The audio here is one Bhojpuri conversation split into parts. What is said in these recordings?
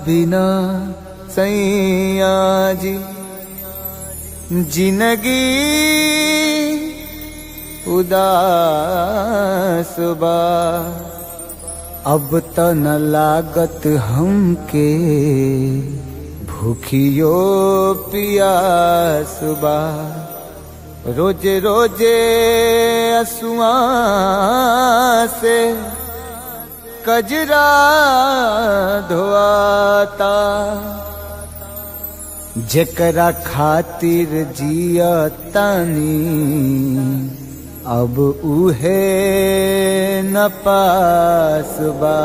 बिना सैया जी जिंदगी उदास बा। अब त न लागत हमके भूखियो पियास बा। रोजे रोजे असुआ से कजरा धोआता। जेकरा खातिर जिया तानी अब उहे न पास बा।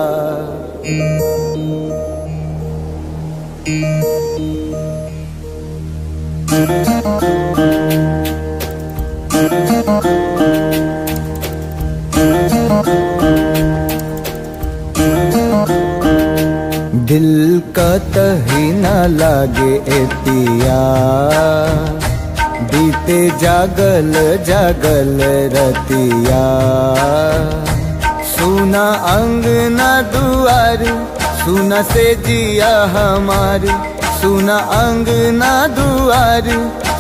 दिल का तही न लागे ए पिया बीते जागल जागल रतिया। सुना अंगना दुआर सुना से जिया हमार। सुना अंगना दुआर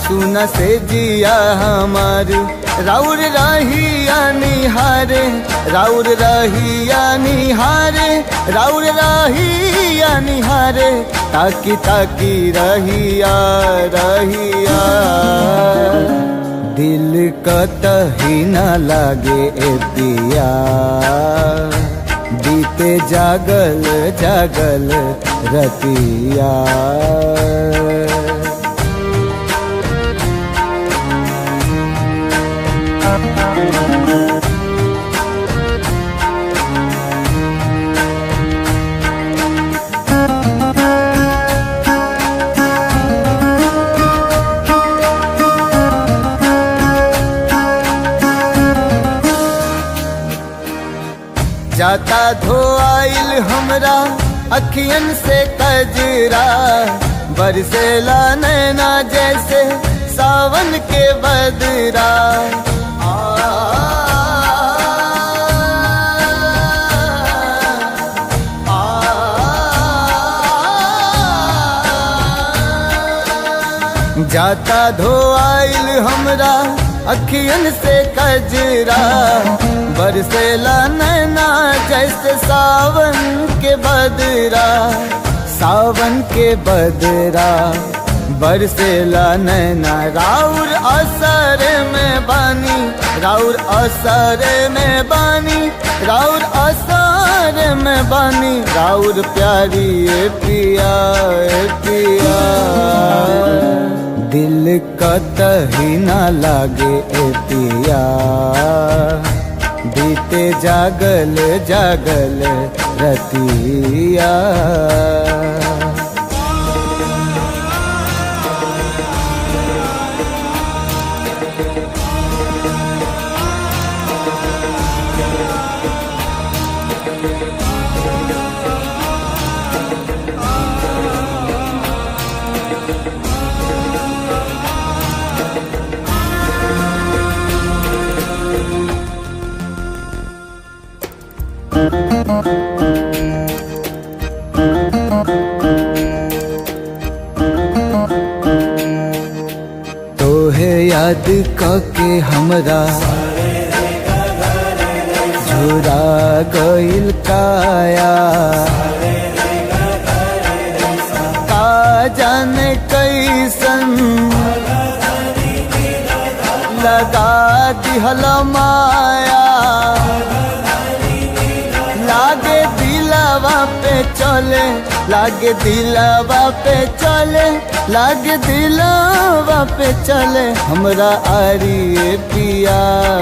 सुना से जिया हमार। राउर रहिया निहारे राउर रहिया निहारे राउर रहिया निहारे। ताकी ताकी रहिया रहिया दिल कतही न लागे ए पिया बीते जागल जागल रतिया। जाता धोआइल हमरा अखियन से कजरा। बरसेला नैना जैसे सावन के बदरा। जाता धोआइल हमरा अखियन से कजरा। बरसेला नैना जैसे सावन के बदरा। सावन के बदरा बरसेला नैना। राउर असर में बानी राउर असर में बानी राउर असर में बानी। राउर प्यारी ए पिया ए पिया दिल कतही न लागे ए पिया बीते जागल जागल रतिया। तोहे याद करके हमरा झुरा गइल काया। का जाने कैसन लगा दिहल माया। लागे दिलवा पे चले लागे दिलवा पे चले लागे दिलवा पे चले। हमरा आरी ए पिया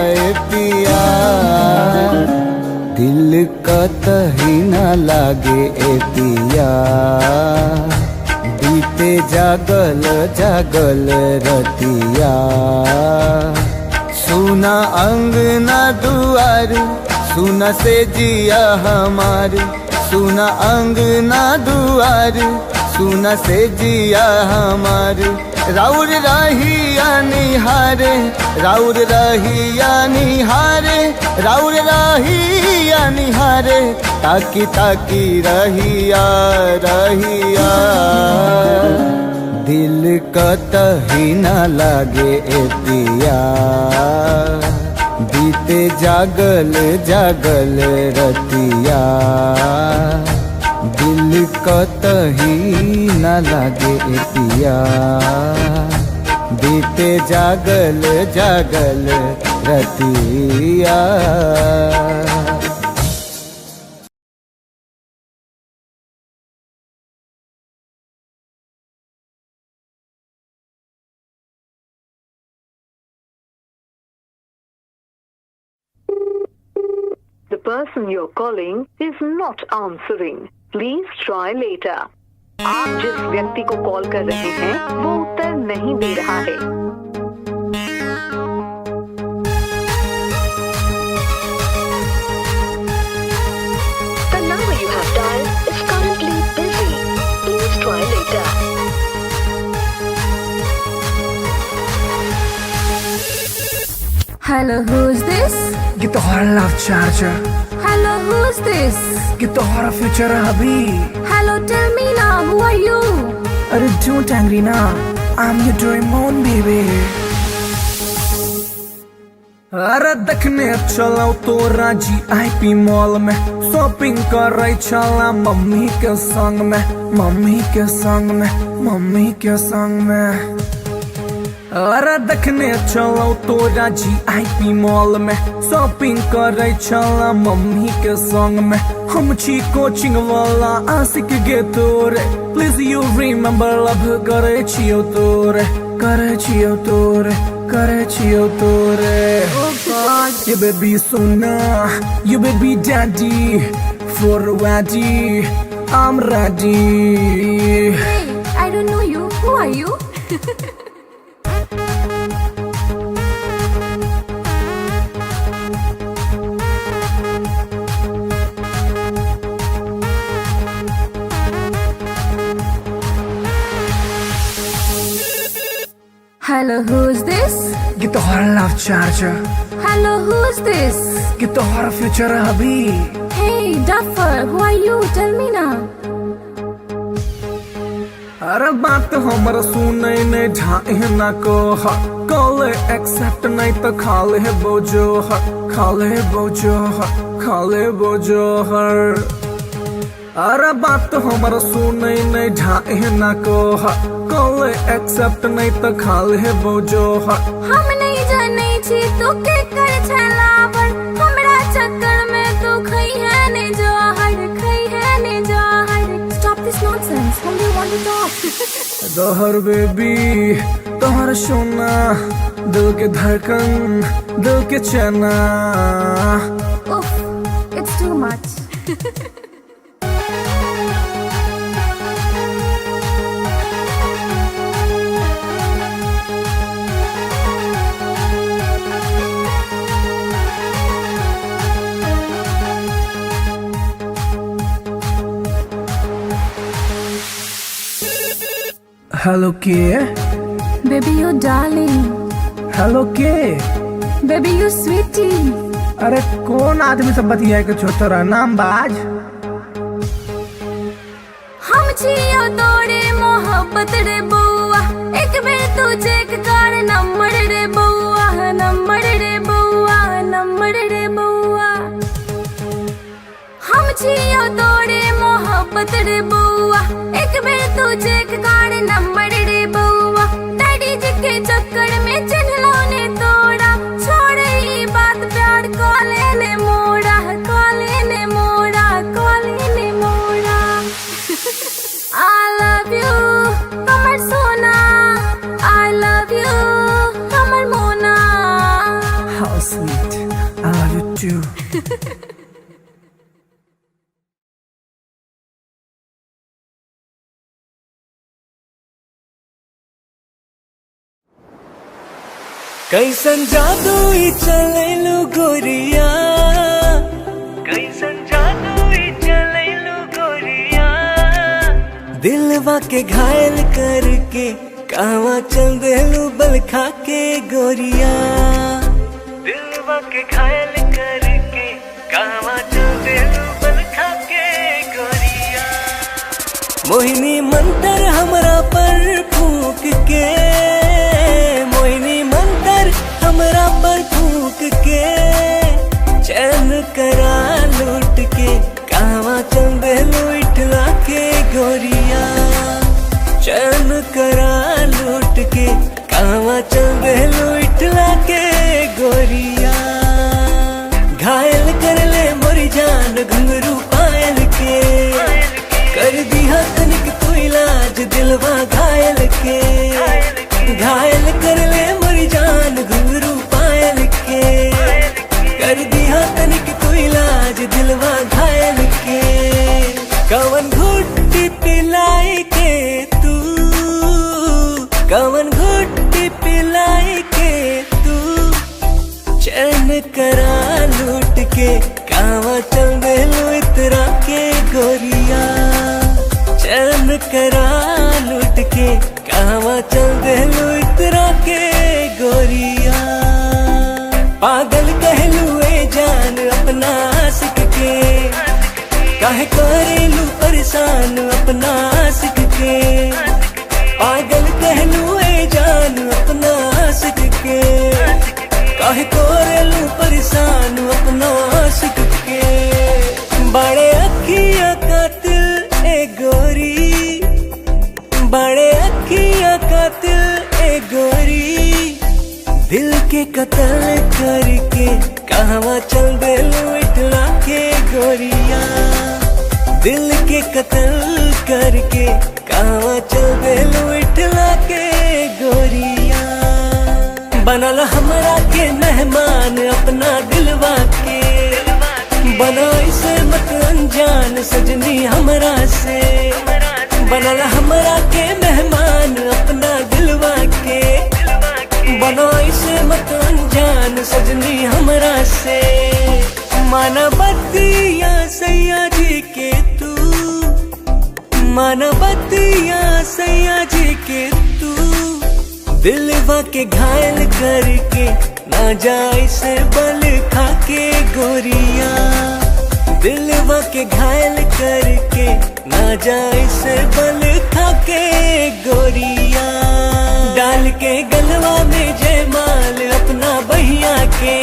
ए पिया दिल कतही न लागे ए पिया बीते जागल जागल रतिया। सुना अंगना दुआर सुना से जिया हमार। सुना अंगना दुआर सुना से जिया हमार। राउर रहिया निहारे, राउर रहिया निहारे, राउर रहिया निहारे, ताकी ताकी रहिया रहिया। दिल कतही न लागे ए पिया, बीते जागल जागल रतिया। दिल कतही न लागे ए पिया, बीते जागल जागल रतिया। The person you're calling is not answering. Please try later. आप जिस व्यक्ति को कॉल कर रहे हैं वो उत्तर नहीं दे रहा है। The number you have dialed is currently busy. Please try later. Hello, who's this? Get the hot love charger. Hello, who's this? Get the hot future hubby. Hello, tell me now, who are you? अरे don't angry now. I'm your Doraemon baby. अरे देखने चलाओ तो राजी IP मॉल में, शॉपिंग कर रही चला मम्मी के संग में, मम्मी के संग में, मम्मी के संग में। अरे देखने चलो तो राजी IP मॉल में, शॉपिंग कर रही चला मम्मी के संग में। हम छी कोचिंग वाला आशिक गे तोरे, प्लीज यू रिमेम्बर लव करे छियो तोरे, करे छियो तोरे, करे छियो तोरे। You baby Sona, you baby daddy, for ready, I'm ready. Hey, I don't know you. Who are you? Hello, who's this? Get the hot love charger. Hello, who's this? Get the hot future hubby. Hey, Duffer, who are you? Tell me now. अरे बात हमरा सुने नहीं ढाए ना को हा, कॉल एक्सेप्ट नहीं तो खाले बोझो हा, खाले बोझो हा, खाले बोझो हर। अरे बात हमरा सुने नहीं ढाए ना को हा, कॉल एक्सेप्ट नहीं तो खाले बोझो हा। हम नहीं जाने छी तू के कर छला पर, हमरा चक्कर में तू खई है ने जहर, खई है ने जहर। Stop this nonsense. Whom do you want to talk? Dahar baby तोहर सोना, दिल के धड़कन, दिल के चना। Oof, it's too much. Hello के? Baby, you darling. हेलो के? Baby, you sweetie. अरे कौन आदमी से बतिया के छो तोरा नाम बाज? हम छियो तोरे मोहब्बत रे बउआ, एक बेर तू चेक कर नंबर रे बउआ, नंबर रे बउआ, नंबर रे बउआ। हम छियो तोरे मोहब्बत रे बउआ, एक बेर तू चेक कर नंबर रे बउआ। डैडी जी के चक्कर में चिन्हलो ने तोड़ा, छोड़ ई बात प्यार कॉले ने मोड़ा, कॉले ने मोड़ा, कॉले ने मोड़ा। I love you, हमर सोना। I love you, हमर मोना। How sweet, I love you too. कैसन जादू ई चलैलु गोरिया, कैसन जादू ई चलैलु गोरिया। दिलवा के घायल करके कहवा चल देलू बल खा के गोरिया, दिलवा के घायल करके कहवा चल देलू बल खा के गोरिया। मोहिनी मंतर हमरा पर फूक के, मोहिनी मंतर हमरा पर फूक के, चैन करा लूट के कहवा चल देलू इठला के गोरिया, चैन करा लूट के कहवा चल देलू इठला के गोरिया। घायल कर ले मोरी जान घुंघरू पायल के, कर दिया तनिक तू इलाज दिलवा घायल के, घायल कर ले मोरी जान घुंघरू पायल के, कर दिया तनिक तू इलाज दिलवा घायल के। कवन घुट्टी पिलाई के तू, कवन घुट्टी पिलाई के तू, चैन करा लूट के कहवा चल देलू इतरा के गोरिया, चैन करा लूट के कहवा चल देलू इतरा के गोरिया। पागल कहलू ए जान अपना आशिक के, काहे करेलू परेशान अपना आशिक के, पागल कहलू ए जान अपना आशिक के, काहे करेलू परेशान अपना आशिक के। बड़े अखियाँ कातिल ए गोरी, बड़े अखियाँ कातिल ए गोरी, दिल के कत्ल करके कहवा चल देलू इठला के गोरिया, दिल के कत्ल करके कहवा चल देलू इठला के गोरिया। बनल हमरा के मेहमान अपना दिलवा के, बना इसे मत अनजान सजनी हमरा से, बनल हमरा के मेहमान अपना दिलवा के, बना इसे मत अनजान सजनी हमरा से। माना बतिया सैया जी के तू, माना बतिया सैया जी के तू, दिलवा के घायल करके ना जाए से बल खा के गोरिया, दिलवा के घायल करके ना जाए से बल खा के गोरिया। डाल के गलवा में जयमाल अपना बहिया के,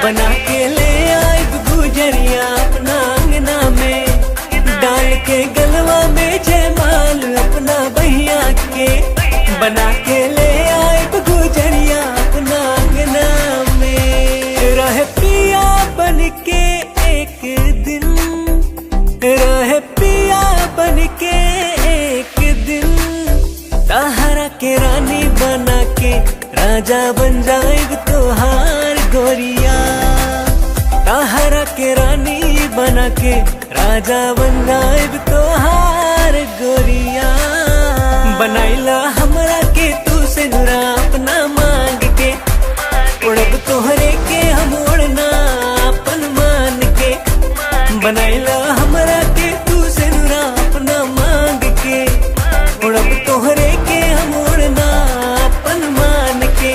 बना के ले आए गुजरिया अपना अंगना में, डाल के गलवा में जयमाल अपना बहिया के, बना के ले आए गुजरिया अपना अंगना में। रहे पिया बन के एक दिन, रहे पिया बन के एक दिन, ताहरा के रानी बना के राजा बन जाएग तोहार गोरिया, ताहरा के रानी बना के राजा बन जाएग तोहार गोरिया। बनाइला हमरा के तू से नुरा अपना मांग के, उड़ब तोहरे के हम उड़ना अपन मान के, बनाइला हमरा के तू से नुरा अपना मांग के, उड़ब तोहरे के हम उड़ना अपन मान के।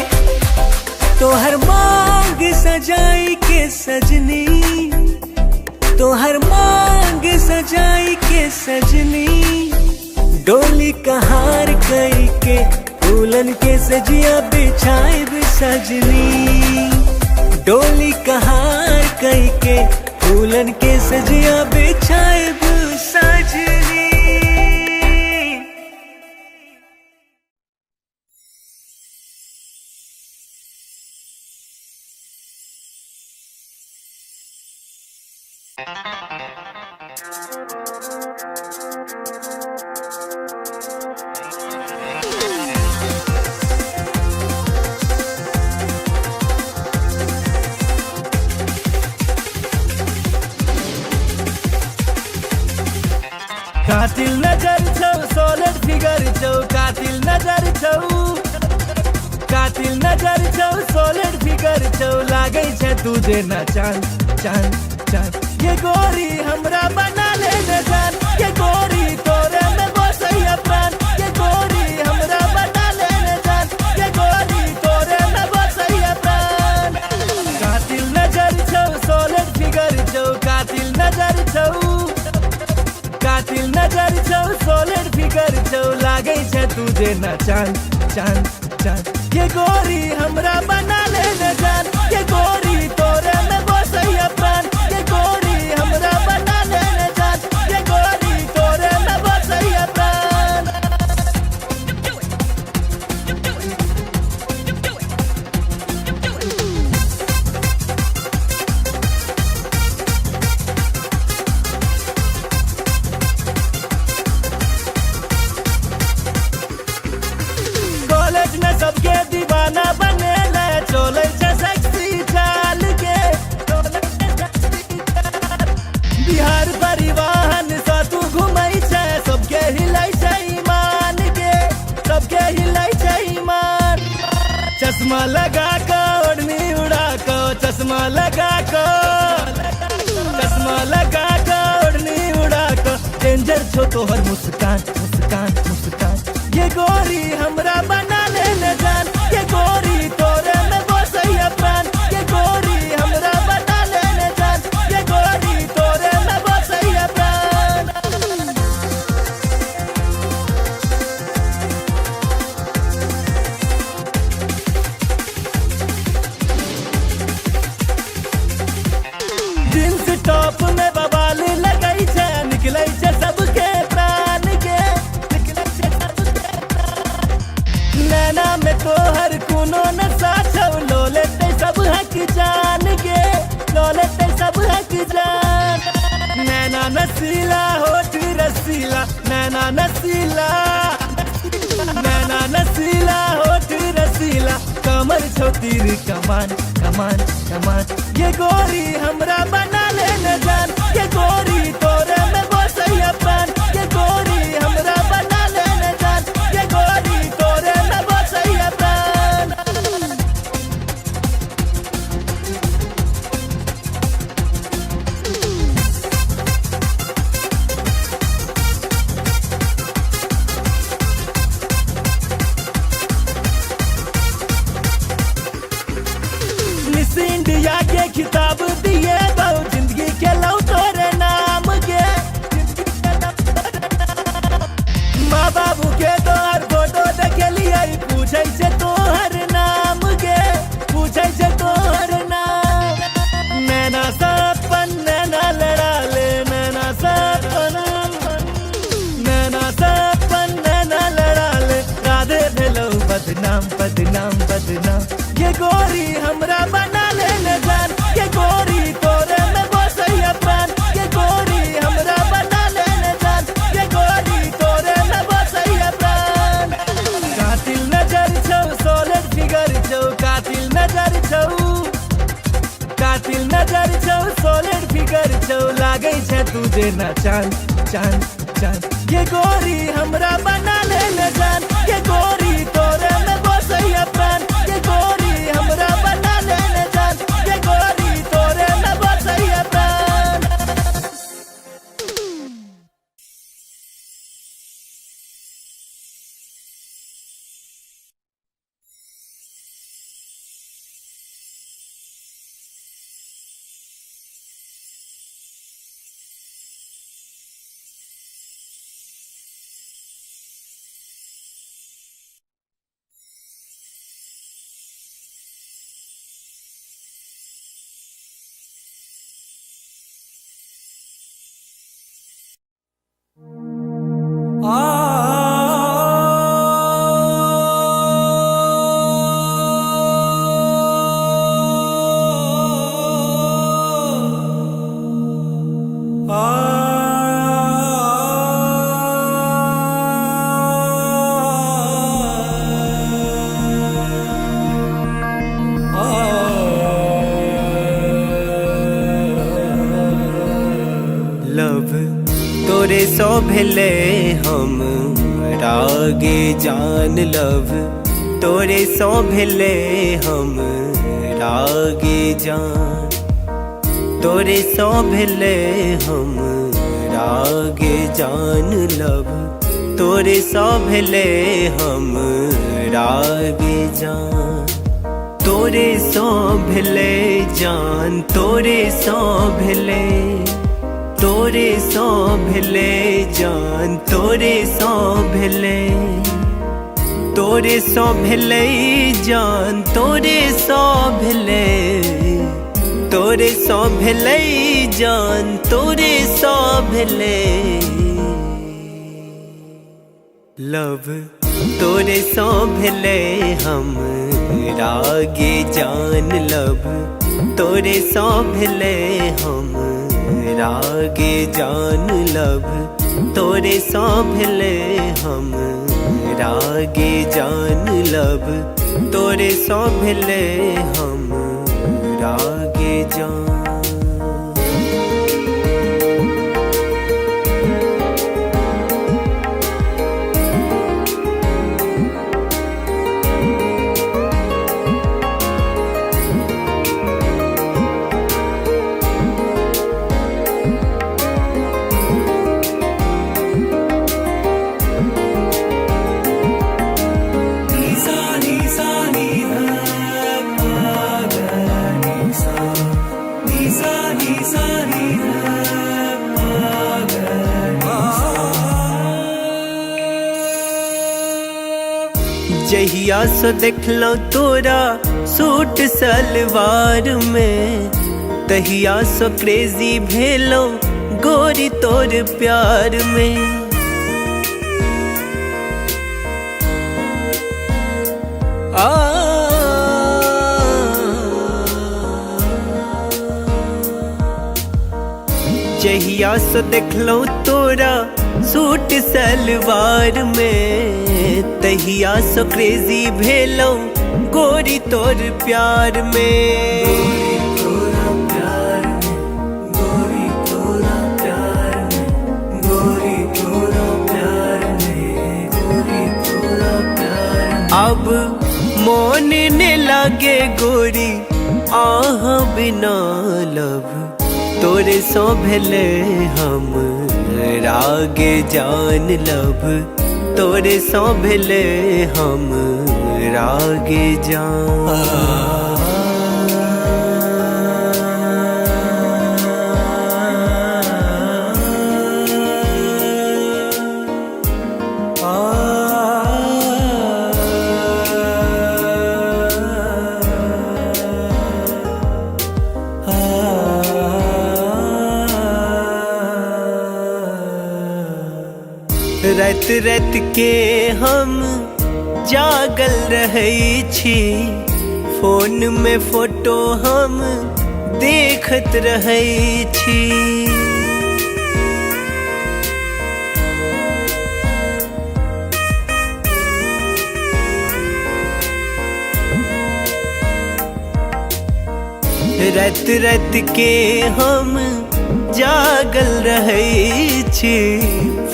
तोहर मांग सजाई के सजनी, तोहर मांग सजाई के सजनी, डोली कहार कई के फूलन के सजिया बिछाए सजनी, डोली कहार कई के फूलन के सजिया बिछाए सजनी। कातिल नजर छौ सोलर फिगर छौ, कातिल नजर छौ, कातिल नजर छौ सोलर फिगर छौ, लागै छै तू देना चांद चांद चांद। ये गोरी हमरा बना ले जान, ये गोरी तोरे में बसैया प्राण, ये गोरी हमरा बना तुझे ना चांद चांद चांद। ये गोरी हमरा बना ले न जान, ये गोरी तोरे में बसैया प्राण। ये गोरी हमरा बना ले न जान, ये गोरी तोरे में बसैया प्राण। कॉलेज में सबके दीवाना बने ले, चले छे सेक्सी चाल के। बिहार परिवहन से तू घुमई छे, सबके हिलाई छे ईमान के, सबके हिलाई छे ईमान। चश्मा लगा के ओढ़नी उड़ा के, चश्मा लगा के, चश्मा लगा के ओढ़नी उड़ा के। डेंजर छो तोहर मुस्कान मुस्कान मुस्कान। ये गोरी हमरा बना ले न जान, ये गोरी तोरे में बसैया प्राण। ये गोरी हमरा बना ले न जान, ये गोरी तोरे में बसैया प्राण। जींस टॉप में बवाल लगई छे, निकलै छे सबके प्राण के, निकलै छे सबके प्राण। नैना में तोहर कोनो नशा छौ, लो लेते सब हक जान के, लो लेते सब हक जान। नैना नसीला होठ रसीला, नैना नसीला, नैना नसीला होठ रसीला। कमर छौ तीर कमान कमान कमान। ये गोरी हमरा बना ले न जान, ये गोरी तोरे में बसैया प्राण। ये गोरी हमरा बना ले न जान, ये गोरी तोरे में बसैया प्राण। मिस इंडिया के खिताब दिए बहु, जिंदगी के लौ तोरे नाम के। माँ बाबू के तोहर फोटो देखे लिए, पूछे से तोहर नाम के, पूछे से तोहर नाम। नैना सपन नैना लड़ा ले, नैना सपन, नैना सपन नैना लड़ा ले। राधे भेलौ बदनाम बदनाम बदनाम। ये गोरी हमरा बना ले न जान, ये गोरी तोरे में बसैया प्राण। ये गोरी हमरा बना ले न जान, ये गोरी तोरे में बसैया प्राण। कातिल नजर छौ, सॉलिड फिगर छौ, कातिल नजर छौ, कातिल नजर छौ, सॉलिड फिगर छौ। लागै छे तुझे ना चांद चांद चांद। ये गोरी हमरा बना ले न जान, ये गोरी तोरे में बसैया प्राण। ये गोरी हमरा बना ले न जान, ये गोरी तोरे में बसैया प्राण। लव तोरे सो भेले हम रागे जान। लव तोरे सो भेले हम रागे जान। तोरे सो भेले हम रागे जान। लव तोरे सो भेले हम रागे जान। तोरे सो भेले जान। तोरे सो भेले। तोरे सो भेले जान। तोरे सो भेले। तोरे सो भेले जान तोरे सो भेले तोरे सो भेले जान तोरे सो भेले लव तोरे सो भेले हम रागे जान लव तोरे सो भेले हम रागे जान लव तोरे सो भेले हम रागे जान लव तोरे सो भेले हम रागे जान जहिया सो देखलो तोरा सूट सलवार में तहिया सो क्रेजी भेलो गोरी तोर प्यार में जहिया सो देखलो तोरा सूट सलवार में तहिया सो क्रेजी भेलो गोरी तोर प्यार में अब मोन ने लागे गोरी आह बिना लब तोरे सो भेले हम रागे जान लब तोरे सो भेले हम रागे जान रात रात के हम जागल रहे छी फोन में फोटो हम देखत रहे छी रात रात के हम जागल रहे छी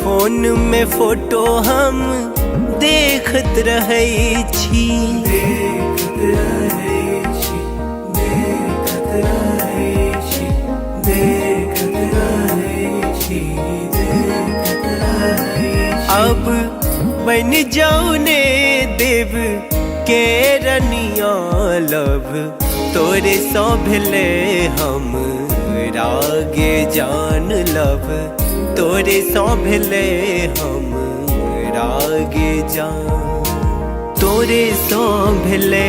फोन में फोटो हम देखत रहे छी अब बन जाऊ ने देव के रनिया लब तोरे सो भेले हम रागे जान लब तोरे सो भेले हम रागे जान तोरे सो भेले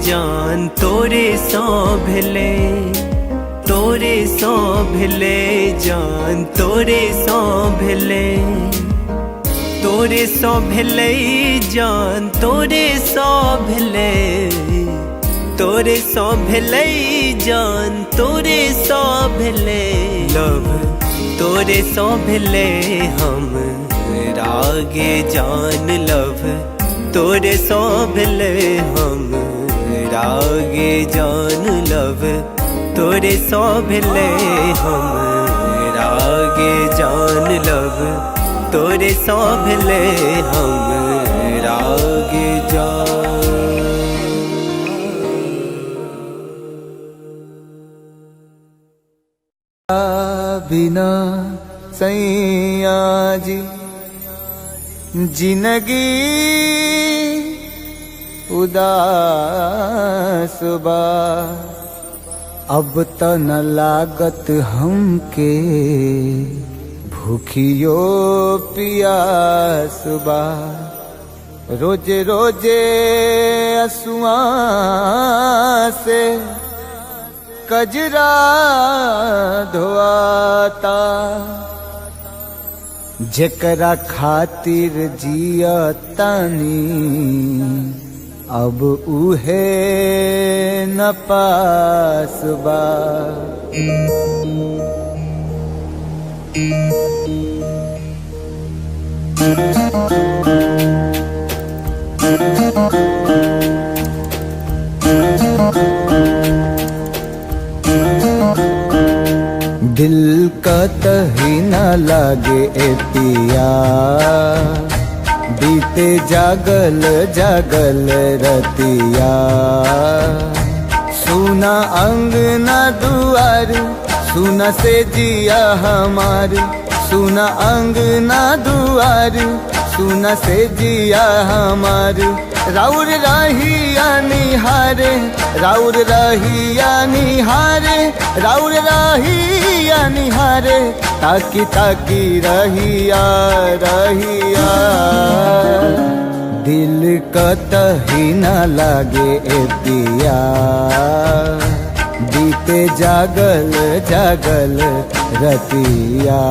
जान तोरे सो भेले तोरे सो भेले जान तोरे सो भेले तोरे सो भेले जान तोरे सो भेले तोरे सो भेले जान तोरे सो भेले लव तोरे सो भेले हम रागे जान लव तोरे सो भेले हम रागे जान लव तोरे सो भेले हम रागे जान लव तोरे सो भेले हम रागे जान बिना सैया जी जिंदगी उदास बा अब त न लागत हमके भूखियो पियास बा रोजे रोजे असुआ से कजरा धोआता, जेकरा खातिर जिया तानी अब उहे न पास बा। दिल का तही न लागे ए पिया, बीते जागल जागल रतिया। सुना अंगना दुआर, सुना से जिया हमार, सुना अंगना दुआर, सुना से जिया हमार। राउर रहिया निहारे, राउर रहिया निहारे, राउर रहिया निहारे, ताकी ताकी रहिया रहिया। दिल कतही न लागे ए पिया, बीते जागल जागल रतिया।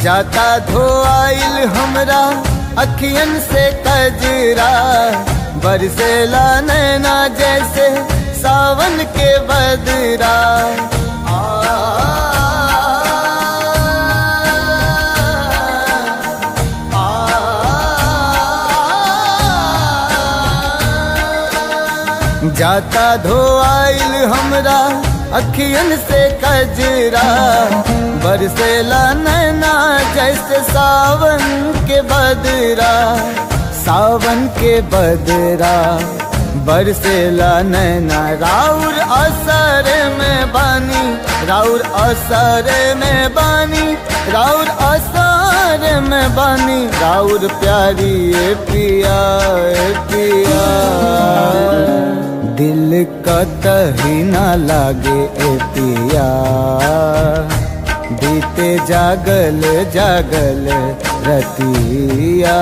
जाता धोआइल हमरा अखियन से कजरा, बरसेला नैना जैसे सावन के बदरा। जाता धोआइल हमरा अखियन से कजरा, बरसेला नैना जैसे सावन के बदरा। सावन के बदरा बरसेला नैना, राउर असर में बानी, राउर असर में बानी, राउर असर में बानी। राउर प्यारी ए पिया ए पिया, दिल कतही न लागे ए पिया, बीते जागल जागल रतिया।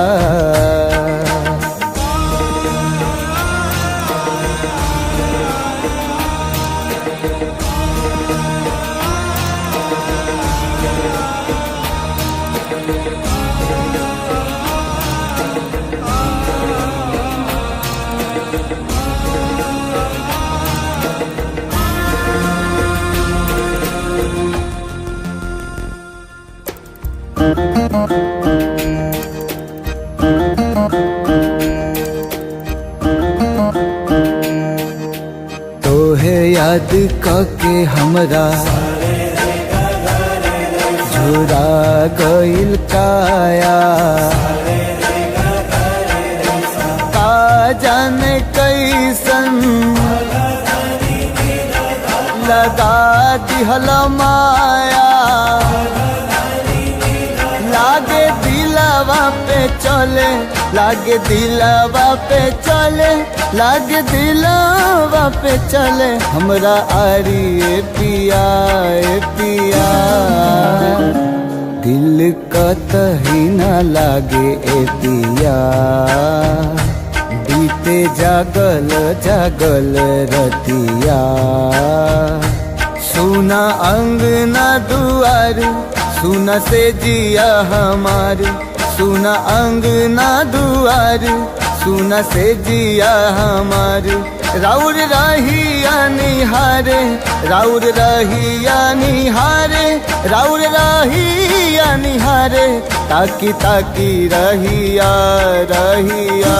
तोहे याद करके हमरा झुरा गइल काया, का जाने कैसन लगा दिहल माया। लागे दिलवा पे चले, लागे दिलवा पे चले, लागे दिलवा पे चले हमरा आरी ए पिया ए पिया। दिल कतही न लागे ए पिया, बीते जागल जागल रतिया। सुना अंगना दुआर, सुना से जिया हमार, सुना अंगना दुआर, सुना से जिया हमार। राउर रहिया निहारे, राउर रहिया निहारे, राउर रहिया निहारे, ताकी ताकी रहिया रहिया।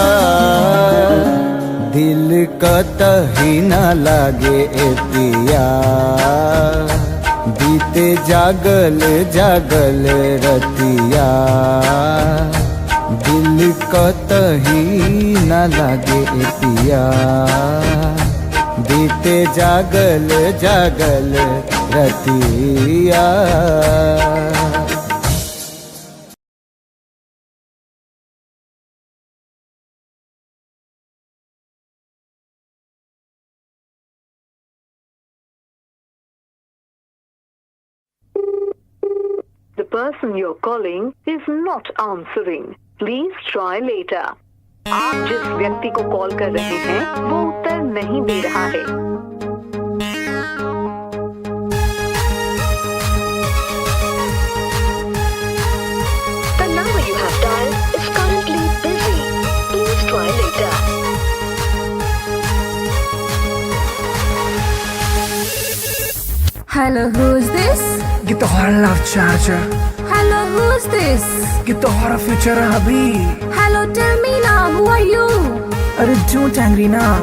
दिल कतही न लागे ए पिया, बीते जागल जागल रतिया। दिल कतही न लागे ए पिया, बीते जागल जागल रतिया। The person you're calling is not answering. Please try later. आप जिस व्यक्ति को कॉल कर रहे हैं वो उत्तर नहीं दे रहा है। The number you have dialed is currently busy. Please try later. Hello, who's this? Get the hell out, charger. Hello, who's this? Get the hell out, future hubby. Hello, tell me now, who are you? अरे don't angry now.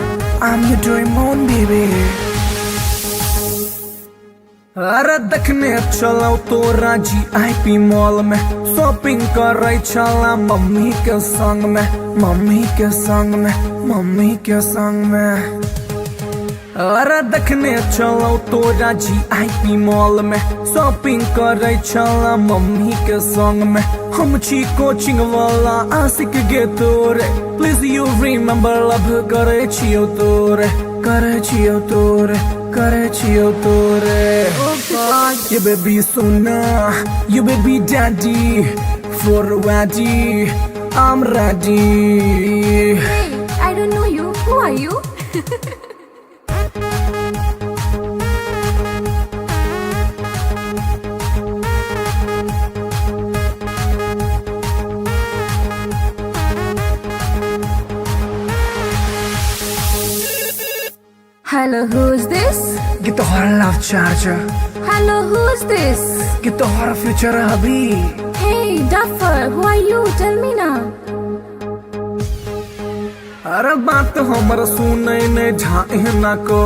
I'm your Doraemon baby. अरे देखने चलो तो राजी आईपी मॉल में, शॉपिंग कर रही चला मम्मी के संग में, मम्मी के संग में, मम्मी के संग में। अरे देखने चलो तो राजी आईपी मॉल में, शॉपिंग कर रही चला मम्मी के संग में। हम छी कोचिंग वाला आशिक गे तोरे, प्लीज यू रिमेम्बर लव करे छियो तोरे, करे छियो तोरे, करे छियो तोरे। ये baby Sona, you baby daddy, for ready, I'm ready. Hey, I don't know you. Who are you? Hello, who's this? Get the hell out, charger. Hello, who's this? Get the hell out, future hubby. Hey, duffer, who are you? Tell me now. अरे बात हमर सुने ने झाए ना को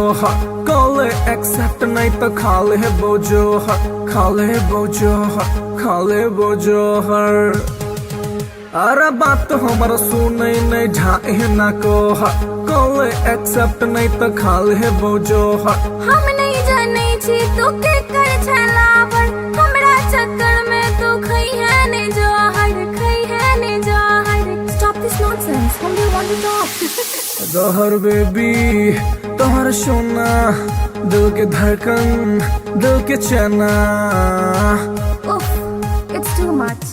कॉल एक्सेप्ट नहीं तो खाले बोझो खाले बोझो खाले बोझो हर। अरे बात हमर सुने ने झाए ना को कॉल एक्सेप्ट नहीं तो खाले बोझो हम नहीं जाने छी तू के कर छलावर, हमरा चक्कर में तू खई है ने जहर, खई है ने जहर। Stop this nonsense. Whom do you want to talk? जहर बेबी तोहर सोना, दिल के धड़कन, दिल के चना। Oof, it's too much.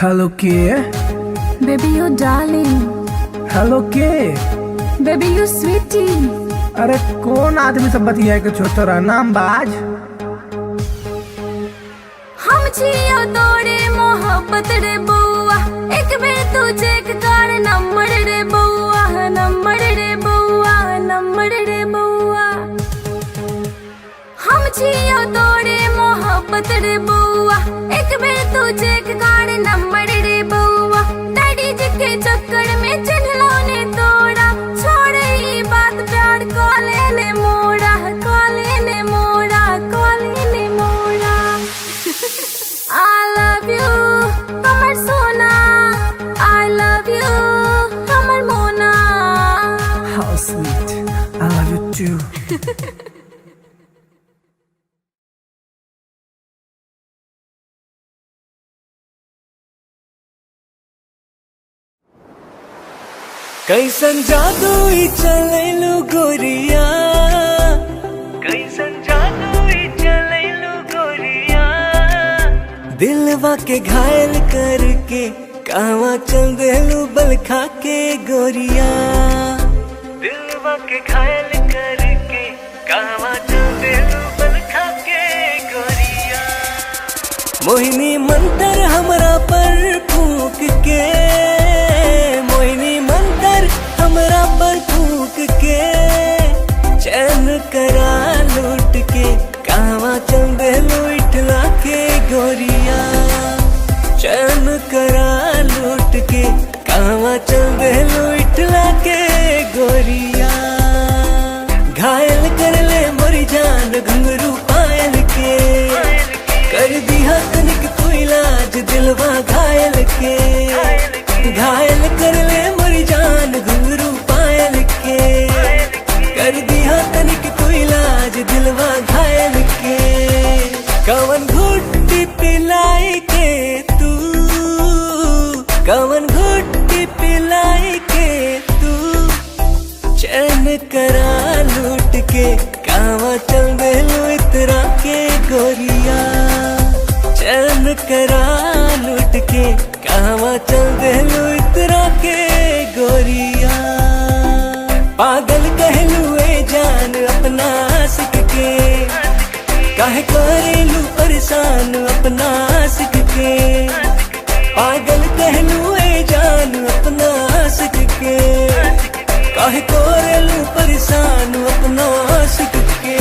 Hello के Baby, you darling. हेलो के। Baby, you sweetie. अरे कौन आदमी सब बतिया के छोटरा नाम बाज। हम छियो तोरे मोहब्बत रे बउआ, एक बेर तू चेक कर नंबर रे बउआ, नंबर रे बउआ, नंबर रे बउआ। हम छियो तोरे मोहब्बत रे बउआ, एक बेर तू चेक कर नंबर रे बउआ। डैडी जी के चक्कर में चिन्हलो ने तोड़ा, छोड़ ई बात प्यार कॉले ने मोड़ा, कॉले ने मोड़ा, कॉले ने मोड़ा। I love you, हमर सोना। I love you, हमर मोना। How sweet, I love you too. कैसन जादू ही चलेलू गोरिया, कैसन जादू ही चलेलू गोरिया। दिलवा के घायल करके कहवा चल देलू बल खा के गोरिया, दिलवा के घायल करके कहवा चल देलू बल खा के गोरिया। मोहिनी मंतर हमरा पर फूक के, मोहिनी मंतर हमरा पर फूक के, चैन करा लूट के कहवा चल देलू इठला के गोरिया, चैन करा लूट के कहवा देलू इटला के गोरिया। घायल कर ले मोरी जान घुंघरू पायल के, कर दिया तनिक तू इलाज दिलवा घायल के। घायल कर ले मोरी जान घुंघरू पायल के, कर दिया तनिक तू इलाज दिलवा घायल के। कवन घुट्टी पिलाई के तू, कवन घुट्टी पिलाई के तू, चैन करा लूट के कावा चल देलू इतरा के गोरिया। चैन करा लूट के कावा चल देलू इतरा के गोरिया। पागल कहलू ए जान अपना आशिक के, काहे करेलू परेशान अपना आशिक के। पागल कहलू ए जान अपना आशिक के, काहे करेलू परेशान अपना आशिक के।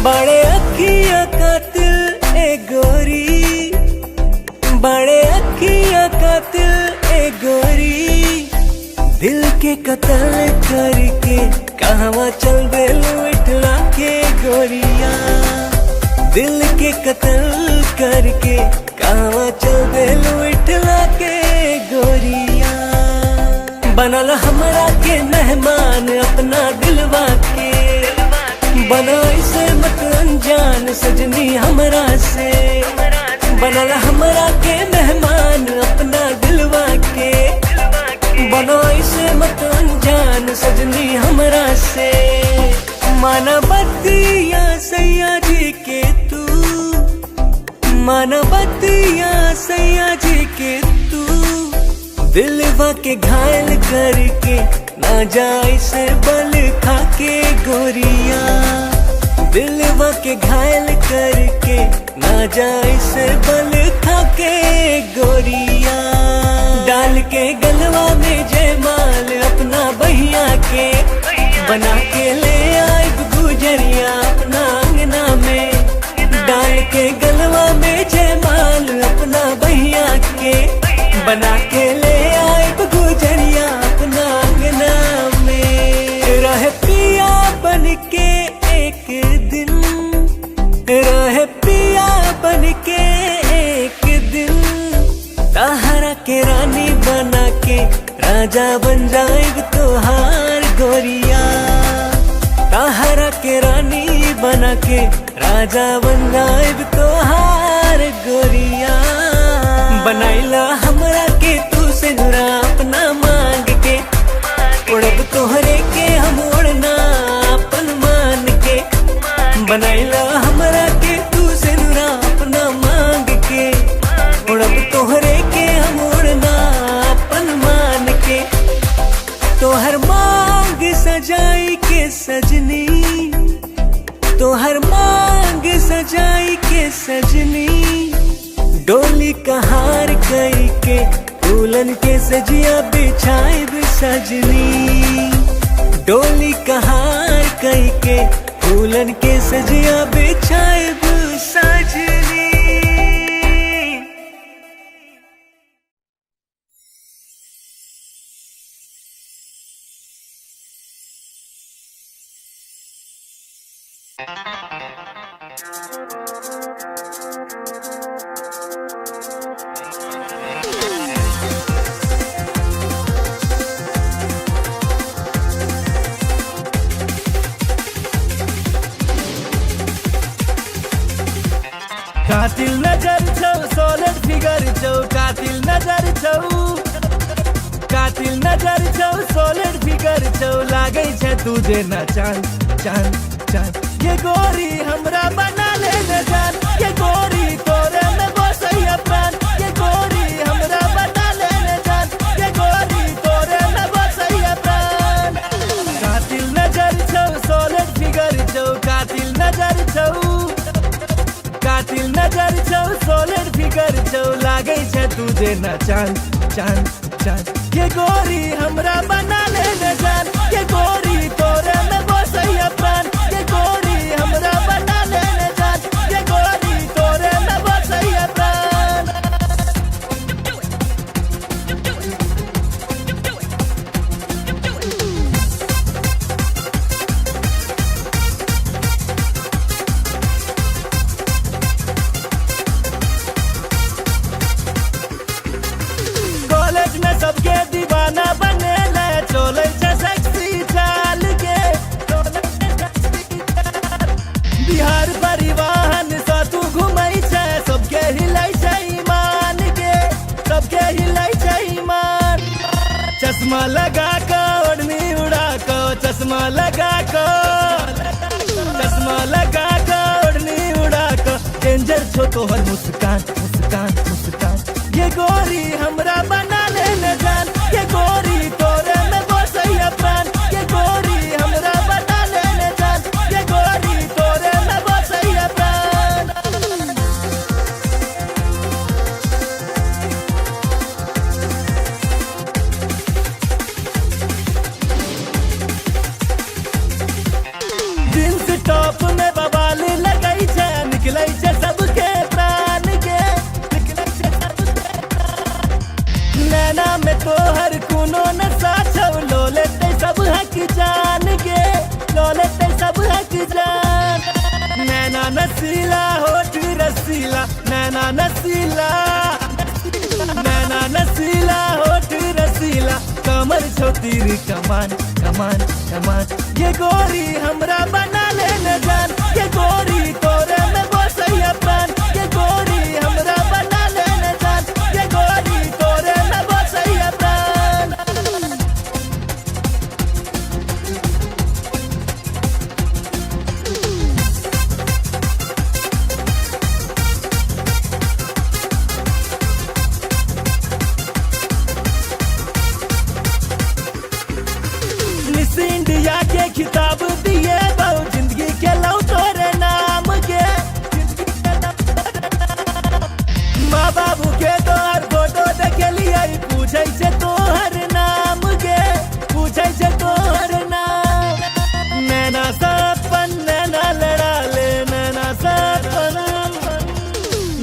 बड़े अखिया कातिल ए गोरी, बड़े अखिया कातिल ए गोरी, दिल के कत्ल करके कहवा चल देलू इटला के गोरिया। दिल के कत्ल करके कहवा चल देलू इटला के गोरिया। बनल हमरा के मेहमान अपना दिलवा के, बना इसे मत अनजान सजनी हमरा से। बनल हमरा के मेहमान अपना दिलवा के, बना इसे मत अनजान सजनी हमरा से। माना बतिया सैया जी के तू, माना बतिया सैया जी के तू, दिलवा के घायल करके ना जाए से बल खा के गोरिया। दिलवा के घायल करके ना जाए से बल खा के गोरिया। डाल के गलवा में जयमाल अपना बहिया के, बना के ले आए गुजरिया अपना अंगना में। डाल के गलवा में जयमाल अपना बहिया के, बना के ले आए गुजरिया अपना अंगना में। रह पिया बन के एक दिन, रह पिया बन के एक दिन, ताहरा के रानी बना के राजा बन जाएग तोहार गोरिया। ताहरा के रानी बना के राजा बन जाएग तोहार गोरिया। बनाइला हमरा के तू से नुरा अपना मांग के, उड़ब तोहरे के हम उड़ना अपन मान के। बनाइला हमरा के तू से नुरा अपना मांग के, उड़ब तोहरे के हम उड़ना अपन मान के। तोहर मांग सजाई के सजनी, तोहर मांग सजाई के सजनी, डोली कहार कई के फूलन के सजिया बिछाए सजनी। डोली कहार कई के फूलन के सजिया बिछाए सजनी। कातिल नजर छौ सोलर फिगर छौ, कातिल नजर छौ, कातिल नजर छौ सोलर फिगर छौ, लागे छै तुझे न चांद चांद चांद। ये गोरी हमरा बना ले न जान, ये गोरी तोरे में बसैया प्राण। ये गोरी हमरा बना ले न जान, ये गोरी तोरे में बसैया प्राण। कातिल नजर छौ सोलर फिगर छौ, कातिल नजर छौ, कातिल नजर छौ सोलर फिगर छौ, लागे छै तुझे न चांद चांद चांद। ये गोरी हमरा बना ले न जान, ये गोरी तोरे में बसैया प्राण। ये गोरी हमरा बना ले न जान, ये गोरी तोरे में बसैया प्राण। चश्मा लगा कर ओढ़नी उड़ा को, चश्मा लगा को, चश्मा लगा कर ओढ़नी उड़ा को, डेंजर छो तोहर मुस्कान मुस्कान मुस्कान। ये गोरी हमरा बना ले न जान, ये गोरी तोरे में बसैया प्राण, ये गोरी हमरा बना ले न जान, ये गोरी तोरे में बसैया प्राण। जींस टॉप में बवाल लगई छे, निकलै छे सबके प्राण के, निकलै छे सबके प्राण। नैना में तोहर कोनो नशा छौ, लो लेते सब हक जान के, लो लेते सब हक जान। नैना नसीला होठ रसीला, नैना नसीला, नैना नसीला होठ रसीला, कमर छो तीर कमान कमान कमान। ये गोरी हमरा बना ले न जान, ये गोरी तोरे में बसैया प्राण, ये गोरी हमरा बना ले न जान, ये गोरी तोरे में बसैया प्राण। मिस इंडिया के खिताब दिए बहु, जिंदगी के लौ तोरे नाम के, माँ बाबू के तोहर फोटो देखे लिया, पूछे छे तोहर नाम के, पूछे छे तोहर नाम। नैना सपन नैना लड़ा ले, नैना सपन,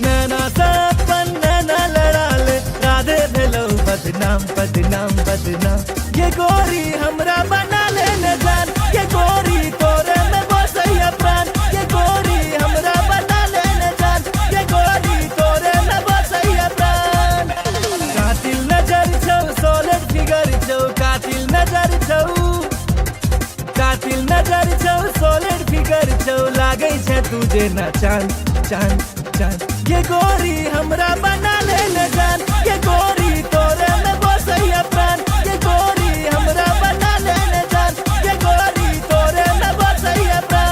नैना सपन नैना लड़ा ले, राधे भेलो बदनाम बदनाम बदनाम। ये गोरी हमरा बना ले न जान, ये गोरी तोरे में बसैया प्राण, ये गोरी हमरा बना ले न जान, ये गोरी तोरे में बसैया प्राण। कातिल नजर छौ, सॉलिड फिगर छौ, कातिल नजर छौ, कातिल नजर छौ, सॉलिड फिगर छौ, लागै छे तुझे ना चांद चांद चांद। ये गोरी हमरा बना ले न जान, ये गोरी तोरे में बसैया प्राण, ये गोरी हमरा बना ले न जान, ये गोरी तोरे में बसैया प्राण।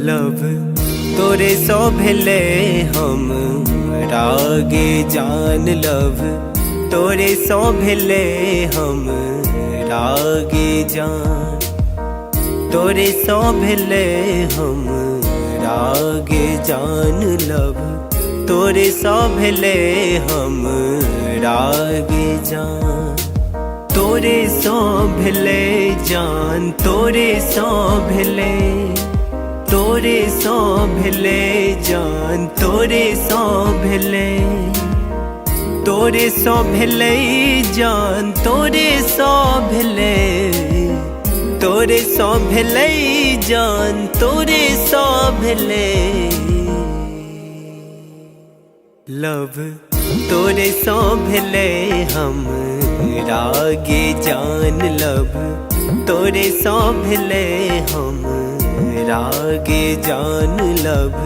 लव तोरे सो भेले हम रागे जान, लव तोरे सो भेले हम रागे जान, तोरे सो भेले हम रागे जान, लव तोरे सो भेले हम रागे जान, तोरे सो भेले जान, तोरे सो भेले, तोरे सो भेले जान, तोरे सो भेले, तोरे सो भेले जान, तोरे सो भेले, तोरे सो भेले जान, तोरे सो भेले। लव तोरे सो भेले हम रागे जान, लव तोरे सो भेले हम रागे जान, लव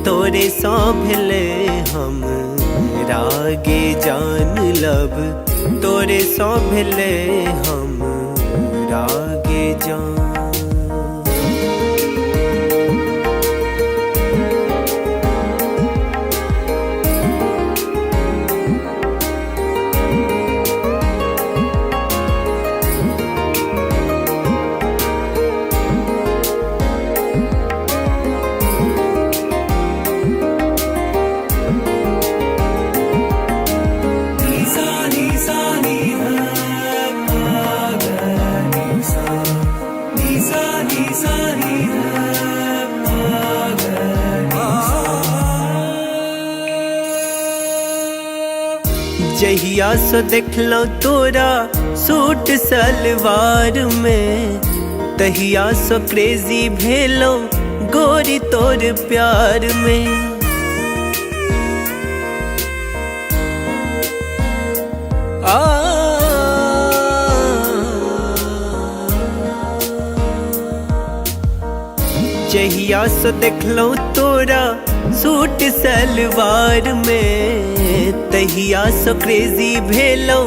तोरे सो भेले हम रागे जान, लव तोरे सो भेले हम रागे जान। जहिया से देखलो तोरा सूट सलवार में, तहिया से क्रेजी भेलो गोरी तोर प्यार में। जहिया से देखलो तोरा सूट सलवार में, तहिया से क्रेजी भेलो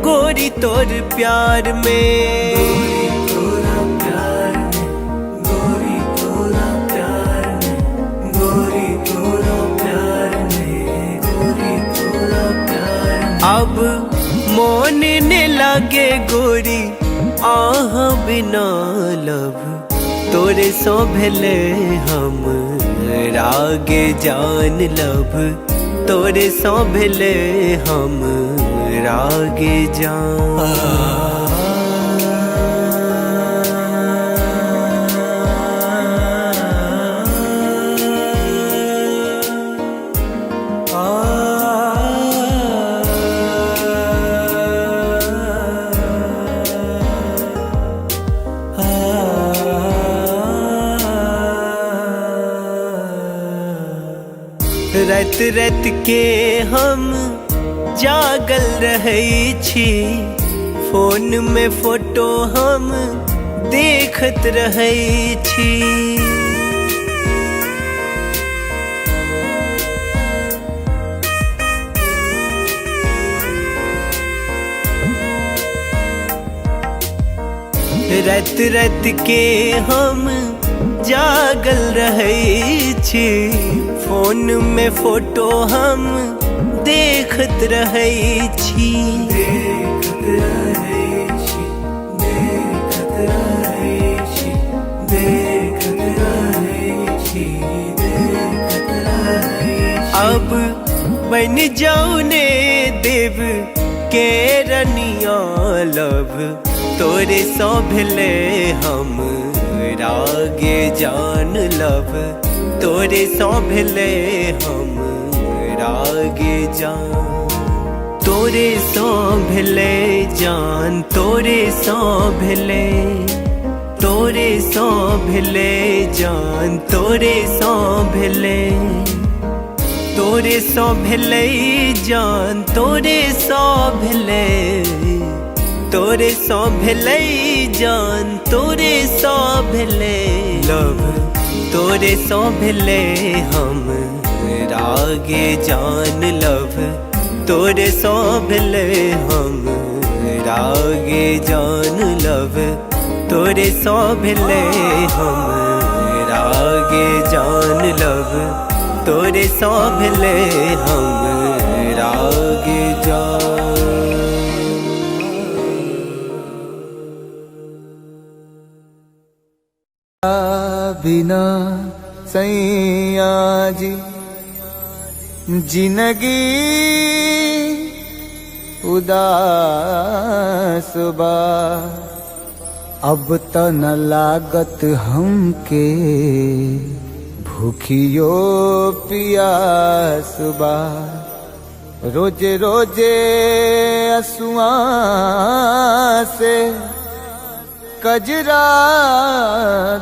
गोरी तोर प्यार में। गोरी तोरा प्यार में, गोरी तोरा प्यार में, गोरी तोरा प्यार में, गोरी तोरा प्यार में। अब मोन ने लागे गोरी आह बिना लब, तोरे सो भेले हम रागे जान लब, तोरे सो भेले हम रागे जान। रात रात के हम जागल रहै छी, फोन में फोटो हम देखत रहै छी। रात रात के हम जागल रहै छी, फोन में फोटो हम देखत रहै छी। देखत रहै छी, देखत रहै छी, देखत रहै छी, देखत रहै छी। अब बन जाऊ ने देव के रनिया लब, तोरे सो भेले हम रागे जान लब, तोरे सो भेले हम रागे जान। तोरे सो भेले जान, तोरे सो भेले, तोरे सो भेले जान, तोरे सो भेले, तोरे सो भेले जान, तोरे सो भेले, तोरे सो भेले जान, तोरे सो भेले लब, तोरे सो भेले हम रागे जान लब, तोरे सो भेले हम रागे जान लब, तोरे सो भेले हम रागे जान लब, तोरे सो भेले हम रागे जान। बिना सैया जी जिंदगी उदास बा, अब त न लागत हमके भूखियो पियास बा। रोजे रोजे असुआ से कजरा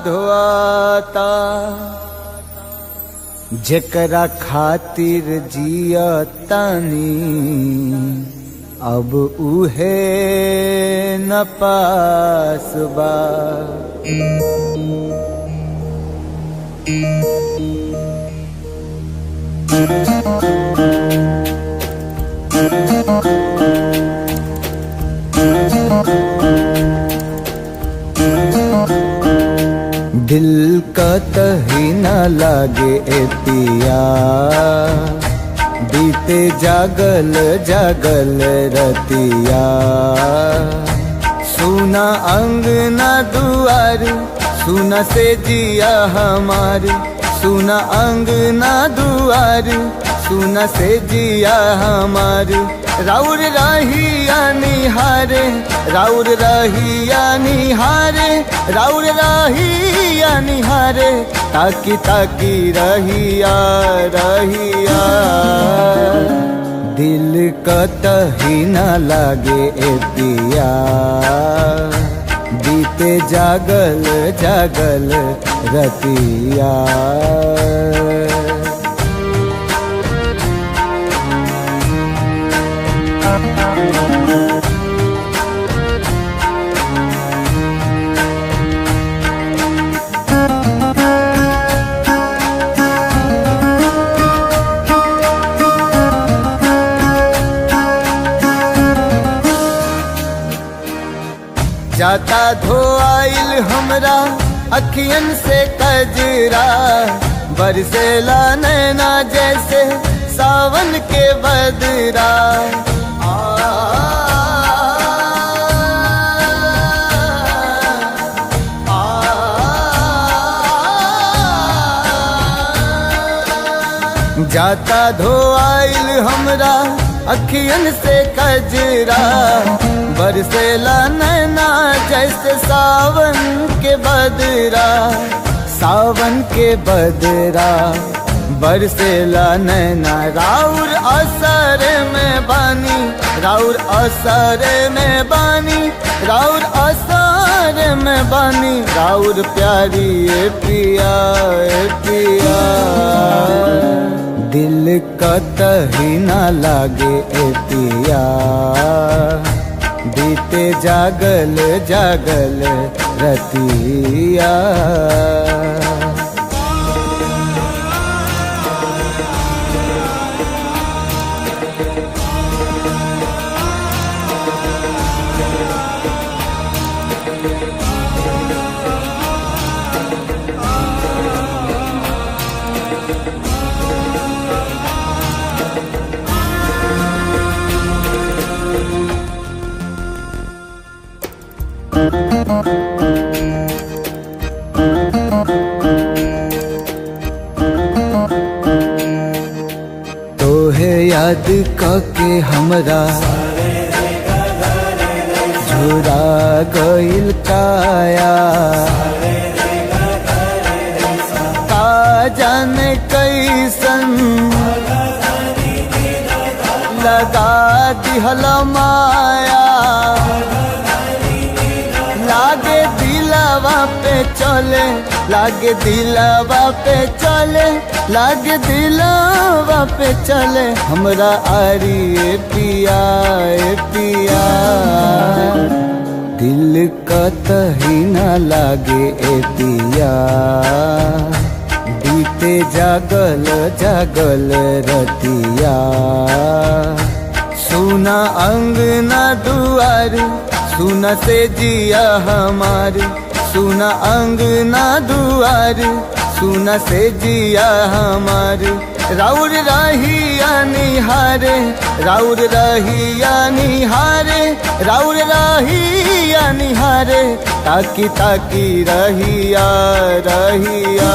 धोआता, जेकरा खातिर जिया तानी अब उहे न पास बा। दिल का तही न लागे ए पिया, बीते जागल जागल रतिया। सुना अंगना दुआर, सुना से जिया हमार, सुना अंगना दुआर, सुना से जिया हमार। राउर रहिया निहारे, राउर रहिया निहारे, राउर रहिया निहारे, ताकी ताकी रहिया रहिया। दिल कतही न लागे ए पिया बीते जागल जागल रतिया। जाता धोआइल हमरा अखियन से कजरा बरसेला नैना जैसे सावन के बदरा। जाता धोआइल हमरा अखियन से कजरा बरसेला नैना जैसे सावन के बदरा। सावन के बदरा बरसेला नैना राउर असर में बानी राउर असर में बानी राउर असर में बानी राउर प्यारी ए पिया ए पिया। दिल कतही न लागे ए पिया बीते जागल जागल रतिया। तोहे याद के हमरा झुरा गइल काया का जाने कैसन लगा दिहल माया। लागे दिलवा पे चले लागे दिलवा पे चले लागे दिलवा पे चले हमरा आरी ए पिया ए पिया। दिल कतही न लागे ए पिया बीते जागल जागल रतिया। सुना अंगना दुआर सुना से जिया हमार सुना अंगना दुआर सुना से जिया हमार। राउर रहिया निहारे राउर रहिया निहारे राउर रहिया निहारे ताकी ताकी रहिया रहिया।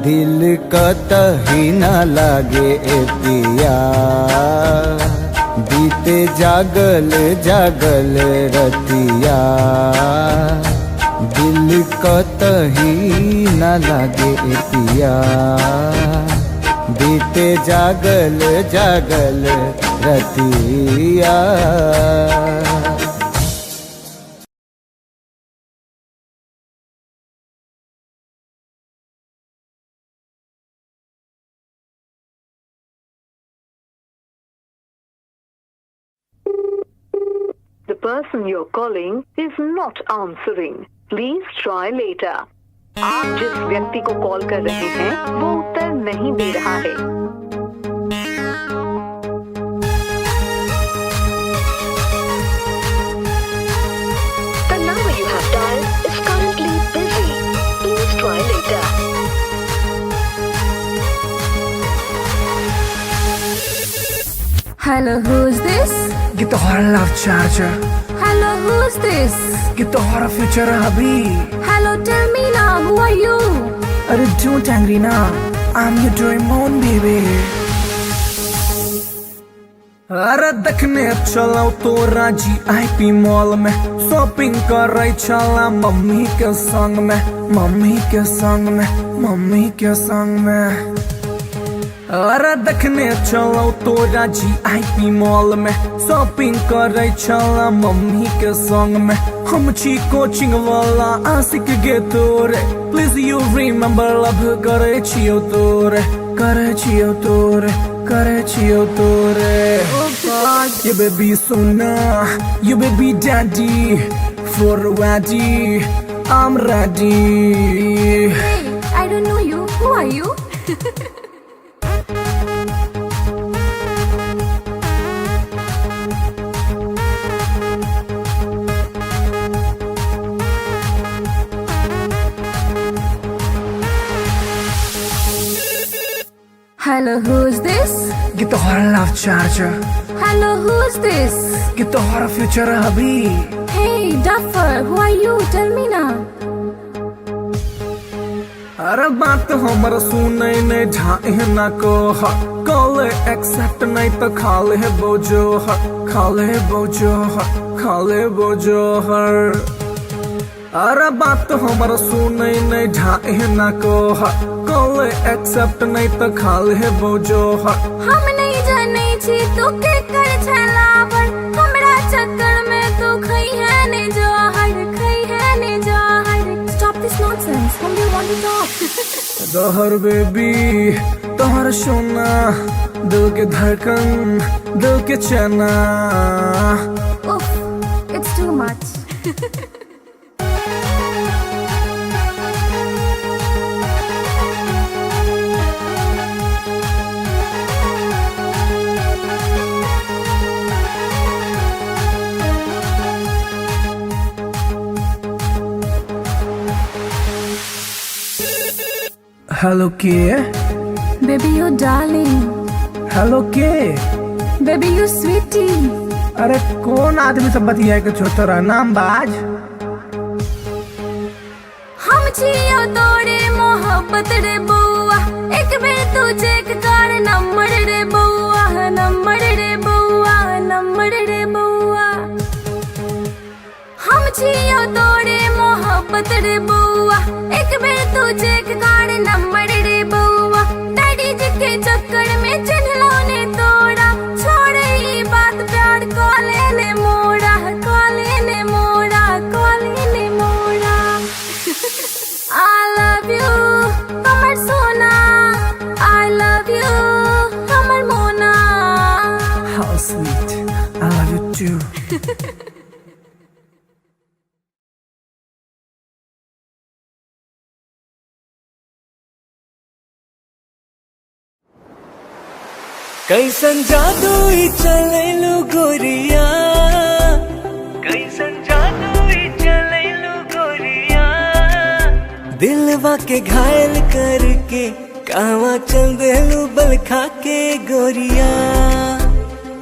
दिल कतही न लागे ए पिया बीते जागल जागल रतिया। दिल कतही न लागे ए पिया बीते जागल जागल रतिया। The person you're calling is not answering. Please try later. आप जिस व्यक्ति को कॉल कर रहे हैं वो उत्तर नहीं दे रहा है। The number you have dialed is currently busy. Please try later. Hello, who's this? Get the hell love charger. Hello, who's this? Get the horror future hubby. Hello, tell me now, who are you? Arre don't angry now. I'm your Doraemon baby. अरे देखने चलो तो राजी आईपी मॉल में शॉपिंग कर रही चला मम्मी के संग में मम्मी के संग में मम्मी के संग में। अरे देखने चलो तोरा GIP मॉल में, शॉपिंग करे चला मम्मी के संग में। हम छी कोचिंग वाला आशिक गे तोरे, प्लीज यू रिमेम्बर लव करे छियो तोरे, करे छियो तोरे, करे छियो तोरे। You baby Sona, you baby daddy, for ready, I'm ready. Hey, I don't know you. Who are you? Hello, who's this? Get the horror love charger, Hello, who's this? get the horror future hubby. Hey, Duffer, who are you? Tell me now. अरे बात हमर सुनै ने ढाई ना को कॉल एक्सेप्ट नहीं तो खाले बोझो खाले बोझो खाले बोझो हर। अरे बात हमर सुनै ने ढाई ना को कॉल एक्सेप्ट नहीं तो खाले बोझो हम नहीं जाने छी तू के कर छलावर, हमरा चक्कर में तू खई है ने जहर, खई है ने जहर। Stop this nonsense. Whom do you want to talk? जहर बेबी तोहर सोना, दिल के धड़कन दिल के चना। Oof, it's too much. Hello के, Baby, you darling. हेलो के। Baby, you sweetie. अरे कौन आदमी सब बतिया के छोटरा नाम बाज। हम छियो तोरे मोहब्बत रे बउआ, एक बेर तू चेक कर नंबर रे बउआ, नंबर रे बउआ, नंबर रे बउआ। हम छियो तोरे मोहब्बत रे बउआ, एक बेर तू चेक कर नंबर रे बउआ। डैडी जी के चक्कर में चिन्हलो ने तोरा, छोड़ ई बात प्यार कॉले ने मोड़ा, कॉले ने मोड़ा, कॉले ने मोड़ा। I love you, हमर सोना। I love you, हमर मोना। How sweet, I love you too. कैसन जादू ही चलेलू गोरिया, कैसन जादू ही चलेलू गोरिया। दिलवा के घायल करके कावा चल देलू बल खा के गोरिया,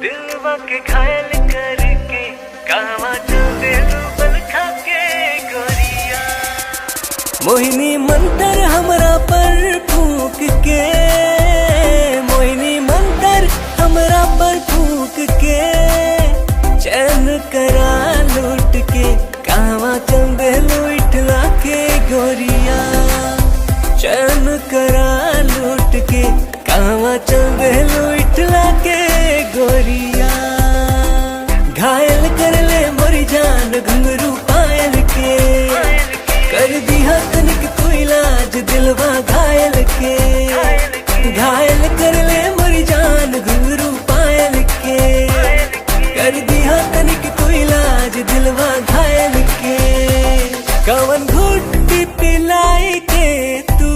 दिलवा के घायल करके कावा चल देलू बल खा के गोरिया। मोहिनी मंतर हमरा पर फूक के, मोहिनी मंतर हमरा पर फूक के, चैन करा लूट के कावा चल देलू इठला के गोरिया, चैन करा लूट के कावा चल देलू इठला के गोरिया। घायल कर ले मोरी जान घुंघरू पायल के, कर दिया तनिक तू इलाज दिलवा घायल के। घायल कर ले मोरी जान घुंघरू पायल के, कर दिया तनिक तू इलाज दिलवा घायल के। कवन घुट्टी पिलाई के तू,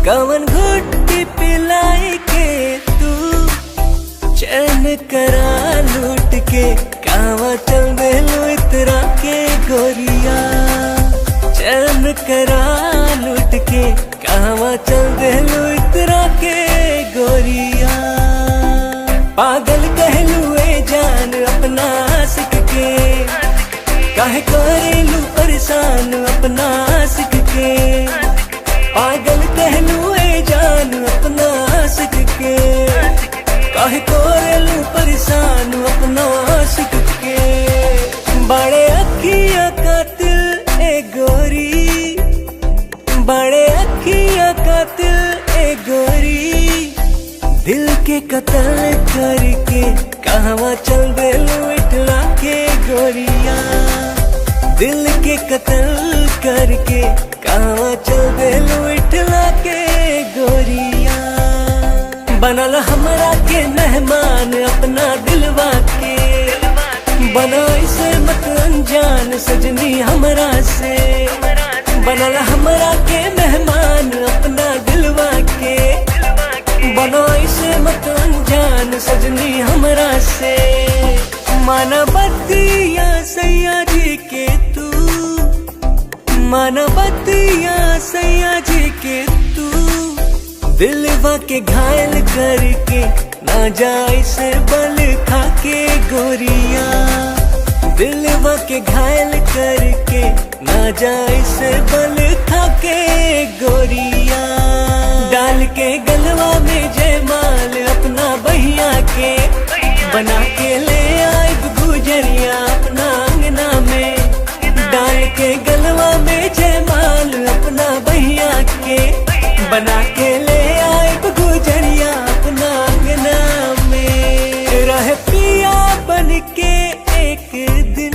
कवन घुट्टी पिलाई के तू, चैन करा लूट के कावा चल देलू इतरा के गोरिया, चैन करा लूट के कावा चल देलू इतरा के गोरिया। पागल कहलू ए जान अपना आशिक के, काहे करेलू परेशान अपना आशिक के। पागल कहलू ए जान अपना आशिक के, काहे करेलू परेशान अपना आशिक के। बड़े अखियां कातिल ए गोरी, बड़े अखियां कातिल ए गोरी। के कत्ल करके कहवा चल देलू इठला के गोरिया। दिल के कत्ल करके कहवा चल देलू इठला के गोरिया। बनल हमरा के मेहमान अपना दिलवा के, बनाई से मत अनजान सजनी हमरा से। बनल हमरा के मेहमान अपना दिलवा के, बनाई से मत अनजान सजनी हमरा से। माना बतिया सैया जी के तू, माना बतिया सैया जी के तू। दिलवा के घायल करके ना जाए से बल खा के गोरिया। दिलवा के घायल करके ना जाए से बल खा के गोरिया। डाल के गलवा में जयमाल अपना बहिया के, बना के ले आए गुजरिया अपना अंगना में। डाल के गलवा में जयमाल अपना बहिया के, बना के ले आए गुजरिया अपना अंगना में। रह पिया बन के एक दिन,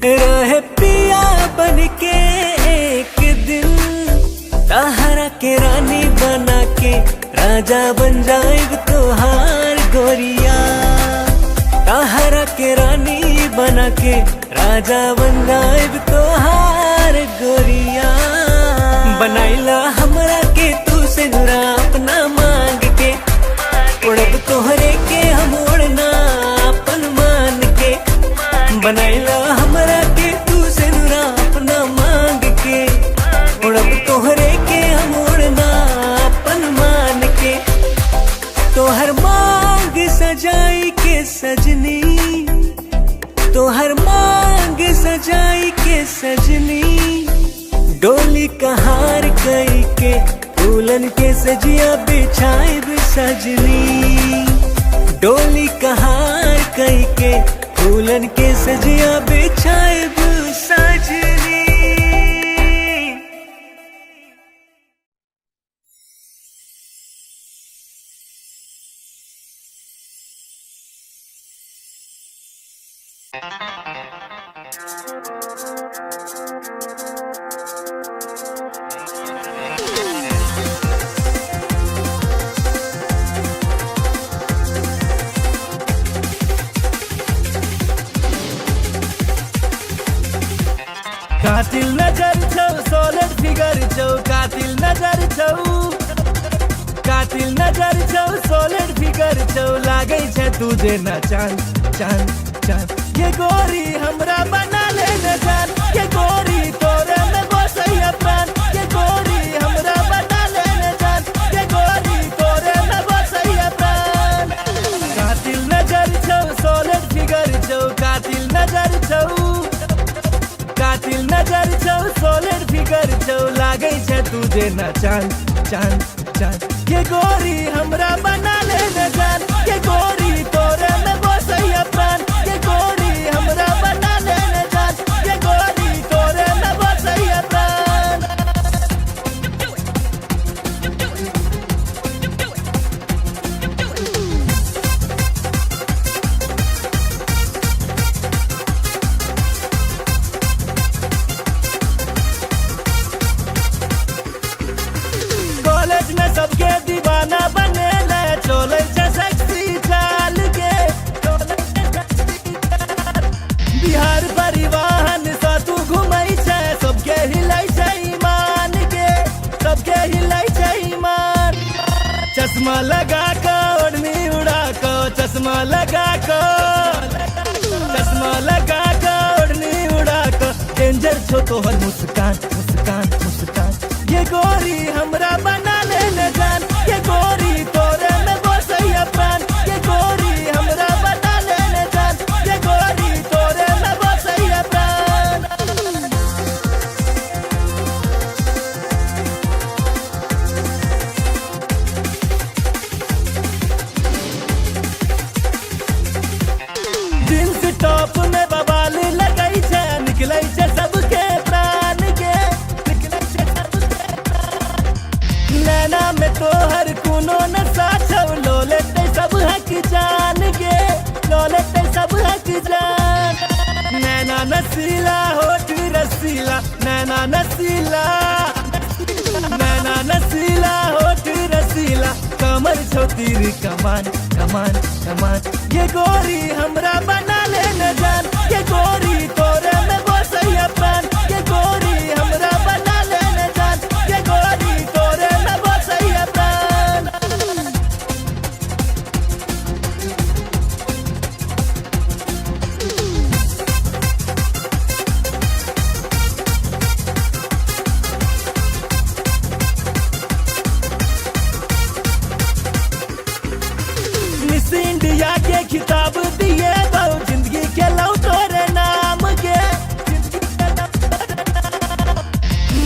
रह पिया बन के एक दिन। ताहरा के रानी बना के राजा बन जाएग तोहार गोरिया। ताहरा के रानी बना के राजा बन जाएग तोहार गोरिया। बनाइला हमरा के तू से नुरा अपना मांग के, उड़ब तोहरे के हम उड़ना अपन मान के। बनाइला हमरा के तू से नुरा अपना मांग के, उड़ब तोहरे के हम उड़ना अपन मान के। तोहर मांग सजाई के सजनी, तोहर मांग सजाई के सजनी। डोली कहार कई के फूलन के सजिया बिछाए सजनी। डोली कहार कई के फूलन के सजिया बिछाए सजनी। कातिल नजर छौ सोलर फिगर छौ, कातिल नजर छौ, कातिल नजर छौ सोलर फिगर छौ। लागे छै तुझे न चांद चांद चांद। ये गोरी हमरा बना ले न जान, ये गोरी तोरे में बसैया प्राण। ये गोरी हमरा बना ले न जान, ये गोरी तोरे में बसैया प्राण। कातिल नजर छौ सोलर फिगर छौ, कातिल नजर छौ, कातिल नजर छौ सोलर फिगर छौ। लागे छै तुझे न चांद चांद चांद। ये गोरी हमरा बना ले न जान, ये गोरी तोरे में बसैया प्राण। ये गोरी हमरा बना ले न जान, ये गोरी तोरे में बसैया प्राण। कॉलेज में सबके दीवाना बने ले, चले छै सेक्सी चाल के, चले छै सेक्सी चाल। बिहार परिवहन से तू घुमै छै, सबके हिलै छै ईमान के, सबके हिलै छै ईमान। चश्मा लगा के ओढ़नी उड़ा के, चश्मा लगा के, चश्मा लगा के ओढ़नी उड़ा के। डेंजर छो तोहर मुस्कान मुस्कान मुस्कान। ये गोरी हमरा बना ले न जान, ये गोरी तोरे में बसैया प्राण। ये गोरी हमरा बना ले न जान, ये गोरी तोरे में बसैया प्राण। जींस टॉप में बवाल लगै छै, निकलै छै सबके प्राण के, निकलै छै सबके प्राण। नैना में तोहर कोनो नशा छौ, लोले नसीला होठ रसीला नैना नसीला नैना नसीला होठ रसीला कमर छोतीर कमान कमान कमान ये गोरी हमरा बना ले न जान ये गोरी तोरे में बसैया प्राण ये गोरी हमरा बना ले न जान ये गोरी तोरे में बसैया प्राण मिस इंडिया के खिताब दिए बहु जिंदगी के लौ तोरे नाम के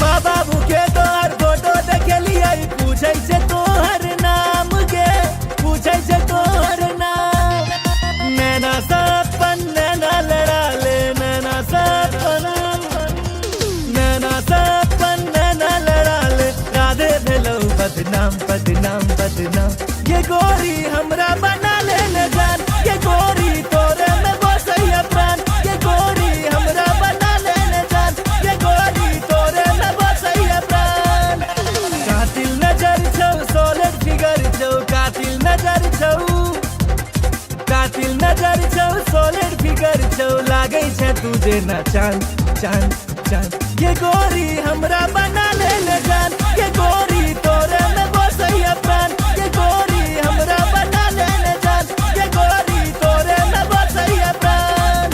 माँ बाबू के तोहर फोटो देखे लिए पूछे से तोहर नाम के पूछे से तोहर नाम नैना सपन नैना लड़ा ले नैना सपन नैना सपन नैना लड़ा ले राधे भेलो बदनाम बदनाम बदनाम ये गोरी हमरा बना ले न जान ये गोरी तोरे में बसैया प्राण ये गोरी हमरा बना ले न जान ये गोरी तोरे में बसैया प्राण कातिल नजर छौ सॉलिड फिगर छौ कातिल नजर छौ कातिल नजर छौ सॉलिड फिगर छौ लागै छै तुझे ना चांद चांद चांद ये गोरी हमरा बना ले न जान ये गोरी तोरे में बसैया प्राण ये गोरी हमरा बना ले न जान ये गोरी तोरे में बसैया प्राण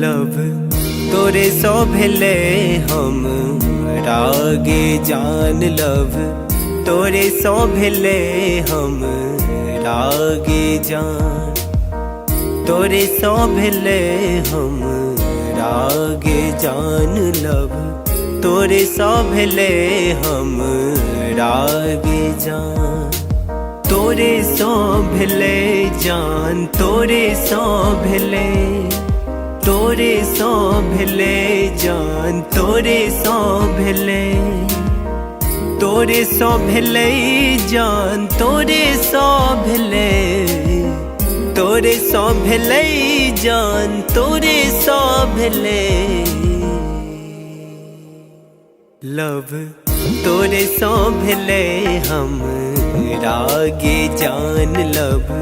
लव तोरे सो भेले हम रागे जान लव तोरे सो भेले हम रागे जान तोरे सो भेले हम रागे जान लव तोरे सो भेले हम रागे जान तोरे सो भेले जान तोरे सो भेले तोरे सो भेले जान तोरे सो भेले तोरे सो भेले जान तोरे सो भेले तोरे सो भेले जान तोरे सो भेले लव तोरे सो भेले हम रागे जान लव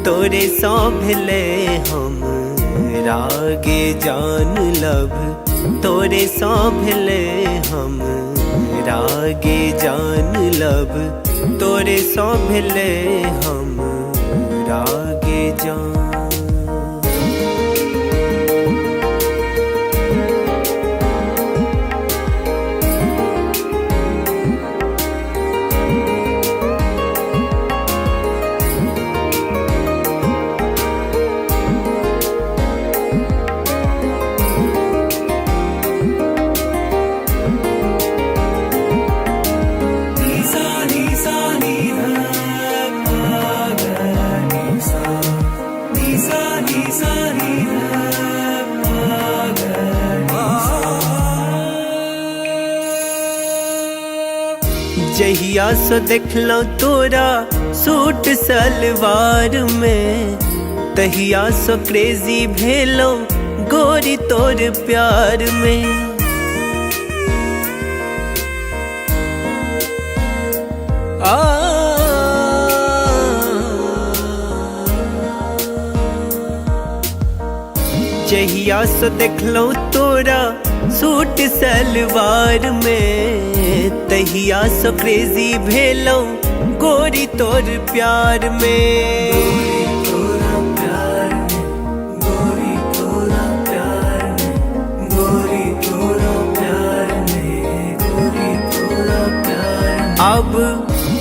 तोरे सो भेले हम रागे जान लव तोरे सो भेले हम रागे जान लव तोरे सो भेले हम रागे जान जहिया से देखलो तोरा सूट सलवार में तहिया से क्रेजी भेलो गोरी तोर प्यार में जहिया से देखलो तोरा सूट सलवार में, तहिया से क्रेजी भेलो गोरी तोर प्यार में। अब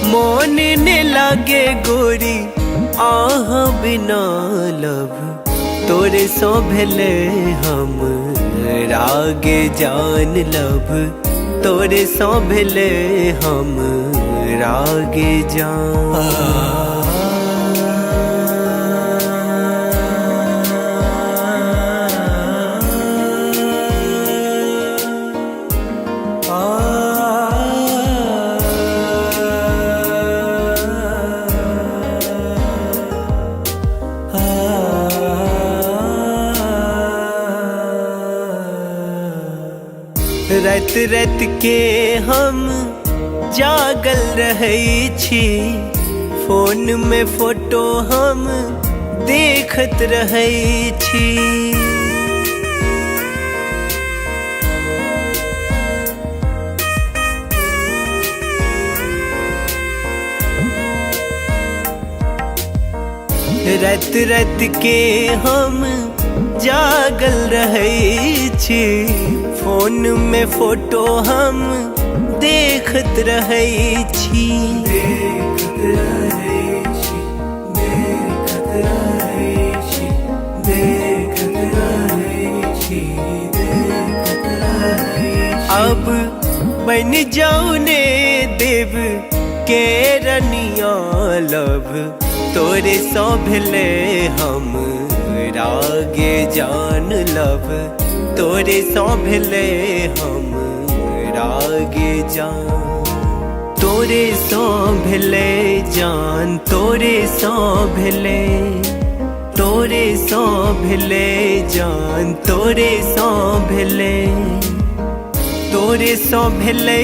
मोन ने लागे गोरी आह बिना लब, तोरे सो भेले हम रागे जान लब, तोरे सो भेले हम रागे जान। रात रात के हम जागल रहै छी, फोन में फोटो हम देखत रहै छी। रात रात के हम जागल रहै छी, फोन में फोटो हम देखत रहै छी। अब बन जाऊ ने देव के रनिया लब, तोरे सो भेले हम रागे जान लब, तोरे सो भेले हम रागे जान। तोरे सो भेले जान, तोरे सो भेले, तोरे सो भेले जान, तोरे सो भेले, तोरे सो भेले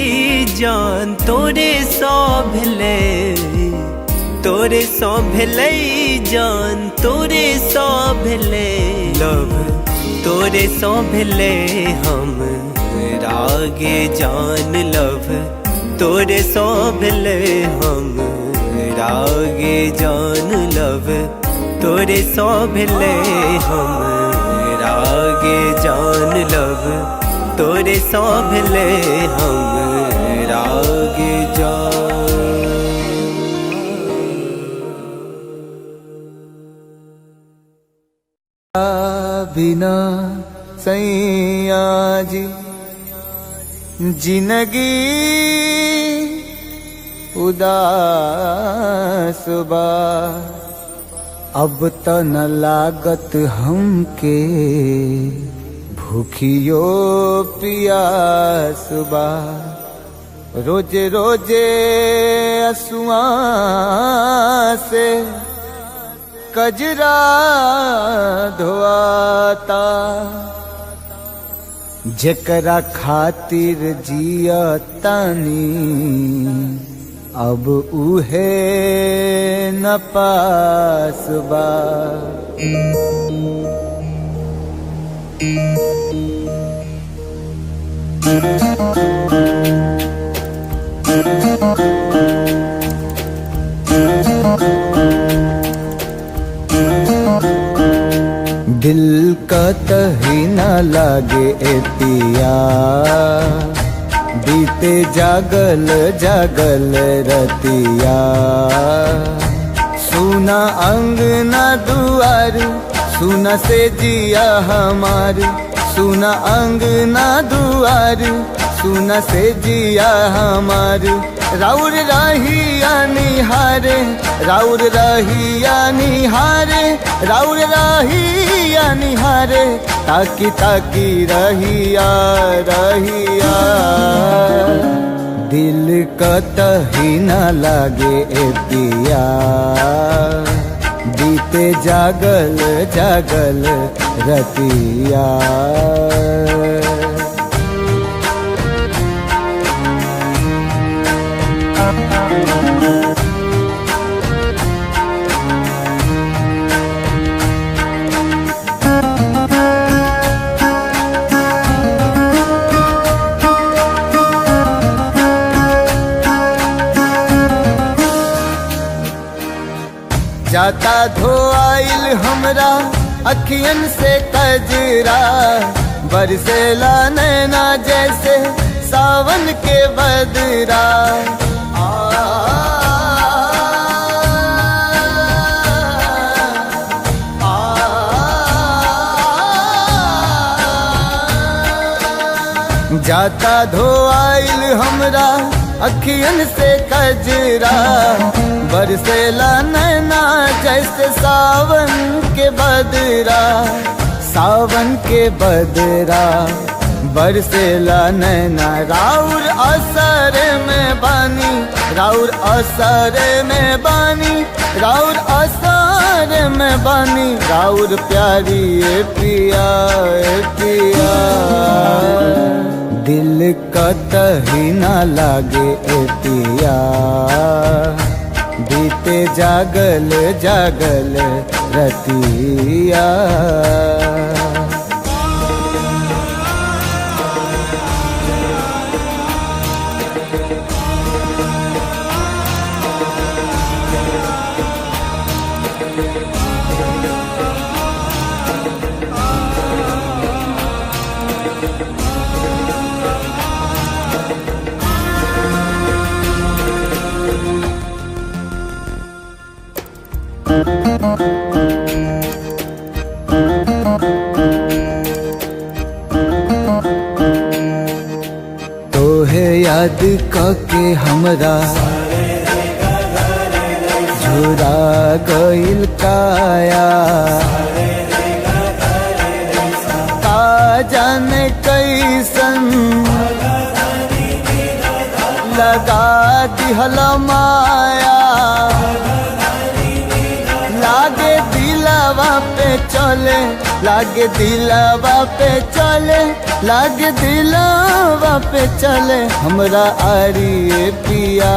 जान, तोरे सो भेले, तोरे सो भेले जान, तोरे सो भेले लब, तोरे सो भेले हम रागे जान लब, तोरे सो भेले हम रागे जान लब, तोरे सो भेले हम रागे जान लब, तोरे सो भेले हम रागे जान। बिना सैया जी जिंदगी उदास बा, अब त न लागत हमके भूखियो पियास बा। रोजे रोजे असुआ से कजरा धोआता, जेकरा खातिर जिया तानी अब उहे न पास बा। दिल का तही न लागे ए पिया, बीते जागल जागल रतिया। सुना अंगना दुआर, सुना से जिया हमार, सुना अंगना दुआर, सुना से जिया हमार। राउर रहिया निहारे, राउर रहिया निहारे, राउर रहिया निहारे, ताकी ताकी रहिया रहिया। दिल कतही न लागे ए पिया, बीते जागल जागल रतिया। जाता धोआइल हमरा अखियन से कजरा, बरसेला नैना जैसे सावन के बदरा। जाता धोआइल हमरा अखियन से कजरा, बरसेला नैना जैसे सावन के बदरा। सावन के बदरा बरसेला नैना, राउर असर में बानी, राउर असर में बानी, राउर असर में बानी, राउर प्यारी ए पिया ए पिया। दिल कतही ना लागे ए पिया, बीते जागल जागल रतिया। तोहे याद करके हमरा झुरा गइल काया, का जाने कैसन लगा दिहल माया। लागे दिलवा पे चले, लागे दिलवा पे चले, लागे दिलवा पे चले हमरा आरी ए पिया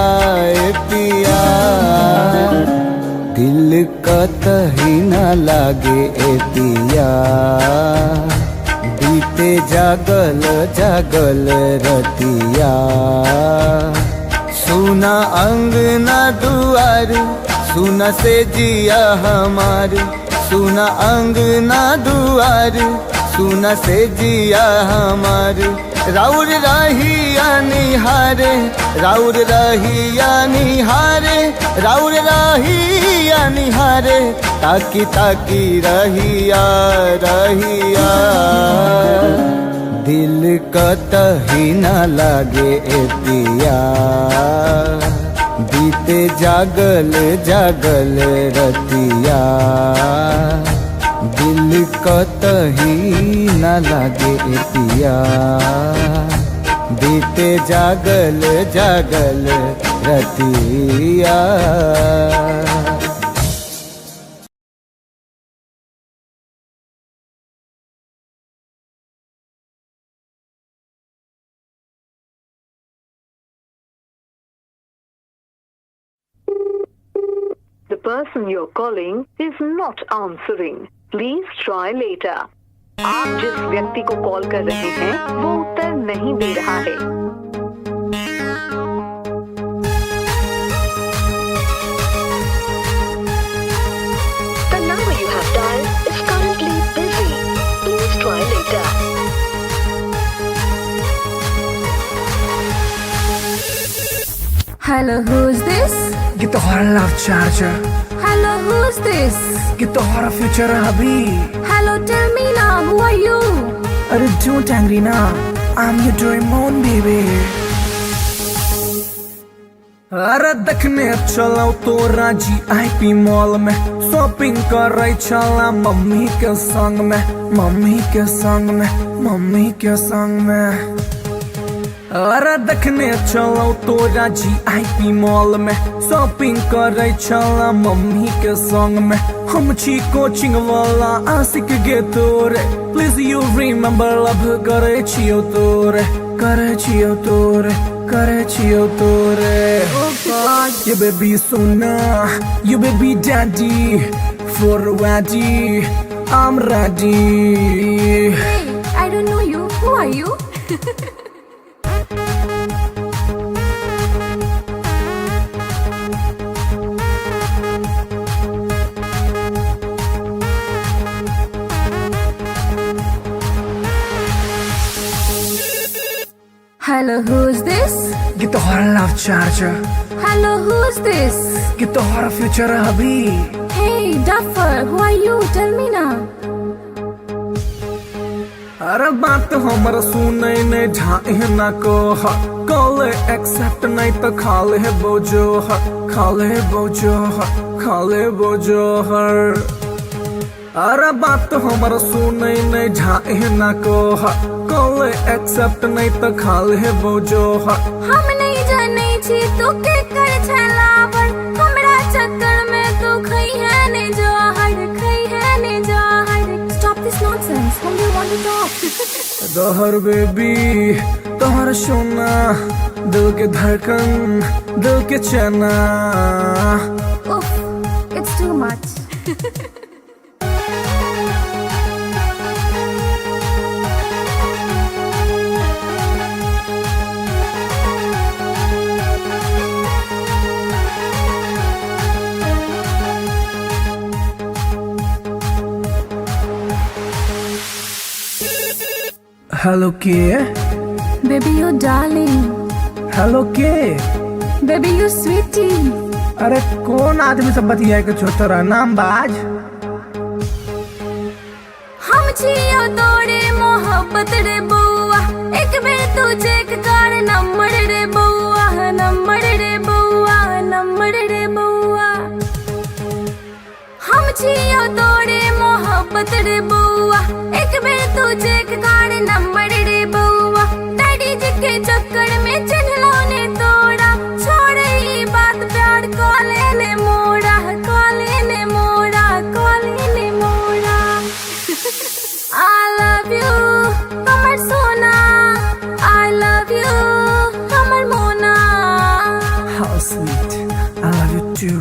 ए पिया। दिल कतही ना लागे ए पिया, बीते जागल जागल रतिया। सुना अंगना दुआर, सुना से जिया हमार, सुना अंगना दुआर, सुना से जिया हमार। राउर रहिया निहारे, राउर रहिया निहारे, राउर रहिया निहारे, ताकी ताकी रहिया रहिया। दिल कतही ना लागे ए पिया, बीते जागल जागल रतिया। दिल कतही ना लागे ए पिया, बीते जागल जागल रतिया। The person you're calling is not answering. Please try later. आप जिस व्यक्ति को कॉल कर रहे हैं वो उत्तर नहीं दे रहा है। The number you have dialed is currently busy. Please try later. Hello, who's this? ये तो हमारा love charger, Hello, who's this? ये तो हमारा फ्यूचर अभी। Hello, tell me now, who are you? अरे don't angry ना, I'm your Doraemon baby। अरे देखने चलाओ तो राजी IP मॉल में, शॉपिंग कर रही चला मम्मी के संग में, मम्मी के संग में, मम्मी के संग में। अरे देखने चलो तो राजी IP मॉल में, शॉपिंग करे चला मम्मी के संग में। हम छी कोचिंग वाला आशिक गे तोरे, प्लीज यू रिमेम्बर लव करे छियो तोरे, करे छियो तोरे, करे छियो तोरे। You baby sona, you baby daddy, for ready, I'm ready। Hey, I don't know you. Who are you? Hello, who's this? ये तोहरा love charger, Hello, who's this? ये तोहरा फ्यूचर अभी। Hey, duffer, who are you? Tell me now. अरे बात हमर सुने ने ढाई ना को कॉल एक्सेप्ट नहीं तो खाले बोझो खाले बोझो खाले बोझो हर। अरे बात हमर सुने ने ढाई ना को कॉल एक्सेप्ट नहीं तो खाले बोझो हम नहीं जाने छी तू के कर छलावर हमरा चक्कर में तू खई है ने जहर खई है ने जहर। Stop this nonsense. Whom do you want to talk? Dahar baby तोहर सोना दिल के धड़कन दिल के चना। Oof, it's too much. Hello के Baby, you darling. हेलो के। Baby, you sweetie. अरे कौन आदमी सब बतिया के छोटा नाम बाज। हम छियो तोरे मोहब्बत रे बउआ एक बेर तू चेक कर नंबर रे बउआ नंबर रे बउआ नंबर रे बउआ। हम छियो तोरे मोहब्बत रे बउआ एक बेर तू चेक कर नंबर रे बउआ। डैडी जी के चक्कर में चिन्हलो ने तोड़ा छोड़े ई बात प्यार कॉले ने मोड़ा कॉले ने मोड़ा कॉले ने मोड़ा। I love you, Kamar Sona. I love you, Kamar Mona. How sweet, I love you too.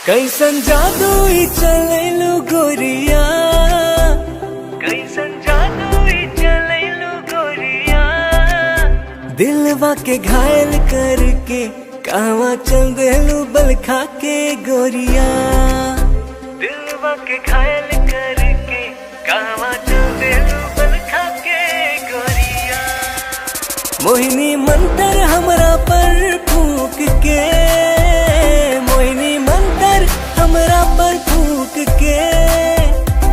कैसन जादू ही चलेलु गोरिया कैसन जादू ही चलेलु गोरिया दिलवा के घायल करके कहवा चल देलू बल खा के गोरिया दिलवा के घायल करके कहवा चल देलू बल खा के गोरिया। मोहिनी मंतर हमरा पर फूक के मोहिनी मंतर हमरा पर फूक के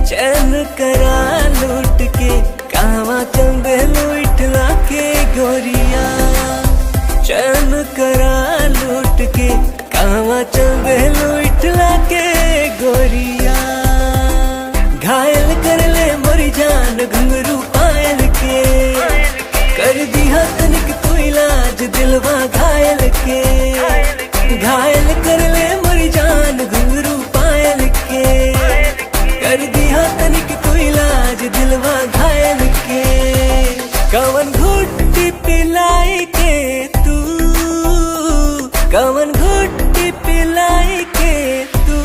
चैन करा लूट के कहवा चल देलू इठला के गोरिया चैन करा लूट के कहवा चल देलू इठला के गोरिया। घायल कर ले मोरी जान घुंघरू पायल के कर दिया तनिक तू इलाज दिलवा घायल के। घायल कर ले मोरी जान घुंघरू पायल के कर दिया तनिक तू इलाज दिलवा घायल के। कवन घुट्टी पिलाई के तू कवन घुट्टी पिलाई के तू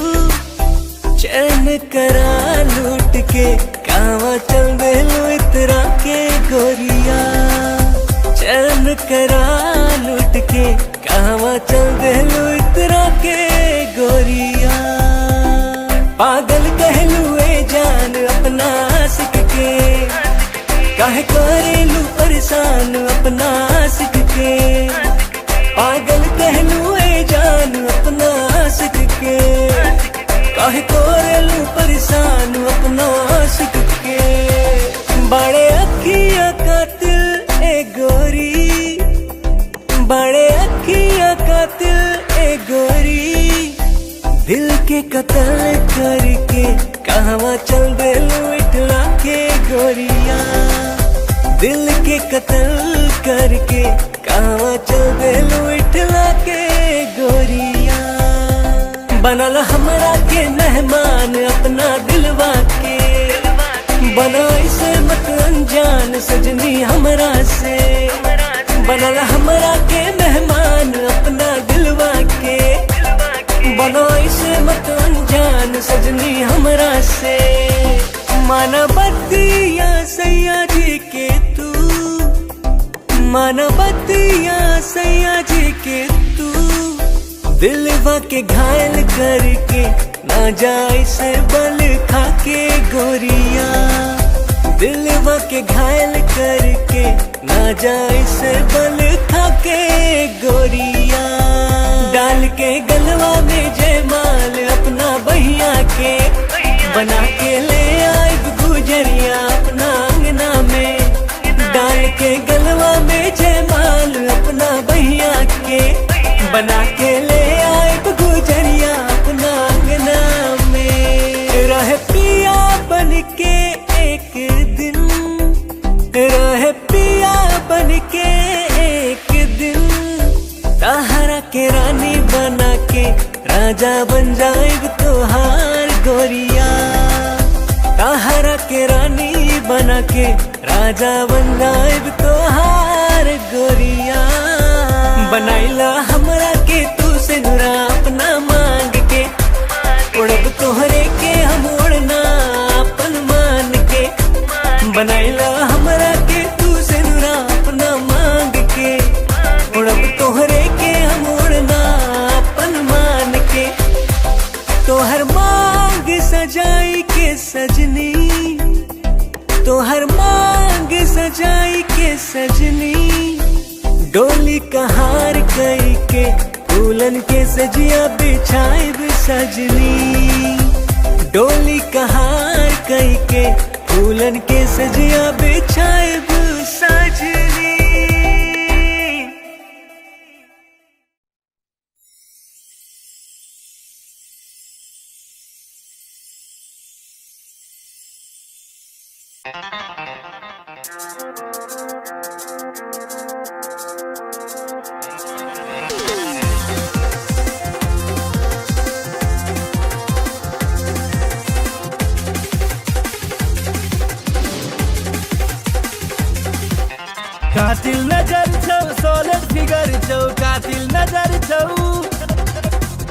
चैन करा लूट के कहवा चल देलू इतरा के गोरिया चैन करा लूट के कहवा चल देलू इतरा के गोरिया। पागल कहलू ए जान अपना आशिक के काहे करेलू परेशान अपना आशिक के। पागल कहलू ए जान अपना आशिक के काहे करेलू परेशान अपना आशिक के। बड़े अखिया कातिल ए गोरी बड़े अखिया कातिल ए गोरी दिल के कत्ल करके कहवा चल देलू इठला के गोरिया दिल के कत्ल करके कहवा चल देलू इठला के गोरिया। बनल हमरा के मेहमान अपना दिलवा के बना इसे मत अनजान सजनी हमरा से। बनल हमरा के मेहमान अपना दिलवा के बना इसे मत अनजान सजनी हमरा से। मानवतिया सैया जी के तू मानवतिया सैया जी के तू दिलवा के घायल करके ना जाए से बल खाके गोरिया, दिलवा के घायल करके ना जाए से बल खाके गोरिया। डाल के गलवा में जयमाल अपना बहिया के बना के ले आए गुजरिया अपना अंगना में। डाल के गलवा में जयमाल अपना बहिया के बना के ले आए गुजरिया अपना अंगना में। रहे पिया बन के एक दिन, रहे पिया बन के एक दिन, ताहरा के रानी बना के राजा बन जाएग तोहार गोरिया। ताहरा के रानी बना के राजा बन जाएग तोहार गोरिया। बनाइला हमरा के तू से नुरा अपना मांग के, उड़ब तोहरे के हम उड़ना अपन मान के। बनाइला हमरा के तू से नुरा अपना मांग के, उड़ब तोहरे के हम उड़ना अपन मान के। तोहर मांग सजाई के सजनी, तोहर मांग सजाई के सजनी, डोली कहार कई के दुल्हन के सजिया बिछाइब सजनी। डोली कहार कई के दुल्हन के सजिया बिछाइब सजनी। कातिल नजर छौ सोलर फिगर छौ, कातिल नजर छौ,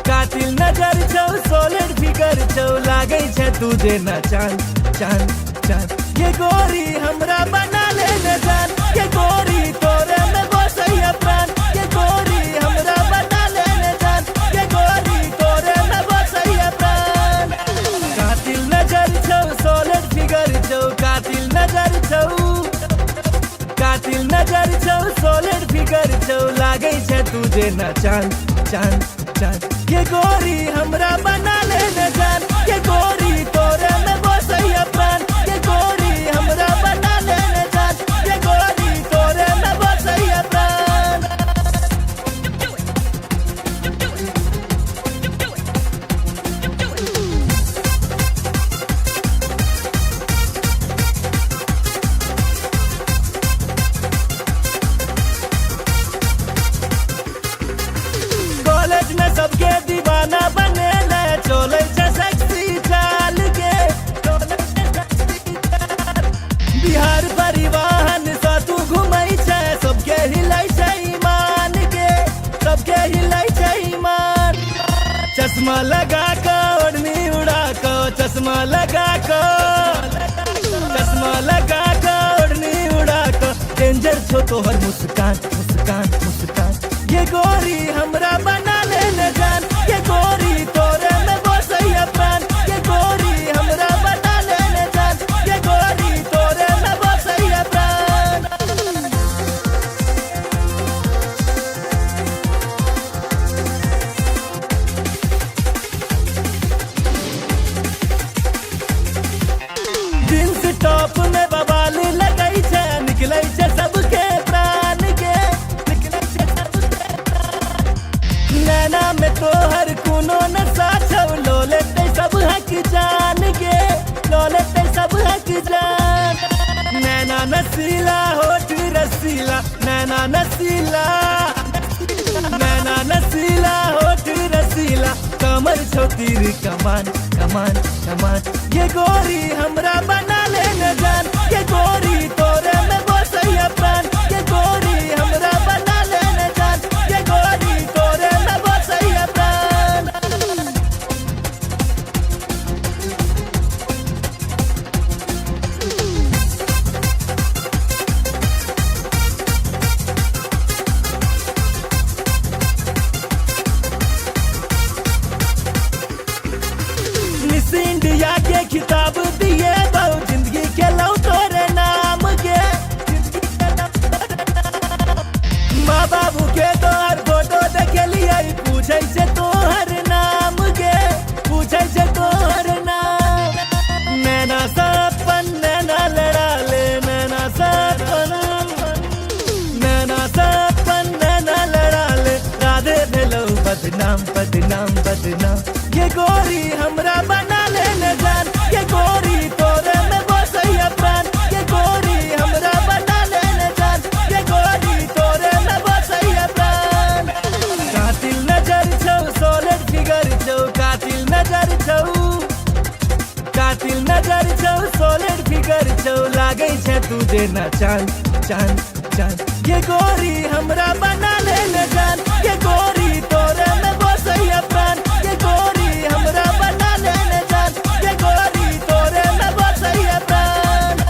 कातिल नजर छौ सोलर फिगर छौ, लागै छै तुझे न चांद चांद चांद। ये गोरी हमरा बना ले न जान, ये गोरी तोरे में बसैया प्राण। ये गोरी हमरा बना ले न जान, ये गोरी तोरे में बसैया प्राण। कातिल नजर छौ सोलर फिगर छौ, कातिल नजर छौ, कातिल नजर छौ सोलर फिगर छौ, लागै छै तुझे न चांद चांद चांद। ये गोरी हमरा बना ले न जान, ये गोरी तोरे में बसैया प्राण। ये गोरी हमरा बना ले न जान, ये गोरी तोरे में बसैया प्राण। सबके दीवाना बने ले चले छै सेक्सी चाल के। बिहार परिवहन से तू घुमै छै, सबके हिलै छै ईमान के, सबके हिलै छै ईमान। चश्मा लगा के ओढ़नी उड़ा के, चश्मा लगा के, चश्मा लगा के ओढ़नी उड़ा के, डेंजर छो तोहर मुस्कान मुस्कान मुस्कान। ये गोरी हमरा बना ले न जान, ये गोरी तोरे में बसैया प्राण। ये गोरी हमरा बना ले न जान, ये गोरी तोरे में बसैया प्राण। जींस टॉप में बवाल लगै छै, निकलै छै सबके प्राण के, निकलै छै सबके प्राण। नैना में तोहर कोनो नशा छौ, लो लेते सब हक जान के, लो लेते सब हक जान। नैना नसीला होठ रसीला, नैना नसीला, नैना नसीला होठ रसीला, कमर छौ तीर कमान कमान कमान। ये गोरी हमरा बना ले न जान, ये गोरी तोरे में बसैया प्राण। ये गोरी हमरा बना ले न जान, ये गोरी तोरे में बसैया प्राण। माँ बाबू के तोहर फोटो देखे लिया पूछे से तोहर नाम के पूछे से तोहर नाम नैना सपन नैना लड़ा ले नैना सपन नैना लड़ा ले राधे भेलो बदनाम बदनाम बदनाम ये गोरी हमरा बना ले न जान ये गोरी तोरे में बसैया प्राण ये गोरी हमरा बना ले न जान ये गोरी तोरे में बसैया प्राण कातिल नजर छौ सॉलिड फिगर छौ कातिल नजर छौ सॉलिड फिगर छौ लागै छै तू जेना चांद चांद चांद ये गोरी हमरा बना ले न जान ये गोरी तोरे में बसैया प्राण ये गोरी हमरा बना ले न जान ये गोरी तोरे में बसैया प्राण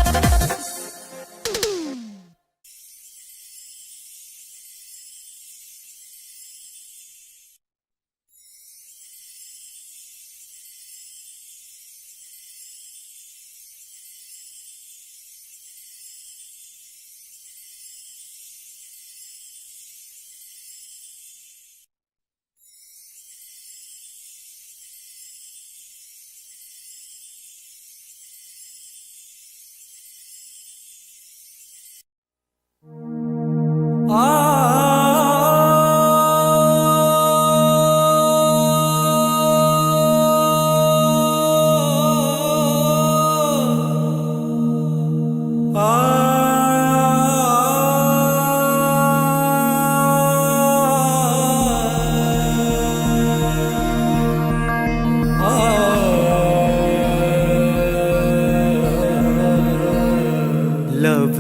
लव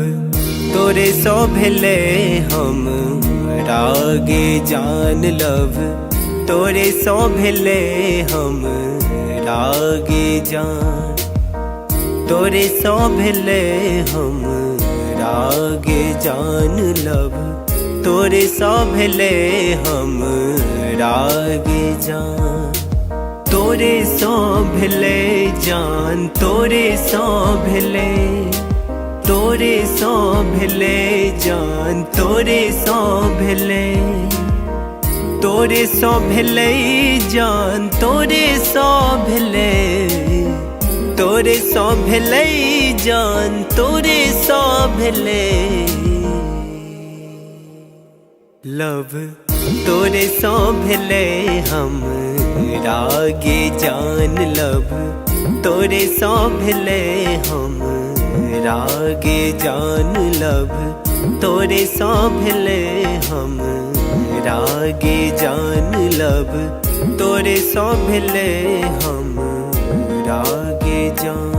तोरे सो भेले हम रागे जान लव तोरे सो भेले हम रागे जान तोरे सो भेले हम रागे जान लव तोरे सो भेले हम रागे जान तोरे सो भेले जान तोरे सो भेले तोरे सो भेले जान तोरे सो भेले तोरे सो भेले जान तोरे सो भेले तोरे सो भेले जान तोरे सो भेले लव तोरे सो भेले हम रागे जान लव तोरे सो भेले हम रागे जान लव तोरे सो भेले हम रागे जान लव तोरे सो भेले हम रागे जान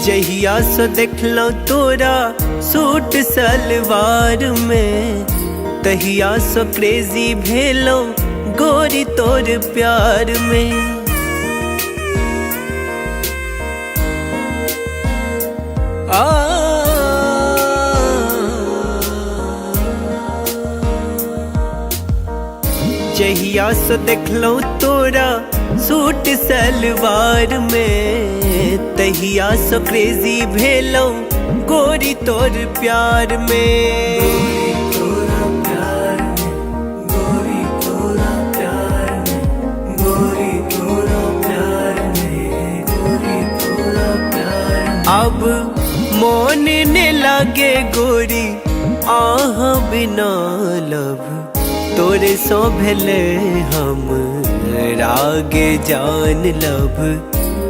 जहिया सो देखलो तोरा सूट सलवार में तहिया सो क्रेजी भेलो गोरी तोर प्यार में जहिया सो देखलो तोरा सूट सलवार में तहिया सो क्रेजी भेलो गोरी तोर प्यार में अब मोन ने लागे गोरी आह बिना लब तोरे सो भेले हम रागे जान लब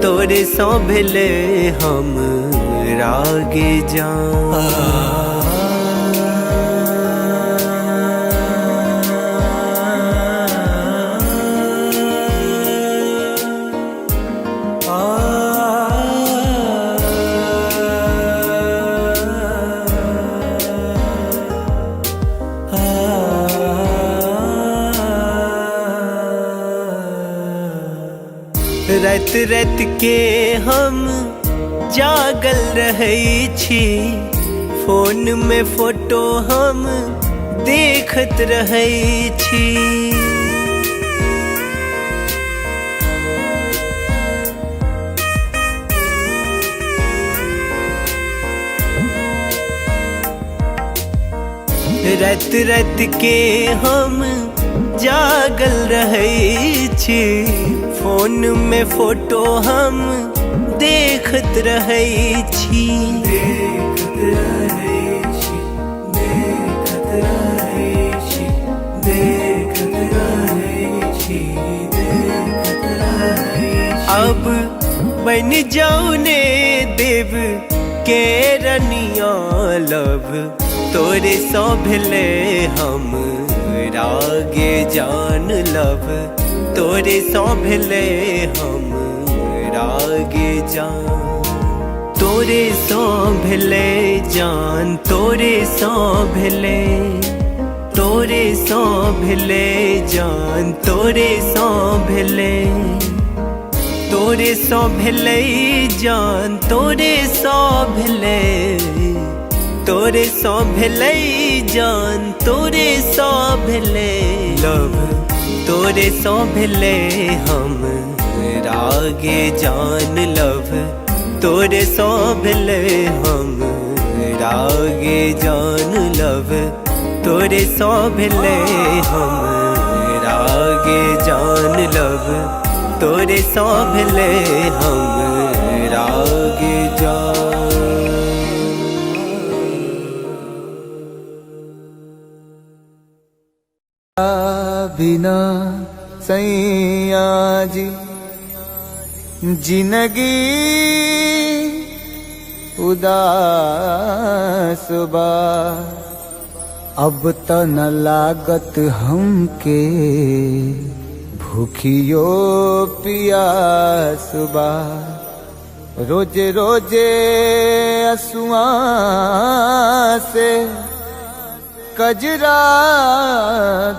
तोरे सो भेले हम रागे जान रात रात के हम जागल रहै छी, फोन में फोटो हम देखत रहै छी। रात रात के हम जागल रहै छी, फोन में फोटो हम देखत रहै छी। देखत रहै छी, देखत रहै छी, देखत रहै छी, देखत रहै छी। अब बन जाऊ ने देव के रनिया लब, तोरे सौ भेले हम रागे जान लब, तोरे सौ भेले हम रागे जान। तोरे सौ भेले जान, तोरे सौ भेले, तोरे सौ भेले जान, तोरे सौ भेले, तोरे सौ भेले जान, तोरे सौ भेले, तोरे सौ भेले जान, तोरे सौ भेले लब, तोरे सौ भेले हम रागे जान लब, तोरे सौ भेले हम रागे जान लब, तोरे सौ भेले हम रागे जान लब, तोरे सौ भेले हम रागे जान। बिना सैया जी जिंदगी उदास बा, अब त न लागत हमके भूखियो पियास बा। रोजे रोजे असुआ से कजरा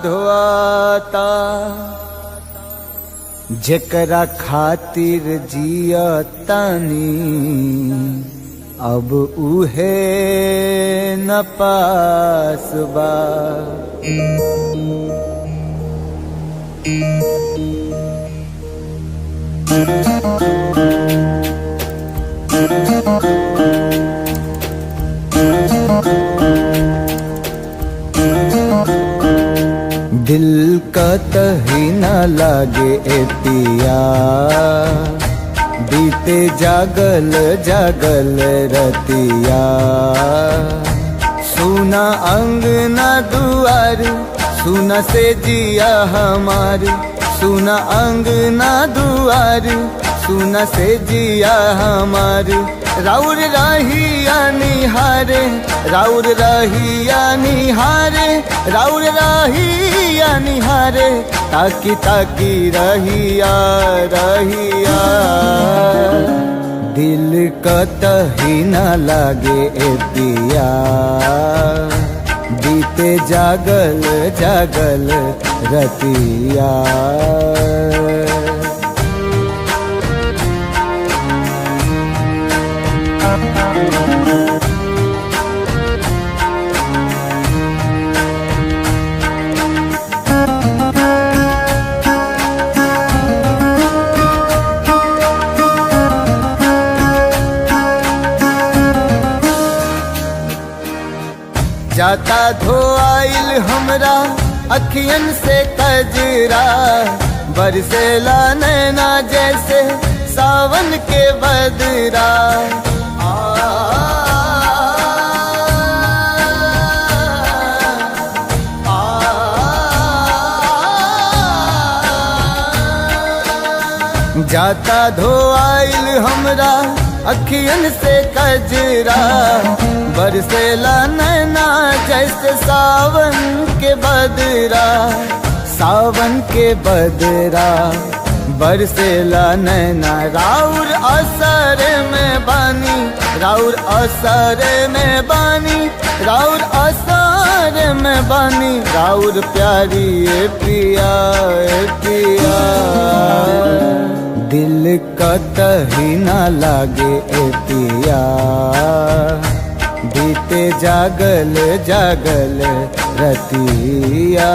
धोआता, जेकरा खातिर जिया तानी अब उहे न पास बा। दिल का तही न लागे ए पिया, बीते जागल जागल रतिया। सुना अंगना दुआर, सुना से जिया हमार, सुना अंगना दुआर, सुना से जिया हमार। राउर रहिया निहारे, राउर रहिया निहारे, राउर रहिया निहारे, ताकी ताकी रहिया रहिया। दिल कतही न लागे ए पिया, बीते जागल जागल रतिया। जाता धोआइल हमरा अखियन से कजरा, बरसेला नैना जैसे सावन के बदरा। जाता धोआइल हमरा अखियन से कजरा, बरसेला नैना जैसे सावन के बदरा। सावन के बदरा बरसेला नैना, राउर असर में बानी, राउर असर में बानी, राउर असर में बानी। राउर प्यारी ए पिया ए पिया, दिल कतही ना लागे ए पिया बीते जागल जागल रतिया।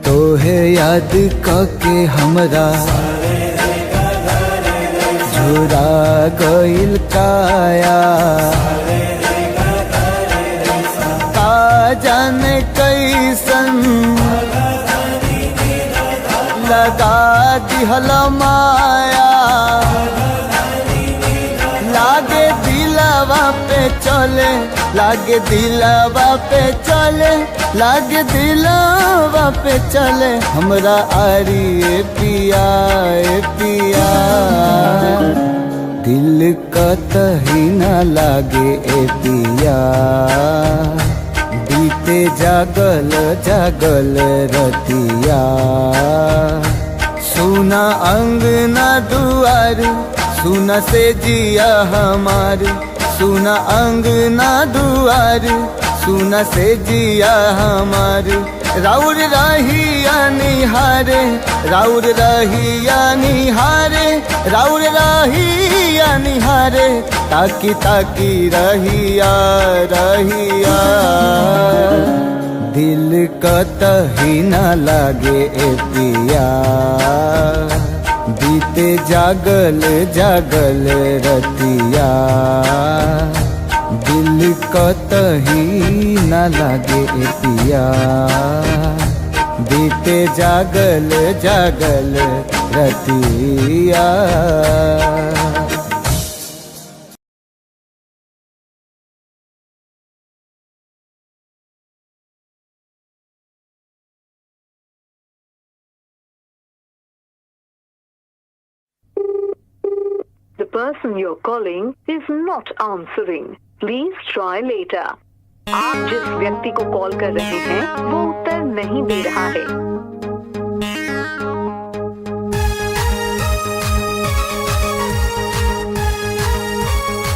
तोहे याद कके हमरा झुरा गइल काया, का जाने कैसन लगा दिहल माया। लागे दिलवा पे चले, लागे दिलवा पे चले, लागे दिलवा पे चले हमरा आरी ए पिया ए पिया। दिल कतही ना लागे ए पिया बीते जागल जागल रतिया। सुना अंगना दुआर सुना से जिया हमार, सुना अंगना दुआर सुना से जिया हमार। राउर रहिया निहारे, राउर रहिया निहारे, राउर रहिया निहारे, ताकी ताकी रहिया रहिया। दिल कतही ना लागे ए पिया बीते जागल जागल रतिया। दिल कतही ना लागे ए पिया बीते जागल जागल रतिया। The person you're calling is not answering. Please try later. आप जिस व्यक्ति को कॉल कर रहे हैं वो उत्तर नहीं दे रहा है।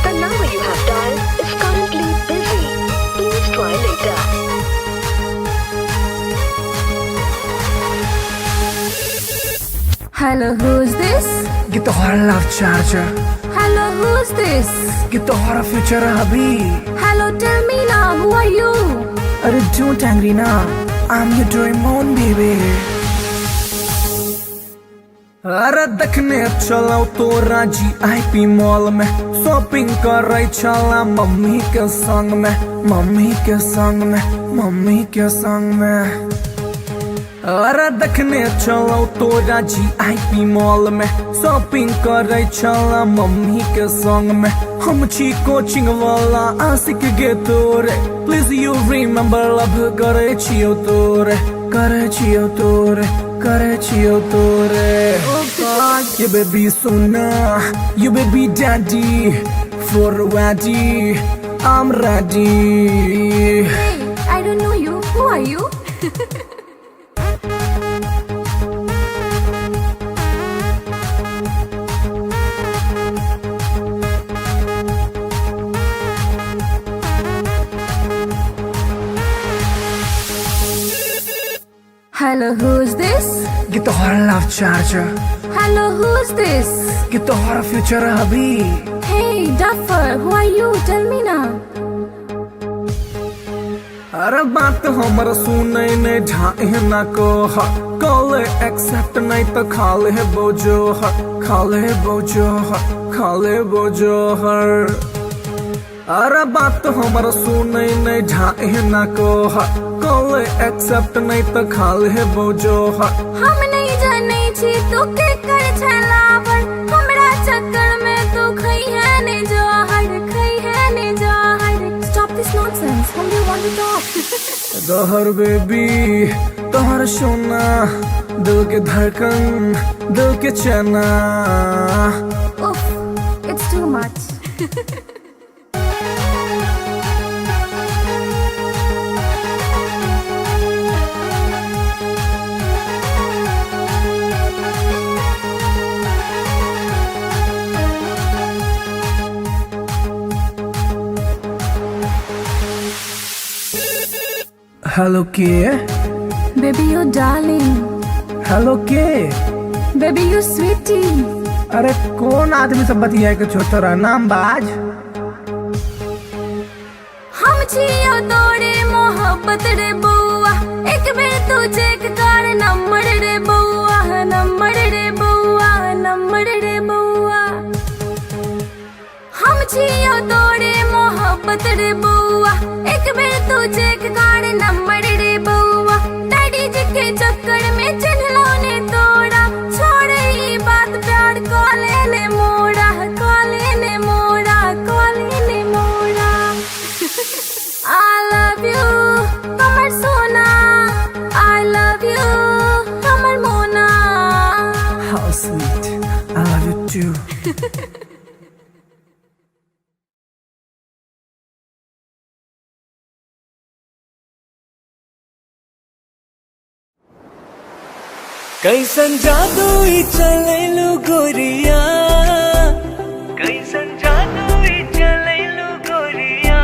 The number you have dialed is currently busy. Please try later. Hello, who's this? Get the hora love charger. Hello, who's this? Get the hora future hubby. Hello, tell me now, who are you? अरे don't angry now, I'm your Doraemon baby. अरे देखने चलो तो राजी IP मॉल में शॉपिंग कर रही चला मम्मी के संग में, मम्मी के संग में, मम्मी के संग में। अरे देखने चलो तो राजी IP मॉल में शॉपिंग कर रही चला मम्मी के संग में। हम छी कोचिंग वाला आशिक गे तोरे, प्लीज यू रिमेम्बर लव करे छियो तोरे, करे छियो तोरे, करे छियो तोरे। You baby sona, you baby daddy, for ready, I'm ready. Hey, I don't know you. Who are you? Hello, who's this? Get the hora love charger. Hello, who's this? Get the hora future hubby. Hey, Duffer, who are you? Tell me now. अरे बात हमर सुने ने ढाए ना को कॉल एक्सेप्ट नहीं तो खाले है बोझो खाले बोझो खाले बोझो हर। अरे बात हमर सुने ने ढाए ना को कॉल एक्सेप्ट नहीं तो खाले है बोझो हम नहीं जाने छी तू के कर छलावर, हमरा चक्कर में तू खई है ने जोहर, खई है ने जोहर। Stop this nonsense. Whom do you want to talk? Dahar baby तोहर सोना, दिल के धड़कन, दिल के चना। उफ, it's too much. हेलो के? Baby, you darling. हेलो के? Baby, you sweetie. अरे कौन आदमी सब बतिया के छोटा नाम बाज? हम छियो तोरे मोहब्बत रे बउआ, एक बेर तू चेक कर नंबर रे बउआ, नंबर रे बउआ, नंबर रे बउआ। हम छियो तोरे मोहब्बत रे बउआ, एक बेर तू चेक कर नंबर रे बउआ। डैडी जी के चक्कर में चिन्हलो ने तोड़ा, छोड़ ई बात प्यार कॉले ने मोड़ा, कॉले ने मोड़ा, कॉले ने मोड़ा। I love you, कमर सोना। I love you, कमर मोना। How sweet, I love you too. कैसन जादू ही चलेलू गोरिया, कैसन जादू ही चलेलू गोरिया।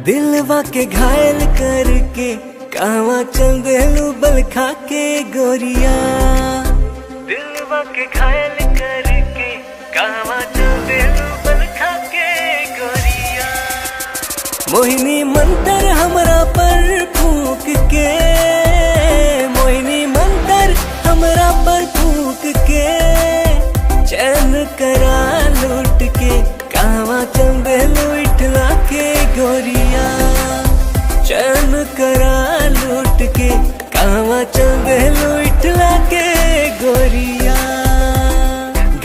दिलवा के घायल करके कहवा चल देलू बल खा के गोरिया। दिलवा के घायल करके कहवा चल देलू बल खा के गोरिया। मोहिनी मंतर हमरा पर फूक के, मोहिनी मंतर हमरा पर फूक के। चैन करा लूट के कहवा चल देलू इठला के गोरिया। चैन करा लूट के कहवा चल देलू इठला के गोरिया।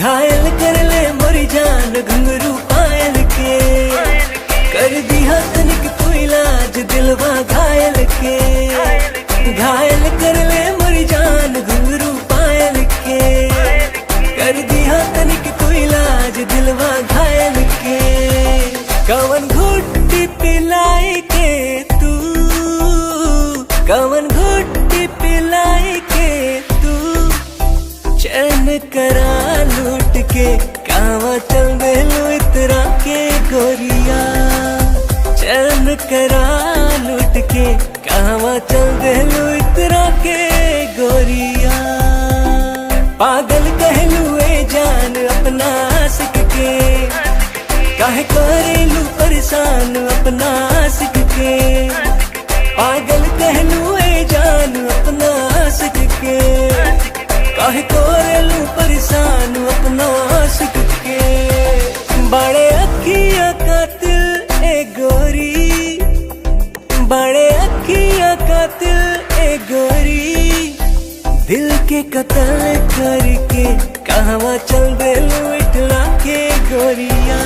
घायल कर ले मोरी जान घुंघरू पायल के, कर दिया तनिक तू इलाज दिलवा घायल के। घायल कर ले मोरी जान घुंघरू पायल के, कर दिया तनिक तू इलाज दिलवा घायल के। कवन घुट्टी पिलाई के तू, कवन घुट्टी पिलाई के तू। चैन करा लूट के कहवा चल देलू इतरा के गोरिया। चैन करा लूट के कहवा चल देलू इतरा के गोरिया। पागल कहलू ए जान अपना आशिक के, काहे करेलू परेशान अपना आशिक के। पागल कहलू ए जान अपना आशिक के, काहे करेलू परेशान अपना आशिक के। बड़े अखियां कातिल ए गोरी, बड़े अखियां कातिल ए गोरी। दिल के कत्ल करके कहवा चल देलू इठला के गोरिया।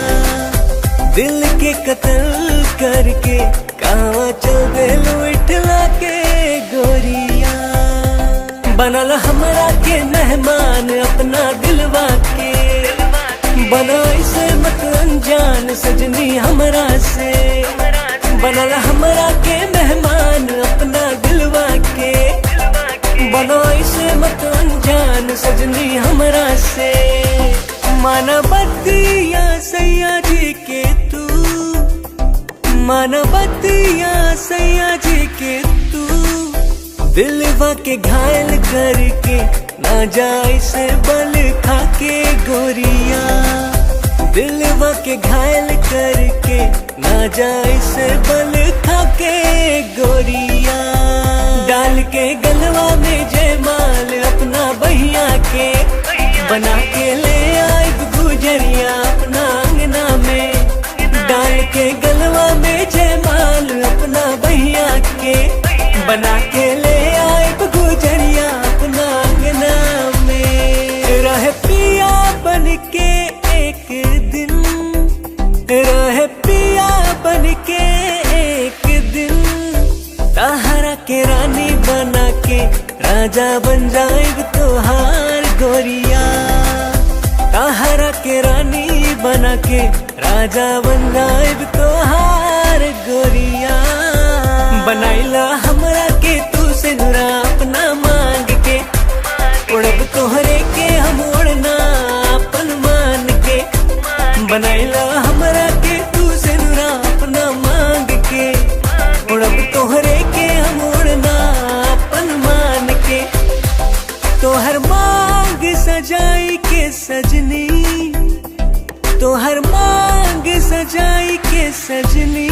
दिल के कत्ल करके कहवा चल देलू इठला के गोरिया। बनल हमरा के मेहमान अपना दिलवा के, बना इसे मत अनजान सजनी हमरा से। बनल हमरा के मेहमान अपना दिलवा के, बना इसे मत अनजान सजनी हमरा से। मानवतिया सैया जी के तू, मानवतिया सैया जी के तू। दिलवा के घायल करके ना जाए से बल खा के गोरिया। दिलवा के घायल करके ना जाए से बल खा के गोरिया। डाल के गलवा में जयमाल अपना बहिया के, बना के ले आई गुजरिया अपना अंगना में। डाल के गलवा में जयमाल अपना बहिया के, बना के ले आई गुजरिया अपना अंगना में। रह पिया बन के एक दिन, रह पिया बन के एक दिन। ताहरा के रानी बना राजा बन जाएब तोहार गोरिया, ताहरा के रानी बना के राजा बन जाएब तोहार गोरिया। बनाइला हमरा के तू से नुरा अपना मांग के, उड़ब तोहरे के हम उड़ना अपन मान के। बनाइला हमरा के तू से नुरा अपना मांग के, उड़ब तोहरे के हम उड़ना अपन मान के। तोहर मांग सजाई के सजनी, तोहर मांग सजाई के सजनी,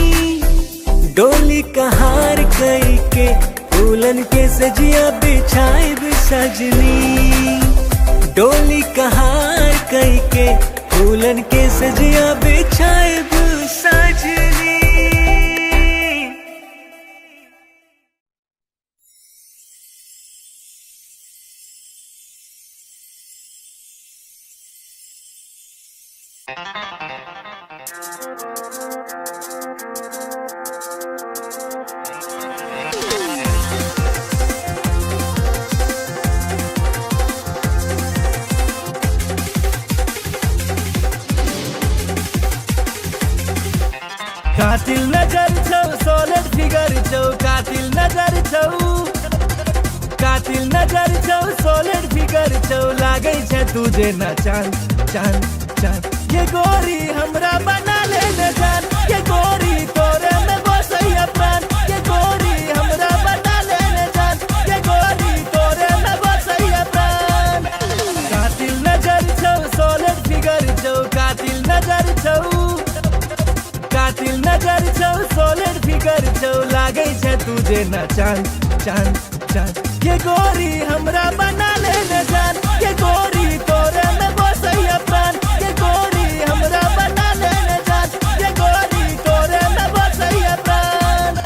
डोली कहार कई के फूलन के सजिया बिछाए सजनी। डोली कहार कई के फूलन के सजिया बिछाए सजनी। कातिल नजर छौ सोलर फिगर छौ, कातिल नजर छौ, कातिल नजर छौ सोलर फिगर छौ, लागे छे तुझे न चांद चांद चांद। ये गोरी हमरा बना ले न जान, ये गोरी तोरे में बसैया प्राण, ये गोरी हमरा बना ले न जान, ये गोरी तोरे में बसैया प्राण। कातिल नजर छौ सोलर फिगर छौ, कातिल नजर छौ, कातिल नजर छौ सोलर फिगर छौ, लागे छे तुझे न चांद चांद चांद। ये गोरी हमरा बना ले न जान, ये गोरी तोरे में बसैया प्राण, ये गोरी हमरा बना ले न जान, ये गोरी तोरे में बसैया प्राण।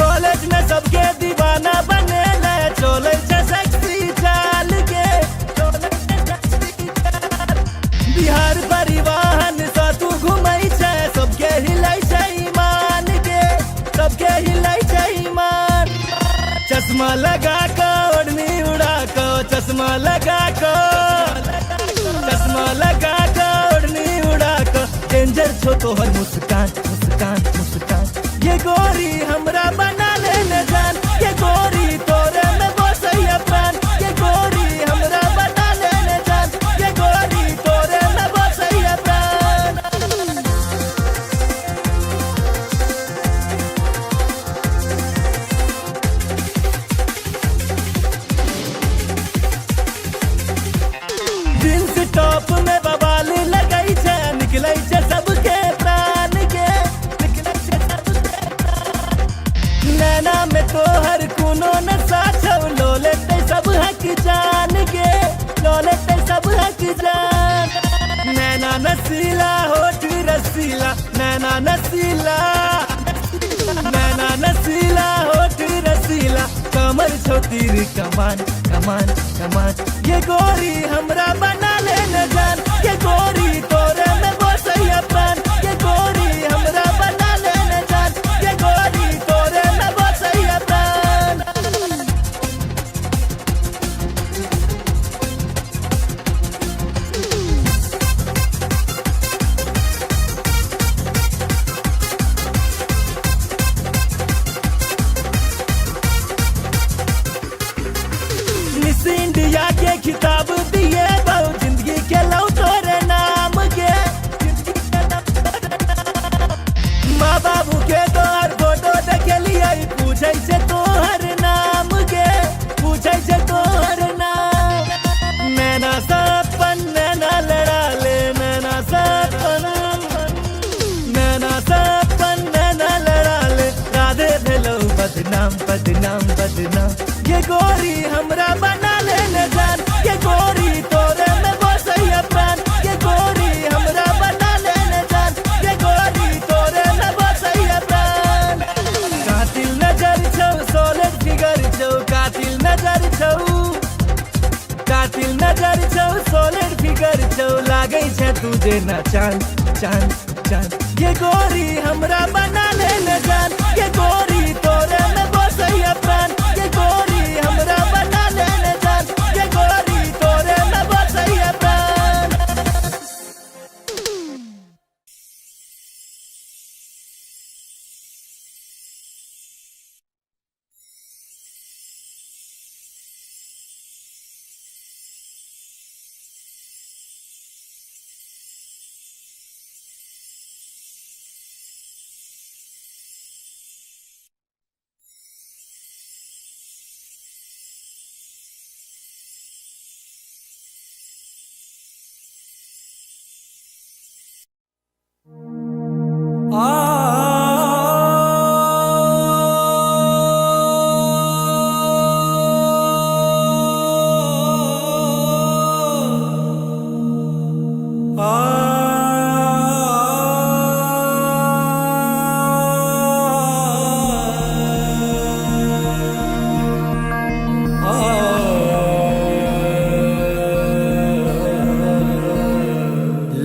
कॉलेज में सबके दीवाना बने ले, चले छे सेक्सी चाल के, बिहार परिवहन से तू घुमई छे, सबके हिलै छे ईमान के, सबके हिलै छे ईमान। चश्मा लगा के ओढ़नी उड़ा के, चश्मा लगा के, चश्मा लगा के ओढ़नी उड़ा के, डेंजर छो तोहर मुस्कान मुस्कान मुस्कान। ये गोरी हमरा बना ले न जान, ये गोरी तोरे में बसैया प्राण, ये गोरी हमरा बना ले न जान, ये गोरी तोरे में बसैया प्राण। जींस टॉप में बवाल लगई छे, निकलै छे सबके प्राण के, निकलै छे सबके प्राण। नैना में तोहर कोनो नशा छौ, लो लेते सब हक जान के, लो लेते सब हक जान। नैना नसीला होठ रसीला, नैना नसीला, नैना नसीला होठ रसीला, कमर छो तीर कमान कमान कमान। ये गोरी हमरा बना ले न जान, ये गोरी तोरे में बसैया प्राण, ये गोरी हमरा बना ले न जान, ये गोरी तोरे में बसैया प्राण। मिस इंडिया के खिताब दिए बहु, जिंदगी के लौ तोरे नाम के, जिंदगी के लौ तोरे नाम। माँ बाबू के तोहर फोटो देखे लिए, पूछे छे तोहर नाम के, पूछे छे तोहर नाम। नैना सपन नैना लड़ा ले, नैना सपन, नैना सपन नैना लड़ा ले, राधे भेलो बदनाम बदनाम बदनाम। ये गोरी हमरा बना ले न जान, ये गोरी तोरे में बसैया प्राण, ये गोरी हमरा बना ले न जान, ये गोरी तोरे में बसैया प्राण। कातिल नजर छौ सोलर फिगर छौ, नजर छौ सॉलिड फिगर छौ लागे छै तुझे ना चांद चांद चांद ये गोरी हमरा बना ले न जान ये गोरी तोरे में बसैया प्राण ये गोरी हमरा बना ले न जान ये गोरी तोरे में बसैया प्राण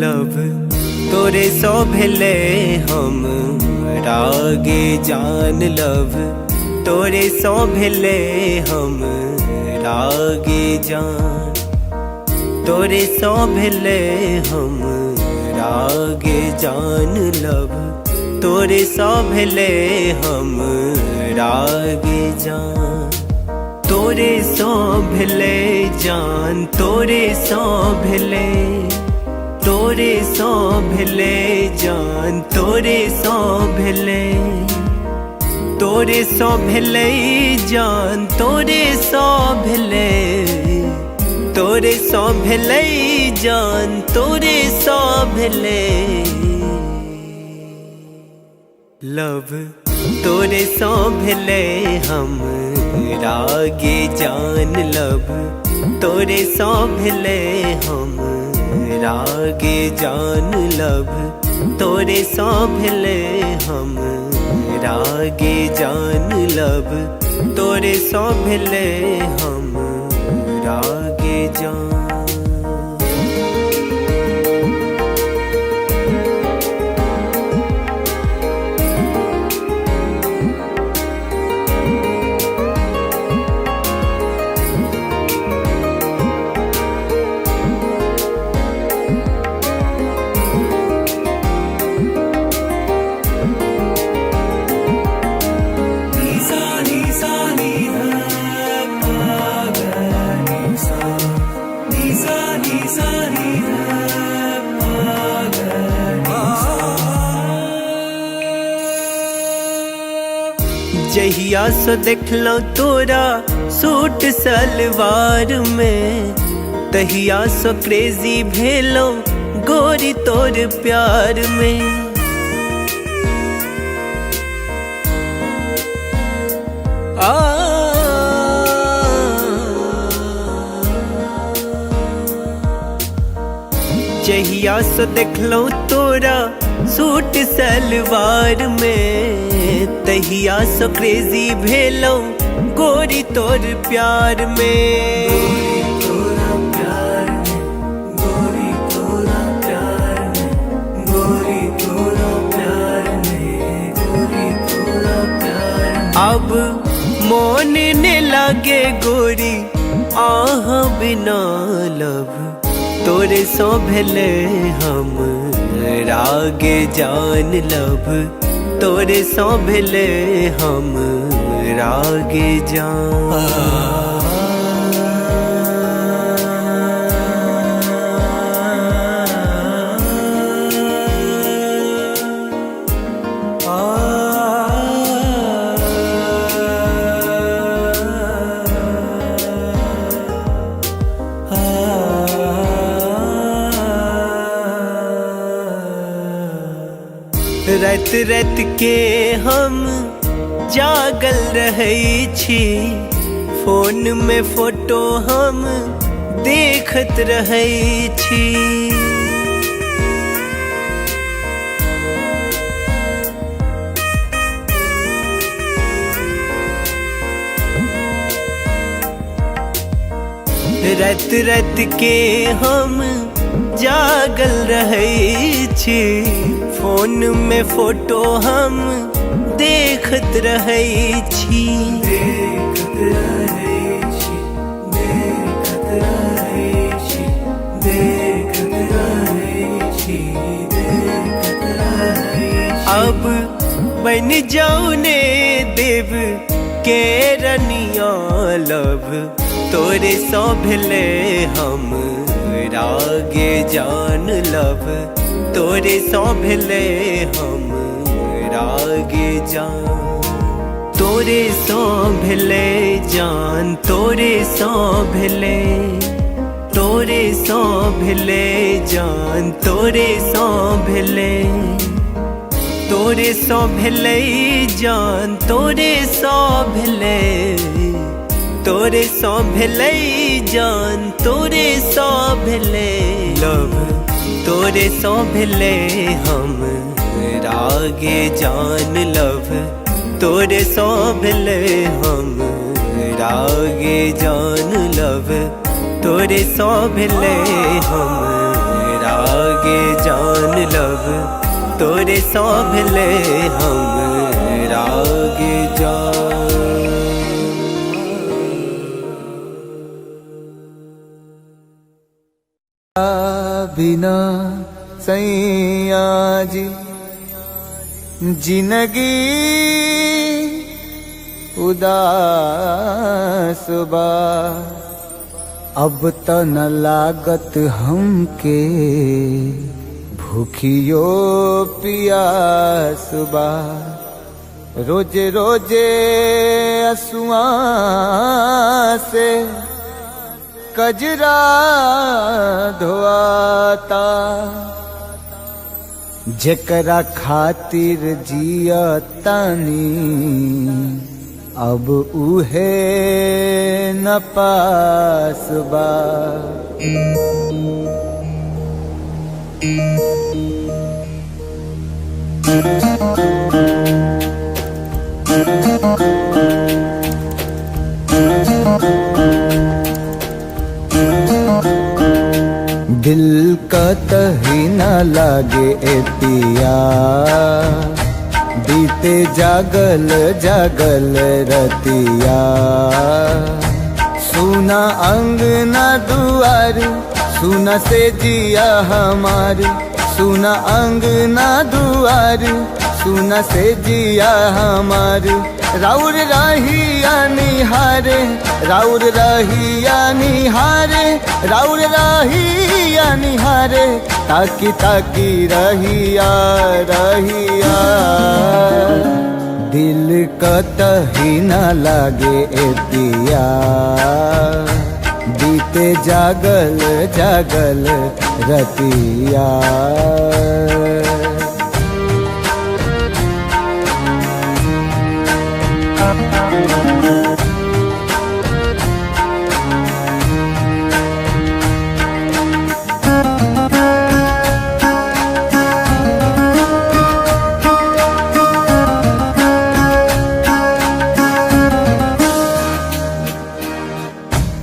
लव तोरे सो भेले हम रागे जान लव तोरे सो भेले हम रागे जान तोरे सो भेले हम रागे जान लव तोरे सो भेले हम रागे जान तोरे सो भेले जान तोरे सो भेले तोरे सो भेले जान तोरे सो भेले तोरे सो भेले जान तोरे सो भेले तोरे सो भेले जान तोरे सो भेले लव तोरे सो भेले हम रागे जान लव तोरे सो भेले हम रागे जान लव तोरे सो भेले हम रागे जान लव तोरे सो भेले हम रागे जान जहिया सो देखलो तोरा सूट सलवार में तहिया सो क्रेजी भेलो गोरी तोर प्यार में जहिया सो देखलो तोरा सूट सलवार में तहिया सो क्रेजी भेलो गोरी तोर प्यार में गोरी तोरा प्यार में गोरी तोरा प्यार में गोरी तोरा प्यार में गोरी तोरा प्यार में अब मोन ने लागे गोरी आह बिना लव तोरे सो भेले हम रागे जान लव तोरे सो भेले हम रागे जान रात रात के हम जागल रहै छी फोन में फोटो हम देखत रहै छी रात रात के हम जागल रहे छी, फोन में फोटो हम देखत रहे छी। देखत रहे छी, देखत रहे छी, देखत रहे छी, देखत रहे छी। अब बन जाऊ ने देव के रनिया लब, तोरे सो भेले हम रागे जान लब, तोरे सो भेले हम रागे जान, तोरे सो भेले जान, तोरे सो भेले, तोरे सो भेले जान, तोरे सो भेले, तोरे सो भेले जान, तोरे सो भेले, तोरे सो भेले जान, तोरे सो भेले लब, तोरे सो भेले हम रागे जान लब, तोरे सो भेले हम रागे जान लब, तोरे सो भेले हम रागे जान लब, तोरे सो भेले हम रागे जान। बिना सैया जी जिंदगी उदास बा, अब त न लागत हमके भूखियो पियास बा। रोजे रोजे असुआ से कजरा धोआता, जेकरा खातिर जिया तानी अब उहे न पास बा। दिल का तही न लागे ए पिया, बीते जागल जागल रतिया। सुना अंगना दुआर, सुना से जिया हमार, सुना अंगना दुआर, सुना से जिया हमार। राउर रहिया निहारे, राउर रहिया निहारे, राउर रहिया निहारे, ताकी ताकी रहिया रहिया। दिल कतही न लागे ए पिया, बीते जागल जागल रतिया।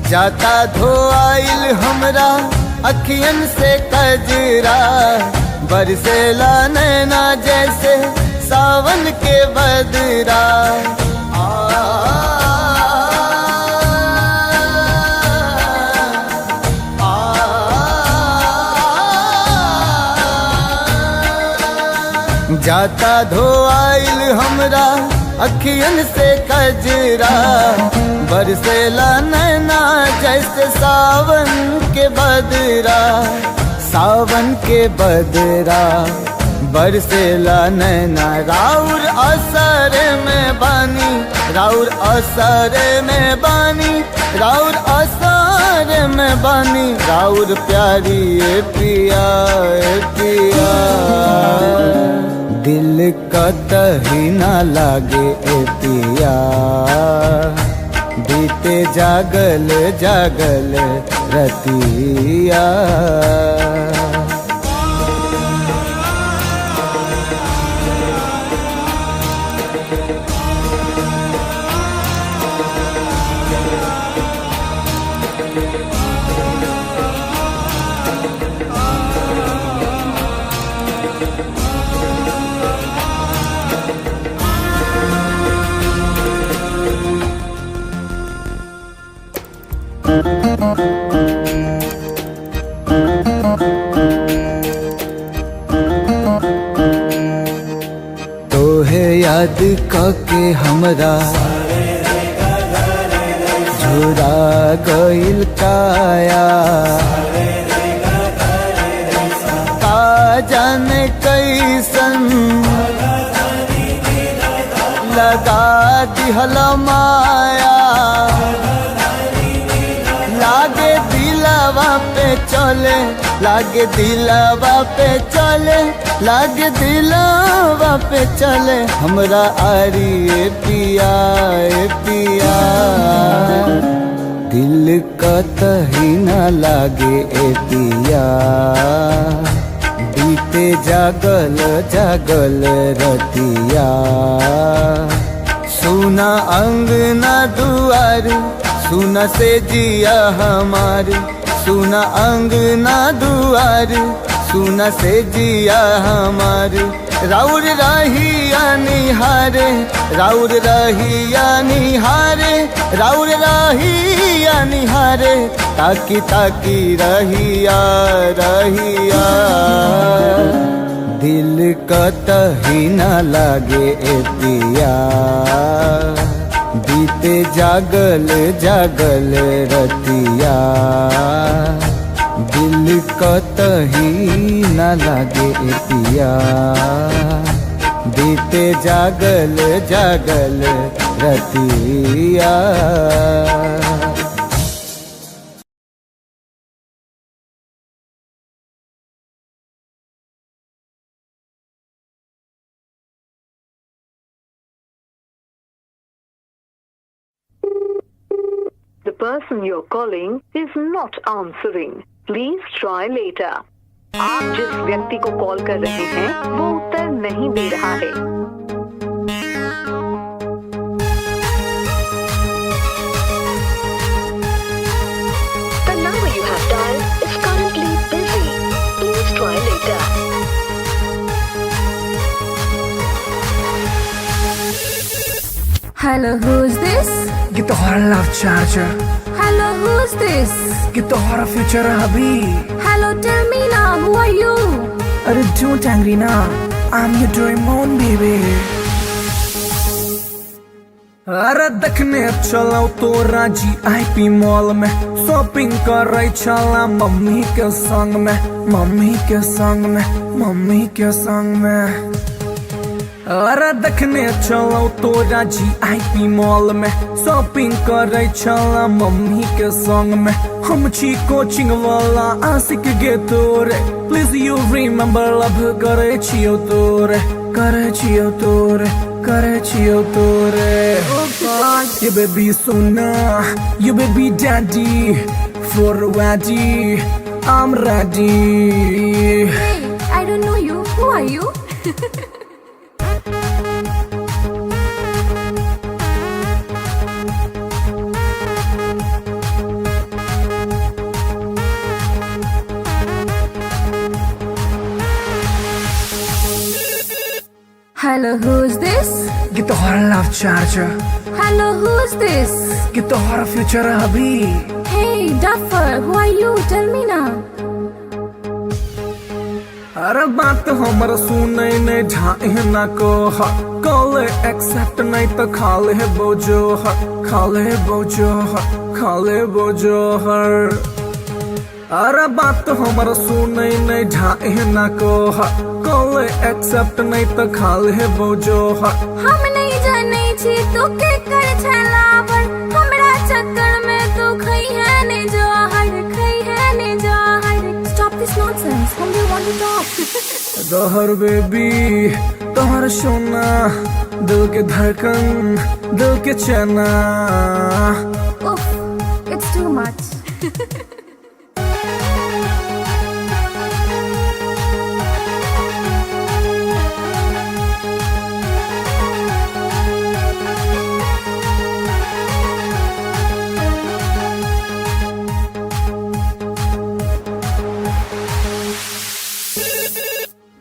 जाता धोआइल हमरा अखियन से कजरा, बरसेला नैना जैसे सावन के बदरा। जाता धोआइल हमरा अखियन से कजरा, बरसेला नैना जैसे सावन के बदरा। सावन के बदरा बरसेला नैना, राउर असर में बानी, राउर असर में बानी, राउर असर में बानी। राउर प्यारी ए पिया ए पिया, दिल कतही न लागे ए पिया, बीते जागल जागल रतिया। तोहे याद के हमरा झुरा गइल काया, का जाने कैसन लगा दिहल माया, लागे दिलवा पे चले, लागे दिलवा पे चले, लागे दिलवा पे चले हमरा आरी ए पिया ए पिया। दिल कतही न लागे ए पिया, बीते जागल जागल रतिया। सुना अंगना दुआर, सुना से जिया हमार, सुना अंगना दुआर, सुना से जिया हमार। राउर रहिया निहारे, राउर रहिया निहारे, राउर रहिया निहारे, ताकी ताकी रहिया रहिया। दिल कतही न लागे ए पिया, बीते जागल जागल रतिया। दिल कतही न लागे ए पिया, बीते जागल जागल रतिया। The person you're calling is not answering. Please try later. आप जिस व्यक्ति को कॉल कर रहे हैं वो उत्तर नहीं दे रहा है। The number you have dialed is currently busy. Please try later. Hello, who's this? Get the horror love charger. Hello, who's this? Get the horror future hubby. Hello, tell me now, who are you? Arey don't angry now, I'm your dream on baby. अरे देखने चलो तो राजी आईपी मॉल में, शॉपिंग कर रही चला मम्मी के संग में, मम्मी के संग में, मम्मी के संग में। अरे देखने चलो तो राजी आईपी मॉल में, शॉपिंग कर रही चला मम्मी के संग में। हम छी कोचिंग वाला आशिक गे तोरे, प्लीज यू रिमेम्बर लव करे छियो तोरे, करे छियो तोरे, करे छियो तोरे। You baby sona, you baby daddy, for ready, I'm ready. Hey, I don't know you. Who are you? Hello, who's this? Get the horror love charger. Hello, who's this? Get the horror future hubby. Hey, Duffer, who are you? Tell me now. अरे बात हमर सुने ने ढाए ना को कॉल एक्सेप्ट नहीं तो खाले बोझो खाले बोझो खाले बोझो हर। अरे बात हमर सुने ने ढाए ना को कॉल एक्सेप्ट नहीं तो खाले बोझो हम नहीं जाने छी तू के कर छलावर, हमरा चक्कर में तू खई है ने जहर, खई है ने जहर। Stop this nonsense. Whom do you want to talk? जहर बेबी तोहर सोना, दिल के धड़कन, दिल के चना। Oof, it's too much.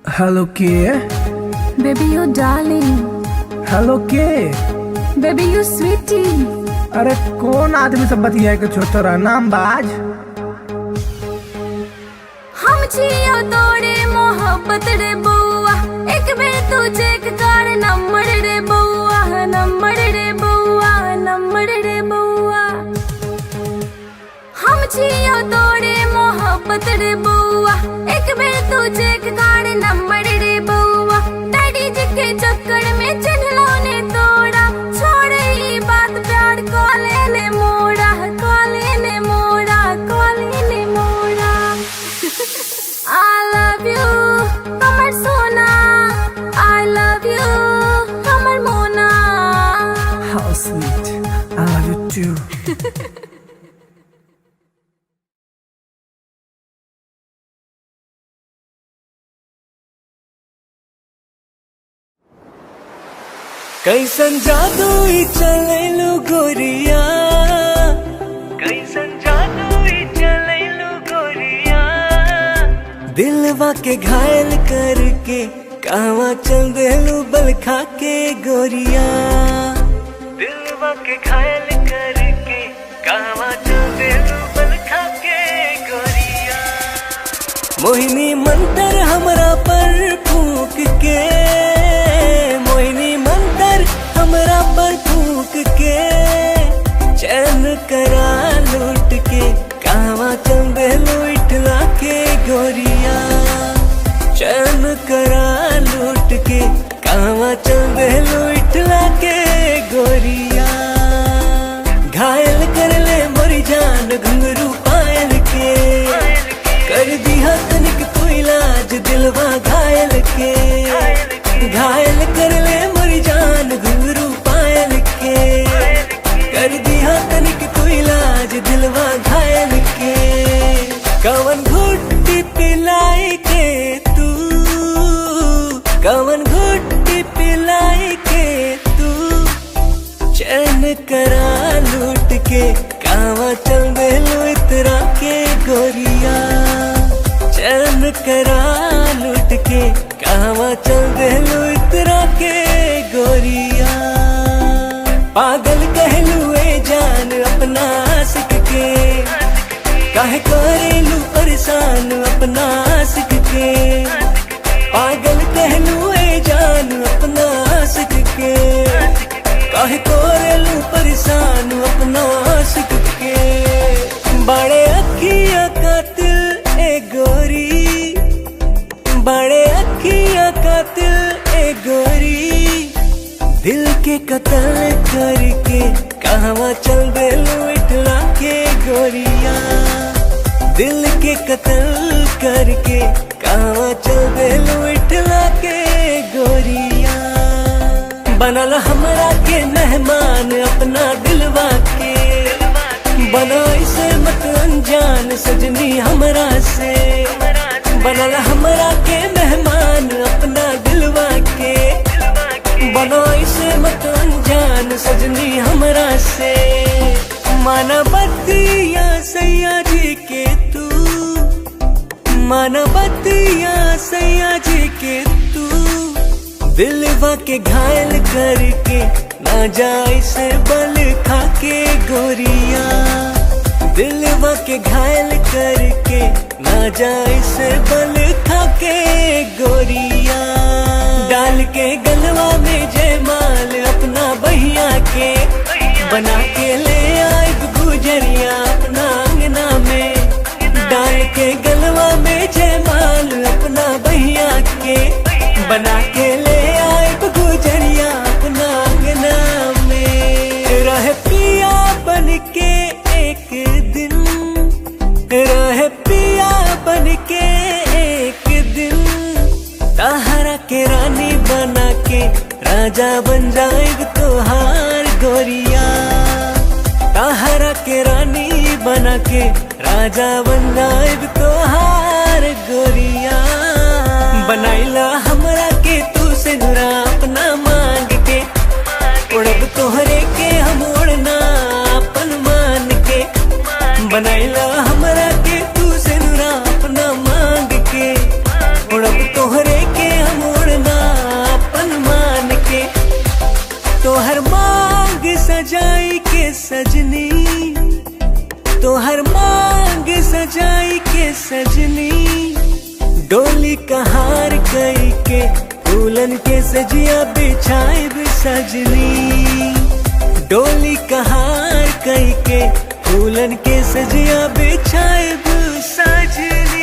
Hello kid. Baby, you darling. Hello kid. Baby, you sweetie. अरे कौन आदमी से बतिया के छो तोरा नाम बाज? हम जियो तोरे मोहब्बत रे बउआ, एक बेर तू चेक कर नंबर रे बउआ, नंबर रे बउआ, नंबर रे बउआ। हम जियो तोरे मोहब्बत रे बउआ, एक बेर तू चेक कर नंबर रे बउआ। डैडी जी के चक्कर में चिन्हलो ने तोड़ा, छोड़े ई बात प्यार कॉले ने मोड़ा, कॉले ने मोड़ा, कॉले ने मोड़ा। I love you, हमर सोना। I love you, हमर मोना। How sweet, I love you too. कैसन जादू ई चलैलू गोरिया, कैसन जादू ई चलैलू गोरिया। दिलवा के घायल करके कहवा चल देलू बल खा के गोरिया। दिलवा के घायल करके कहवा चल देलू बल खा के गोरिया। मोहिनी मंतर हमरा पर फूंक के, मोहिनी मंतर हमरा पर फूंक के। चैन करा लूट के कहवा चल देलू इठला के गोरिया। चैन करा लूट के कहवा चल देलू इठला के गोरिया। घायल कर ले मोरी जान घुंघरू पायल के, कर दिया तनिक तू इलाज दिलवा घायल के। घायल कर ले मोरी जान घुंघरू पायल के, कर दिया तनिक तू इलाज दिलवा घायल के। कवन घुट्टी पिलाई के तू, कवन घुट्टी पिलाई के तू। चैन करा लूट के कहवा चल देलू इतरा के गोरिया। चैन करा लूट के कहवा चल देलू इतरा के गोरिया। पागल कहलू ए जान अपना आशिक के, काहे करेलू परेशान अपना आशिक के। पागल कहलू ए जान अपना आशिक के, काहे करेलू परेशान अपना आशिक के। बड़े अखियां कातिल ए गोरी, बड़े अखियां कातिल ए गोरी। दिल के कत्ल करके कहवा चल देलू इठला के गोरिया। दिल के कत्ल करके कहवा चल देलू इठला के गोरिया। बनल हमरा के मेहमान अपना दिलवा के, बना इसे मत अनजान सजनी हमरा से। बनल हमरा के मेहमान अपना दिलवा के, बना इसे मत अनजान सजनी हमरा से। माना बतिया सैया जी के तू, माना बतिया सैया जी के तू। दिलवा के घायल करके ना जाए से बल खा के गोरिया। दिलवा के घायल करके ना जाए से बल खा के गोरिया। डाल के गलवा में जयमाल अपना बहिया के, बना के ले आए गुजरिया अपना अंगना में। डाल के गलवा में जयमाल अपना बहिया के, बना के ले आए गुजरिया अपना अंगना में। रहे पिया बन के एक दिन, रहे पिया बन के एक दिन। ताहरा के रानी बना के राजा बन जाएग तोहार गोरिया। ताहरा के रानी बना के राजा बन जाएग तोहार गोरिया। बनाइला हमरा के तू से नुरा अपना मांग के, उड़ब तोहरे के हम उड़ना अपन मान के। बनाइला हमरा के तू से नुरा अपना मांग के, उड़ब तोहरे के हम उड़ना अपन मान के। तोहर मांग सजाई के सज हर मांग सजाई के सजनी, डोली कहार कई के दुल्हन के सजिया बिछाए सजनी, डोली कहार कई के दुल्हन के सजिया बिछाए सजनी।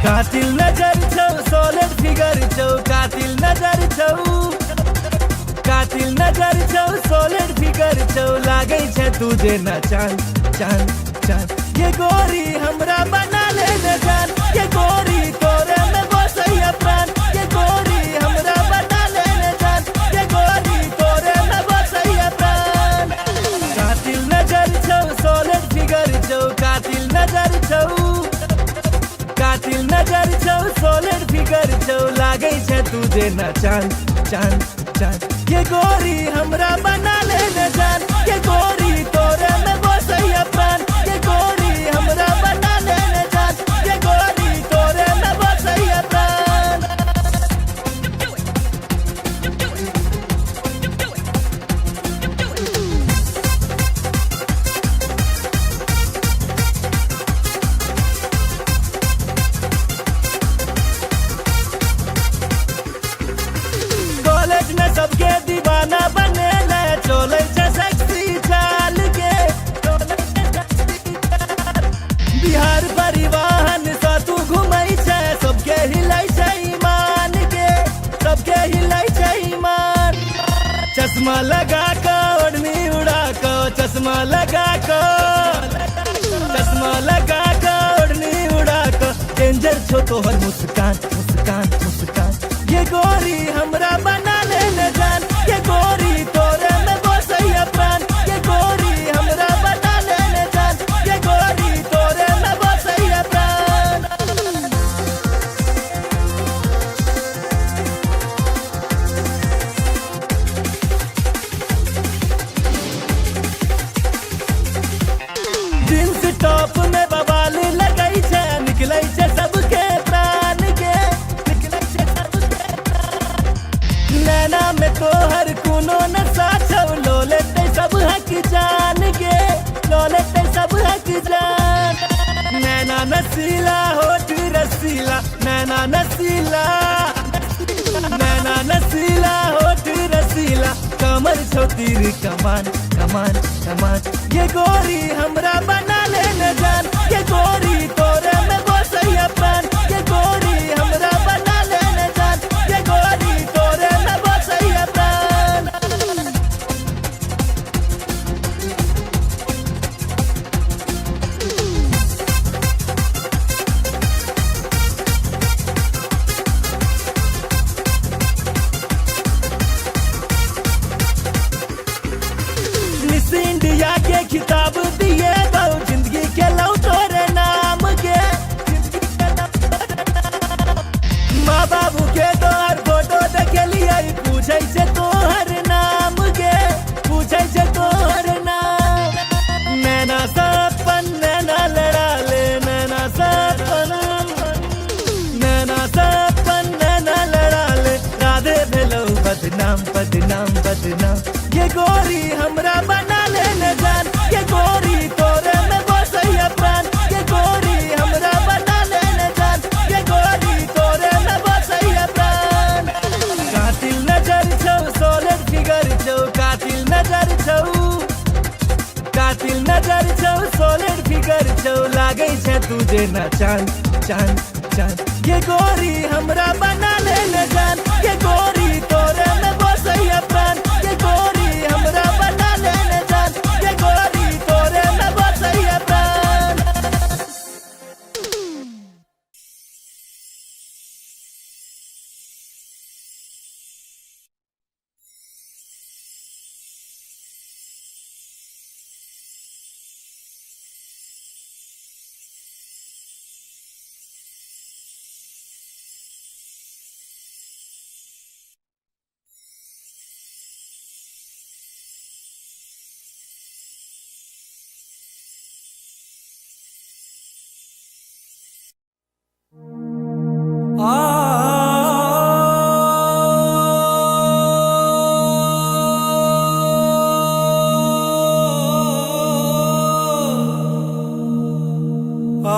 कातिल नजर छौ सोलिड फिगर छौ, कातिल नजर छौ, कातिल नजर छौ सोलिड फिगर छौ, लागै छै तुझे न चांद चांद चांद। ये गोरी हमरा बना ले न जान, ये गोरी तोरे में बसैया प्राण, ये गोरी हमरा बना ले न जान, ये गोरी तोरे में बसैया प्राण। कातिल नजर छौ सोलिड फिगर छौ, कातिल नजर छौ, कातिल नजर छौ सोलिड फिगर छौ, लागै छै तुझे न चांद चांद चांद। ये गोरी हमरा बना ले न जान, ये गोरी तोरे में बसैया प्राण, ये गोरी हमरा बना ले न जान, ये गोरी तोरे में बसैया प्राण। सबके दीवाना बने ले, चोले छै सेक्सी चाल के, बिहार परिवहन सा तू घुमै छै, सबके हिलै छै ईमान के, सबके हिलै छै ईमान। चश्मा लगा के ओढ़नी उड़ा के, चश्मा लगा के, चश्मा लगा के ओढ़नी उड़ा के, डेंजर छो तोहर मुस्कान मुस्कान मुस्कान। ये गोरी हमरा बना ले न जान, ये गोरी तोरे में बसैया प्राण, ये गोरी हमरा बना ले न जान, ये गोरी तोरे में बसैया प्राण। जींस टॉप में बवाल लगै छै, निकलै छै सबके प्राण के, निकलै छै सबके प्राण। नैना में तोहर कोनो नशा छौ, लो लेते सब हक जान के, लो लेते सब हक जान। नैना नसीला होठ रसीला, नैना नसीला, नैना नसीला होठ रसीला, कमर छौ तीर कमान कमान कमान। ये गोरी हमरा बना ले न जान, ये गोरी तोरे में बसैया प्राण, ये गोरी हमरा बना ले न जान, ये गोरी तोरे में बसैया प्राण। मिस इंडिया के खिताब दिए दो, जिंदगी के लौ तोरे नाम के, माँ बाबू के तोहर फोटो देखलिए, पूछे से तोहर नाम के, पूछे से तोहर नाम। नैना सपन नैना लड़ा ले, नैना सपन, नैना सपन नैना लड़ा ले, राधे भेलौ बदनाम बदनाम बदनाम। ये गोरी हमरा बना ले न जान, ये गोरी तोरे में बसैया प्राण, ये गोरी हमरा बना ले न जान, ये गोरी तोरे में बसैया प्राण। कातिल नजर छौ सोलिड फिगर छौ, कातिल नजर छौ, कातिल नजर छौ सोलिड फिगर छौ, लागै छै तुझे न चांद चांद चांद। ये गोरी हमरा बना ले न जान, ये गोरी तोरे में बसैया प्राण, ये गोरी हमरा बना ले न जान, ये गोरी तोरे में बसैया प्राण। लव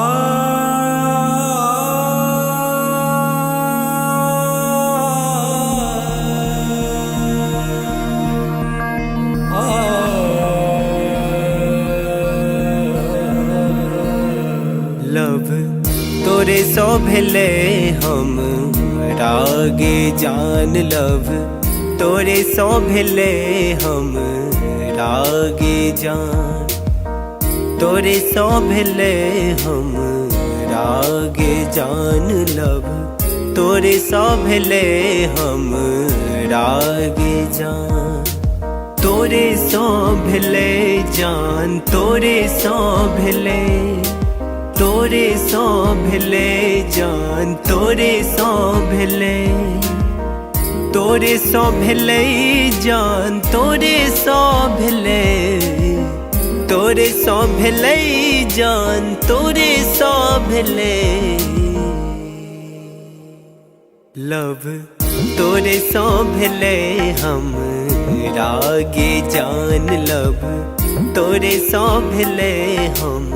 तोरे सो भेले हम रागे जान लव तोरे सो भेले हम रागे जान तोरे सो भेले हम रागे जान लव तोरे सो भेले हम रागे जान तोरे सो भेले जान तोरे सो भेले तोरे सो भेले जान तोरे सो भेले तोरे सो भेले जान तोरे सो भेले तोरे सो भेले जान तोरे सो भेले लव तोरे सो भेले हम रागे जान लव तोरे सो भेले हम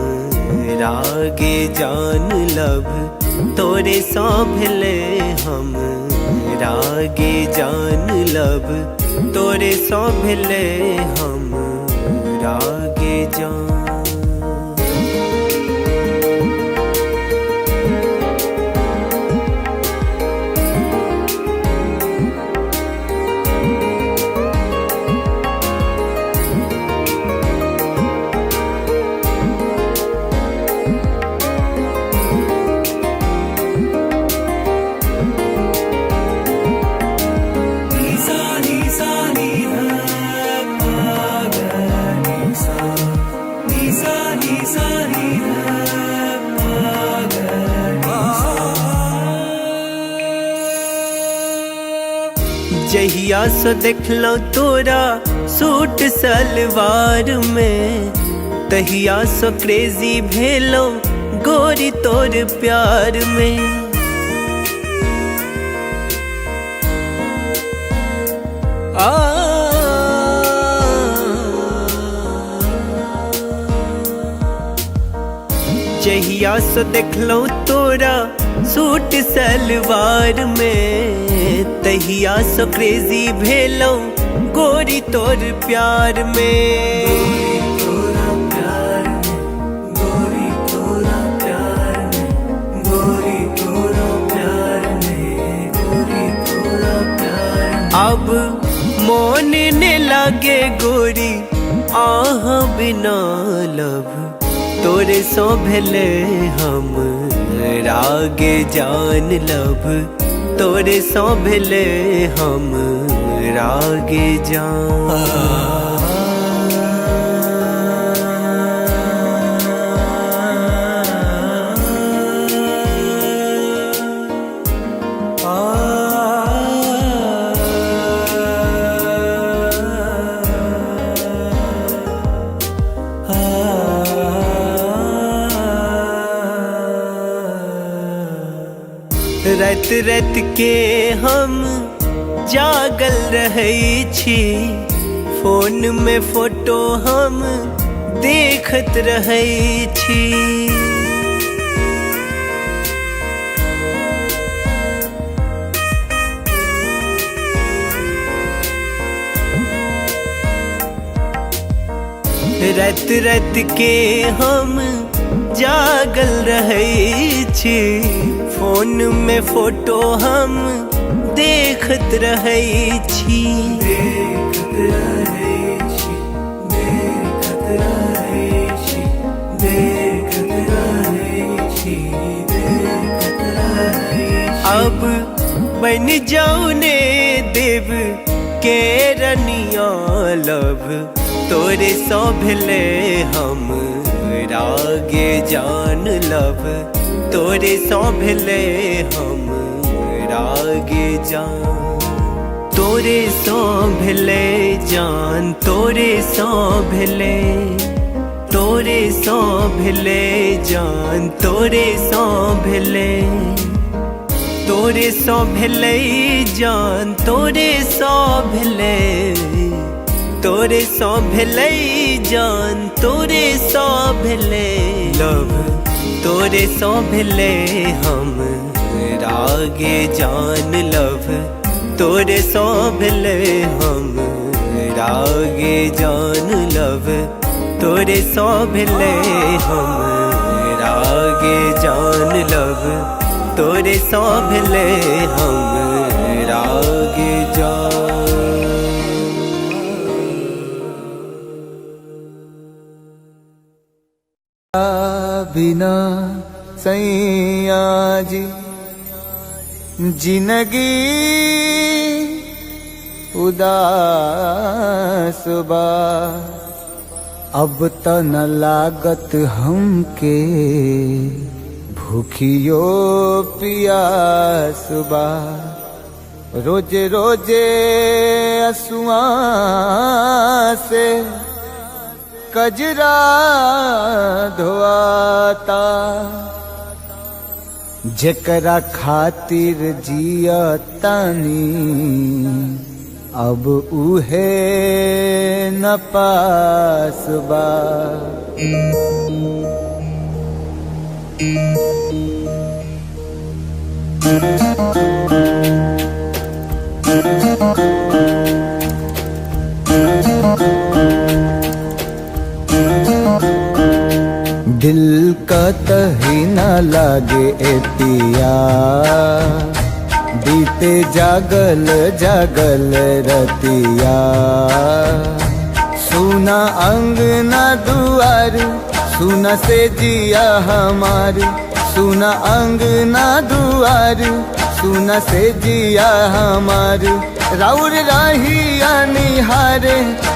रागे जान लव तोरे सो भेले हम रागे जान लव तोरे सो भेले हम रागे जान जहिया सो देखलो तोरा सूट सलवार में तहिया सो क्रेजी भेलो गोरी तोर प्यार में जहिया सो देखलो तोरा सूट सलवार में तहिया सो क्रेजी भेलो गोरी तोर प्यार में अब मोन ने लागे गोरी आह बिना लव तोरे सो भेले हम रागे जान लव तोरे सो भेले हम रागे जान रात रात के हम जागल रहे छी फोन में फोटो हम देखत रहे छी रात रात के हम जागल रहे छी फोन में फोटो हम देखत रहे छी अब बन जाऊ ने देव के रनिया लव तोरे सो भेले हम रागे जान लव तोरे सो भेले हम रागे जान तोरे सो भेले जान तोरे सो भेले तोरे सो भेले जान तोरे सो भेले तोरे सो भेले जान तोरे सो भेले तोरे सो भेले जान तोरे सो भेले लव तोरे सौंभले हम रागे जान लव, तोरे सौंभले हम रागे जान लव, तोरे सौंभले हम रागे जान लव, तोरे सौंभले हम रागे जान। बिना सैया जी जिंदगी उदास बा, अब त न लागत हमके भूखियो पियास बा। रोजे रोजे असुआ से कजरा धोआता, जेकरा खातिर जियतानी अब उहे न पास बा। दिल का तही न लागे ए पिया, बीते जागल जागल रतिया। सुना अंगना दुआर, सुना से जिया हमार, सुना अंगना दुआर, सुना से जिया हमार। राउर रहिया निहारे,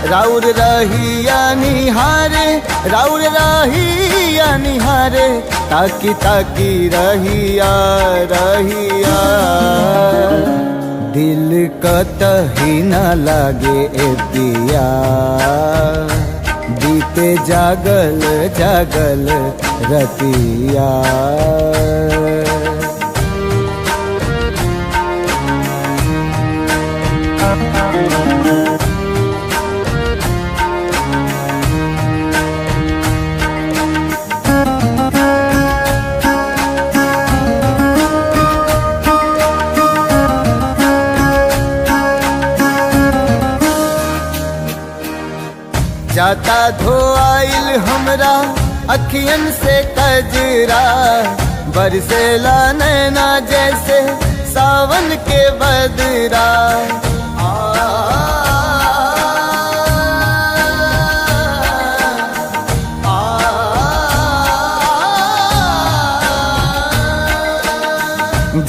राउर रहिया निहारे, राउर रहिया निहारे, ताकी ताकी रहिया रहिया। दिल कतही न लागे ए पिया, बीते जागल जागल रतिया। जाता धोआइल हमरा अखियन से कजरा, बरसेला नैना जैसे सावन के बदरा।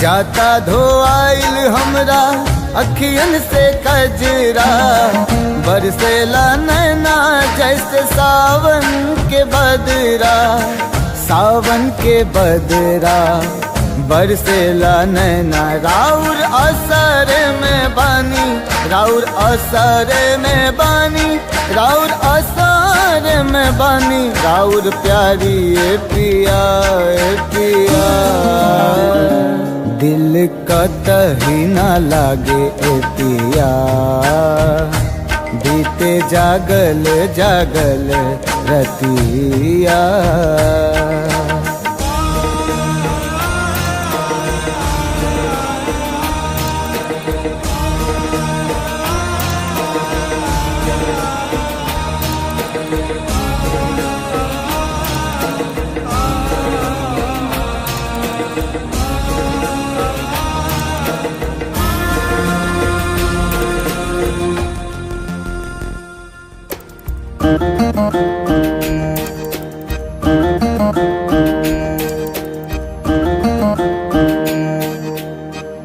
जाता धोआइल हमरा अखियन से कजरा, बरसेला नैना जैसे सावन के बदरा। सावन के बदरा बरसेला नैना, राउर असर में बानी, राउर असर में बानी, राउर असर में बानी। राउर प्यारी ए पिया ए पिया, दिल कतही न लागे ए पिया, बीते जागल जागल रतिया।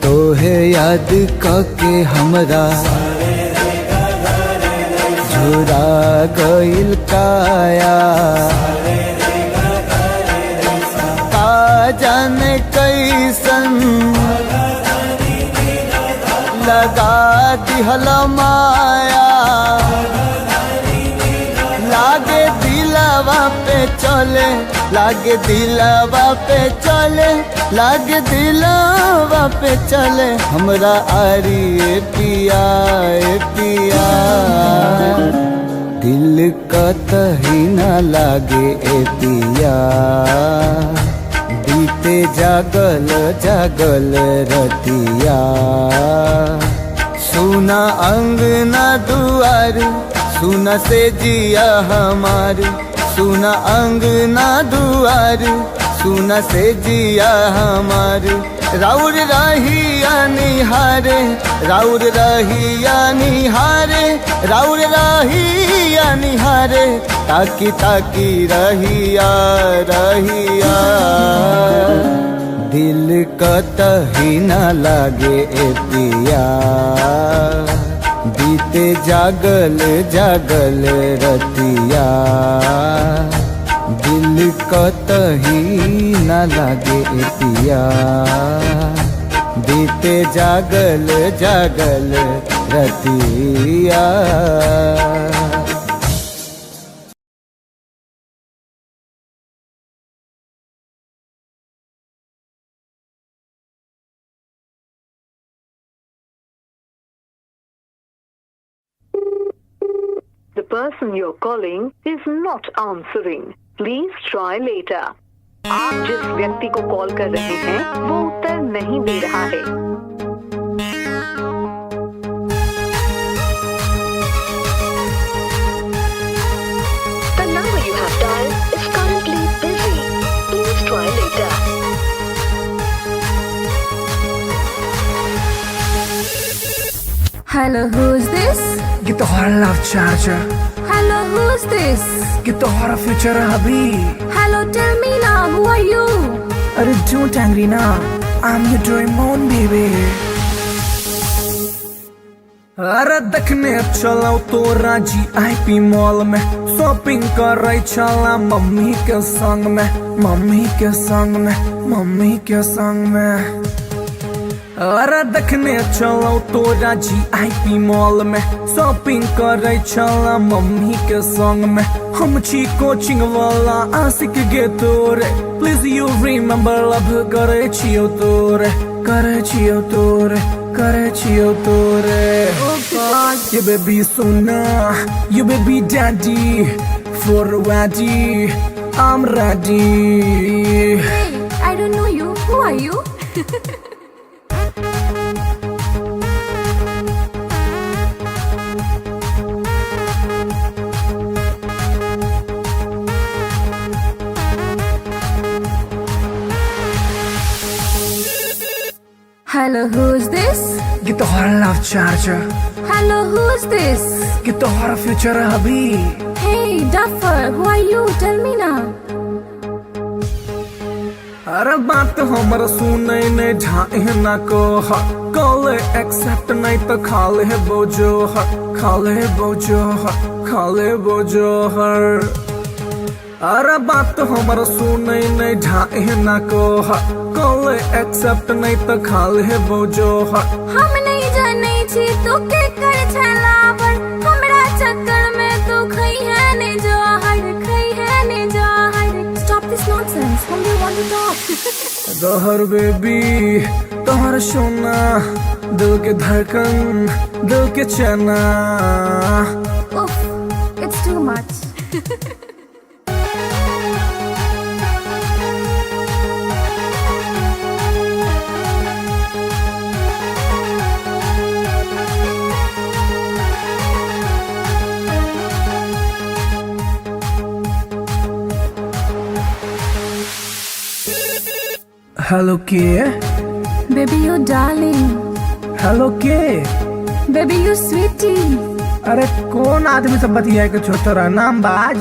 तोहे याद कके हमरा झुरा गइल काया, का जाने कैसन लगा दिहल माया। लागे दिलवा पे चले, लागे दिलवा पे चले, लागे दिलवा पे चले हमरा आरी ए पिया ए पिया। दिल कतही न लागे ए पिया, बीते जागल जागल रतिया सुना अंगना दुआर सुना से जिया हमार सुना अंगना दुआर सुना से जिया हमार राउर रहिया निहारे राउर रहिया निहारे राउर रहिया निहारे ताकी ताकी रहिया रहिया दिल कतही न लागे ए पिया बीते जागल जागल रतिया दिल कतही न लागे ए पिया बीते जागल जागल रतिया। The person you're calling is not answering. Please try later. आप जिस व्यक्ति को कॉल कर रहे हैं वो उत्तर नहीं दे रहा है। The number you have dialed is currently busy. Please try later. Hello, who's this? ये तो हमारा love charger, Hello, who's this? ये तो हमारा फ्यूचर अभी। Hello, tell me now, who are you? अरे don't angry ना, I'm your Doraemon baby। अरे देखने चलाओ तो राजी आईपी मॉल में शॉपिंग कर रही चला मम्मी के संग में मम्मी के संग में मम्मी के संग में। अरे देखने चलो तो राजी आईपी मॉल में शॉपिंग कर रही चला मम्मी के संग में हम छी कोचिंग वाला आशिक गे तोरे प्लीज यू रिमेम्बर लव करे छियो तोरे करे छियो तोरे करे छियो तोरे। ये baby Sona you baby daddy for a waddy I'm ready। Hey, I don't know you. Who are you? Hello, who's this? ये तो हमारा love charger, Hello, who's this? ये तो हमारा फ्यूचर अभी। Hey, Duffer, who are you? Tell me now. अरे बात हमारा सुने नहीं ढाई ना को कॉल एक्सेप्ट नहीं तो खाले बोझो खाले बोझो खाले बोझो हर। अरे बात हमारा सुने नहीं ढाई ना को कॉल एक्सेप्ट नहीं तो खाले बोझो हम नहीं जाने छी तो के कर छला पर हमरा चक्कर में तो खई है ने जहर खई है ने जहर। Stop this nonsense. Whom do you want to talk? जहर बेबी तोहर सोना दिल के धड़कन दिल के चना। Oof, it's too much. Hello के Baby, you darling. हेलो के Baby, you sweetie. अरे कौन आदमी सब बतिया के छोटा नाम बाज।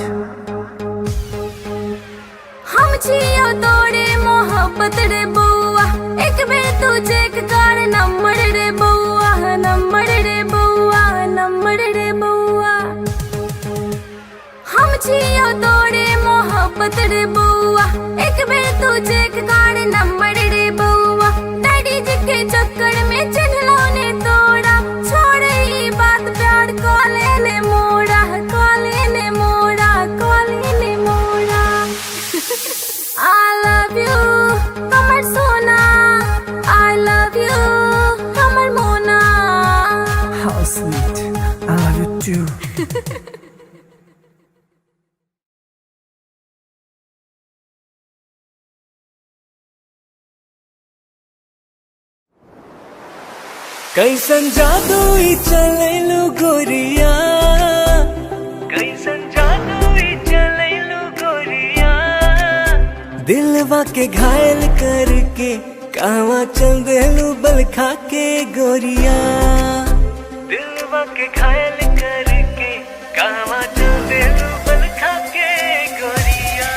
हम छियो तोरे मोहब्बत रे बउआ एक बेर तू चेक कर नंबर रे बउआ नंबर रे बउआ नंबर रे बउआ। हम छियो तोरे मोहब्बत रे बउआ एक बेर तू चेक कर नंबर रे बउआ। डैडी जी के चक्कर में चिन्हलो ने तोड़ा छोड़ ई बात प्यार कॉले ने मोड़ा कॉले ने मोड़ा कॉले ने मोड़ा। I love you, हमर सोना। I love you, हमर मोना। How sweet, I love you too। कैसन जादू ई चलैलू गोरिया, कैसन जादू ई चलैलू गोरिया, दिलवा के घायल करके कहवा चल देलू बल खा के गोरिया, दिलवा के घायल करके कहवा चल देलू बल खा के गोरिया।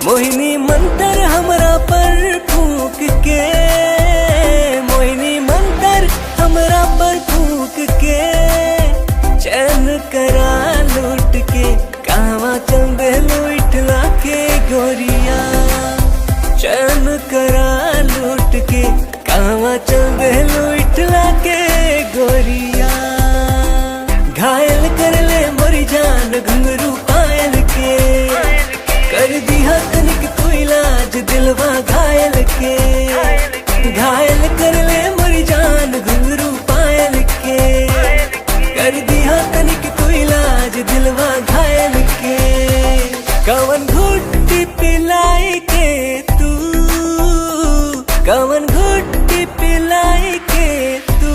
मोहिनी मंतर हमरा पर फूक के, मोहिनी मंतर हमरा पर फूक के, चैन करा लूट के कहवा चल देलू इठला के गोरिया, चैन करा लूट के कहवा चल देलू इठला के गोरिया। घायल कर ले मोरी जान घुंघरू पायल के, कर दिया तनिक कोई लाज दिलवा घायल के, घायल कर ले मोरी जान घुंघरू पायल के, कर दिया तनिक कोई लाज दिलवा घायल के। कवन घुट्टी पिलाई के तू, कवन घुट्टी पिलाई के तू,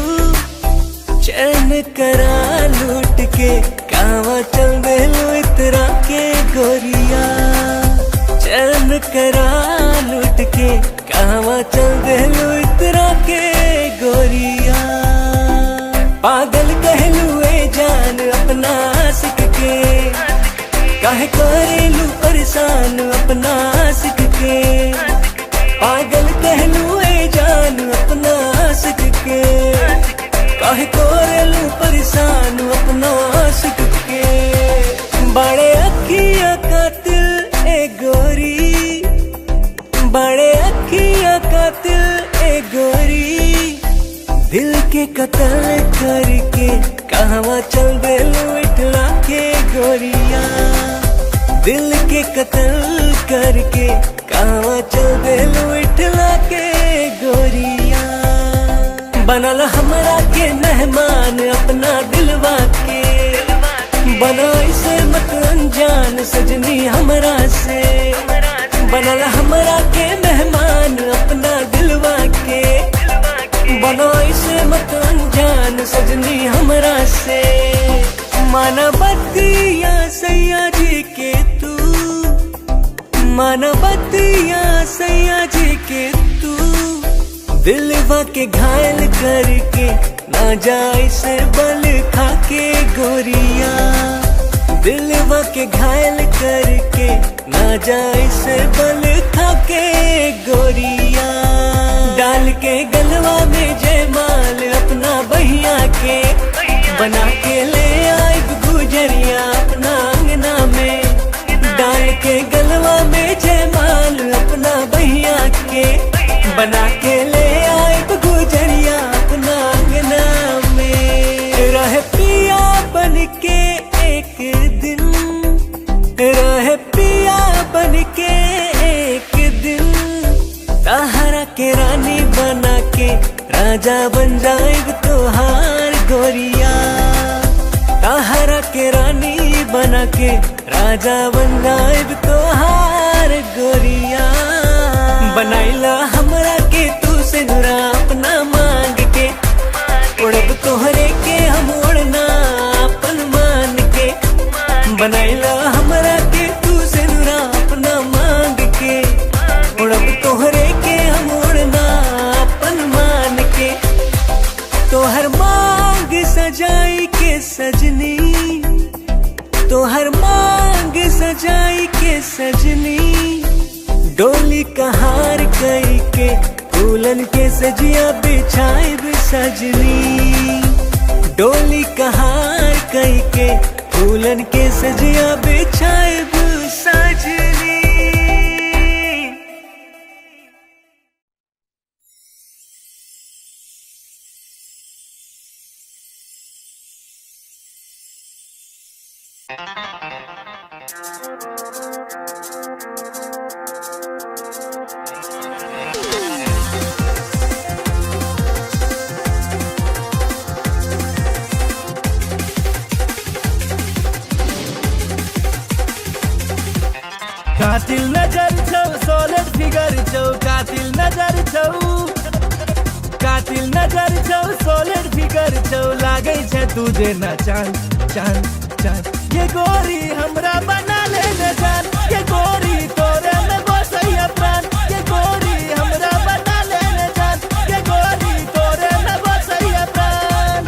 चैन करा लूट के कहवा चल देलू इतरा के गोरिया, चैन करा लूट के कहवा चल देलू इतरा के गोरिया। पागल कहलू ए जान अपना आशिक के, काहे करेलू परेशान अपना आशिक के, पागल कहलू ए जान अपना आशिक के, काहे करेलू परेशान अपना आशिक के। बड़े अखिया कातिल ए गोरी, बड़े अखिया कातिल ए गोरी, दिल के कत्ल करके कहवा चल देलू इठला के गोरिया, दिल के कत्ल करके कहवा चल देलू इठला के गोरिया। बनल हमरा के मेहमान अपना दिलवा के, बना इसे मत अनजान सजनी हमरा से, बनल हमरा के मेहमान अपना दिलवा के, बना इसे मत अनजान सजनी हमरा से। मानवतिया सैया जी के तू, मानवतिया सैया जी के तू, दिलवा के घायल करके ना जाए से बल खा के गोरिया, दिलवा के घायल करके ना जाए से बल खा के गोरिया। डाल के गलवा में जयमाल अपना बहिया के, बना के ले आए गुजरिया अपना अंगना में, डाल के गलवा में जयमाल अपना बहिया के, बना के ले आए गुजरिया अपना अंगना में। रह पिया बन के एक दिन, रह पिया बन के एक दिन, ताहरा के रानी बना के राजा बन जाएग तोहार गोरिया, ताहरा के रानी बना के राजा बन जाएग तोहार गोरिया। बनाइला हमरा के तू से नुरा अपना मांग के, उड़ब तोहरे के हम उड़ना अपन मान के, बनाइला हमरा के तू से नुरा अपना मांग के, उड़ब तोहरे के हम उड़ना अपन मान के। तोहर मांग सजाई के सजनी, तोहर मांग सजाई के सजनी, डोली कहार कई के फूलन के सजिया बिछाइब सजनी, डोली कहार कई के फूलन के सजिया बिछाइब सजनी। कातिल नजर छौ, सोलिड फिगर छौ, कातिल नजर छौ, कातिल नजर छौ सॉलिड फिगर छौ लागे छै तुझे ना चांद चांद चांद ये गोरी हमरा बना ले न जान ये गोरी तोरे में बसैया प्राण ये गोरी हमरा बना ले न जान ये गोरी तोरे में बसैया प्राण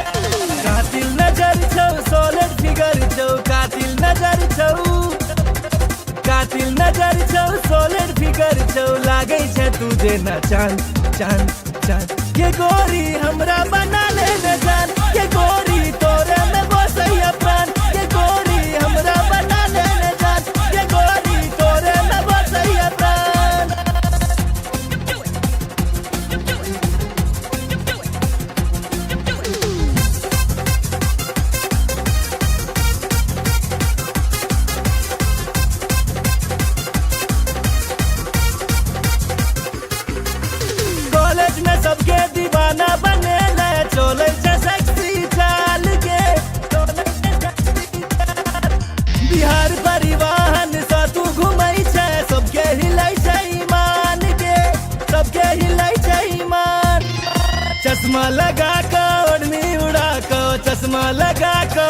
कातिल नजर छौ सॉलिड फिगर छौ कातिल नजर छौ सॉलिड फिगर छौ लागे छै तुझे ना चांद चांद चांद ये गोरी हमरा बना ले न जान ये गोरी तोरे में बसैया प्राण ये गोरी हमरा बना ले न जान ये गोरी तोरे में बसैया प्राण कॉलेज में सबके दीवाना बने ले चले छै सेक्सी चाल के बिहार परिवहन सा तू घुमै छै सबके हिलै छै ईमान के सबके हिलै छै ईमान चश्मा लगा के ओढ़नी उड़ा के चश्मा लगा के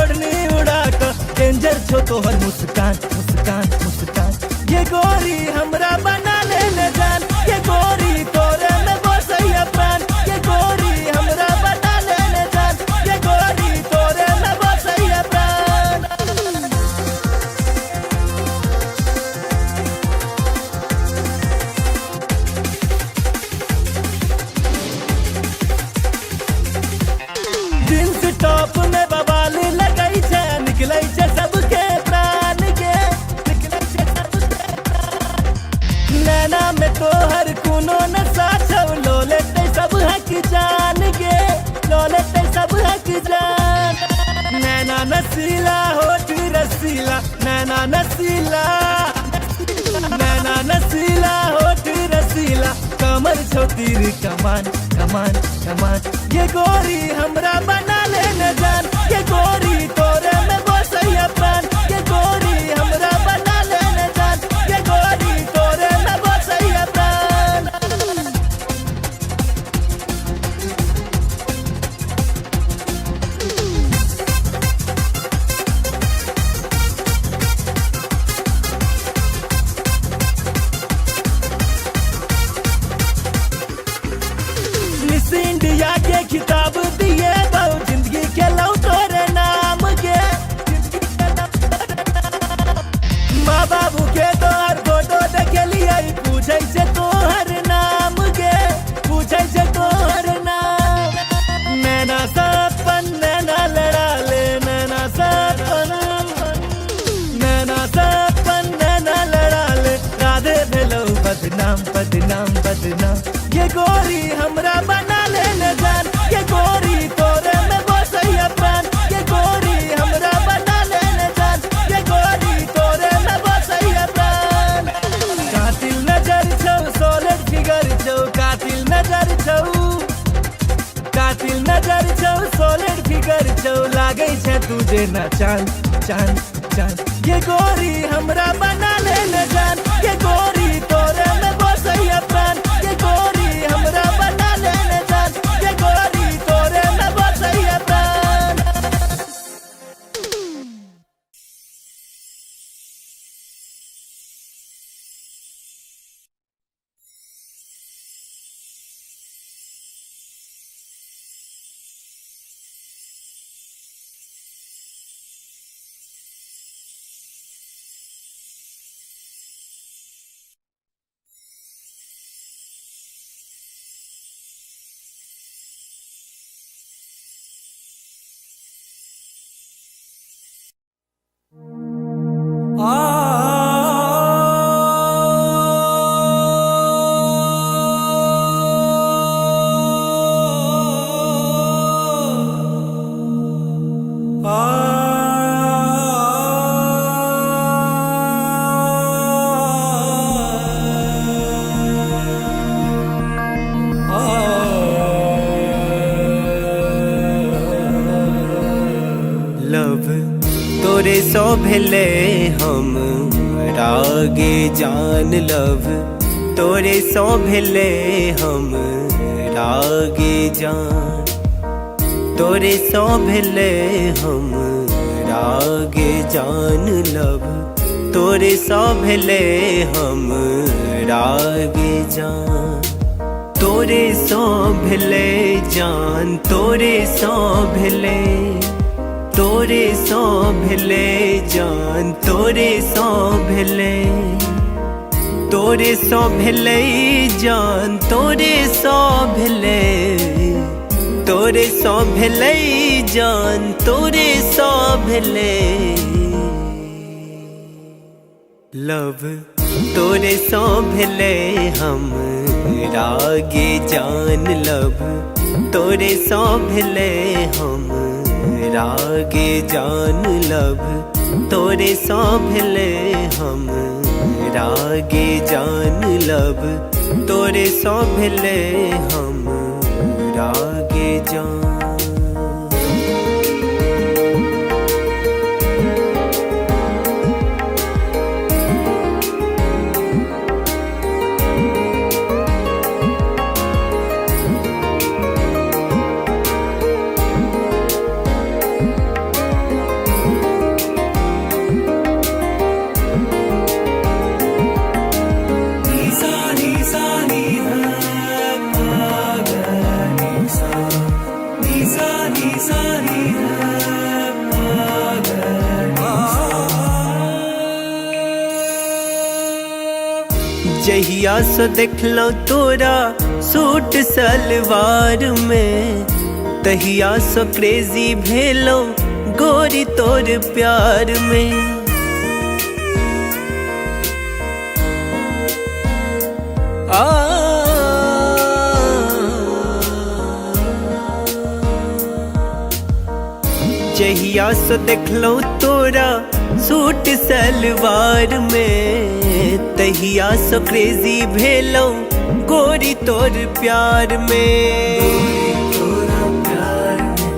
ओढ़नी उड़ा के डेंजर छो तोहर मुस्कान मुस्कान मुस्कान ये गोरी हमरा बना ले न जान ये गोरी तोरे में बसैया प्राण ये गोरी हमरा बना ले न जान ये गोरी तोरे में बसैया प्राण जींस टॉप में बवाल लगै छै निकलै छै सबके प्राण के निकलै छै सबके नैना में तोहर कोनो नशा छौ लो लेते सब हक जान गे लो लेते सब हक जान नैना नसीला होठ रसीला नैना नसीला होठ रसीला कमर छौ तीर कमान कमान कमान ये गोरी हमरा बना ले न जान ये गोरी तोरे में बसैया प्राण ये गोरी हमरा बना ले न जान ये गोरी तोरे में बसैया प्राण मिस इंडिया के खिताब दिए बहु जिंदगी के लौ तोरे नाम के माँ बाबू के तोहर फोटो देखलिए पूछे से तोहर नाम के पूछे से तोहर नाम नैना सपन नैना लड़ा ले नैना सपन नैना लड़ा ले राधे भेलौ बदनाम बदनाम बदनाम ये गोरी हमरा बना ले न जान ये गोरी तोरे में बसैया प्राण ये गोरी हमरा बना ले न जान ये गोरी तोरे में बसैया प्राण कातिल नजर छौ सॉलिड फिगर छौ कातिल नजर छौ सॉलिड फिगर छौ लागे छै तुझे ना चांद चांद चांद ये गोरी हमरा बना ले न जान ये गोरी तोरे में बसैया प्राण ये गोरी हमरा बना ले न जान ये गोरी तोरे में बसैया प्राण लव तोरे सो भेले हम रागे जान लव तोरे सो भेले हम रागे जान, तोरे सो भेले हम रागे जान लब, तोरे सो भेले हम रागे जान, तोरे सो भेले जान, तोरे सो भेले, तोरे सो भेले जान, तोरे सो भेले, तोरे सो भेले जान, तोरे सो भेले, तोरे सो भेले जान, तोरे सो भेले लव, तोरे सो भेले हम रागे जान लब, तोरे सो भेले हम रागे जान लब, तोरे सो भेले हम रागे जान लब, तोरे सो भेले हम रागे जान। जहिया सो देखलो तोरा सूट सलवार में, तहिया सो क्रेजी भेलो गोरी तोर प्यार में। जहिया सो देखलो तोरा सूट सलवार में, तहिया सो क्रेजी भेलो गोरी तोर प्यार में। गोरी तोरा प्यार में,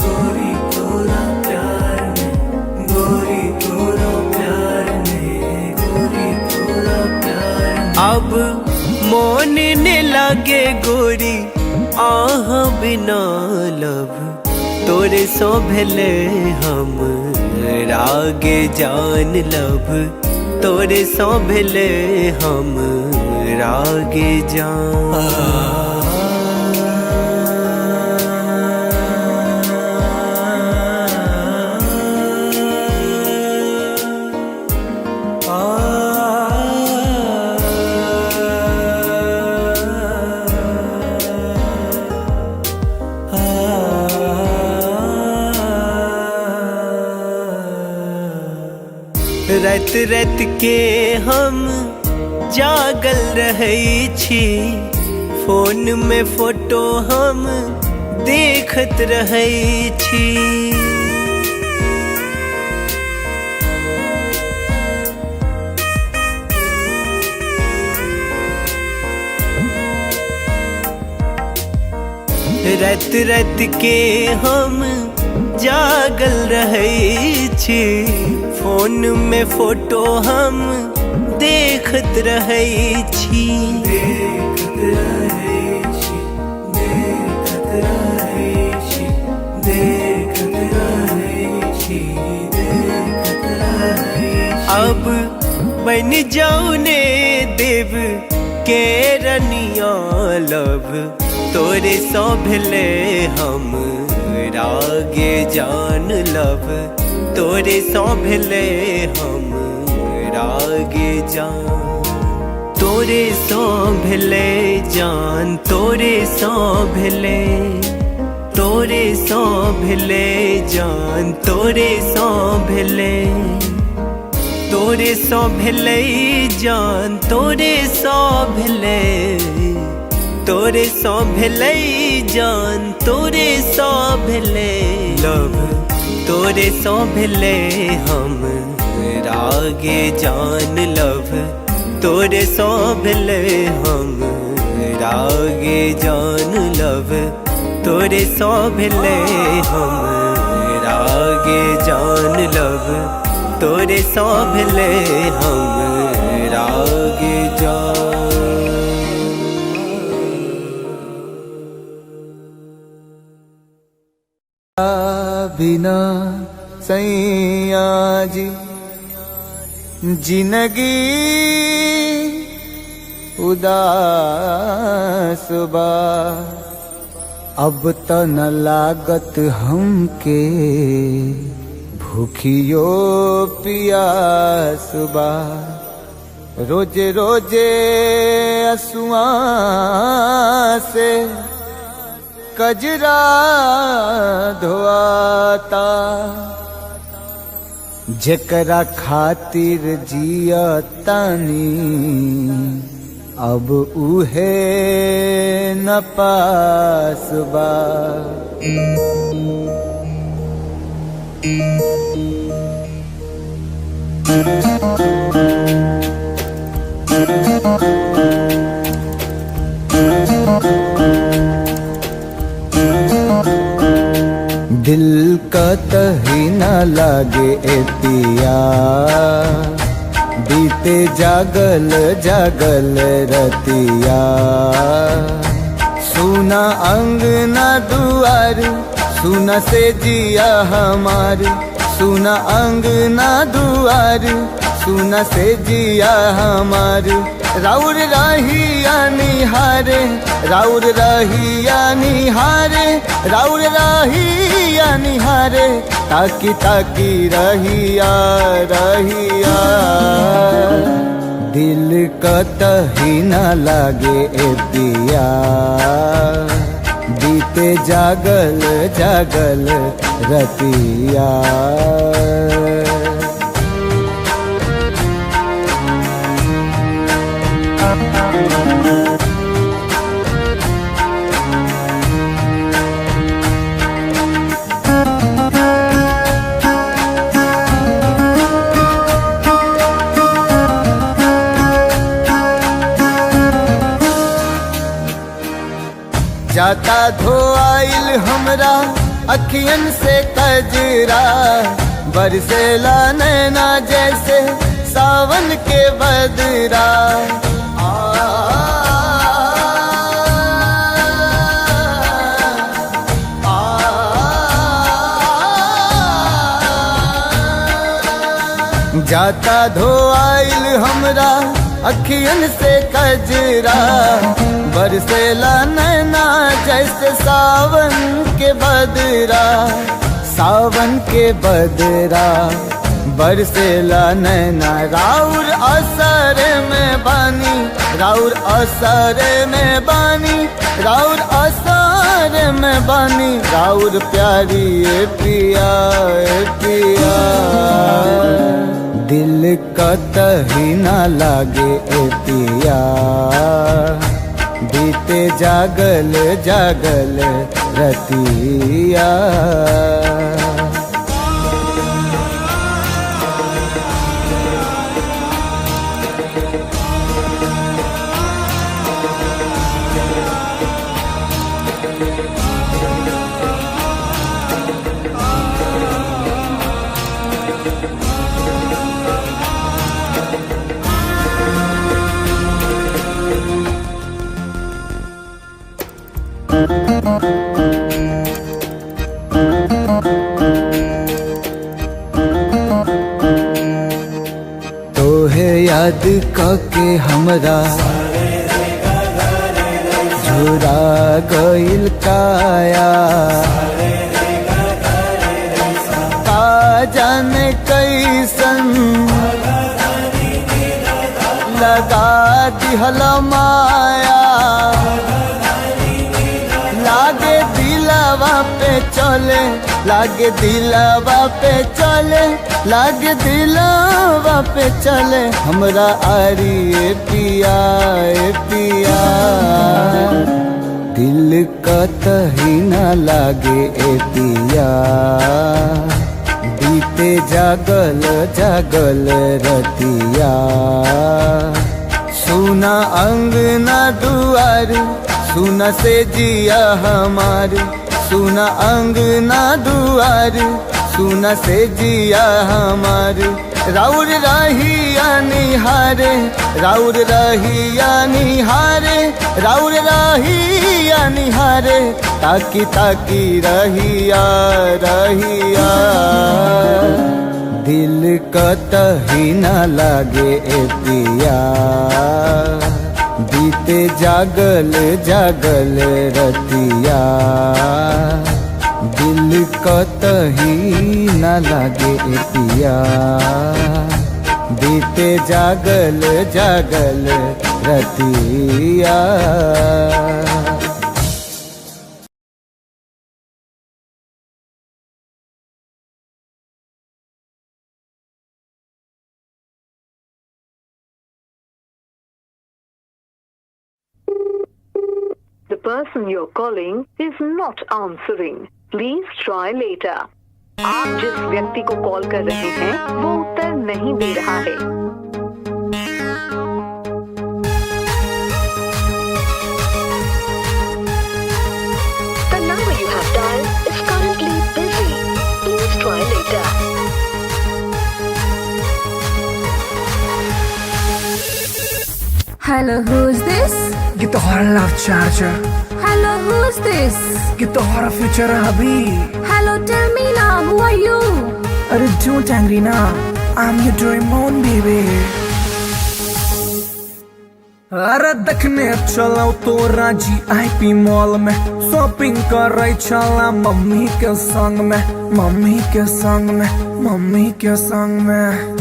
गोरी तोरा प्यार में, गोरी तोरा प्यार में, गोरी तोरा प्यार में। अब मोन ने लागे गोरी आह बिना लब, तोरे सो भेले हम रागे जान लब, तोरे सो भेले हम रागे जान। रात रात के हम जागल रहै छी, फोन में फोटो हम देखत रहै छी। रात रात के हम जागल रहै छी, फोन में फोटो हम देखत रहै छी। देखत रहै छी, देखत रहै छी, देखत रहै छी, देखत रहै छी। अब बन जाऊ ने देव के रनिया लब, तोरे सो भेले हम रागे जान लब, तोरे सो भेले हम रागे जान, तोरे सो भेले जान, तोरे सो भेले, तोरे सो भेले जान, तोरे सो भेले, तोरे सो भेले जान, तोरे सो भेले, तोरे सो भेले जान, तोरे सो भेले लब, तोरे सो भेले हम रागे जान लब, तोरे सो भेले हम रागे जान लब, तोरे सो भेले हम रागे जान लब, तोरे सो भेले हम रागे जान। बिना सैया जी जिंदगी उदास बा। अब त न लागत हमके भूखियो पियास बा। रोजे रोजे असुआ से कजरा धोआता। जेकरा खातिर जिया तानी अब उहे न पास बा। दिल का तही न लागे ए पिया बीते जागल जागल रतिया। सुना अंगना दुआर सुना से जिया हमार। सुना अंगना दुआर सुना से जिया हमार। राउर रहिया निहारे राउर रहिया निहारे राउर रहिया निहारे। ताकी ताकी रहिया रहिया दिल कतही न लागे ए पिया बीते जागल जागल रतिया। जाता धोआइल हमरा अखियन से कजरा। बरसेला नैना जैसे सावन के बदरा। जाता धोआइल हमरा अखियन से कजरा। बरसेला नैना जैसे सावन के बदरा। सावन के बदरा बरसेला नैना। राउर असर में बानी राउर असर में बानी राउर असर में बानी। राउर प्यारी ए पिया ए पिया दिल कतही न लागे ए पिया बीते जागल जागल रतिया। तोहे याद के हमरा झुरा गइल काया। का जाने कैसन लगा दिहल माया। लागे दिलवा पे चले लागे दिलवा पे चले लागे दिलवा पे चले। हमरा आरी ए पिया ए पिया दिल कतही न लागे ए पिया बीते जागल जागल रतिया। सुना अंगना दुआर सुना से जिया हमार। सुना अंगना दुआर सुना से जिया हमार। राउर रहिया निहारे, राउर रहिया निहारे, राउर रहिया निहारे, ताकी ताकी रहिया रहिया। दिल कतही न लागे ए पिया, बीते जागल जागल रतिया। दिल कतही न लागे ए पिया, बीते जागल जागल रतिया। The person you're calling is not answering. Please try later. आप जिस व्यक्ति को कॉल कर रहे हैं वो उत्तर नहीं दे रहा है। The number you have dialed is currently busy. Please try later. Hello, who's this? Get the horror love charger. Hello, who's this? Get the horror future hubby. Hello, tell me now, who are you? Arey don't angry now. I'm your Doraemon baby. अरे देखने चलो तो राजी आईपी मॉल में, शॉपिंग कर रही चला मम्मी के संग में, मम्मी के संग में, मम्मी के संग में।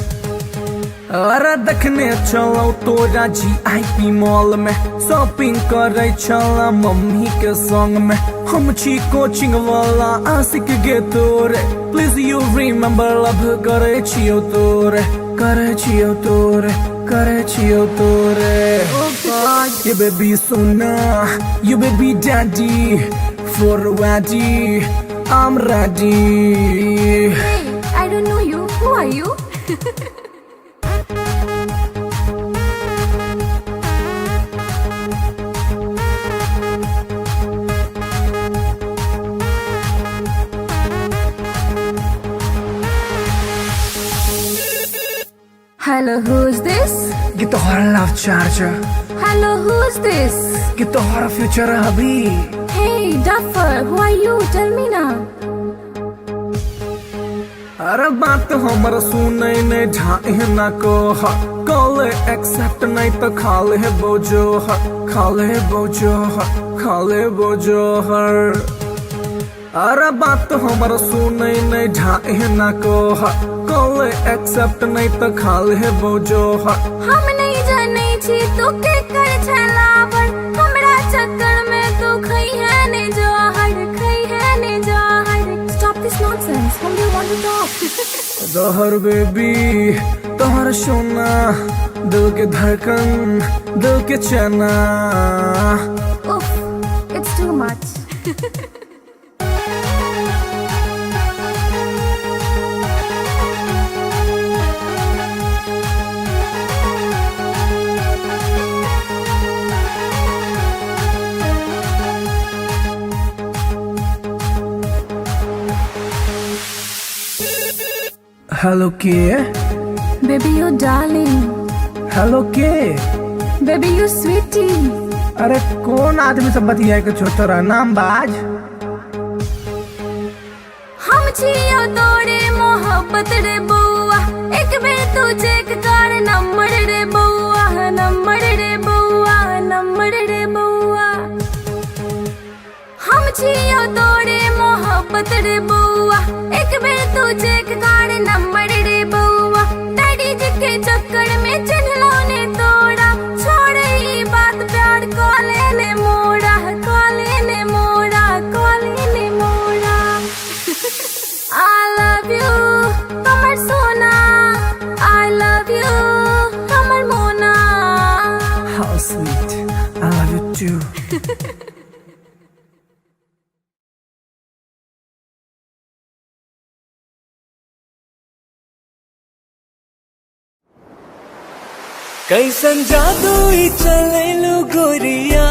अरे देखने चलो तो राजी आईपी मॉल में, शॉपिंग कर रही चला मम्मी के संग में। हम छी कोचिंग वाला आशिक गे तोरे, प्लीज यू रिमेम्बर लव करे छियो तोरे, करे छियो तोरे, करे छियो तोरे। You baby sona, you baby daddy, for ready, I'm ready. Hey, I don't know you. Who are you? Hello, who's this? Get the horror love charger. Hello, who's this? Get the horror future hubby. Hey, Duffer, who are you? Tell me now. अरे बात हमर सुनै ने ढाई ना को, कॉल एक्सेप्ट नहीं तो खाले बोझो, खाले बोझो, खाले बोझो हर। अरे बात हमर सुनै ने ढाई ना को, कॉल एक्सेप्ट नहीं तो खाले बोझो हर। हम नहीं जाने छी तो के कर छलावर, हमरा चक्कर में तो खई है ने जहर, खई है ने जहर। Stop this nonsense. Whom do you want to talk? जहर बेबी तोहर सोना, दिल के धड़कन, दिल के चना। Oof, it's too much. Hello के? Baby, you darling. हेलो के? Baby, you sweetie. अरे कौन आदमी से बतिया के छोटा नाम बाज? हम छियो तोरे मोहब्बत रे बउआ, एक बेर तू चेक कर नंबर रे बउआ, नंबर रे बउआ, नंबर रे बउआ। हम छियो तोरे मोहब्बत रे बउआ, एक बेर तू चेक कर नंबर रे बउआ। डैडी जी के चक्कर में चिन्हलो ने तोड़ा, छोड़ ई बात प्यार कॉले ने मोड़ा, कॉले ने मोड़ा, कॉले ने मोड़ा। I love you, कमर सोना। I love you, कमर मोना। How sweet, I love you too. कैसन जादू ही चलेलू गोरिया,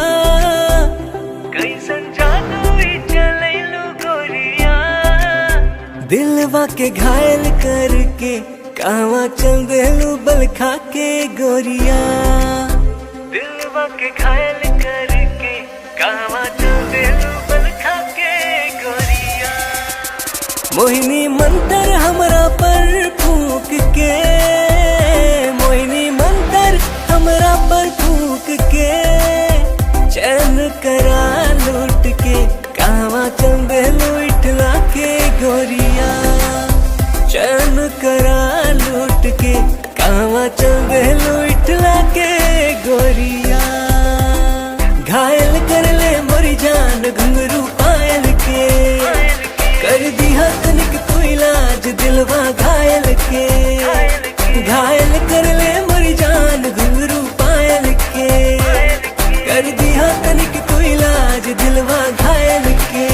कैसन जादू ही चलेलू गोरिया। दिलवा के घायल करके कावा चल देलू बल खा के गोरिया दिलवा के घायल करके कावा चल देलू बल खा के गोरिया मोहिनी मंतर हमरा पर फूक के मोहिनी मंतर हमरा पर फूक के चैन करा लूट के कावा चल देलू इठला के गोरिया चैन करा लूट के कावा चल देलू इठला के गोरिया घायल कर ले मोरी जान घुंघरू पायल के कर दिया तनिक तू इलाज दिलवा घायल के घायल कर ले मोरी जान घुंघरू पायल के कर दिया तनिक तू इलाज दिलवा घायल के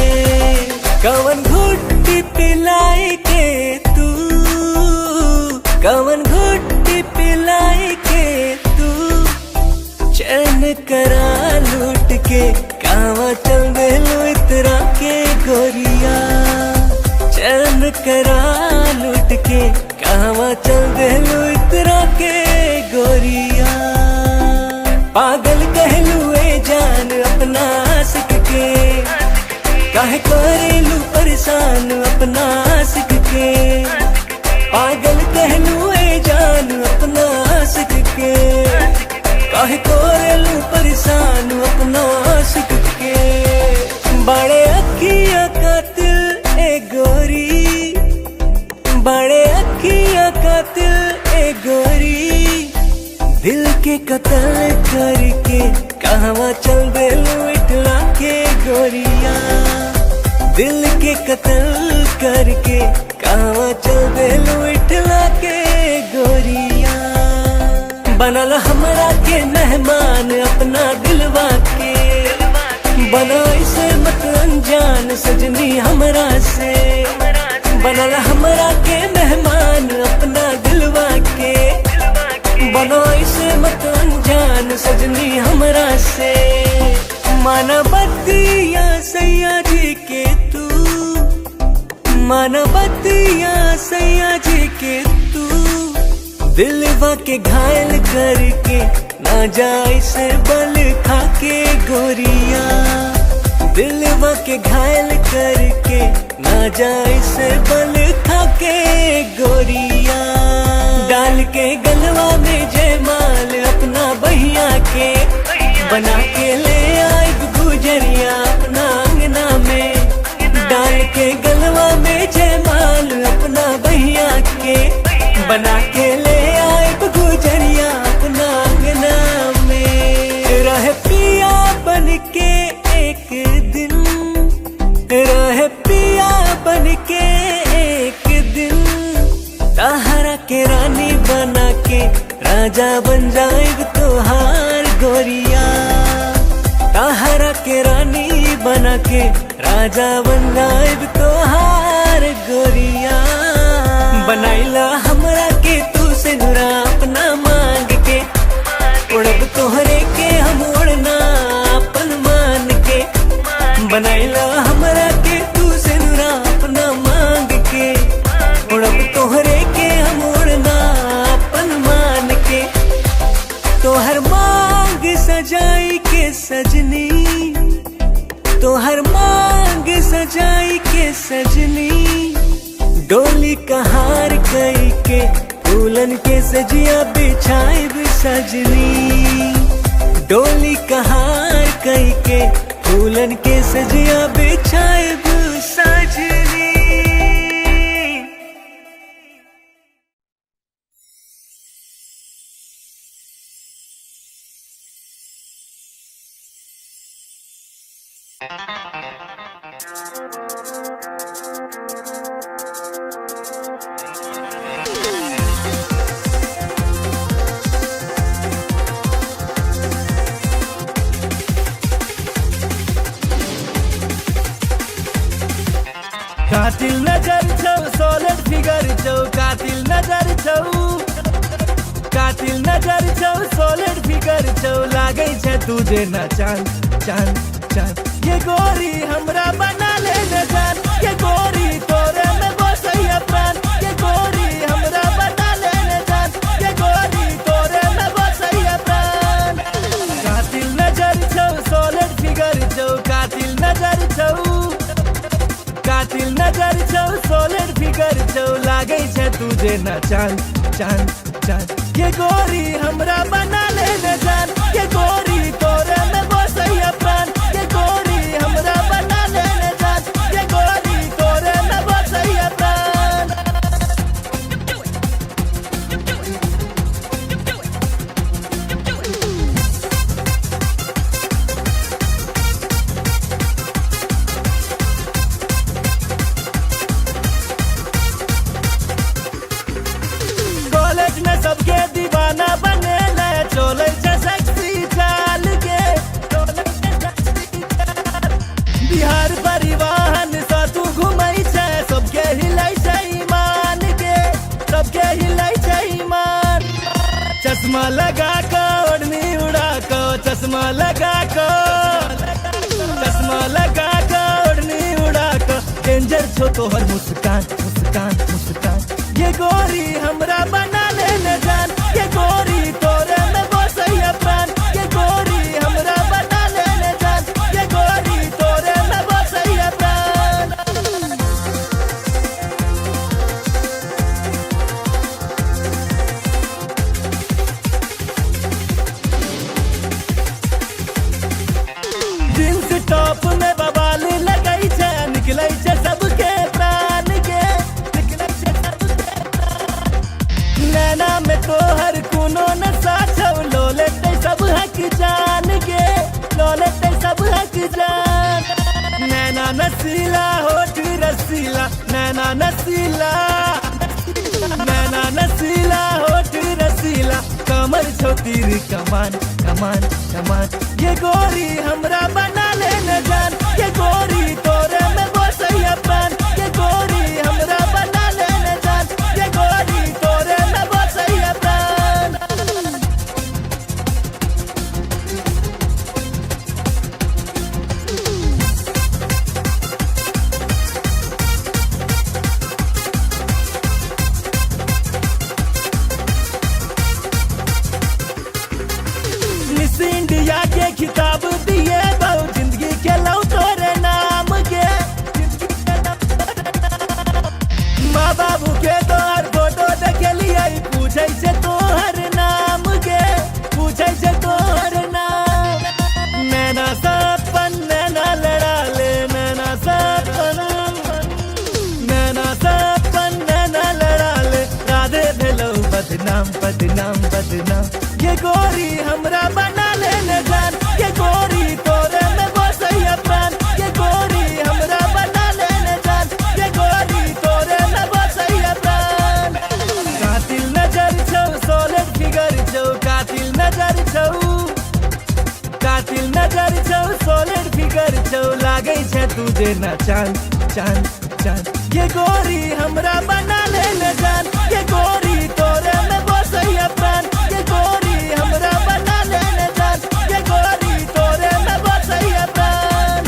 कवन घुट्टी पिलाई के तू कवन घुट्टी पिलाई के तू चैन करा लूट के कावा चल देलू इतरा के गोरिया चैन करा लूट के कावा चल देलू इतरा के गोरिया पागल कहलू ए जान अपना आशिक के काहे करेलू परेशान अपना आशिक के पागल कहलू ए जान अपना आशिक के काहे करेलू परेशान अपना आशिक के बड़े अखियां कातिल ए गोरी बड़े अखियां कातिल ए गोरी दिल के कत्ल करके कहवा चल देलू इठला के गोरिया दिल के कत्ल करके कहवा चल देलू इठला के गोरिया बनल हमरा के मेहमान अपना दिलवा के बना इसे मत अनजान सजनी हमरा से बनल हमरा के मेहमान अपना दिलवा के बनो इसे मत अनजान सजनी हमरा से माना बतिया सैया जी के तू माना बतिया सैया जी के तू दिलवा के घायल करके ना जाए से बल खा के गोरिया दिलवा के घायल करके ना जाए से बल खा के गोरिया डाल के गलवा में जयमाल अपना बहिया के बना के ले आई गुजरिया अपना अंगना में डाल के गलवा में जयमाल अपना बहिया के बना के ले आई गुजरिया अपना अंगना में रह पिया बन के एक दिन रह पिया बन के एक दिन ताहरा के रानी बना के राजा बन जाएग तोहार गोरिया ताहरा के रानी बना के राजा बन जाएग तोहार गोरिया बनाइला हमरा के तू से नुरा अपना मांग के उड़ब तोहरे के हम उड़ना अपन मान के बनाइला हमरा के तू से नुरा अपना मांग के उड़ब तोहरे के हम उड़ना अपन मान के तोहर मांग सजाई के सजनी तोहर मांग सजाई के सजनी डोली कहार कई के फूलन के सजिया बिछाई सजनी डोली कहार कई के फूलन के सजिया बिछाई सजनी कातिल नजर छौ सॉलिड फिगर छौ कातिल नजर छौ कातिल नजर छौ सॉलिड फिगर छौ लागे छै तुझे न चांद चांद चांद ये गोरी हमरा बना ले न जान ये गोरी तोरे में बसैया प्राण ये गोरी हमरा बना कातिल नजर छौ सॉलिड फिगर छौ लागे छै तुझे ना चांद चांद चांद ये गोरी हमरा बना ले न जान ये गोरी तोरे में बसैया प्राण ये गोरी हमरा बना ले न जान ये गोरी तोरे में बसैया प्राण कॉलेज में सबके दीवाना बने ले चले छे सेक्सी चाल के बिहार परिवहन सा तू घुमई छे सबके हिलै छै ईमान के सबके हिलै छै ईमान चश्मा लगा के ओढ़नी उड़ा के चश्मा लगा के ओढ़नी उड़ा के डेंजर छो तोहर मुस्कान मुस्कान मुस्कान ये गोरी हमरा बना ले न जान ये गोरी तोरे में बसैया प्राण ये गोरी हमरा बना ले न जान ये गोरी तोरे में बसैया प्राण जींस टॉप में बवाल लगई छै निकलै छै सबके प्राण के निकलै छै सबके प्राण नैना में तोहर कोनो नशा छौ लो लेतै सब हक जान के लो लेतै सब हक जान नैना नसीला होठ रसीला नैना नसीला होठ रसीला कमर छौ तीर कमान कमान कमान ये गोरी हमरा बना ले न जान ये गोरी तोरे में बसैया प्राण ये गोरी हमरा बना ले न जान ये गोरी तोरे में बसैया प्राण मिस इंडिया के खिताब दिए बहु जिंदगी के लौ तोरे नाम के माँ बाबू के तोहर फोटो देखलिए पूछे से तोहर नाम के पूछे से तोहर नाम नैना सपन नैना लड़ा ले नैना सपन नैना लड़ा ले राधे भेलो बदनाम बदनाम बदनाम ये गोरी हमरा बना ले न जान ये गोरी तोरे में बसैया प्राण ये गोरी हमरा बना ले न जान ये गोरी तोरे में बसैया प्राण कातिल नजर छौ सॉलिड फिगर छौ कातिल नजर छौ सॉलिड फिगर छौ लागे छै तुझे ना चांद चांद चांद ये गोरी हमरा बना ले न जान ये गोरी तोरे में बसैया प्राण ये गोरी हमरा बना ले न जान ये गोरी तोरे में बसैया प्राण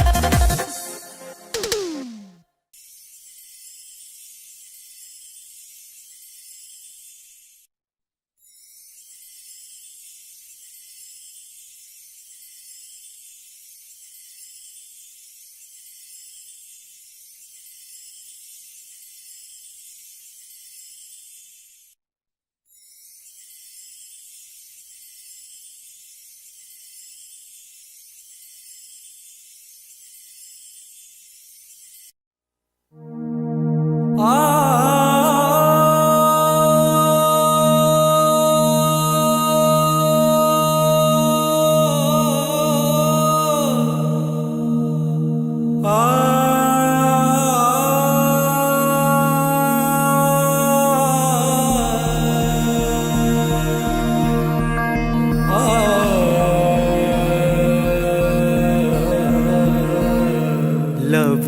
लव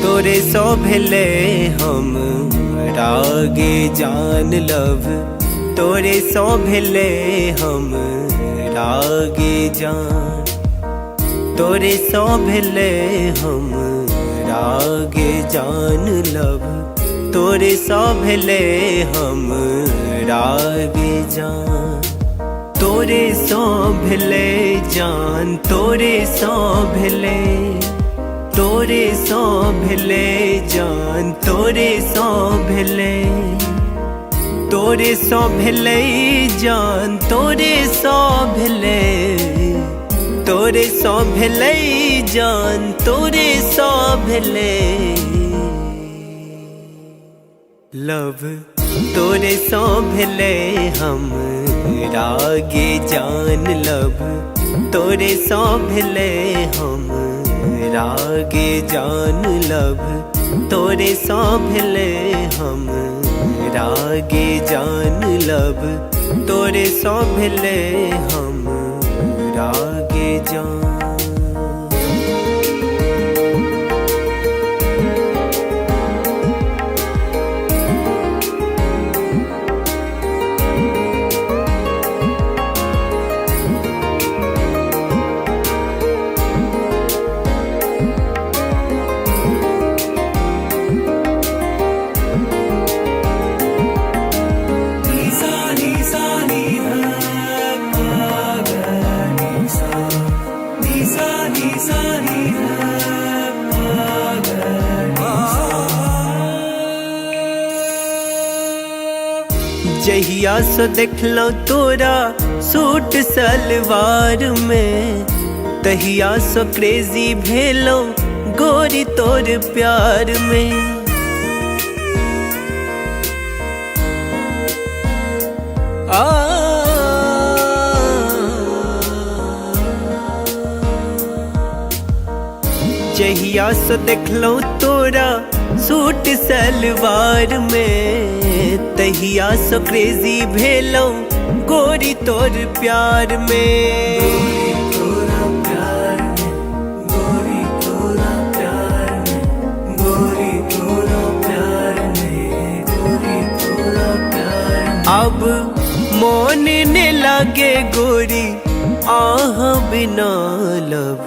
तोरे सो भेले हम रागे जान लव तोरे सो भेले हम रागे जान तोरे सो भेले हम रागे जान लव तोरे सो भेले हम रागे जान तोरे सो भेले जान तोरे सो भेले तोरे सौ भेले जान तोरे सौ भेले तोरे सौ भेले जान तोरे सौ भेले तोरे सौ भेले जान तोरे सौ भेले लव तोरे सौ भेले हम रागे जान लव तोरे सौ भेले हम रागे जान लव तोरे सौ भेले हम रागे जान लव तोरे सौ भेले हम रागे जान जहिया सो देखलो तोरा सूट सलवार में तहिया सो क्रेजी भेलो गोरी तोर प्यार में जहिया सो देखलो तोरा सूट सलवार में तहिया सो क्रेजी भेलो गोरी तोर प्यार में गोरी तोरा प्यार में गोरी तोरा प्यार में गोरी तोरा प्यार में अब मोन ने लागे गोरी आह बिना लब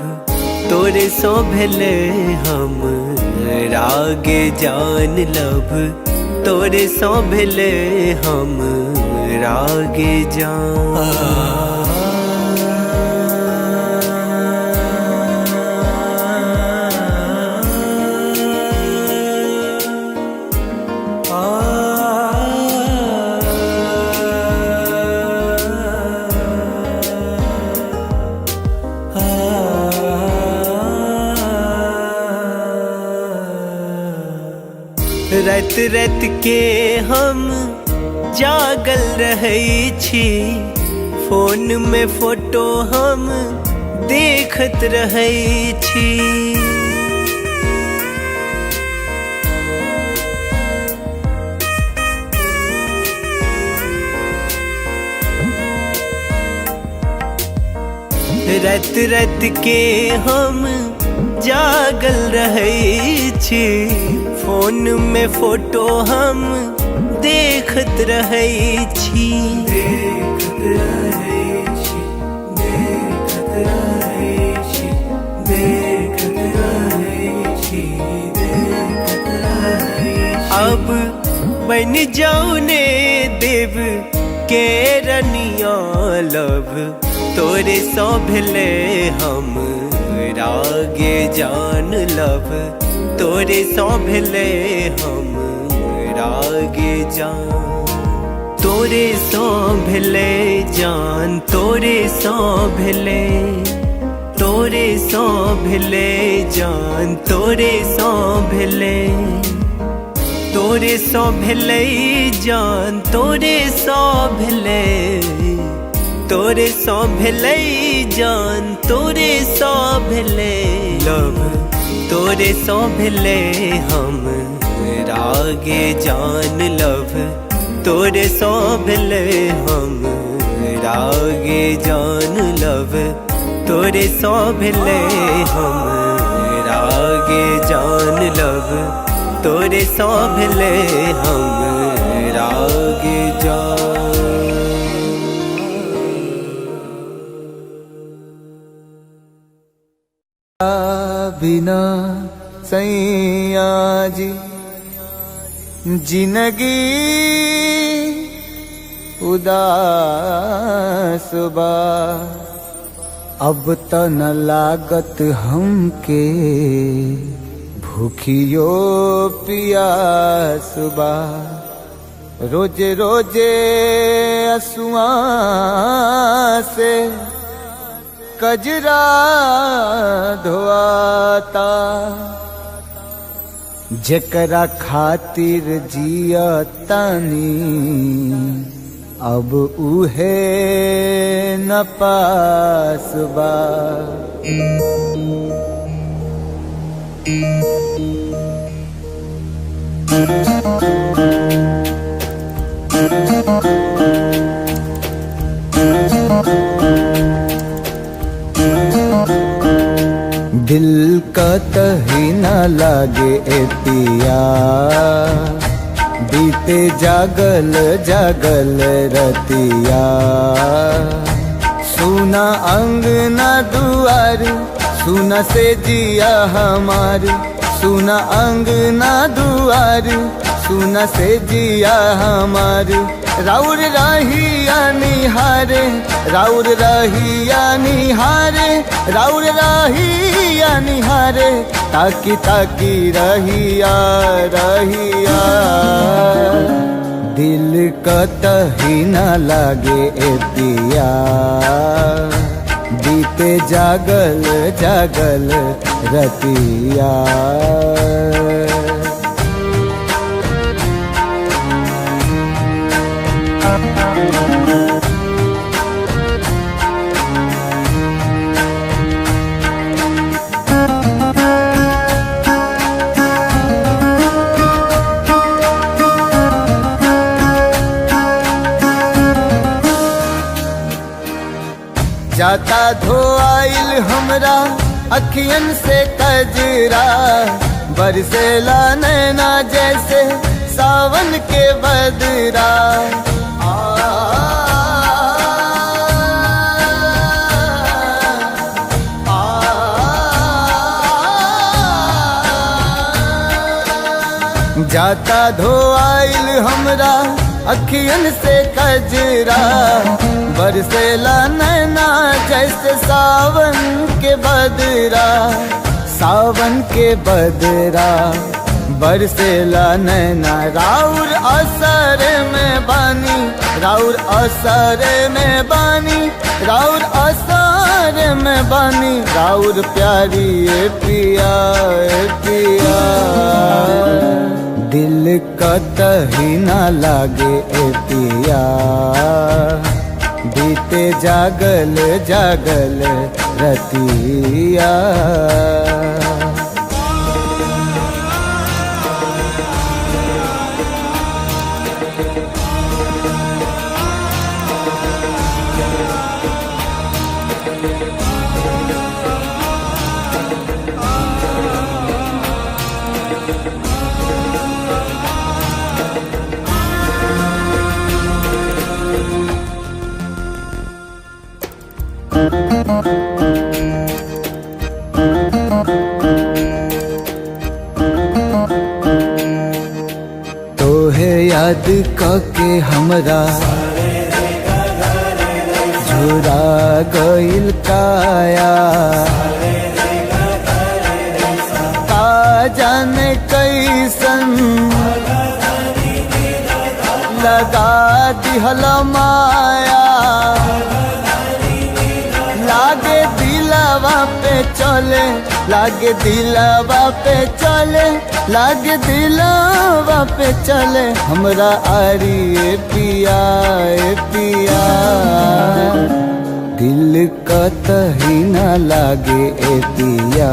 तोरे सौ भेले हम रागे जान लब तोरे सौ भेले हम रागे जान रात रात के हम जागल रहै छी फोन में फोटो हम देखत रहै छी रात रात के हम जागल रहै छी फोन में फोटो हम देखत रहै छी देखत रहै छी देखत रहै छी देखत रहै छी देखत रहै छी अब बन जाऊ ने देव के रनिया लब तोरे सौ भेले हम रागे जान लब तोरे सौ भेले हम रागे जान तोरे सौ भेले जान तोरे सौ भेले तोरे सौ भेले जान तोरे सौ भेले तोरे सौ भेले जान तोरे सौ भेले तोरे सौ भेले जान तोरे सौ भेले लव तोरे सौ भेले हम रागे जान लव तोरे सौ भेले हम रागे जान लव तोरे सौ भेले हम रागे जान लव तोरे सौ भेले हम रागे जान बिना सैया जी जिंदगी उदास बा अब त न लागत हमके भूखियो पियास बा। रोजे रोजे असुआ से कजरा धोआता। जेकरा खातिर जिया तानी अब उहे न पास बा। दिल का तही न लागे ए पिया, बीते जागल जागल रतिया। सुना अंगना दुआर, सुना से जिया हमार। सुना अंगना दुआर, सुना से जिया हमार। राउर रहिया निहारे, राउर रहिया निहारे, राउर रहिया निहारे। ताकी ताकी रहिया रहिया, दिल का तही न लागे ए पिया। बीते जागल जागल रतिया। जाता धोआइल हमरा अखियन से कजरा। बरसेला नैना जैसे सावन के बदरा। जाता धोआइल हमरा अखियन से कजरा। बरसेला नैना जैसे सावन के बदरा। सावन के बदरा बरसेला नैना। राउर असर में बानी, राउर असर में बानी, राउर असर में बानी। राउर प्यारी ए पिया ए पिया। दिल का तही न लागे ए पिया। बीते जागल जागल रतिया। तोहे याद के हमरा झुरा गइल काया। का जाने कैसन लगा दिहल माया। लागे दिलवा पे चले, लागे दिलवा पे चले, लागे दिलवा पे चले। हमरा आरी ए पिया ए पिया। दिल का तही न लागे ए पिया।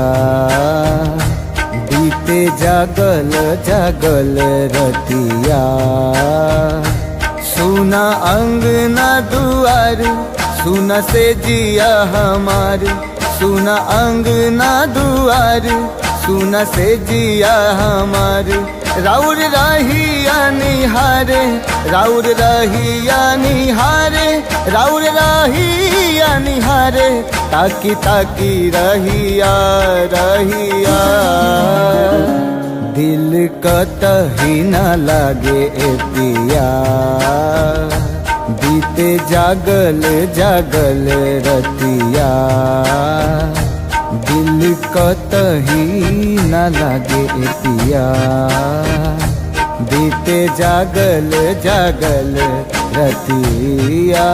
बीते जागल जागल रतिया। सुना अंगना दुआर, सुना से जिया हमार। सुना अंगना दुआर, सुना से जिया हमार। राउर रहिया निहारे, राउर रहिया निहारे, राउर रहिया निहारे। ताकी ताकी रहिया रहिया, दिल का तही न लागे ए पिया। बीते जागल जागल रतिया दिल कतही न लागे पिया बीते जागल जागल रतिया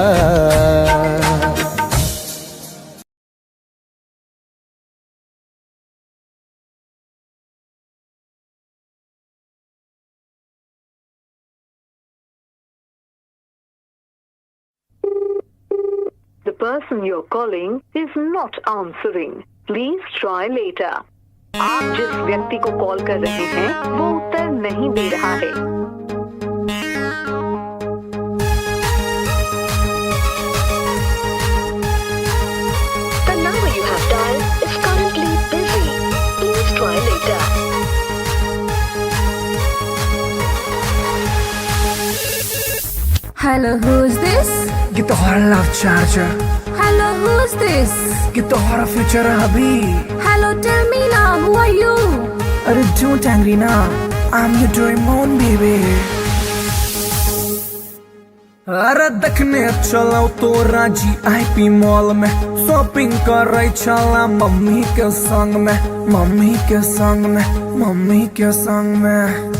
The person you're calling is not answering. Please try later. आप जिस व्यक्ति को कॉल कर रहे हैं वो उत्तर नहीं दे रहा है। The number you have dialed is currently busy. Please try later. Hello, who's this? Get the hora love charger. Hello, who's this? Get the hora future hubby. Hello, tell me now, who are you? अरे don't angry now. I'm your Doraemon baby. अरे देखने चलाओ तो राजी आईपी मॉल में शॉपिंग कर रही चला मम्मी के संग में मम्मी के संग में मम्मी के संग में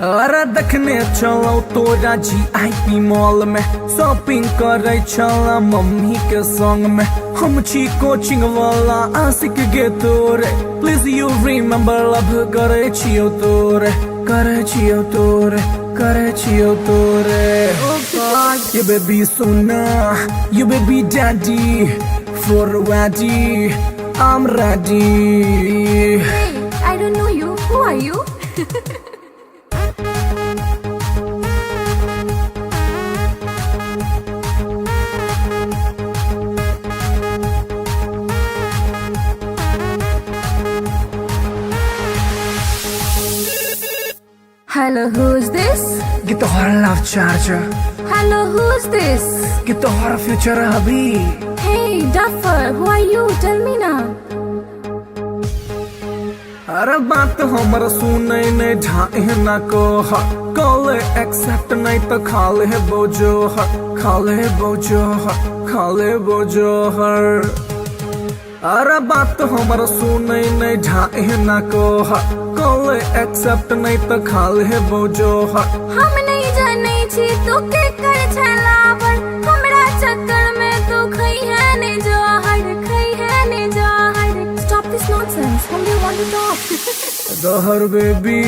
अरे देखने चलो तो राजी आईपी मॉल में शॉपिंग कर रही चला मम्मी के संग में हम छी कोचिंग वाला आशिक गे तोरे प्लीज यू रिमेम्बर लव करे छियो तोरे करे छियो तोरे करे छियो तोरे ये baby Sona you baby daddy for ready I'm ready. Hey, I don't know you. Who are you? Hello, who's this? Get the hora love charger. Hello, who's this? Get the hora future hubby. Hey, Duffer, who are you? Tell me now. अरे बात हमरा सुने ने ढाए ना को कॉल एक्सेप्ट नहीं तो खाले बोझो खाले बोझो खाले बोझो हर अरे बात हमरा सुने ने ढाए ना को कॉल एक्सेप्ट नहीं तो खाले बोझो हम नहीं जाने छी तू के कर छलावर हमरा चक्कर में तू खई है ने जहर खई है ने जहर Stop this nonsense. Whom do you want to talk? Dahar baby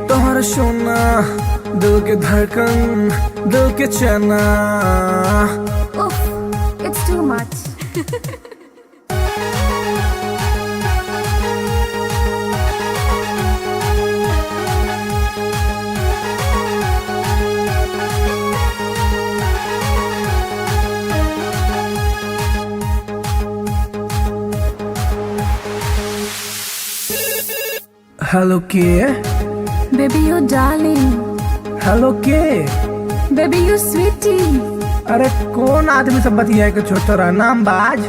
तोहर सोना दिल के धड़कन दिल के चना Oof, it's too much. Hello के Baby, you darling. हेलो के Baby, you sweetie. अरे कौन आदमी से बतिया के छोटा नाम बाज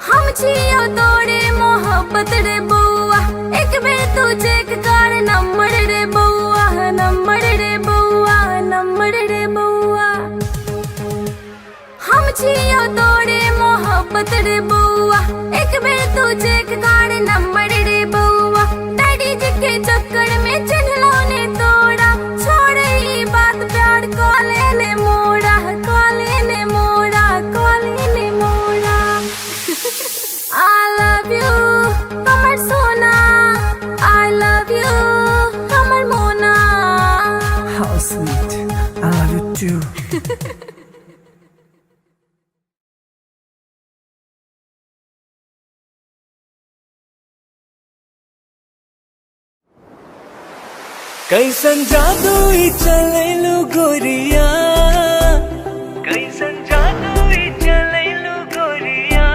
हम छियो तोरे मोहब्बत रे बउआ एक बेर तू चेक कर नंबर रे बउआ नंबर रे बउआ नंबर रे बउआ हम छियो तोरे मोहब्बत रे बउआ एक बेर तू चेक कर नंबर रे बउआ डैडी जी के चक्कर में चिन्हलो ने तोड़ा छोड़ ई बात प्यार कॉले ने मोड़ा कॉले ने मोड़ा कॉले ने मोड़ा I love you, Kamar Sona. I love you, Kamar Mona. How sweet. I love you too. कैसन जादू ही चलैलु गोरिया कैसन जादू ही चलैलु गोरिया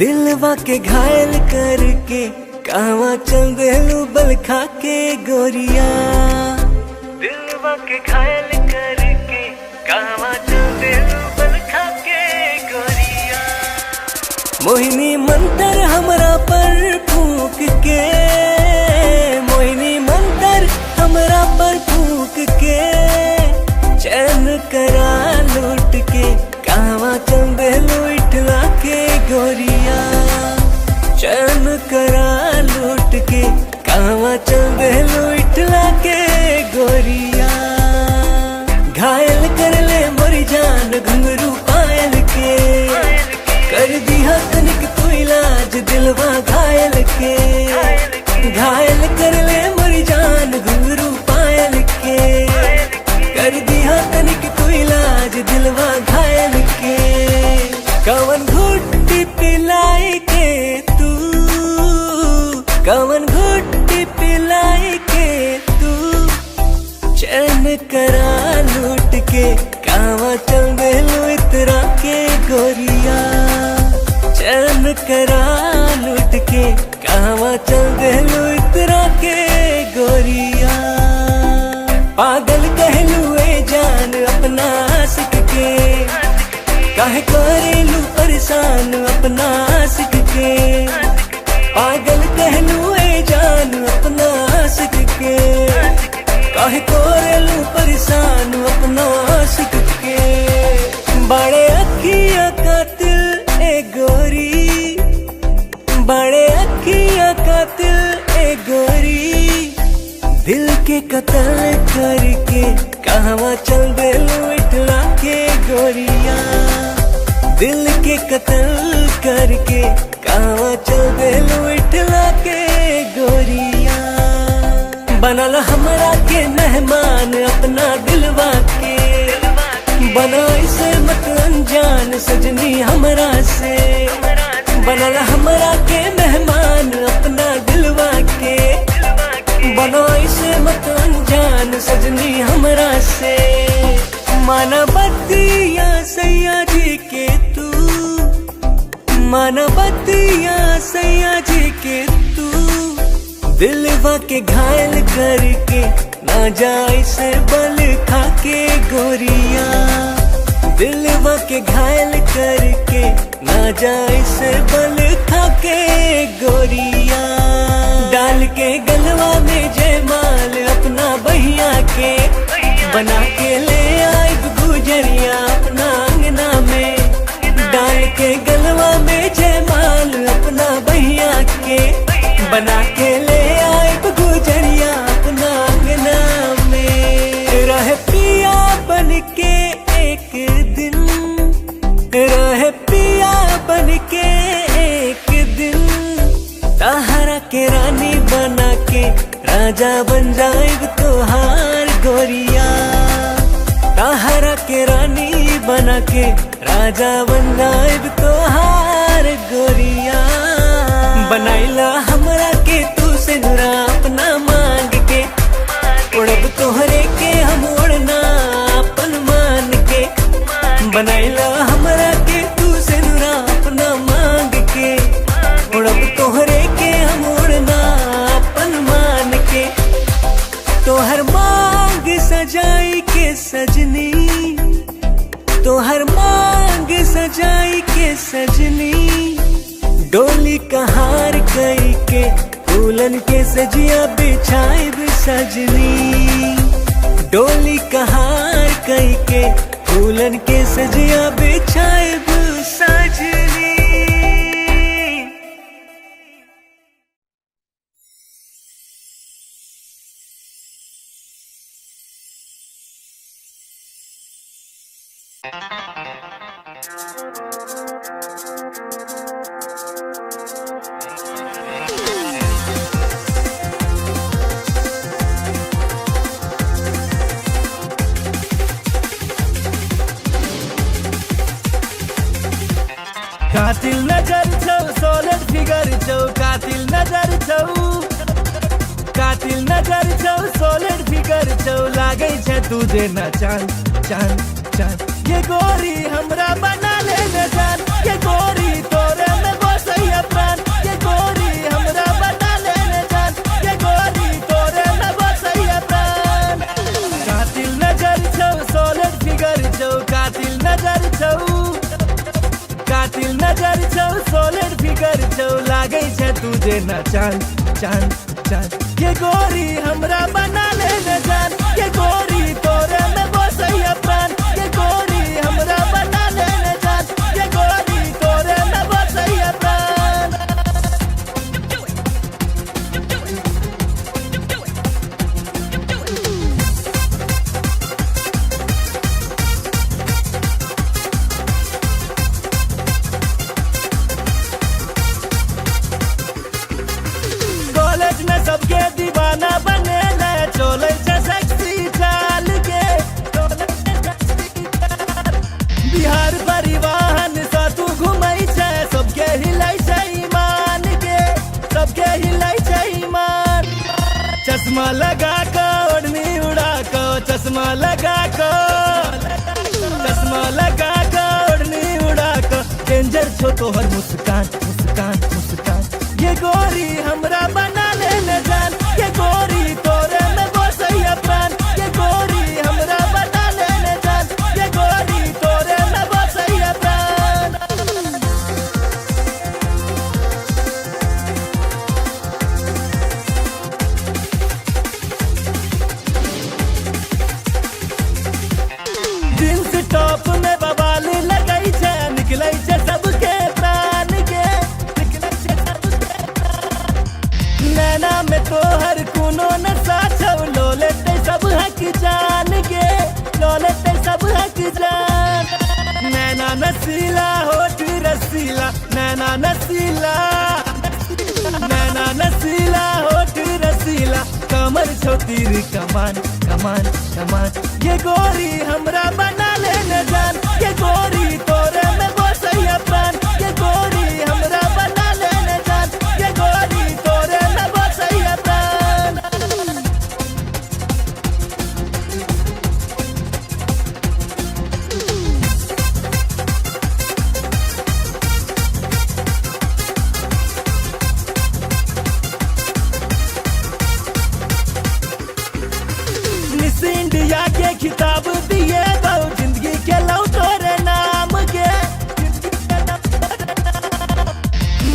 दिलवा के घायल करके कहवा चल देलू बल खा के गोरिया दिलवा के घायल करके कहवा चल देलू बल खा के गोरिया मोहिनी मंतर हमरा पर फूंक के मोहिनी मंतर हमरा पर फूंक के कवन घुट्टी पिलाई के तू, कवन घुट्टी पिलाई के तू चैन करा लूट के कावा चल देलू इतरा के गोरिया, चैन करा लूट के कावा चल देलू इतरा के गोरिया। पागल कहलू ए जान अपना आशिक के, काहे करेलू परेशान अपना आशिक के। पागल कहलू ए जान अपना आशिक के, काहे करेलू परेशान अपना आशिक के। बड़े अखियां कातिल ए गोरी, बड़े अखियां कातिल ए गोरी, दिल के कत्ल करके कहवा चल देलू इटला के गोरिया। दिल के कत्ल करके कहवा चल देलू इटला के गोरिया। बनल हमरा के मेहमान अपना दिलवा के, बना इसे मत अनजान सजनी हमरा से। बनल हमरा के मेहमान अपना दिलवा के, बना इसे मत अनजान सजनी हमरा से। माना बतिया सैया जी के तू, माना बतिया सैया जी के तू, दिलवा के घायल करके ना जाए से बल खा के गोरिया। दिलवा के घायल करके ना जाए से बल खा के गोरिया। डाल के गलवा में जयमाल अपना बहिया के, बना के ले आए गुजरिया अपना अंगना में। डाल के गलवा में जयमाल अपना बहिया के, बना के ले आए गुजरिया अपना अंगना में। रह पिया बन के एक दिन, रह पिया बन के एक दिन, ताहरा के रानी बना के राजा बन जाएग तोहार गोरिया। ताहरा के रानी बना के राजा बन जाएग तोहार गोरिया। बनाइला हमरा के तू से नुरा अपना मांग के, उड़ब तोहरे के हम उड़ना अपन मान के। बनाइला हमरा के तू से नुरा अपना मांग के, उड़ब तोहरे के हम उड़ना अपन मान के। तोहर मांग सजाई के सजनी, तोहर मांग सजाई के सजनी, डोली कहार कई के फूलन के सजिया बिछाई सजनी। डोली कहार कई के फूलन के सजिया बिछाई सजनी। कातिल नजर छौ सोलर फिगर छौ, कातिल नजर छौ, कातिल नजर छौ सोलर फिगर छौ, लागै छै तू जेना चांद चांद चांद। ये गोरी हमरा बना ले न जान, ये गोरी तोरे में बसैया प्राण। ये गोरी हमरा बना ले न जान, ये गोरी तोरे में बसैया प्राण। कातिल नजर छौ सोलर फिगर छौ, कातिल नजर छौ, कातिल नजर छौ सोलर फिगर छौ, लागै छै तू जेना चांद चांद चांद। ये गोरी हमरा बना ले न जान, ये गोरी तोरे में बसैया प्राण। ये गोरी हमरा बना ले न जान, ये गोरी तोरे में बसैया प्राण। सबके दीवाना बने ले चश्मा लगा कर ओढ़नी उड़ा कर डेंजर छो तोहर मुस्कान मुस्कान मुस्कान ये गोरी हमरा बना लेने जान ये गोरी तोरे में बसैया प्राण ये गोरी हमरा बना लेने जान ये गोरी तोरे में बसैया प्राण जींस टॉप में बवाल लगई छे निकलै छे सबके प्राण के निकलै छे सबके प्राण नैना में तोहर कोनो नशा छौ लो लेते सब हक जान के लो लेते सब हक जान नैना नसीला होठ रसीला नैना नसीला होठ रसीला कमर छो तीर कमान कमान कमान ये गोरी हमरा बना लेने जान ये गोरी तोरे में बसैया प्राण ये गोरी हमरा बना लेने जान ये गोरी तोरे में बसैया प्राण मिस इंडिया के खिताब दिए दो जिंदगी के लो तोरे नाम के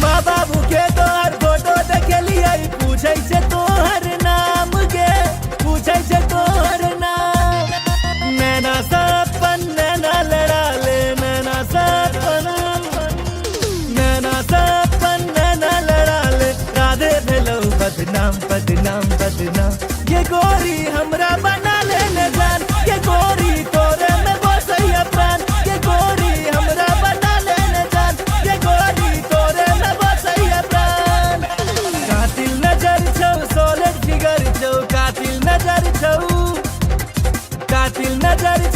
माँ बाबू के तोहर फोटो देखे लिए पूछे छे तोहर नाम के पूछे छे तोहर नाम नैना सपन नैना लड़ा ले नैना सपन नैना लड़ा ले राधे भेलो बदनाम बदनाम बदनाम ये गोरी हमरा बना लेने जान ये गोरी तोरे में बसैया प्राण ये गोरी हमरा बना लेने जान ये गोरी तोरे में बसैया प्राण कातिल नजर छौ सॉलिड फिगर छौ कातिल नजर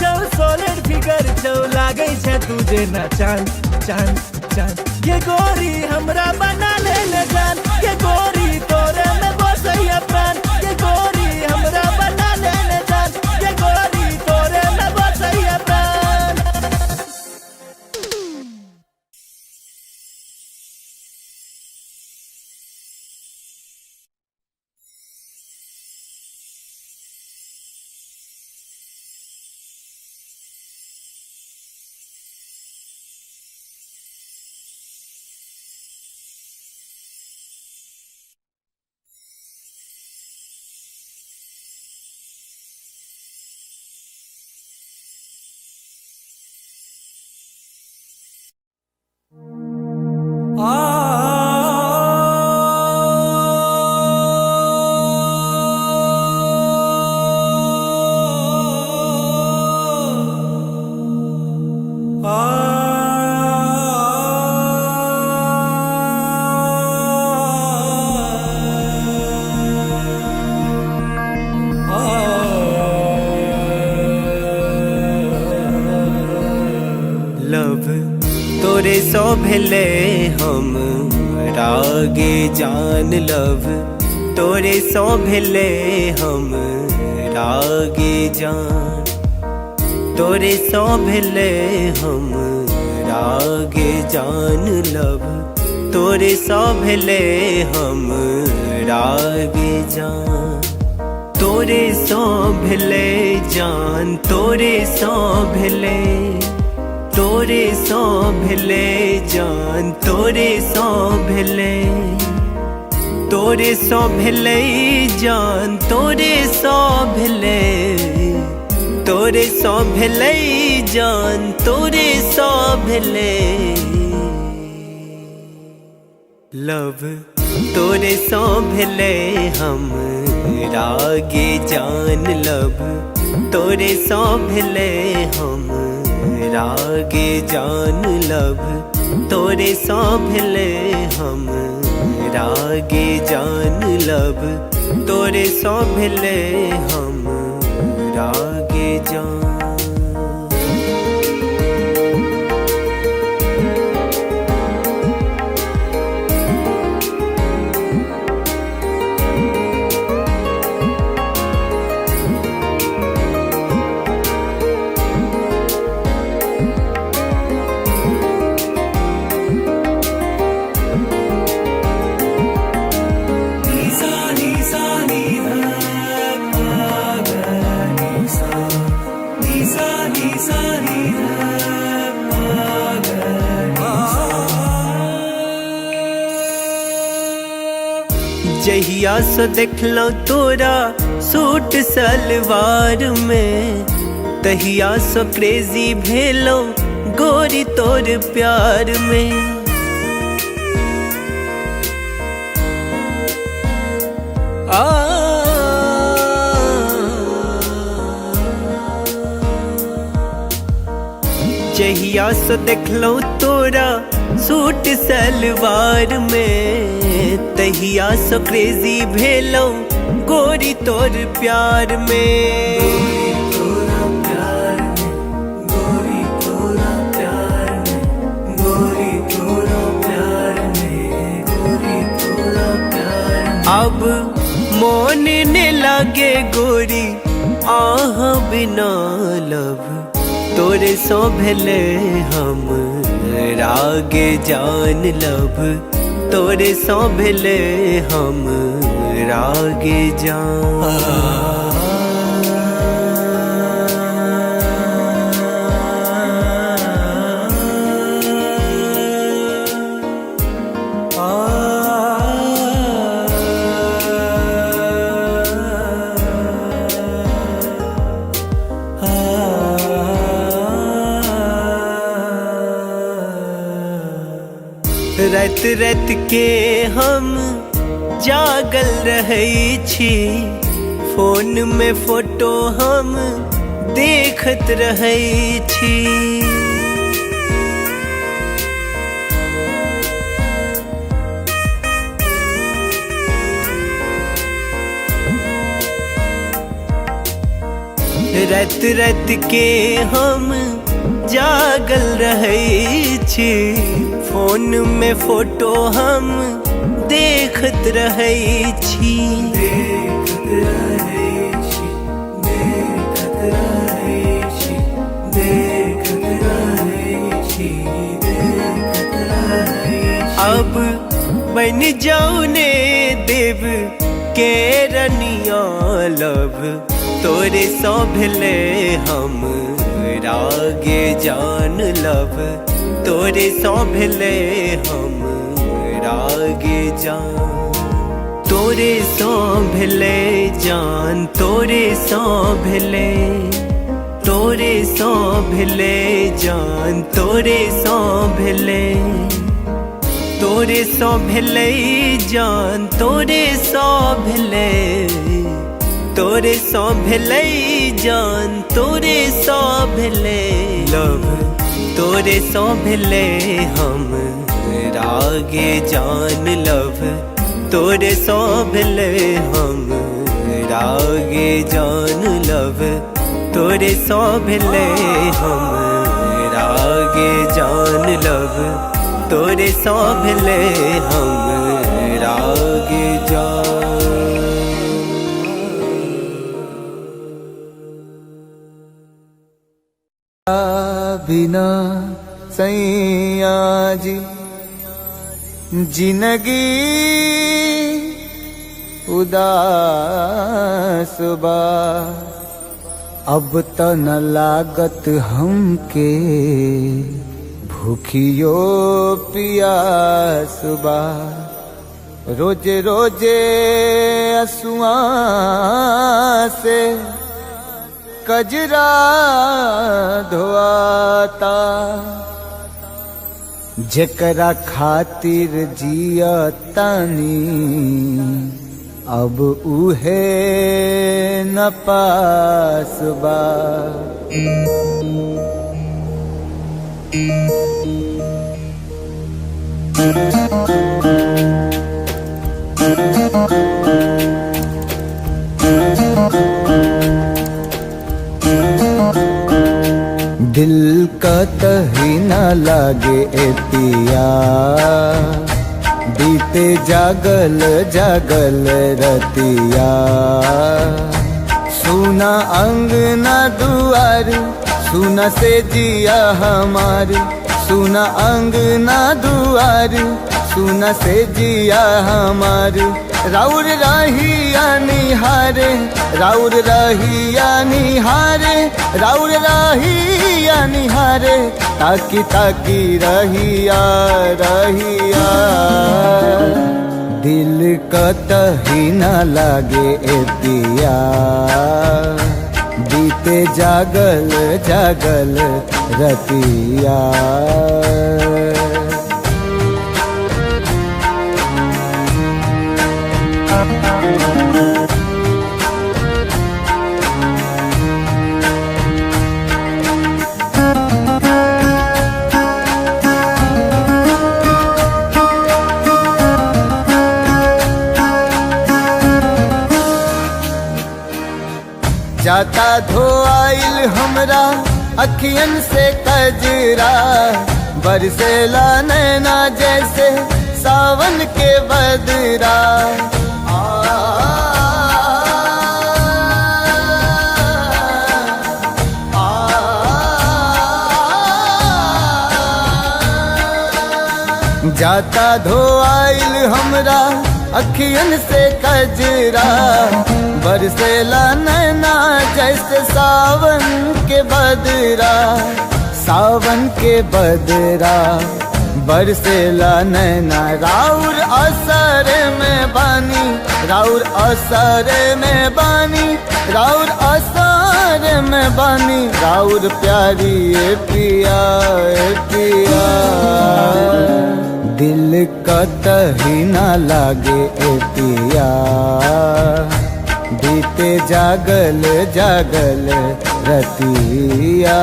छौ सॉलिड फिगर छौ लागै छै तू जेना चांद चांद चांद ये गोरी हमरा बना लेने जान ये गोरी तोरे में बसैया प्राण ये गोरी हमरा बना लेने जान ये गोरी तोरे में बसैया प्राण लव तोरे सो भेले हम रागे जान लव तोरे सो भेले हम रागे जान तोरे सो भेले हम रागे जान लव तोरे सो भेले हम रागे जान तोरे सो भेले जान तोरे सो भेले तोरे सो भेले जान तोरे सो भेले तोरे सो भेले जान तोरे सो भेले तोरे सो भेले जान तोरे सो भेले लव तोरे सो भेले हम रागे जान लव तोरे सो भेले हम रागे जान लव तोरे सो भेले हम रागे जान लव तोरे सो भेले हम रागे जान जहिया से देखलो तोरा सूट सलवार में, तहिया से क्रेजी भेलो गोरी तोर प्यार में। जहिया से देखलो तोरा सूट सलवार में, तहिया से क्रेजी भेलो गोरी तोर प्यार में। अब मोन ने लागे गोरी आह बिना लब, तोरे सो भेले हम रागे जान लब, तोरे सो भेले हम रागे जान। रात रात के हम जागल रहै छी, फोन में फोटो हम देखत रहै छी। रात रात के हम जागल रहै छी, फोन में फोटो हम देखत रहै छी। अब बन जाऊ ने देव के रनिया लब, तोरे सो भेले हम रागे जान लब, तोरे सो भेले हम रागे जान। तोरे सो भेले जान, तोरे सो भेले, तोरे सो भेले जान, तोरे सो भेले, तोरे सो भेले जान, तोरे सो भेले, तोरे सो भेले जान, तोरे सो भेले लब, तोरे सो भेले हम रागे जान लब, तोरे सो भेले हम रागे जान लब, तोरे सो भेले हम रागे जान लब, तोरे सो भेले हम रागे जान। बिना सैया जी जिंदगी उदास बा, अब त न लागत हमके भूखियो पियास बा। रोजे रोजे असुआ से कजरा धोआता, जेकरा खातिर जिया तानी अब उहे न पास बा। दिल का तही न लागे ए पिया, बीते जागल जागल रतिया। सुना अंगना दुआर, सुना से जिया हमार, सुना अंगना दुआर, सुना से जिया हमार। राउर रहिया निहारे, राउर रहिया निहारे, राउर रहिया निहारे, ताकी ताकी रहिया रहिया। दिल कतही न लागे ए पिया बीते जागल जागल रतिया। जाता धोआइल हमरा अखियन से कजरा बरसेला नैना जैसे सावन के बदरा। जाता धोआइल हमरा अखियन से कजरा बरसेला नैना जैसे सावन के बदरा। सावन के बदरा बरसेला नैना राउर असर में बानी राउर असर में बानी राउर असर में बानी राउर प्यारी ए पिया ए पिया। दिल कतही न लागे ए पिया बीते जागल जागल रतिया।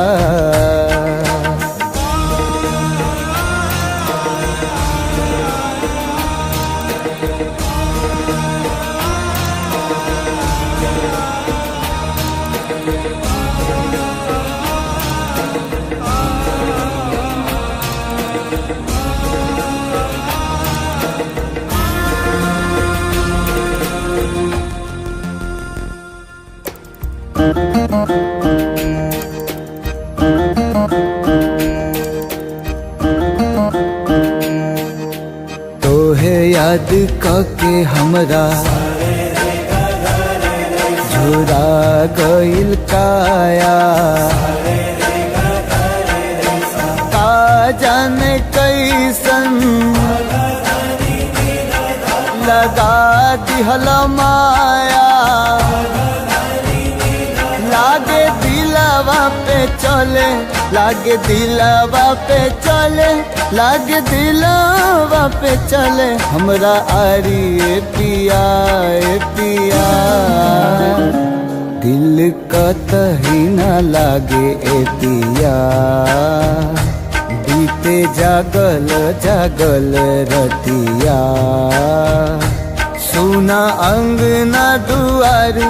तोहे याद कके हमरा झुरा गइल काया का जाने कैसन लगा दिहला माया। लागे दिलवा पे चले लागे दिलवा पे चले लागे दिलवा पे चले हमरा आरी ए पिया ए पिया। दिल कतही न लागे ए पिया बीते जागल जागल रतिया। सुना अंगना दुआर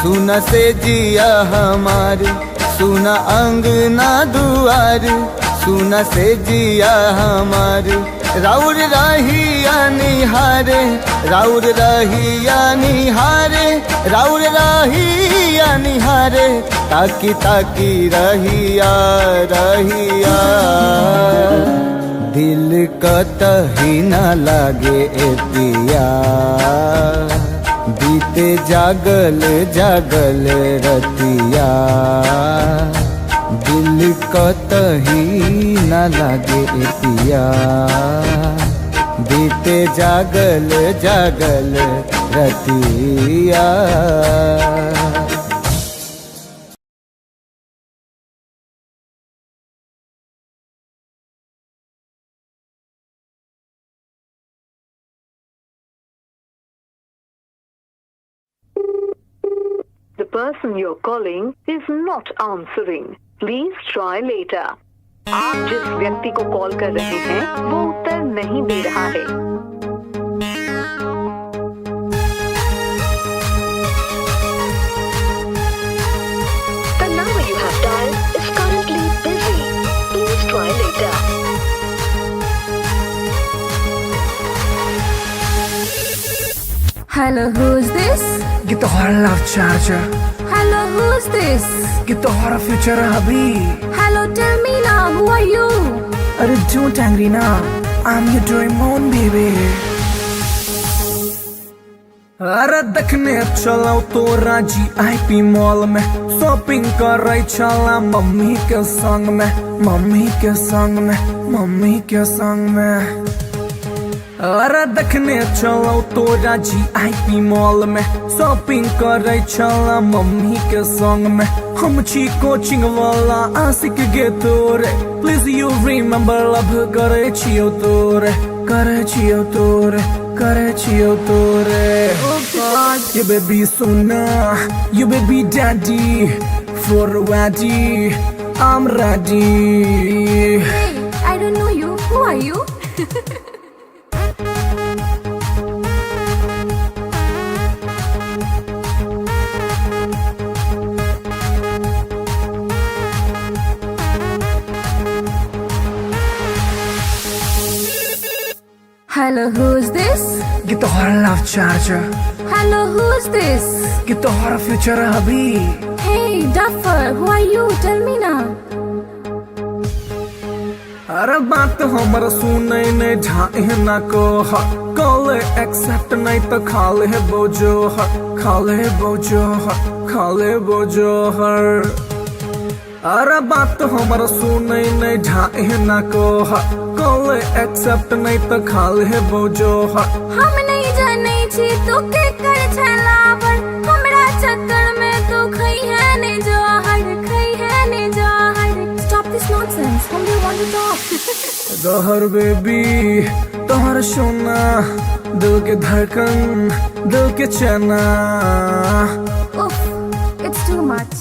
सुना से जिया हमार सुना अंगना दुआर सुना से जिया हमार। राउर रहिया निहारे राउर रहिया निहारे राउर रहिया निहारे ताकी ताकी रहिया रहिया। दिल कतही न लागे ए पिया बीते जागल जागल रतिया। दिल कतही न लागे ए पिया बीते जागल जागल रतिया। The person you're calling is not answering. Please try later. आप जिस व्यक्ति को कॉल कर रहे हैं वो उत्तर नहीं दे रहा है। The number you have dialed is currently busy. Please try later. Hello, who's this? ये तो हमारा love charger. Hello, who's this? ये तो हमारा फ्यूचर है अभी। Hello, tell me now, who are you? अरे don't angry ना, I'm your Doraemon baby। अरे देखने चलो तो राजी IP मॉल में शॉपिंग कर रही चला मम्मी के संग में मम्मी के संग में मम्मी के संग में। अरे देखने चलो तोरा GIP मॉल में शॉपिंग करे चला मम्मी के संग में हम छी कोचिंग वाला आशिक गे तोरे प्लीज यू रिमेम्बर लव करे छियो तोरे करे छियो तोरे करे छियो तोरे you baby sona you baby daddy for ready I'm ready. Hey, I don't know you. Who are you? Hello, who's this? Get the horror love charger. Hello, who's this? Get the horror future hubby. Hey, Duffer, who are you? Tell me now. अरे बात हमर सुनै नहीं ढाई ना को कॉले एक्सेप्ट नहीं तो खाले बोझो खाले बोझो खाले बोझो हर अरे बात हमर सुनै नहीं ढाई ना को कॉले एक्सेप्ट नहीं तो खाले बोझो हम नहीं जाने छी तू के कर छलावर हमरा चक्कर में तू खई है ने जोहर खई है ने जोहर Stop this nonsense. Whom do you want to talk? गहर बेबी तोहर सोना दिल के धड़कन दिल के चना Oof, it's too much.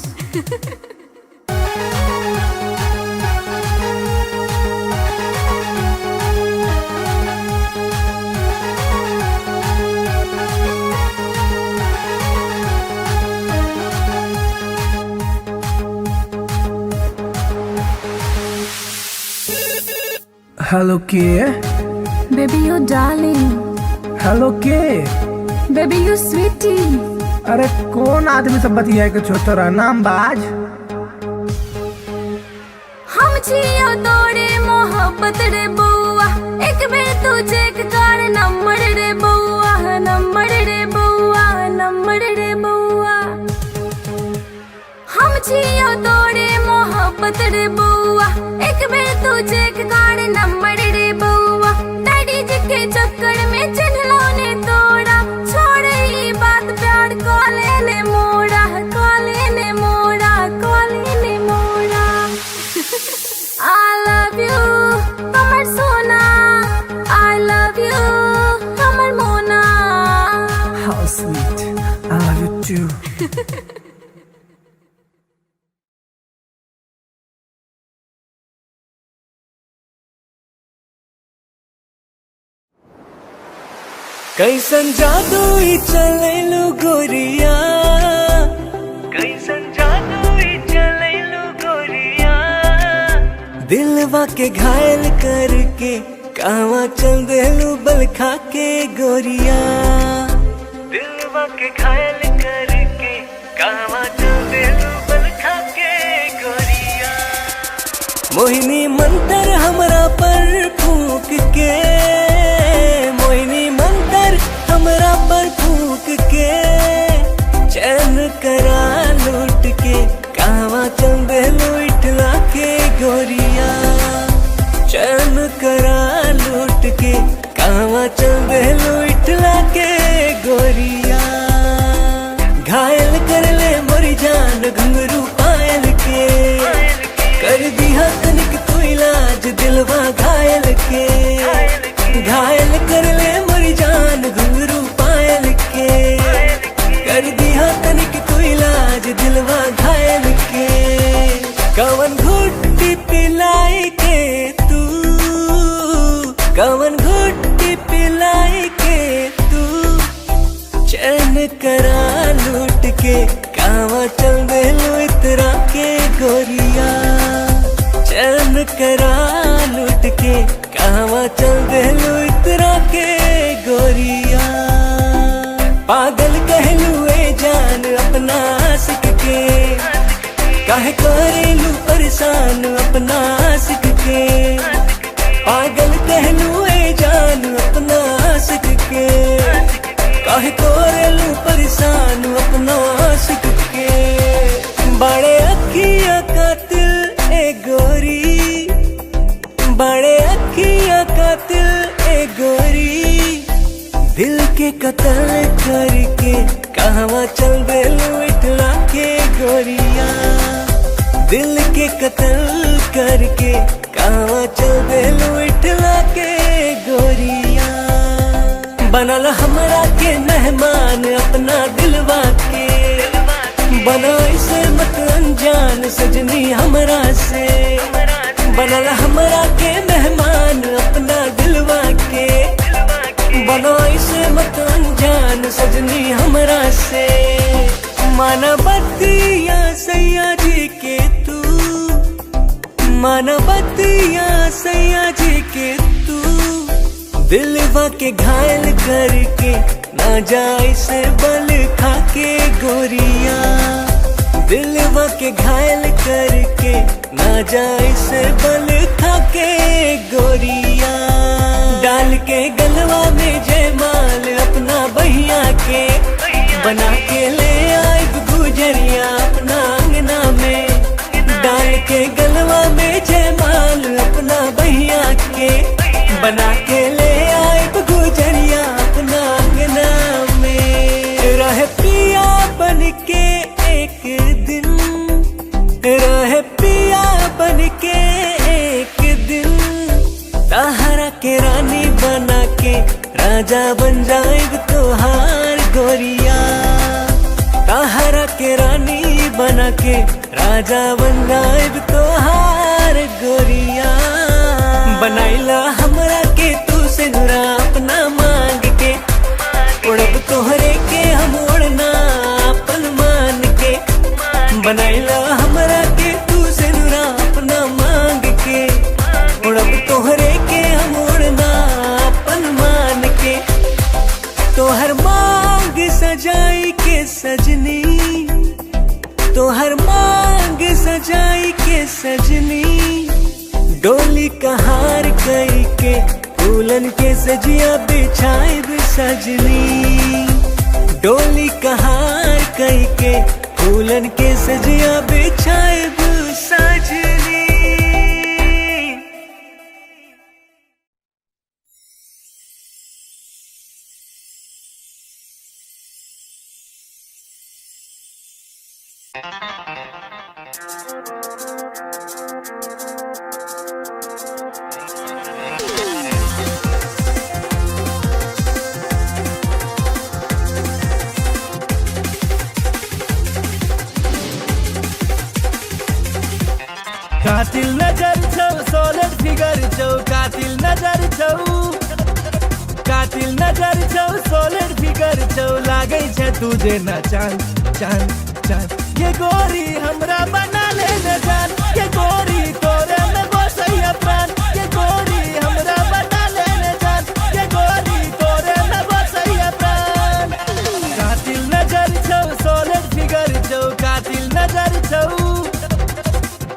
Hello के Baby, you darling. हेलो के Baby, you sweetie. अरे कौन आदमी सब बतिया के छोटरा नाम बाज हम छियो तोरे मोहब्बत रे बउआ एक बेर तू चेक कर नंबर रे बउआ नंबर रे बउआ नंबर रे बउआ हम छियो तोरे मोहब्बत रे बउआ एक बेर तू चेक कर नंबर रे बउआ डैडी जी के चक्कर में चिन्हलो ने तोड़ा छोड़ ई बात प्यार कॉले ने मोड़ा कॉले ने मोड़ा कॉले ने मोड़ा I love you, Amar Sona. I love you, Amar Mona. How sweet I love you too कैसन जादू ही चलेलु गोरिया कैसन जादू ही चलेलु गोरिया दिलवा के घायल करके कहवा चल देलू बल खा के गोरिया दिलवा के घायल करके कहवा चल देलू बल खा के गोरिया मोहिनी मंतर हमरा पर फूक के मोहिनी मंतर हमरा पर फूक के चैन करा लूट के कहवा चल देलू इठला के गोरिया चैन करा लूट के कहवा चल देलू इठला के गोरिया घायल कर ले मोरी जान घुंघरू पायल के कर दिया तनिक तू इलाज दिलवा घायल के घायल कर ले मोरी जान घुंघरू पायल के कर दिया तनिक तू इलाज दिलवा घायल के कवन घुट्टी पिलाई के तू कवन घुट्टी पिलाई के तू चैन करा लूट के कहवा चल देलू इतरा के गोरिया चैन करा लूट के कहवा चल देलू इतरा के गोरिया पागल कहलू ए जान अपना आशिक के काहे करेलू परेशान अपना आशिक के पागल कहलू ए जान अपना आशिक के काहे करेलू परेशान अपना आशिक के बड़े अखिया कातिल ए गोरी बड़े अखिया कातिल ए गोरी के कत्ल करके कहवा चल देलू इठला के गोरिया। दिल के कत्ल करके कहवा चल देलू इठला के गोरिया। बनल हमरा के मेहमान अपना दिलवा के, बना इसे मत अनजान सजनी हमरा से। बनल हमरा के मेहमान अपना दिलवा के, बना इसे मत अनजान सजनी हमरा से। मानवतिया सैया जी के तू, मानवतिया सैया जी के तू, दिलवा के घायल करके ना जाए से बल खा के गोरिया। दिलवा के घायल करके ना जाए से बल खा के गोरिया। डाल के गलवा में जयमाल अपना बहिया के, बना के ले आए गुजरिया अपना अंगना में। डाल के गलवा में जयमाल अपना बहिया के, बना के ले आए गुजरिया अपना अंगना में। रह पिया बन के एक दिन, रह पिया बन के एक दिन, ताहरा के रानी बना के राजा बन जाएग तोहार गोरिया। ताहरा के रानी बना के राजा बन जाएग तोहार गोरिया। बनाइला हमरा के तू से नुरा अपना मांग के, उड़ब तोहरे के हम उड़ना अपन मान के। बनाइला हमरा के तू से नुरा अपना मांग के, उड़ब तोहरे के हम उड़ना अपन मान के। तोहर मांग सजाई के सजनी, तोहर मांग सजाई के सजनी, डोली कहार कई के फूलन के सजिया बिछाए सजनी। डोली कहार कई के फूलन के सजिया बिछाए सजनी। कातिल नजर छौ सोलर फिगर छौ, कातिल नजर छौ, कातिल नजर छौ सोलर फिगर छौ, लागे छै तुझे न चांद चांद चांद। ये गोरी हमरा बना ले न जान, ये गोरी तोरे में बसैया प्राण। ये गोरी हमरा बना ले न जान, ये गोरी तोरे में बसैया प्राण। कातिल नजर छौ सोलर फिगर छौ, कातिल नजर छौ,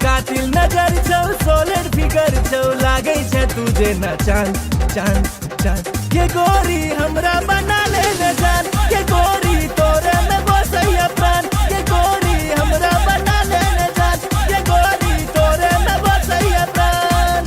कातिल नजर छौ सोलर फिगर छौ, लागे छै तुझे न चांद चांद चांद। ये गोरी हमरा बना ले न जान, ये गोरी तोरे में बसैया प्राण। ये गोरी हमरा बना ले न जान, ये गोरी तोरे में बसैया प्राण।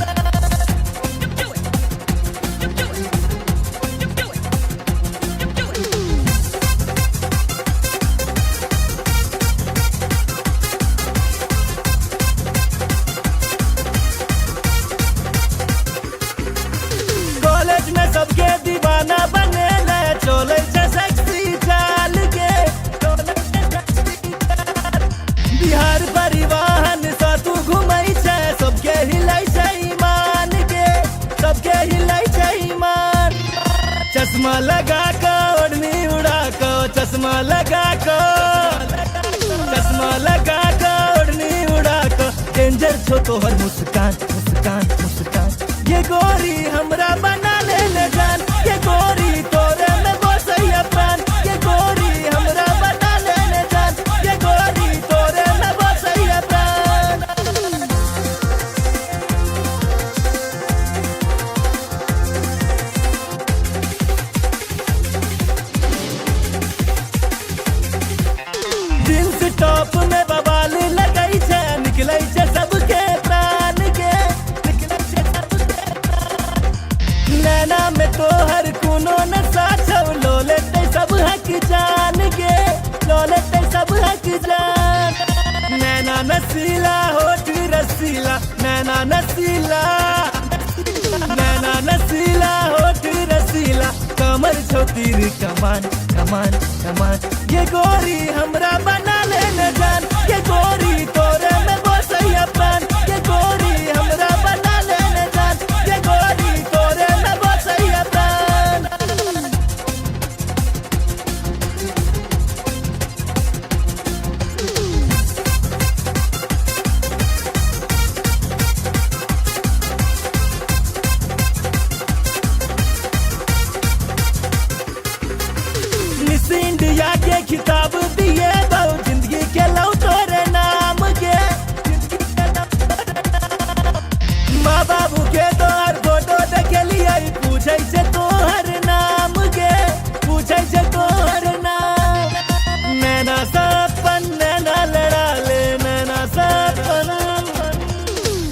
कॉलेज में सबके दीवाना बने ले, चले छै सेक्सी चाल के। बिहार परिवहन से तू घूमै छै, सबके हिलै छै ईमान के, सबके हिलै छै ईमान। चश्मा लगा के ओढ़नी उड़ा के, चश्मा लगा के, चश्मा लगा के ओढ़नी उड़ा के, डेंजर छो तोहर मुस्कान मुस्कान मुस्कान। ये गोरी हमरा बना ले न जान, ये गोरी तोरे में बसैया प्राण। ये गोरी हमरा बना ले न जान, ये गोरी तोरे में बसैया प्राण। जींस टॉप में बवाल लगै छै, निकलै छै सबके प्राण के, निकलै छै सबके प्राण। नैना में तोहर कोनो नशा छौ, लोले जान के दौलत सब हक जान। नैना नसीला होठ रसीला, नैना नसीला, नैना नसीला होठ रसीला, कमर छोतीर कमान कमान कमान। ये गोरी हमरा बना ले न जान, ये गोरी तोरे में बसैया प्राण। ये गोरी हमरा बना ले न जान, ये गोरी तोरे में बसैया प्राण। मिस इंडिया के खिताब दिए बहु, जिंदगी के लौ तोरे नाम के। माँ बाबू के तोहर फोटो देखे लिया, पूछे से तोहर नाम के, पूछे से तोहर नाम। नैना सपन नैना लड़ा ले, नैना सपन,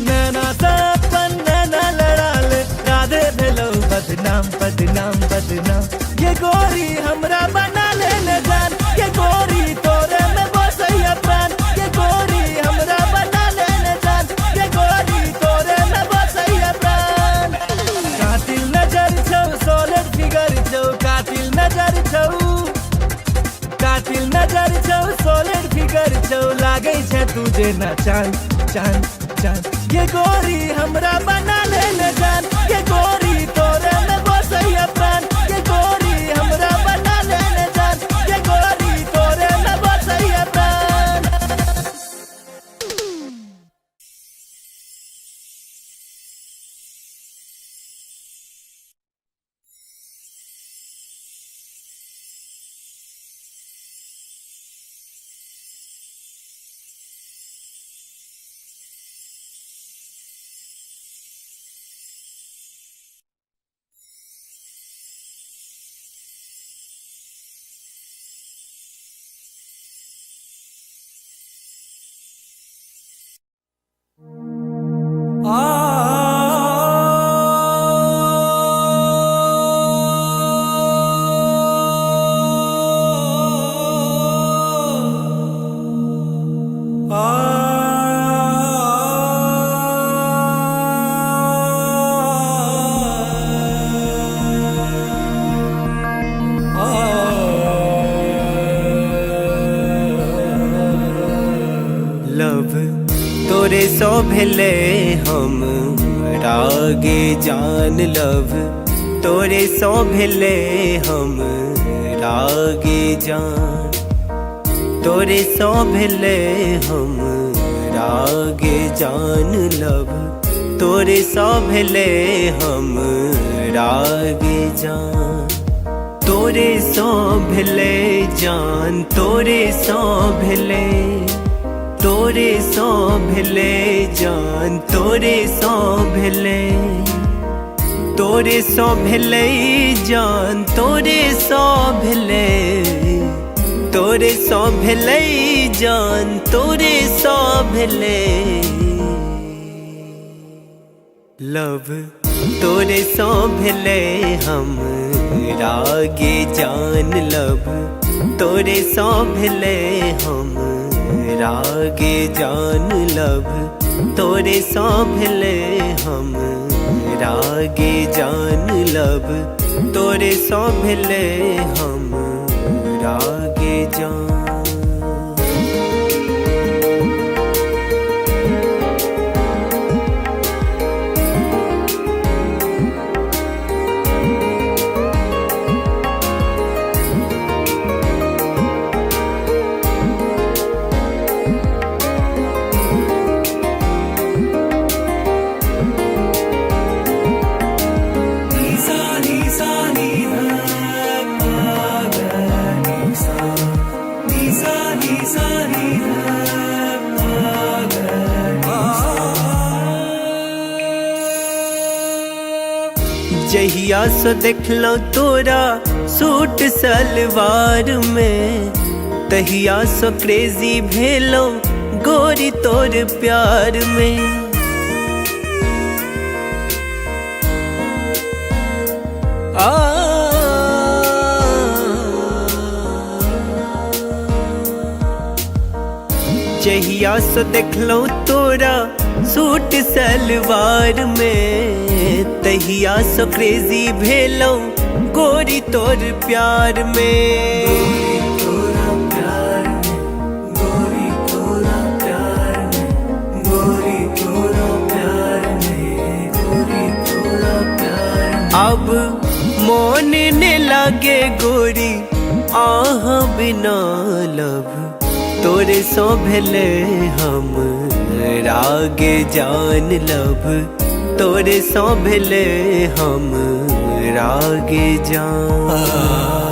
नैना सपन नैना लड़ा ले, राधे भेलो बदनाम बदनाम बदनाम। ये गोरी हमरा बना ले न जान, ये गोरी तोरे में बसैया प्राण। ये गोरी हमरा बना ले न जान, ये गोरी तोरे में बसैया प्राण। कातिल नजर छौ, सॉलिड फिगर छौ, कातिल नजर छौ, कातिल नजर छौ, सॉलिड फिगर छौ, लागै छै तुझे ना चांद चांद चांद। ये गोरी हमरा बना ले न जान, ये गोरी तोरे में बसैया प्राण। ये गोरी हमरा बना ले न जान, ये गोरी तोरे में बसैया प्राण। लव तोरे सो भेले हम रागे जान। लव तोरे सो भेले हम रागे जान, तोरे सो भेले हम रागे जान। लव तोरे सो भेले हम रागे जान, तोरे सो भेले जान, तोरे सो भेले, तोरे सो भेले जान, तोरे सो भेले, तोरे सो भेले जान, तोरे सो भेले, तोरे सो भेले जान, तोरे सो भेले। लव तोरे सो भेले हम रागे जान। लव तोरे सो भेले हम रागे जान। लव तोरे सो भेले हम रागे जान। लव तोरे सो भेले हम रागे जान। जहिया सो देखलो तोरा सूट सलवार में, तहिया सो क्रेजी भेलो गोरी तोर प्यार में। जहिया से देखलो तोरा सूट सलवार में, तहिया से क्रेजी भेलो गोरी तोर प्यार में। अब मोन ने लागे गोरी आह बिना लब, तोरे सो भेले हम रागे जान लब, तोरे सो भेले हम रागे जान।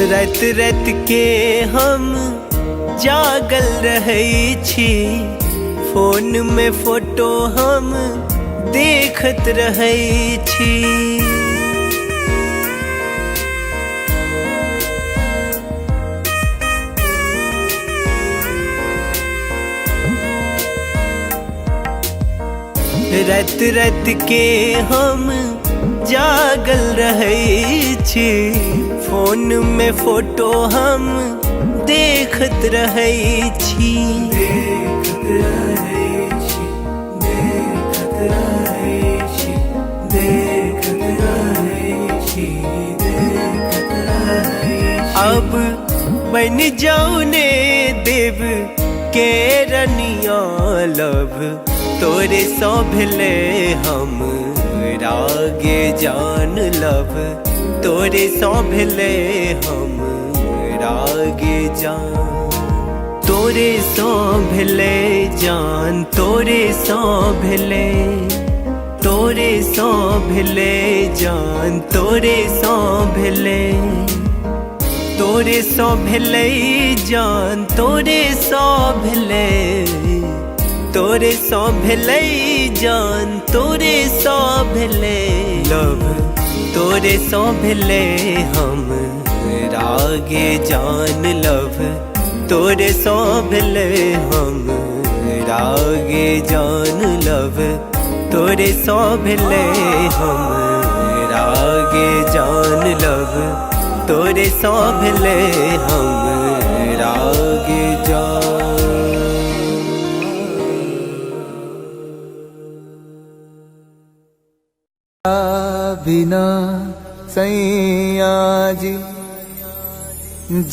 रात रात के हम जागल रहै छी, फोन में फोटो हम देखत रहै छी। रात रात के हम जागल रहै छी, फोन में फोटो हम देखत रहै छी। अब बन जाऊ ने देव के रनिया लब, तोरे सो भेले हम रागे जान लब, तोरे सो भेले हम रागे जान। तोरे सो भेले जान, तोरे सो भेले, तोरे सो भेले जान, तोरे सो भेले, तोरे सो भेले जान, तोरे सो भेले, तोरे सो भेले जान, तोरे सो भेले लब, तोरे सो भेले हम रागे जान लब, तोरे सो भेले हम रागे जान लब, तोरे सो भेले हम रागे जान लब, तोरे सो भेले हम रागे जान। बिना सैया जी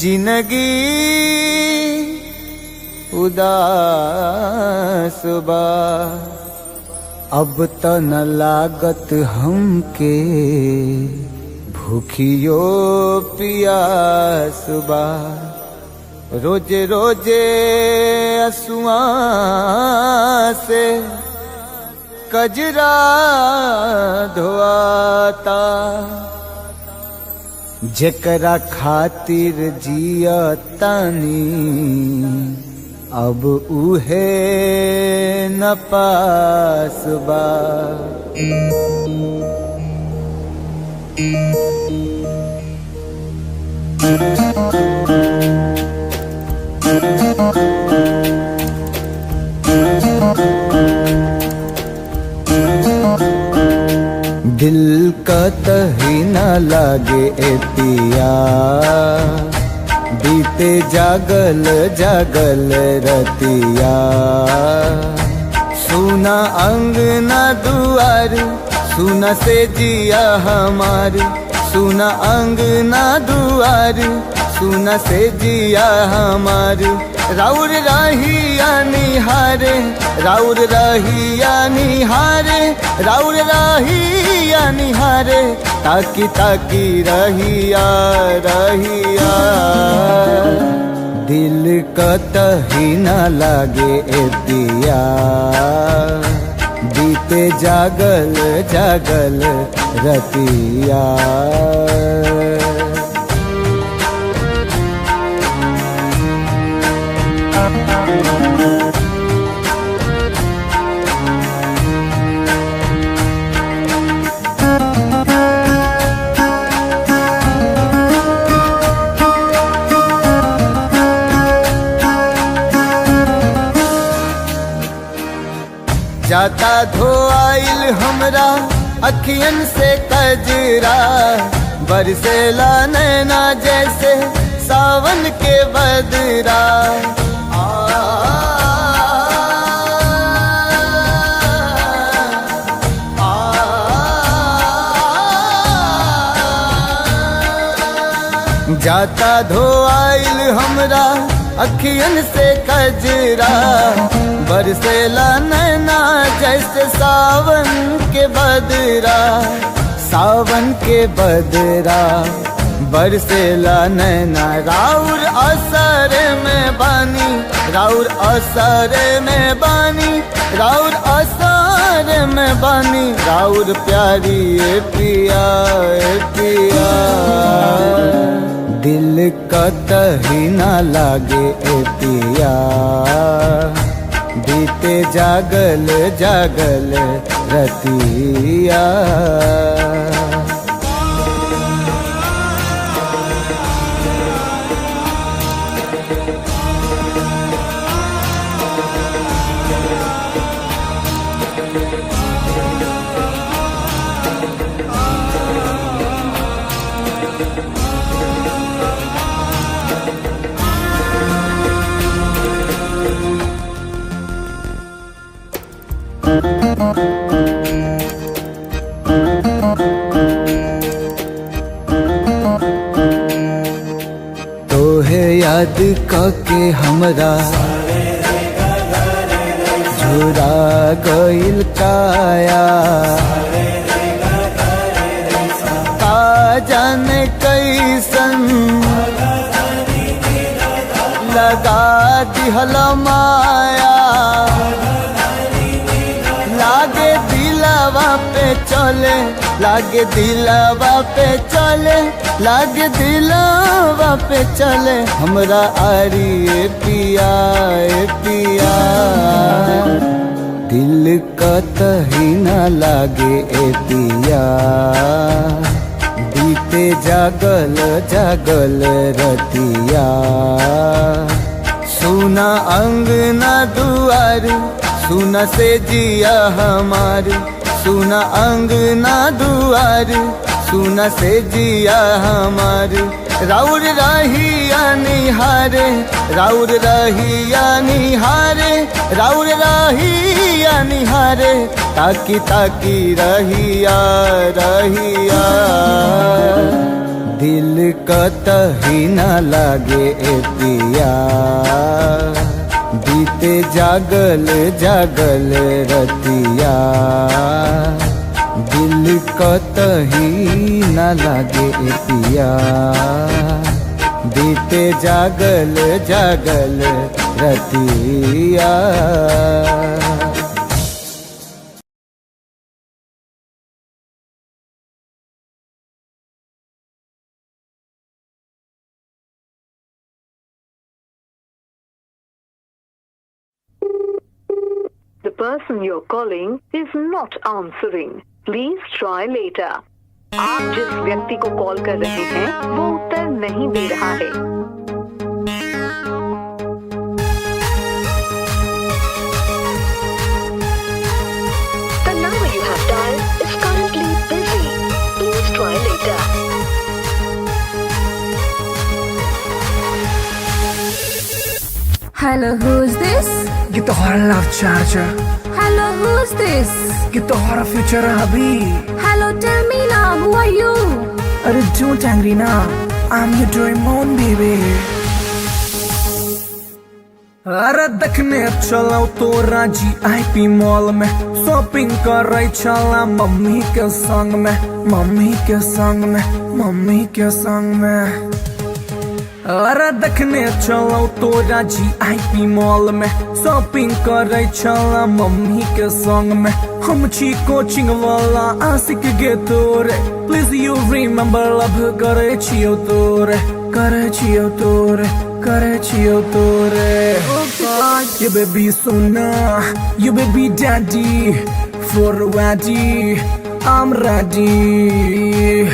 जिंदगी उदास बा, अब त न लागत हमके भूखियो पियास बा। रोजे रोजे असुआ से कजरा धोआता, जेकरा खातिर जिया तानी अब उहे न पास बा। दिल का तही न लागे ए पिया, बीते जागल जागल रतिया। सुना अंगना दुआर, सुना से जिया हमार, सुना अंगना दुआर, सुना से जिया हमार। राउर रहिया निहारे, राउर रहिया निहारे, राउर रहिया निहारे, ताकी ताकी रहिया रहिया। दिल कतही न लागे ए पिया, बीते जागल जागल रतिया। जाता धोआइल हमरा अखियन से कजरा, बरसेला नैना जैसे सावन के बदरा। जाता धोआइल हमरा अखियन से कजरा, बरसेला नैना जैसे सावन के बदरा। सावन के बदरा बरसेला नैना, राउर असर में बानी, राउर असर में बानी, राउर असर में बानी। राउर प्यारी ए पिया ए पिया, दिल कतही ना लागे ए पिया। बीते जागल जागल रतिया। तोहे याद के हमरा झुरा गइल काया। का जाने कैसन लगा दिहल माया। लागे दिलवा पे चले, लागे दिलवा पे चले, लागे दिलवा पे चले हमरा आरी ए पिया ए पिया। दिल कतही ना लागे ए पिया। बीते जागल जागल रतिया। सुना अंगना दुआर, सुना से जिया हमार। सुना अंगना दुआर, सुना से जिया हमार। राउर रहिया निहारे, राउर रहिया निहारे, राउर रहिया निहारे। ताकी ताकी रहिया रहिया। दिल कतही ना लागे ए पिया। बीते जागल जागल रतिया। दिल कतही ना लागे ए पिया। बीते जागल जागल रतिया। The person you're calling is not answering. Please try later. आप जिस व्यक्ति को कॉल कर रहे हैं वो उत्तर नहीं दे रहा है। The number you have dialed is currently busy. Please try later. Hello, who's this? ये तो हमारा love charger. Hello, who's this? ये तो हमारा फ्यूचर है अभी। Hello, tell me now, who are you? अरे don't angry ना, I'm your Doraemon baby। अरे देखने चलो तो राजी IP मॉल में, शॉपिंग कर रही चला मम्मी के संग में, मम्मी के संग में, मम्मी के संग में। अरे देखने चलो तो राजी IP मॉल में, शॉपिंग कर रही चला मम्मी के संग में। हम छी कोचिंग वाला आशिक गे तोरे, प्लीज यू रिमेम्बर लव करे छियो तोरे, करे छियो तोरे, करे छियो तोरे। You baby Sona, you baby daddy, for ready, I'm ready।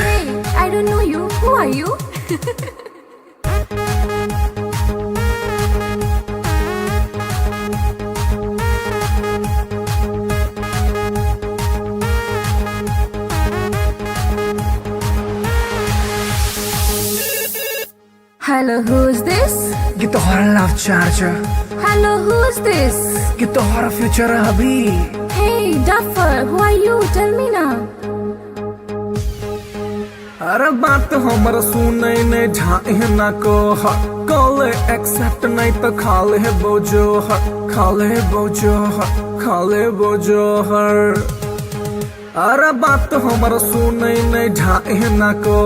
Hey, I don't know you. Who are you? Hello, who's this? ये तोहरा love charger, Hello, who's this? ये तोहरा फ्यूचर अभी। Hey, Duffer, who are you? Tell me now. अरे बात हमर सुनै ने ढाई ना को कॉल एक्सेप्ट नहीं तो खाले बोझो खाले बोझो खाले बोझो हर। अरे बात हमर सुनै ने ढाई ना को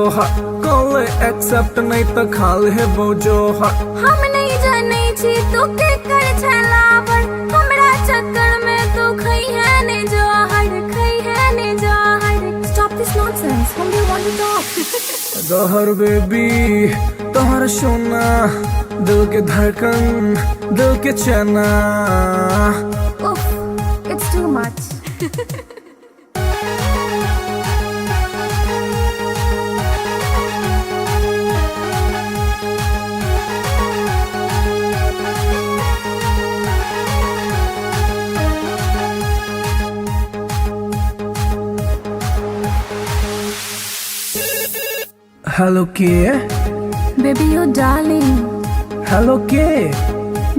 कॉल एक्सेप्ट नहीं तो खाले बोझो हम नहीं जाने छी तू के कर छलावर हमरा चक्कर में तू खई है ने जहर खई है ने जहर। Stop this nonsense. Whom do you want to talk? जहर बेबी तोहर सोना दिल के धड़कन दिल के चना। Oof, it's too much. Hello के Baby, you darling. हेलो के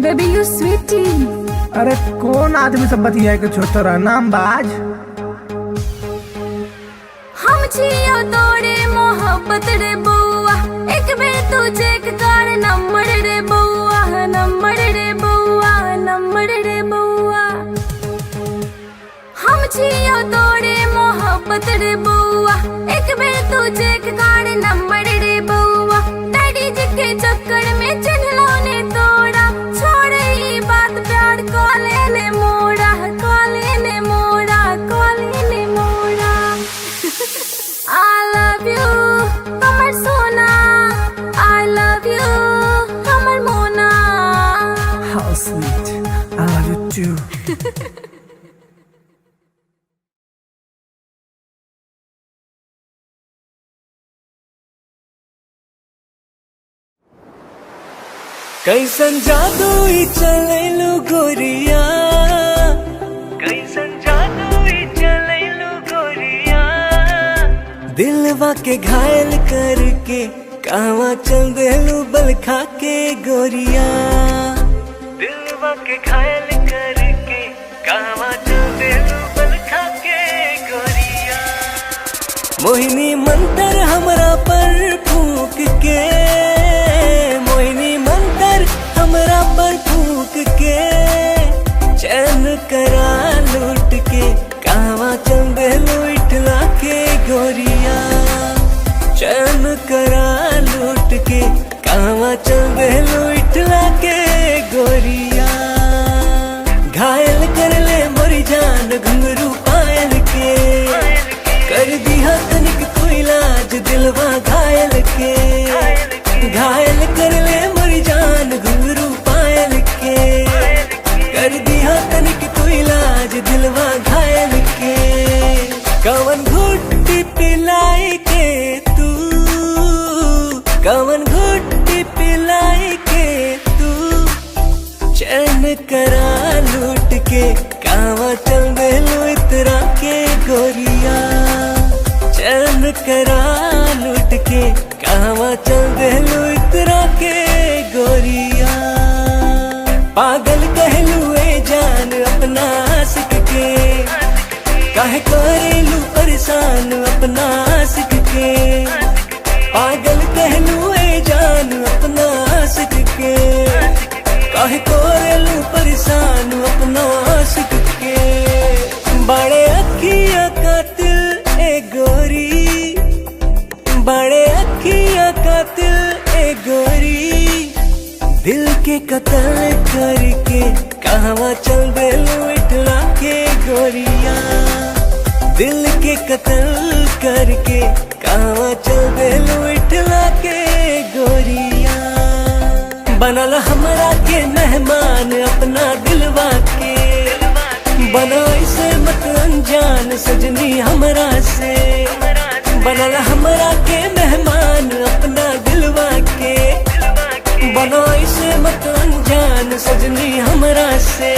Baby, you sweetie. अरे कौन आदमी सब बतिया के छोटा नाम बाज। हम छियो तोरे मोहब्बत रे बउआ एक बेर तू चेक कर नंबर रे बउआ नंबर रे बउआ नंबर रे बउआ। हम छियो तोरे मोहब्बत रे बउआ एक बेर तू चेक कर नंबर रे बउआ। डैडी जी के चक्कर में चिन्हलो ने तोड़ा छोड़े ई बात प्यार कॉले ने मोड़ा कॉले ने मोड़ा कॉले ने मोड़ा। I love you, Kamar Sona. I love you, Kamar Mona. How sweet, I love you too। कैसन जादू ही चलेलू गोरिया कैसन जादू ही चलेलू गोरिया दिलवा के घायल करके कहवा चल देलू बल खा के गोरिया दिलवा के घायल करके कहवा चल देलू बल खा के गोरिया। मोहिनी मंतर हमरा पर फूक के मोहिनी मंतर हमरा पर फूक के चैन करा लूट के कहवा चल देलू इठला के गोरिया चैन करा लूट के कहवा चल देलू इठला के गोरिया। घायल कर ले मोरी जान घुंघरू पायल के कर दिया तनिक कोई इलाज दिलवा घायल के। घायल कर ले मोरी जान घुंघरू पायल के कर दिया तनिक कोई इलाज दिलवा घायल के। कवन घुट्टी पिलाई के तू कवन घुट्टी पिलाई के तू चैन करा लूट के कहवा चल देलू इतरा के गोरिया चैन करा लूट के कहवा चल देलू इतरा के गोरिया। पागल कहलू ए जान अपना आशिक के काहे करेलू परेशान अपना आशिक के। पागल कहलू ए जान अपना आशिक के काहे करेलू परेशान अपना आशिक के। बड़े अखियां कातिल ए गोरी बड़े अखियां कातिल ए गोरी दिल के कत्ल करके कहवा चल देलू इठला के गोरिया दिल के कत्ल करके कहवा चल देलू इठला के गोरिया। बनल हमरा के मेहमान अपना दिलवा के बना इसे मत अनजान सजनी हमरा से। बनल हमरा के मेहमान अपना दिलवा के बना इसे मत अनजान सजनी हमरा से।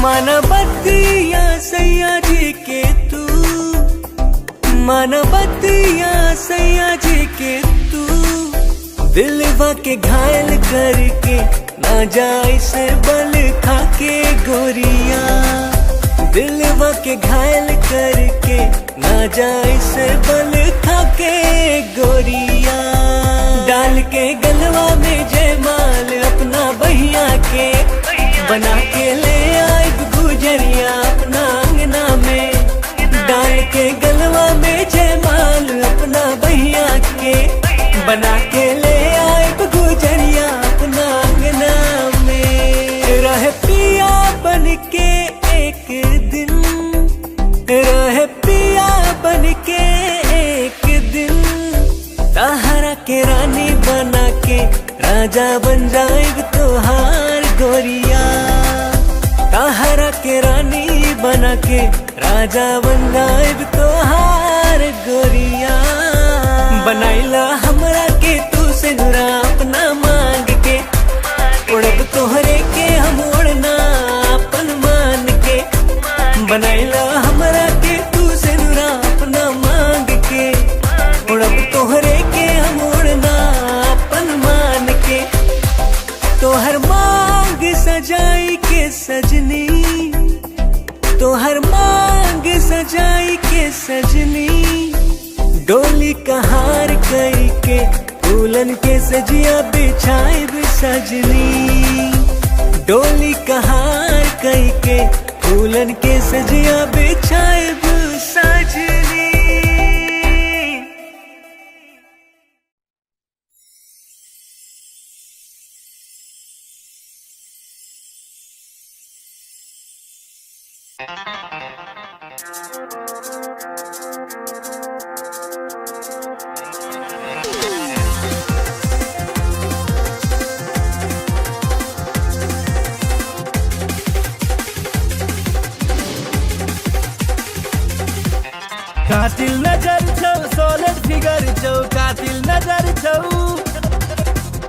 माना बतिया सैया जी के तू माना बतिया सैया जी के तू दिलवा के घायल करके ना जाए से बल खाके गोरिया, दिलवा के घायल करके ना जाए से बल खाके गोरिया। डाल के गलवा में जयमाल अपना बहिया के, बना के ले आए गुजरिया अपना अंगना में। डाल के गलवा में जयमाल अपना बहिया के, बना के ले आए गुजरिया अपना अंगना में। रह पिया बन के एक दिन, रह पिया बन के एक दिन, ताहरा के रानी बना के राजा बन जाएग तोहार गोरिया। ताहरा के रानी बना के राजा बन जाएग तोहार गोरिया। बनाइला हमरा के तू से नुरा अपना मांग के, उड़ब तोहरे के हम उड़ना अपन मान के। बनाइला हमरा के तू से नुरा अपना मांग के, उड़ब तोहरे के हम उड़ना अपन मान के। तोहर मांग सजाई के सजनी, तोहर मांग सजाई के सजनी, डोली कहार कई के फूलन के सजिया बिछाए सजनी। डोली कहार कई के फूलन के सजिया बिछाए सजनी। कातिल नजर छौ सोलर फिगर छौ, कातिल नजर छौ,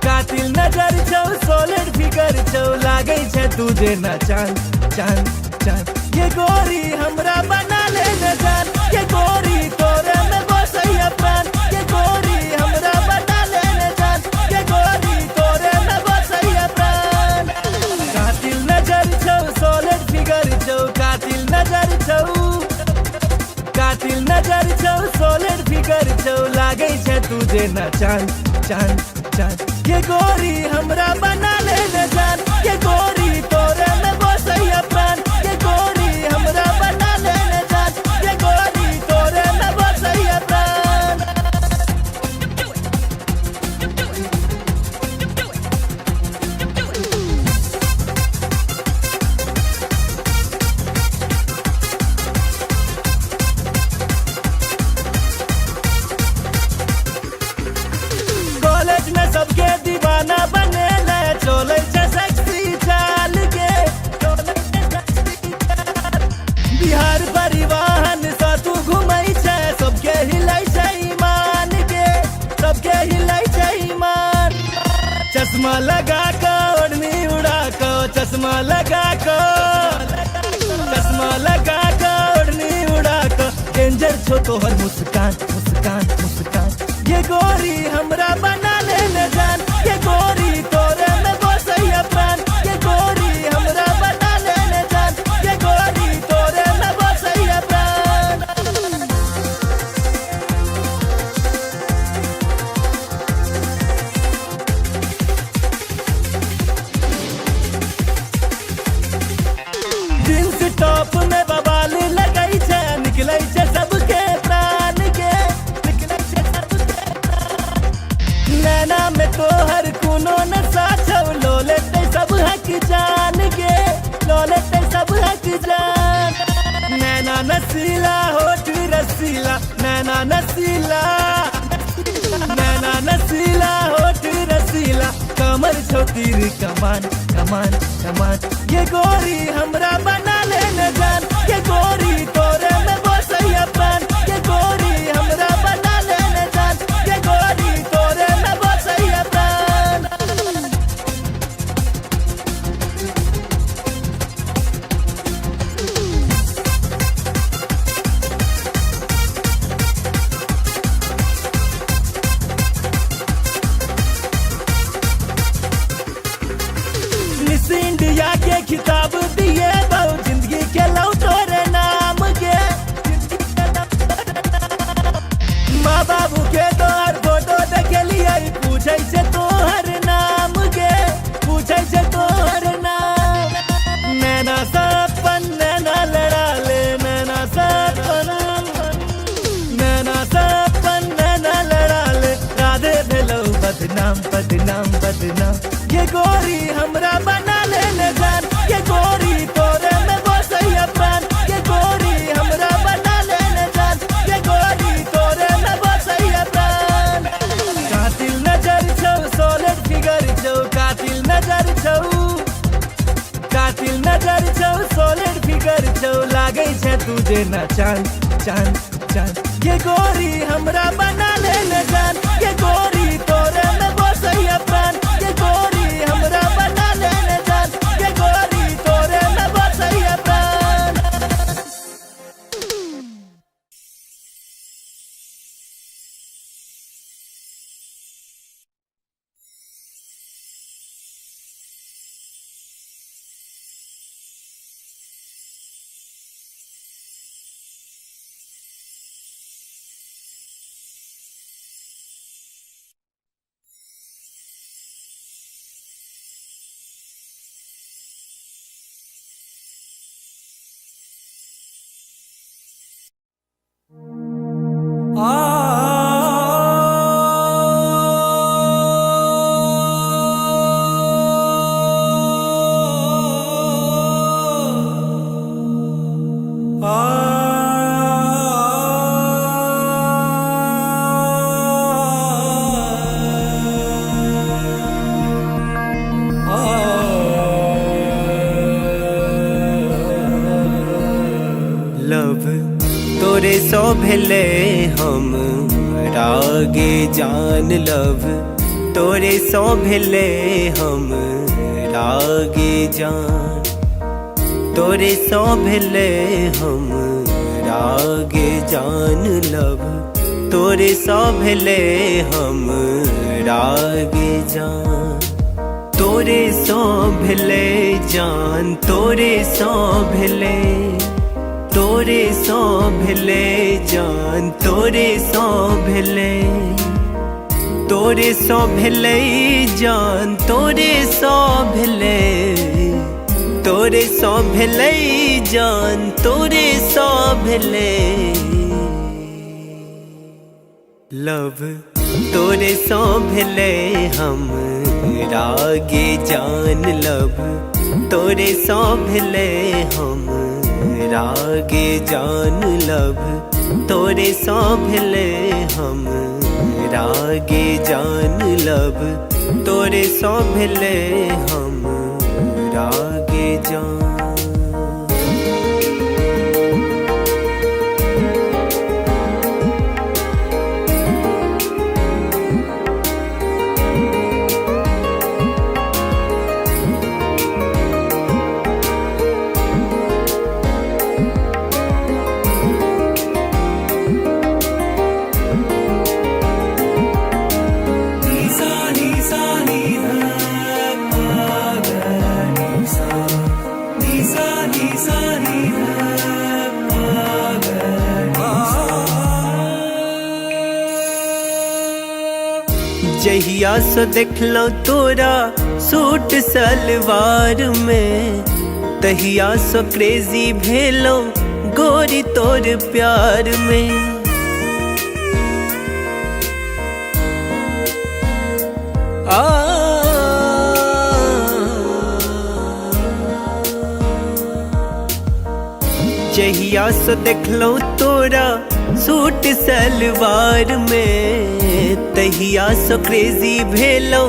कातिल नजर छौ सोलर फिगर छौ। लागे छै तुझे ना चांद चांद चांद, ये गोरी हमरा बना ले न जान। ये गोरी तोरे में बसैया प्राण, ये गोरी हमरा बना ले न जान। ये गोरी तोरे में बसैया प्राण। कातिल नजर छौ सोलर फिगर छौ, कातिल नजर छौ, कातिल नजर छौ सोलर फिगर छौ। लागे छै तुझे ना चांद चांद चांद, ये गोरी हमरा बना ले न जान। ये गोरी तोरे में बसैया प्राण, ये गोरी हमरा बना ले न जान। ये गोरी तोरे में बसैया प्राण। कॉलेज में सबके दीवाना बने ले, चले छै सेक्सी चाल के, चले छै सेक्सी चाल। बिहार परिवहन से तू घुमै छै, सबके हिलै छै ईमान के, सबके हिलै छै ईमान। चश्मा लगा के ओढ़नी उड़ा के, चश्मा लगा के, चश्मा लगा के ओढ़नी उड़ा के। डेंजर छो तोहर मुस्कान मुस्कान मुस्कान, ये गोरी हमरा बना ले न जान। ये गोरी तोरे में बसैया प्राण, ये गोरी हमरा बना ले न जान। ये गोरी तोरे में बसैया प्राण। जींस टॉप में बवाल लगै छै, निकलै छै सबके प्राण के, निकलै छै सबके प्राण। नैना में तोहर कोनो नशा छौ, लो लेते सब हक जान के, लो लेते सब हक जान। नैना नसीला होठ रसीला, नैना नसीला, नैना नसीला होठ रसीला। कमर छौ तीर कमान कमान कमान, ये गोरी हमरा बना ले न जान। ये गोरी तोरे में बसैया प्राण, ये गोरी हमरा बना ले न जान। ये गोरी तोरे में बसैया प्राण। बदनाम बदनाम बदनाम। ये गोरी हमरा बना ले जान, ये गोरी तोरे में बसैया प्राण। ये गोरी हमरा बना ले जान, ये गोरी तोरे में बसैया प्राण। कातिल नजर छौ, सॉलिड फिगर छौ, कातिल नजर छौ, कातिल नजर छौ, सॉलिड फिगर छौ, लागे छे तुझे ना चांद चांद चांद। ये गोरी हमरा बना ले जान, ये गोरी तोरे में बसैया प्राण। ये गोरी हमरा बना ले जान, ये गोरी तोरे में बसैया प्राण। लव तोरे सो भेले हम रागे जान। लव तोरे सो भेले हम रागे जान। तोरे सो भेले हम रागे जान। लव तोरे सो भेले हम रागे जान। तोरे सो भेले जान, तोरे सो भेले, तोरे सो भेले जान, तोरे सो भेले, तोरे सो भेले जान, तोरे सो भेले, तोरे सो भेले जान, तोरे सो भेले। लव तोरे सो भेले हम रागे जान। लव तोरे सो भेले हम रागे जान। लव तोरे सो भेले हम रागे जान। लव तोरे सो भेले हम रागे जान। जहिया से देखलो तोरा सूट सलवार में, तहिया से क्रेजी भेलो गोरी तोर प्यार में। जहिया से देखलो तोरा सूट सलवार में, तहिया से क्रेजी भेलो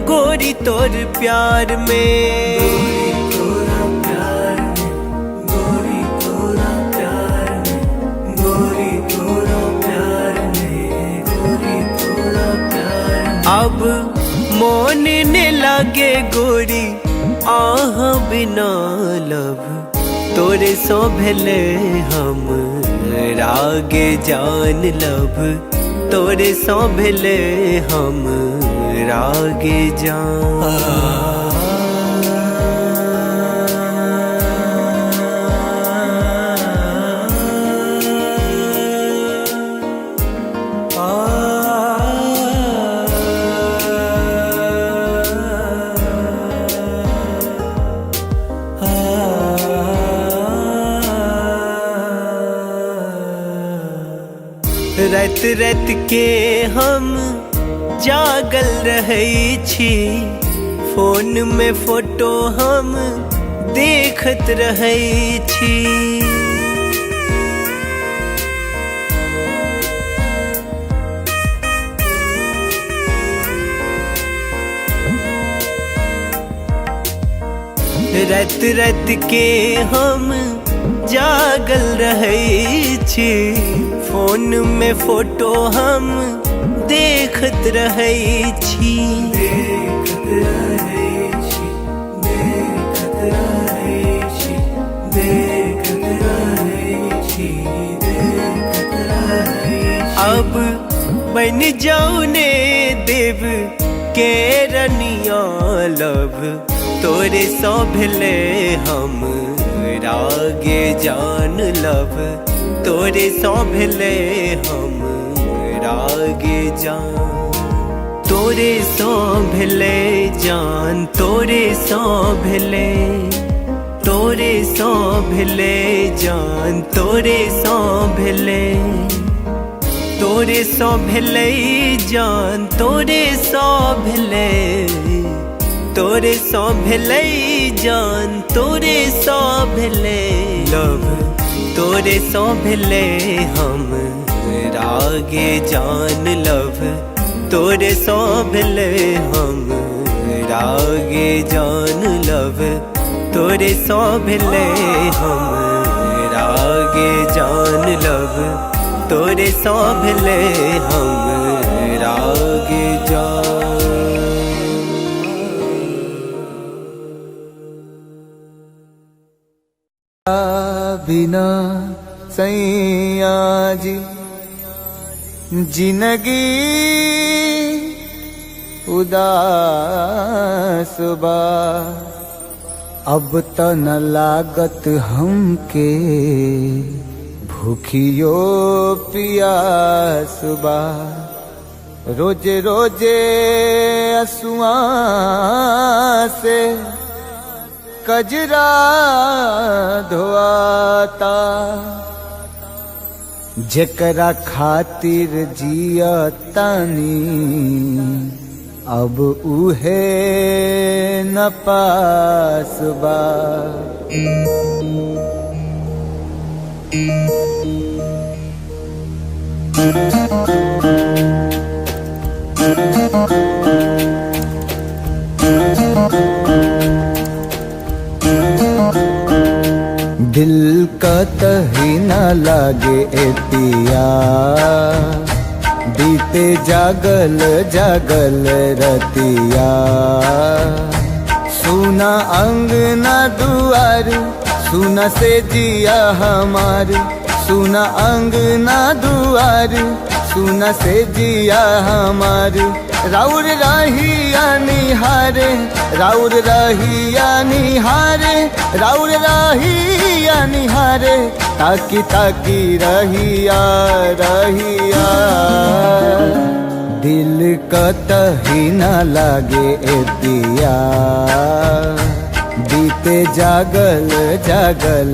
गोरी तोर प्यार में। गोरी तोरा प्यार में, गोरी तोरा प्यार में, गोरी तोरा प्यार में, गोरी तोरा प्यार में। अब मोन ने लागे गोरी आह बिना। लव तोरे सो भेले हम रागे जान। लव तोरे सो भेले हम रागे जान। रात रात के हम जागल रहै छी, फोन में फोटो हम देखत रहै छी। रात रात के हम जागल रहै छी, फोन में फोटो हम देखत रहै छी। देखत रहै छी, देखत रहै छी, देखत रहै छी, देखत रहै छी। अब बन जाऊ ने देव के रनिया लब, तोरे सौ भेले हम रागे जान लब, तोरे सौ भेले हम रागे जान। तोरे सौ भेले जान, तोरे सौ भेले, तोरे सौ भेले जान, तोरे सौ भेले, तोरे सौ भेले जान, तोरे सौ भेले, तोरे सौ भेले जान, तोरे सौ भेले लब, तोरे सौ भेले हम रागे जान लब, तोरे सौ भेले हम रागे जान लब, तोरे सौ भेले हम रागे जान लब, तोरे सौ भेले हम रागे जान। बिना सैया जी जिंदगी उदास बा, अब त न लागत हमके भूखियो पियास बा। रोजे रोजे असुआ से कजरा धोआता, जेकरा खातिर जिया तानी अब उहे न पास बा। दिल का तही न लागे ए पिया, बीते जागल जागल रतिया। सुना अंगना दुआर, सुना से जिया हमार, सुना अंगना दुआर, सुना से जिया हमार। राउर रहिया निहारे, राउर रहिया निहारे, राउर रहिया निहारे, ताकी ताकी रहिया रहिया। दिल का तही न लागे ए पिया, बीते जागल जागल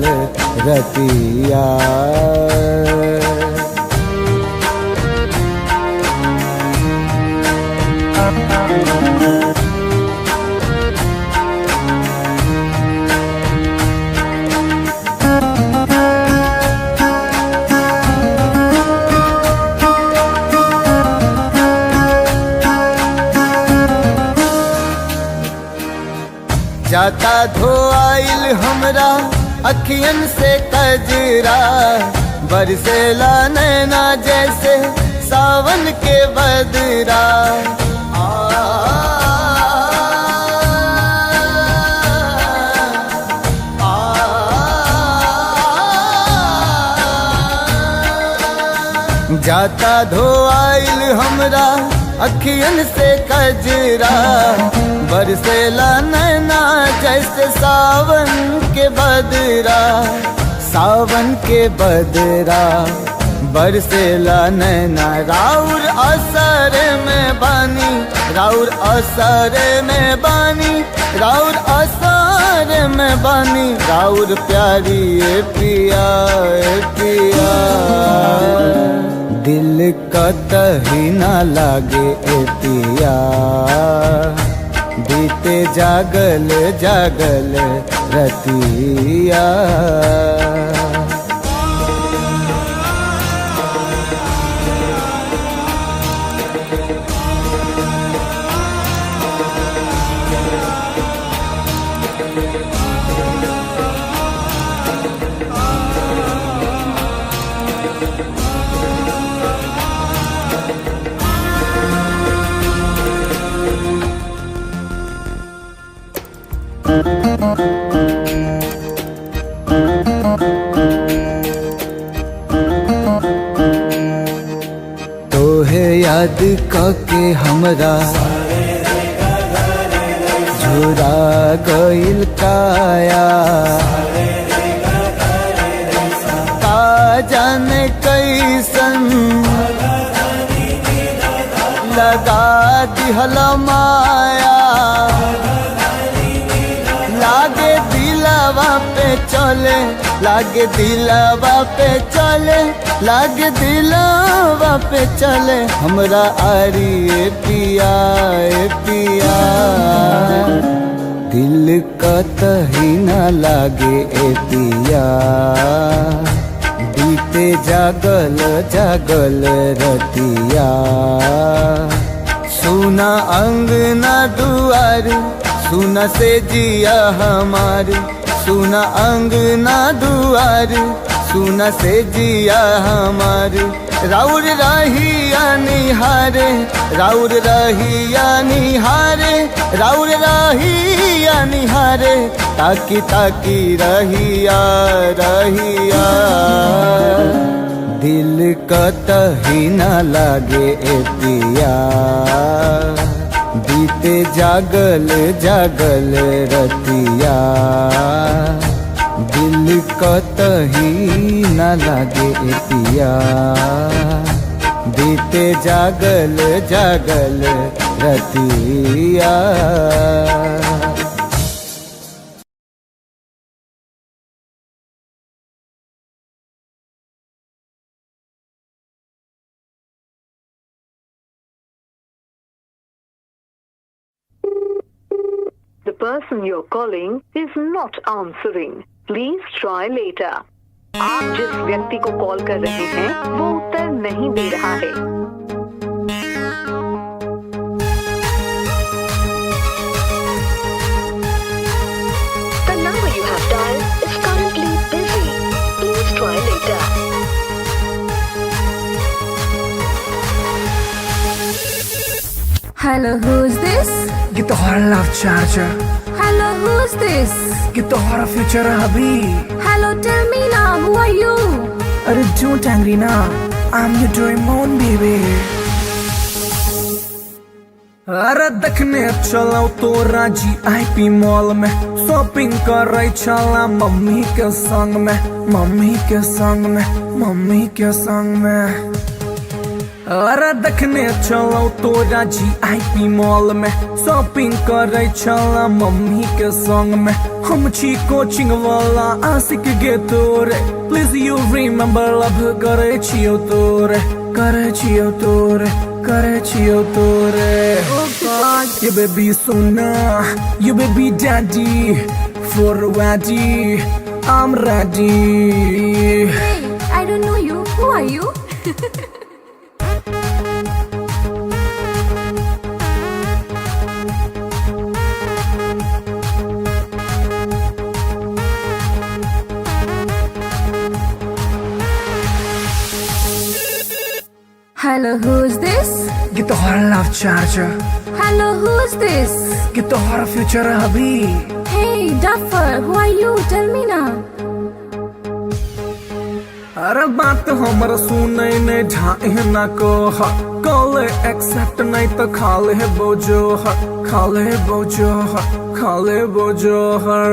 रतिया। जाता धोआइल हमरा अखियन से कजरा, बरसेला नैना जैसे सावन के बदरा। जाता धोआइल हमरा अखियन से कजरा, बरसेला नैना जैसे सावन के बदरा। सावन के बदरा बरसेला नैना, राउर असर में बानी, राउर असर में बानी, राउर असर में बानी। राउर प्यारी ए पिया ए पिया, दिल कतही ना लागे ए पिया बीते जागल जागल रतिया। तोहे याद कके हमरा झुरा गइल काया, का जाने कैसन लगा दिहल माया। लागे दिलवा पे चले, लागे दिलवा पे चले, लागे दिलवा पे चले हमरा आरी ए पिया ए पिया। दिल कतही ना लागे ए पिया बीते जागल जागल रतिया। सुना अंगना दुआर सुना से जिया हमार, सुना अंगना दुआर सुना से जिया हमार। राउर रहिया निहारे, राउर रहिया निहारे, राउर रहिया निहारे, ताकी ताकी रहिया रहिया। दिल कतही ना लागे ए पिया बीते जागल जागल रतिया। दिल कतही ना लागे ए पिया बीते जागल जागल रतिया। The person you're calling is not answering. Please try later. आप जिस व्यक्ति को कॉल कर रहे हैं वो उत्तर नहीं दे रहा है। The number you have dialed is currently busy. Please try later. Hello, who's this? ये तो हर love charger, Hello, who's this? ये तो हर फ्यूचर अभी। Hello, tell me now, who are you? अरे don't angry ना, I'm your Doraemon baby। अरे देखने चलाओ तो राजी आईपी मॉल में, शॉपिंग कर रही चला मम्मी के संग में, मम्मी के संग में, मम्मी के संग में। अरे देखने चलो तो राजी आईपी मॉल में, शॉपिंग कर रही चला मम्मी के संग में। हम छी कोचिंग वाला आशिक गे तोरे, प्लीज यू रिमेम्बर लव करे छियो तोरे, करे छियो तोरे, करे छियो तोरे। You baby sona, you baby daddy, for ready, I'm ready। Hey, I don't know you. Who are you? Hello, who's this? ये तो हर love charger, Hello, who's this? ये तो हर फ्यूचर अभी। Hey, Duffer, who are you? Tell me now. अरे बात हमर सुने ने ढाए ना को, कॉल एक्सेप्ट नहीं तो खाले बोझो, खाले बोझो, खाले बोझो हर।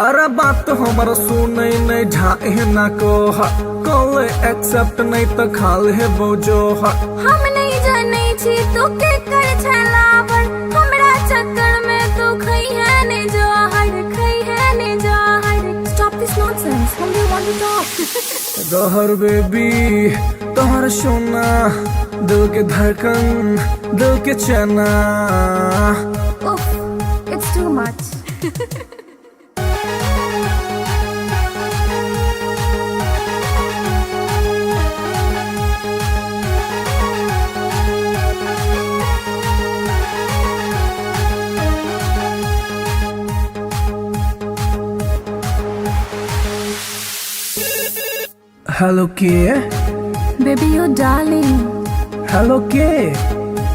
अरे बात हमर सुने ने ढाए ना को, कॉल एक्सेप्ट नहीं तो खाले बोझो। हम नहीं जाने छी तो के कर छलावर, हमरा चक्कर में तो खई है ने जहर, खई है ने जहर। Stop this nonsense. Whom do you want to talk? Dahar baby तोहर सोना, दिल के धड़कन, दिल के चना। Oof, it's too much. Hello के, Baby, you darling. हेलो के।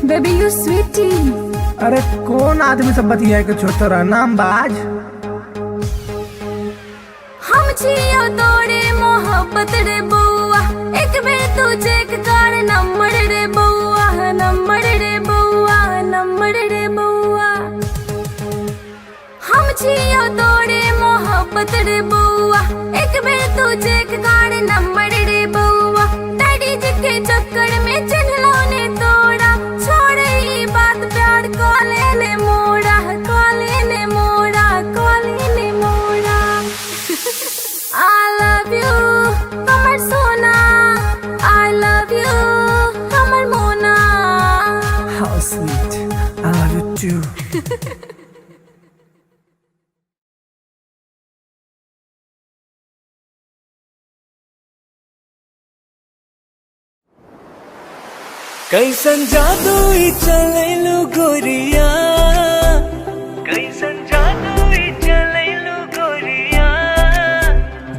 Baby, you sweetie. अरे कौन आदमी सब बतिया के छोड़ रहा नाम बाज। हम छियो तोरे मोहब्बत रे बउआ, एक बेर तू चेक कर नंबर रे बउआ, नंबर रे बउआ, नंबर रे बउआ। हम छियो तोरे मोहब्बत रे बउआ, एक बेर तू चेक कर नंबर रे बउआ। डैडी जी के चक्कर में चिन्हलो ने तोड़ा, छोड़ ई बात प्यार कॉले ने मोड़ा, कॉले ने मोड़ा, कॉले ने मोड़ा। I love you, हमर सोना। I love you, हमर मोना। How sweet, I love you too. कैसन जादू ई चलैलु गोरिया, कैसन जादू ई चलैलु गोरिया।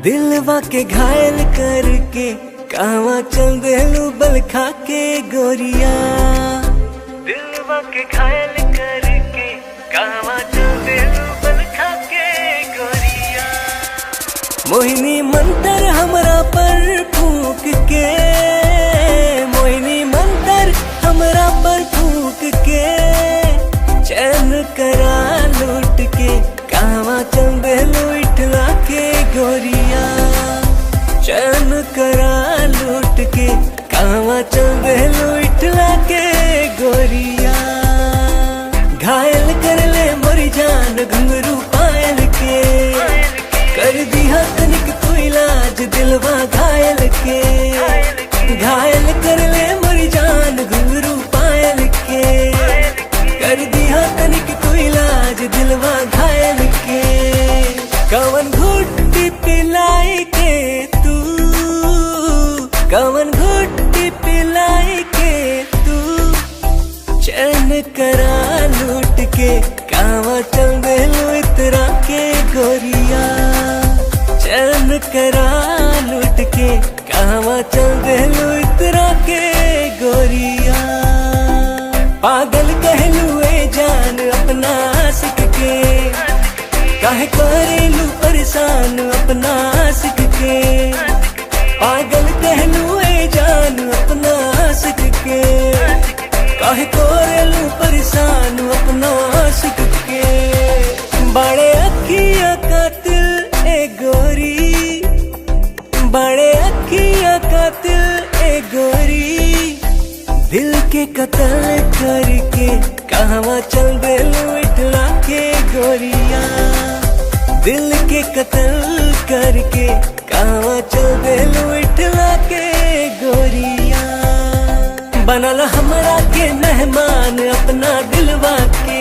दिलवा के घायल करके कहवा चल देलू बल खा के गोरिया। दिलवा के घायल करके कहवा चल देलू बल खा के गोरिया। मोहिनी मंतर हमरा पर फूक के, मोहिनी मंतर हमरा पर फूक के। चैन करा लूट के कहवा चल देलू इठला के गोरिया। चैन करा लूट के कहवा चल देलू इठला के गोरिया। घायल कर ले मोरी जान घुंघरू पायल के, कर दिया तनिक तू इलाज दिलवा घायल के। घायल कर ले मोरी जान घुंघरू पायल के, कर दिया तनिक तू इलाज दिलवा घायल के। कवन घुट्टी पिलाई के तू, कवन घुट्टी पिलाई के तू। चैन करा लूट के कहवा चल देलू इतरा के गोरिया। चैन करा लूट के कहवा चल देलू इतरा के गोरिया। पागल कहलू ए जान अपना आशिक के, काहे करेलू परेशान अपना आशिक के। पागल कहलू ए जान अपना आशिक के, काहे करेलू परेशान अपना आशिक के। बड़े अखिया कातिल ए गोरी, बड़े अखिया कातिल ए गोरी। दिल के कत्ल करके कहवा चल देलू इठला के गोरिया। दिल के कत्ल करके कहवा चल देलू इठला के गोरिया। बनल हमरा के मेहमान अपना दिलवा के,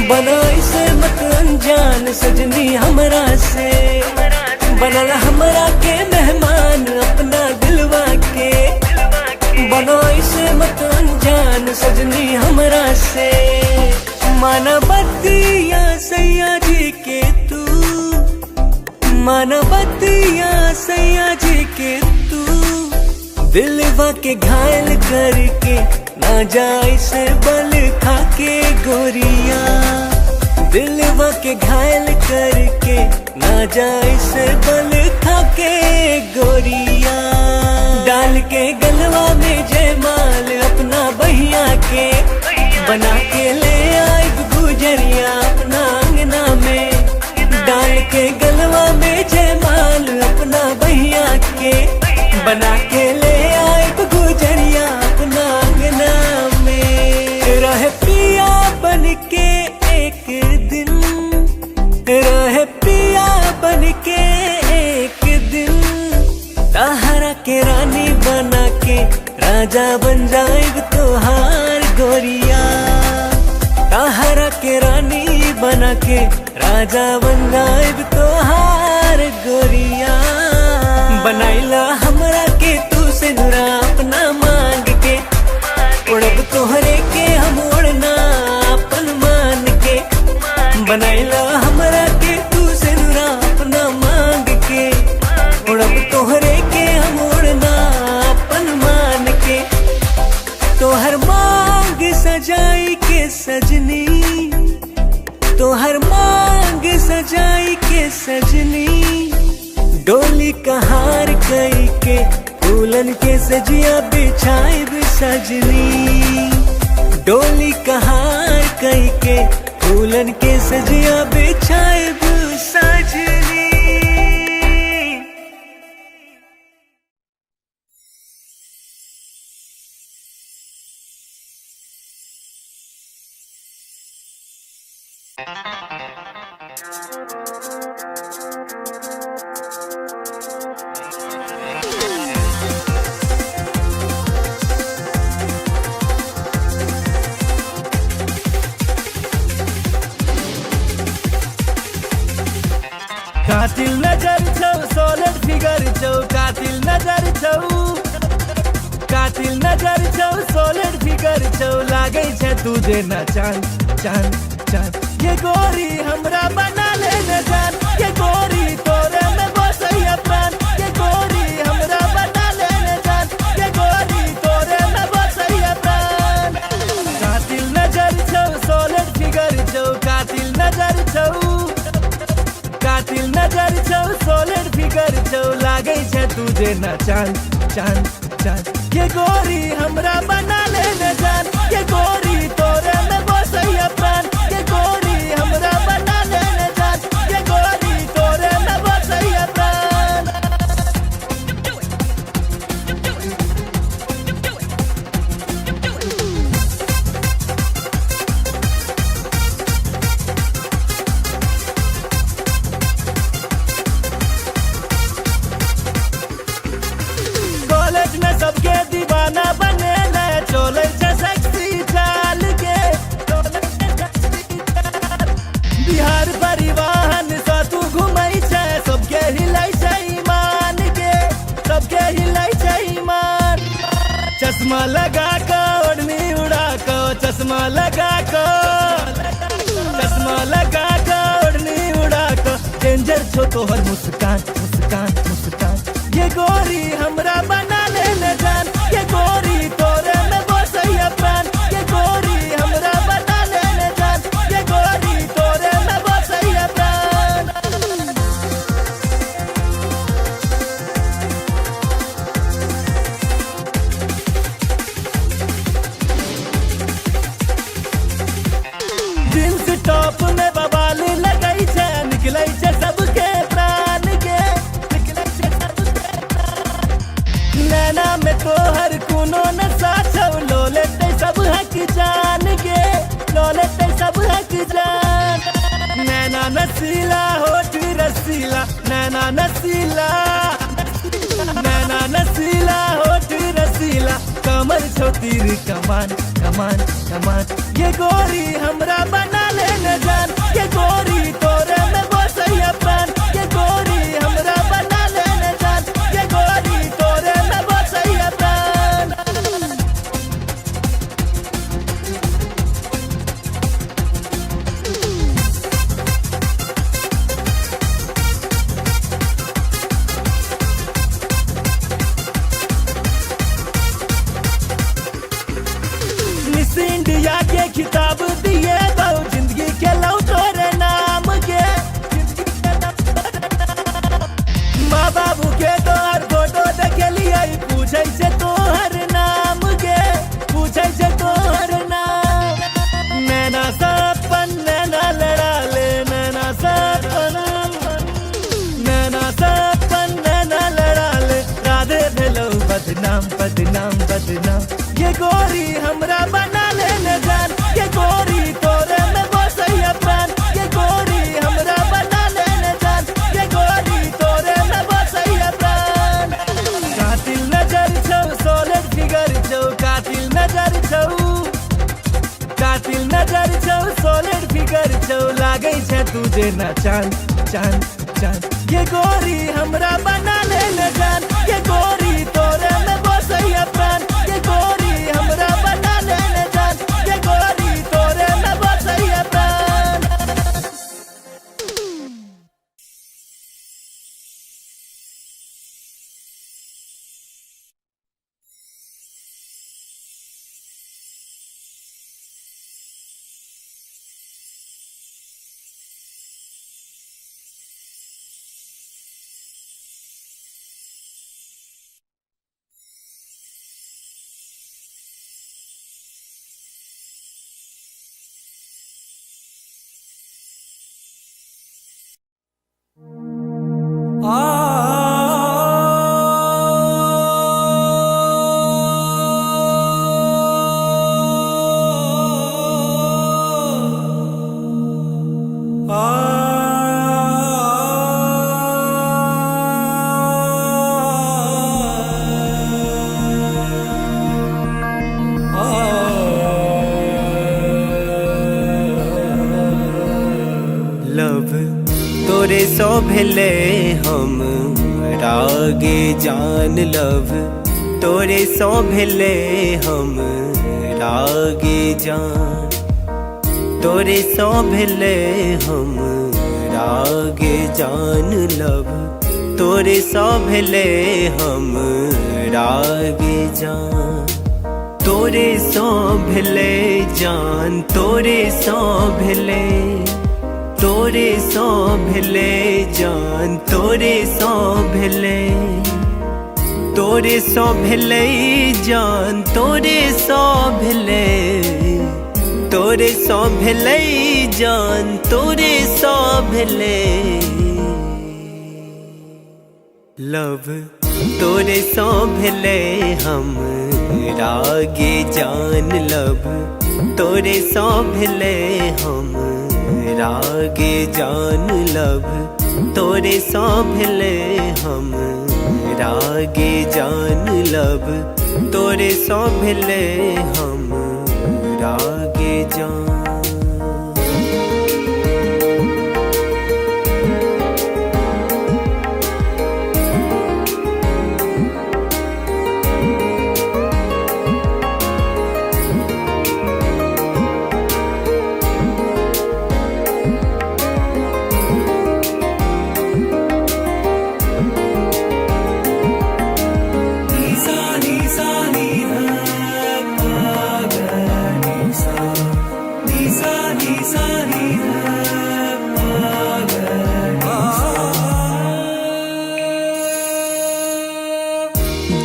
बना इसे मत अनजान सजनी हमरा से। बनल हमरा के मेहमान अपना दिलवा के, बना इसे मत अनजान सजनी हमरा से। माना बतिया सैया जी के तू, माना बतिया सैया जी के तू। दिलवा के घायल करके ना जाए से बल खा के गोरिया। दिलवा के घायल करके ना जाए से बल खा के गोरिया। डाल के गलवा में जयमाल अपना बहिया के, बना के ले आई गुजरिया अपना अंगना में। डाल के गलवा में जयमाल अपना बहिया के, बना के ले आई गुजरिया अपना अंगना में। रहे पिया बन के एक दिन, रहे पिया बन के एक दिन। ताहरा के रानी बना राजा बन जाएब तोहार गोरिया, ताहरा के रानी बना के राजा बन जाएब तोहार गोरिया। बनाइला हमरा के तू से नुरा अपना मांग के, उड़ब तोहरे के हम उड़ना अपन मान के। बनाइला हमरा के तू से नुरा अपना मांग के, उड़ब तोहरे के हम उड़ना अपन मान के। तोहर मांग सजाई के सजनी, तोहर मांग सजाई के सजनी, डोली कहार कई के दुल्हन के सजिया बिछाइब सजनी। डोली कहार कई के दुल्हन के सजिया बिछाइब सजनी। कातिल नजर छौ सोलर फिगर छौ, कातिल नजर छौ, कातिल नजर छौ सोलर फिगर छौ, लागै छै तू जेना चांद चांद चांद। ये गोरी हमरा बना ले न जान, ये गोरी तोरे में बसैया प्राण। ये गोरी हमरा बना ले न जान, ये गोरी तोरे में बसैया प्राण। कातिल नजर छौ सोलर फिगर छौ, कातिल नजर छौ, कातिल नजर छौ सोलर फिगर छौ, लागै छै तू जेना चांद चांद चांद। ये गोरी हमरा बना ले न जान, ये गोरी तोरे में बसैया प्राण। ये गोरी हमरा बना ले न जान, ये गोरी तोरे में बसैया प्राण। कॉलेज में सबके दीवाना बने ले, चले छै सेक्सी चाल के। बिहार परिवहन से तू घुमै छै, सबके हिलै छै ईमान के, सबके हिलै छै ईमान। चश्मा लगा के ओढ़नी उड़ा के, चश्मा लगा के, चश्मा लगा के ओढ़नी उड़ा के, डेंजर छो तोहर मुस्कान मुस्कान मुस्कान। ये गोरी हमरा बना ले न जान, ये गोरी तोरे में बसैया प्राण। ये गोरी हमरा बना ले न जान, ये गोरी तोरे में बसैया प्राण। जींस टॉप में बवाल लगै छै, निकलै छै सबके प्राण के, निकलै छै सबके प्राण। नैना में तोहर कोनो नशा छौ, लो लेतै सब हक जान के, लो लेतै सब हक जान। नैना नसीला होठ रसीला, नैना नसीला, नैना नसीला होठ रसीला, कमर छौ तीर कमान कमान कमान। ये गोरी हमरा बना ले न जान, ये गोरी तोरे में बसैया प्राण। ये गोरी हमरा बना ले न जान, ये गोरी तोरे में बसैया प्राण। मिस इंडिया के खिताब दिए बहु, जिंदगी के लौ तोरे नाम के, माँ बाबू के तोहर फोटो देखलिए, पूछे से तोहर नाम के, पूछे से तोहर नाम। नैना सपन नैना लड़ा ले, नैना सपन, नैना सपन नैना लड़ा ले, राधे भेलौ बदनाम बदनाम बदनाम। ये गोरी हमरा बना ले न जान, ये गोरी तोरे में बसैया प्राण। ये गोरी हमरा बना ले न जान, ये गोरी तोरे में बसैया प्राण। कातिल नजर छौ सोलर फिगर छौ, लागे छे तुझे ना चांद चांद चांद। ये गोरी हमरा बना ले न जान, ये गोरी तोरे में बसैया प्राण, ये गोरी हमरा बना ले न जान, ये गोरी तोरे में बसैया प्राण। लव तोरे सो भेले हम रागे जान, लव तोरे सो भेले हम रागे जान, तोरे सो भेले हम रागे जान, लव तोरे सो भेले हम रागे जान, तोरे सो भेले जान, तोरे सो भेले, तोरे सो भेले जान, तोरे सो भेले, तोरे सो भेले जान, तोरे सो भेले, तोरे सो भेले जान, तोरे सो भेले। लव तोरे सो भेले हम रागे जान, लव तोरे सो भेले हम रागे जान, लव तोरे सो भेले हम रागे जान, लव तोरे सो भेले हम रागे जान।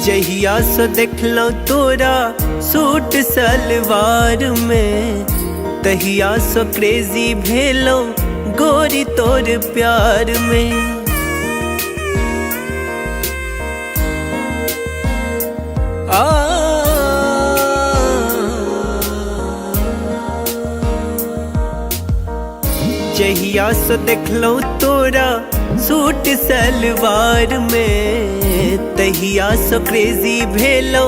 जहिया सो देखलो तोरा सूट सलवार में, तहिया सो क्रेजी भेलो गोरी तोर प्यार में। जहिया सो देखलो तोरा सूट सलवार में, तहिया सो क्रेजी भेलो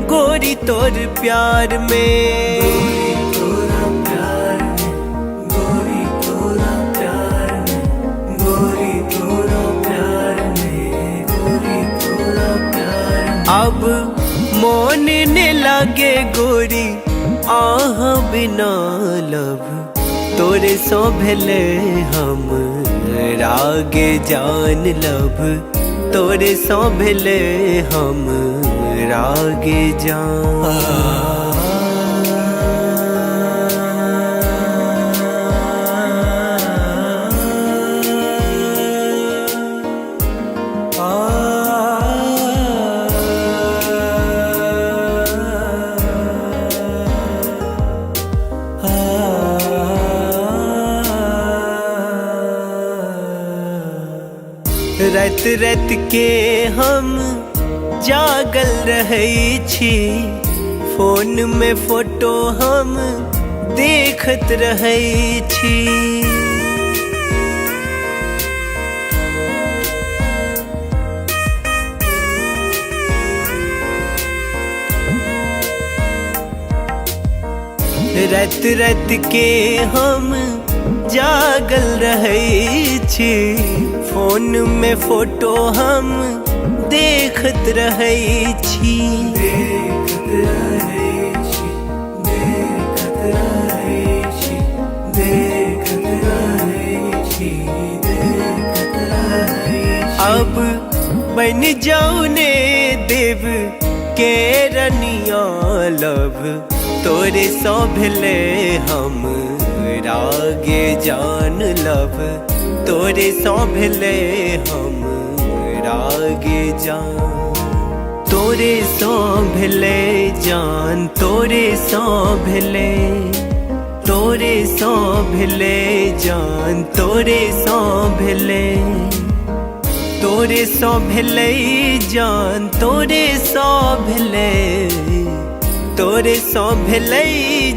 गोरी तोर प्यार में। गोरी तोरा प्यार में, गोरी तोरा प्यार में, गोरी तोरा प्यार में, गोरी तोरा प्यार में। अब मोन ने लागे गोरी आह बिना, लव तोरे सो भेले हम रागे जान, लव तोरे सो भेले हम रागे जान। रात रात के हम जागल रहै छी, फोन में फोटो हम देखत रहै छी। रात रात के हम जागल रहै छी, फोन में फोटो हम देखत रहै छी, देखत रहै छी, देखत रहै छी, देखत रहै छी, देखत रहै छी। अब बन जाऊ ने देव के रनिया लब, तोरे सौ भेले हम रागे जान लब, तोरे सौ भेले हम रागे जान, तोरे सौ भेले जान, तोरे सौ भेले, तोरे सौ भेले जान, तोरे सौ भेले, तोरे सौ भेले जान, तोरे सौ भेले, तोरे सौ भेले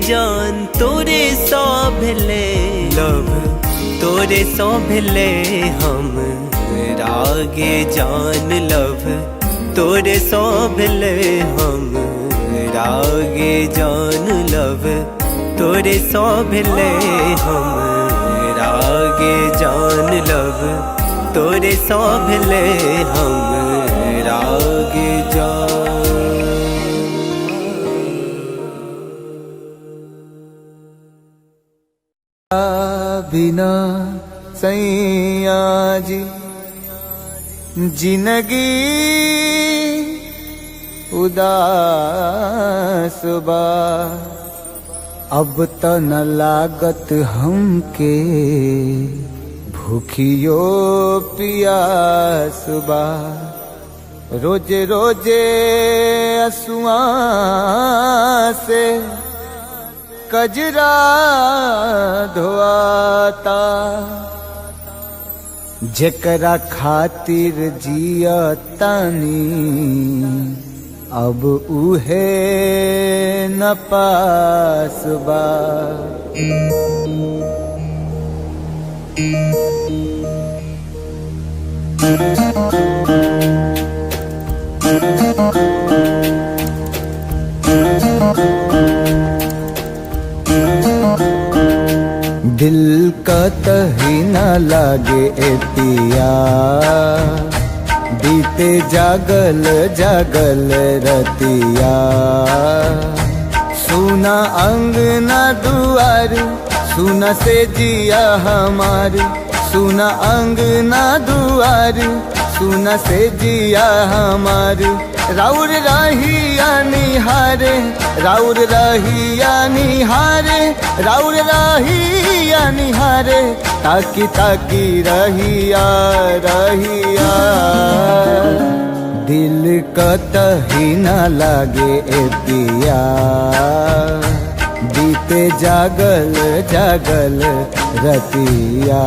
जान, तोरे सौ भेले लब, तोरे सौ भेले हम रागे जान लब, तोरे सौ भेले हम रागे जान लब, तोरे सौ भेले हम रागे जान लब, तोरे सौ भेले हम रागे जान। बिना सैया जी जिंदगी उदास बा, अब त न लागत हमके भूखियो पियास बा, रोजे रोजे असुआ से कजरा धोआता, जेकरा खातिर जिया तानी अब उहे न पास बा। दिल का तही न लागे ए पिया, बीते जागल जागल रतिया, सुना अंगना दुआर, सुना से जिया हमार, सुना अंगना दुआर, सुना से जिया हमार, राउर रहिया निहारे, राउर रहिया निहारे, राउर रहिया निहारे, ताकी ताकी रहिया रहिया, दिल कतही न लागे ए पिया, बीते जागल जागल रतिया।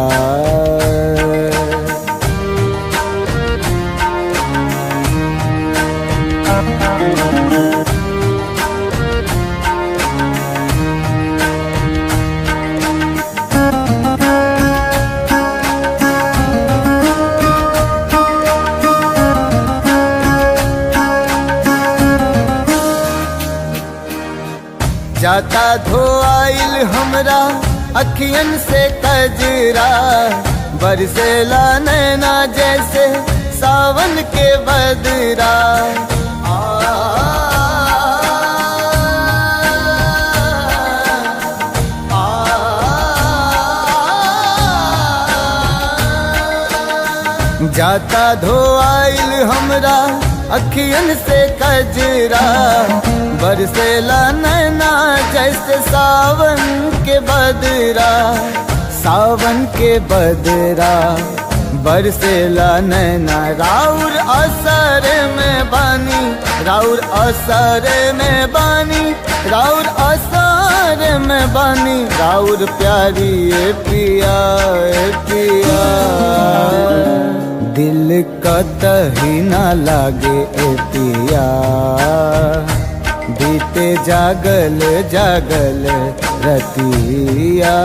जाता धोआइल हमरा अखियन से कजरा, बरसेला नैना जैसे सावन के बदरा, जाता धोआइल हमरा अखियन से कजरा, बरसेला नैना जैसे सावन के बदरा, सावन के बदरा, बरसेला नैना, राउर असर में बानी, राउर असर में बानी, राउर असर में बानी, राउर प्यारी ए पिया ए पिया, दिल कतही न लागे ए पिया, बीते जागल जागल रतिया।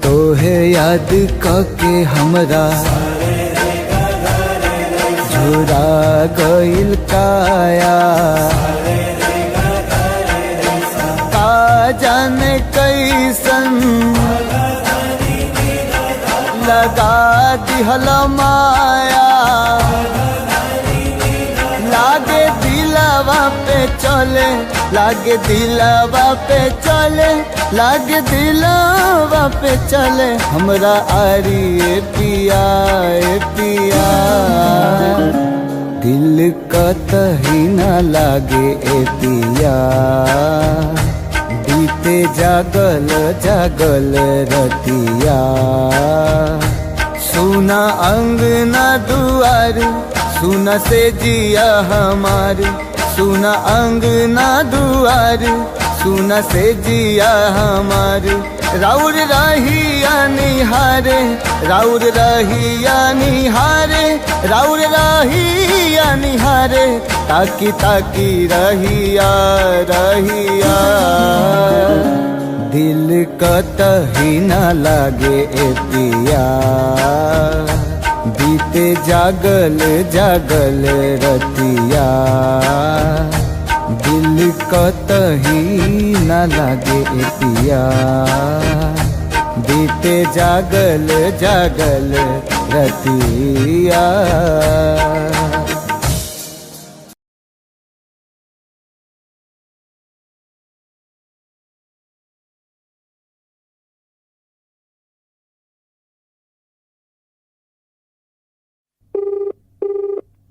तोहे याद के हमरा झुरा गइल काया, का जाने कैसन लगा दिहल माया, लागे दिलवा पे चले, लागे दिलवा पे चले, लागे दिलवा पे चले हमरा आरी ए पिया ए पिया। दिल कतही न लागे ए पिया, बीते जागल जागल रतिया। सुना अंगना दुआर, सुना से जिया हमार, सुना अंगना दुआर, सुना से जिया हमार। राउर रहिया निहारे, राउर रहिया निहारे, राउर रहिया निहारे, ताकी ताकी रहिया रहिया। दिल कतही न लागे ए पिया, बीते जागल जागल रतिया। दिल कतही न लागे ए पिया, बीते जागल जागल रतिया।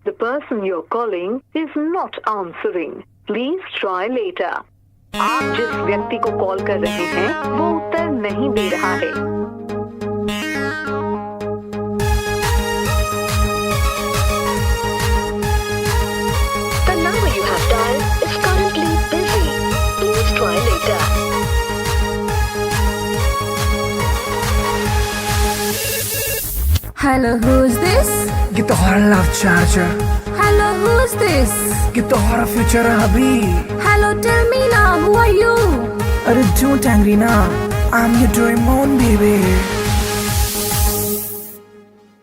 The person you're calling is not answering. Please try later. आप जिस व्यक्ति को कॉल कर रहे हैं वो उत्तर नहीं दे रहा है। The number you have dialed is currently busy. Please try later. Hello, who's this? Get the horror love charger. Hello, who's this? Get the horror future hubby. Hello, tell me now, who are you? अरे don't angry now, I'm your Doraemon baby.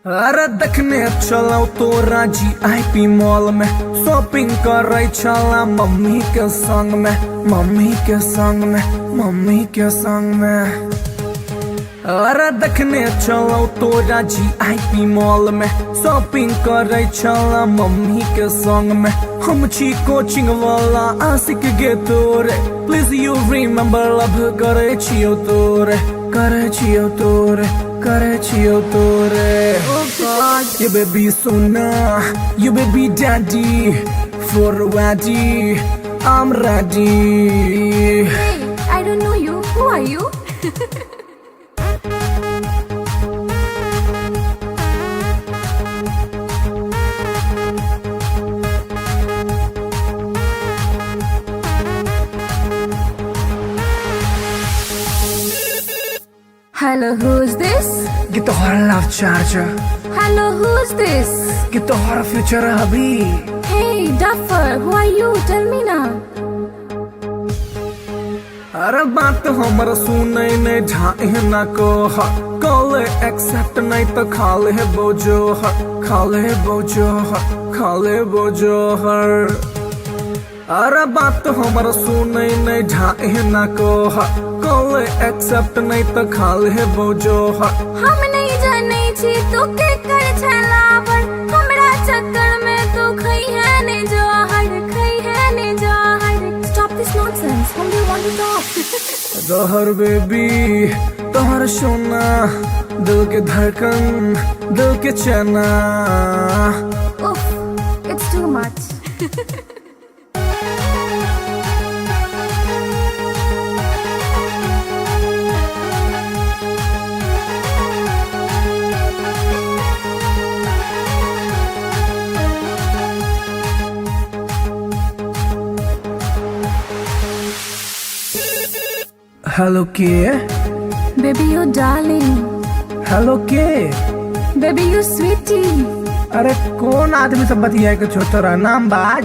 अरे देखने चलो तो राजी IP मॉल में, शॉपिंग कर रही चला मम्मी के संग में, मम्मी के संग में, मम्मी के संग में। अरे देखने चलो तो राजी IP मॉल में, शॉपिंग कर रही चला मम्मी के संग में। हम छी कोचिंग वाला आशिक गे तोरे, प्लीज यू रिमेम्बर लव करे छियो तोरे, करे छियो तोरे, करे छियो तोरे। You baby sona, you baby daddy, for ready, I'm ready. Hey, I don't know you. Who are you? Hello, who's this? Get the horror love charger. Hello, who's this? Get the horror future hubby. Hey, Duffer, who are you? Tell me now. अरे बात हमर सुनै नहीं ढाई न को, कॉल एक्सेप्ट नहीं तो खाले बोझो, खाले बोझो, खाले बोझो हर। अरे बात हमर सुनै नहीं ढाई न को, कॉल एक्सेप्ट नहीं तो खाले बोझो हर। हम नहीं जाने छी तू के कर छलावर, हमरा चक्कर में तू खई है ने जहर, खई है ने जहर। Stop this nonsense. Whom do you want to talk? जहर बेबी तोहर सोना, दिल के धड़कन, दिल के चना। Oof, it's too much. Hello के Baby, you darling. हेलो के? Baby, you sweetie. अरे कौन आदमी सब बतिया के छोटा नाम बाज?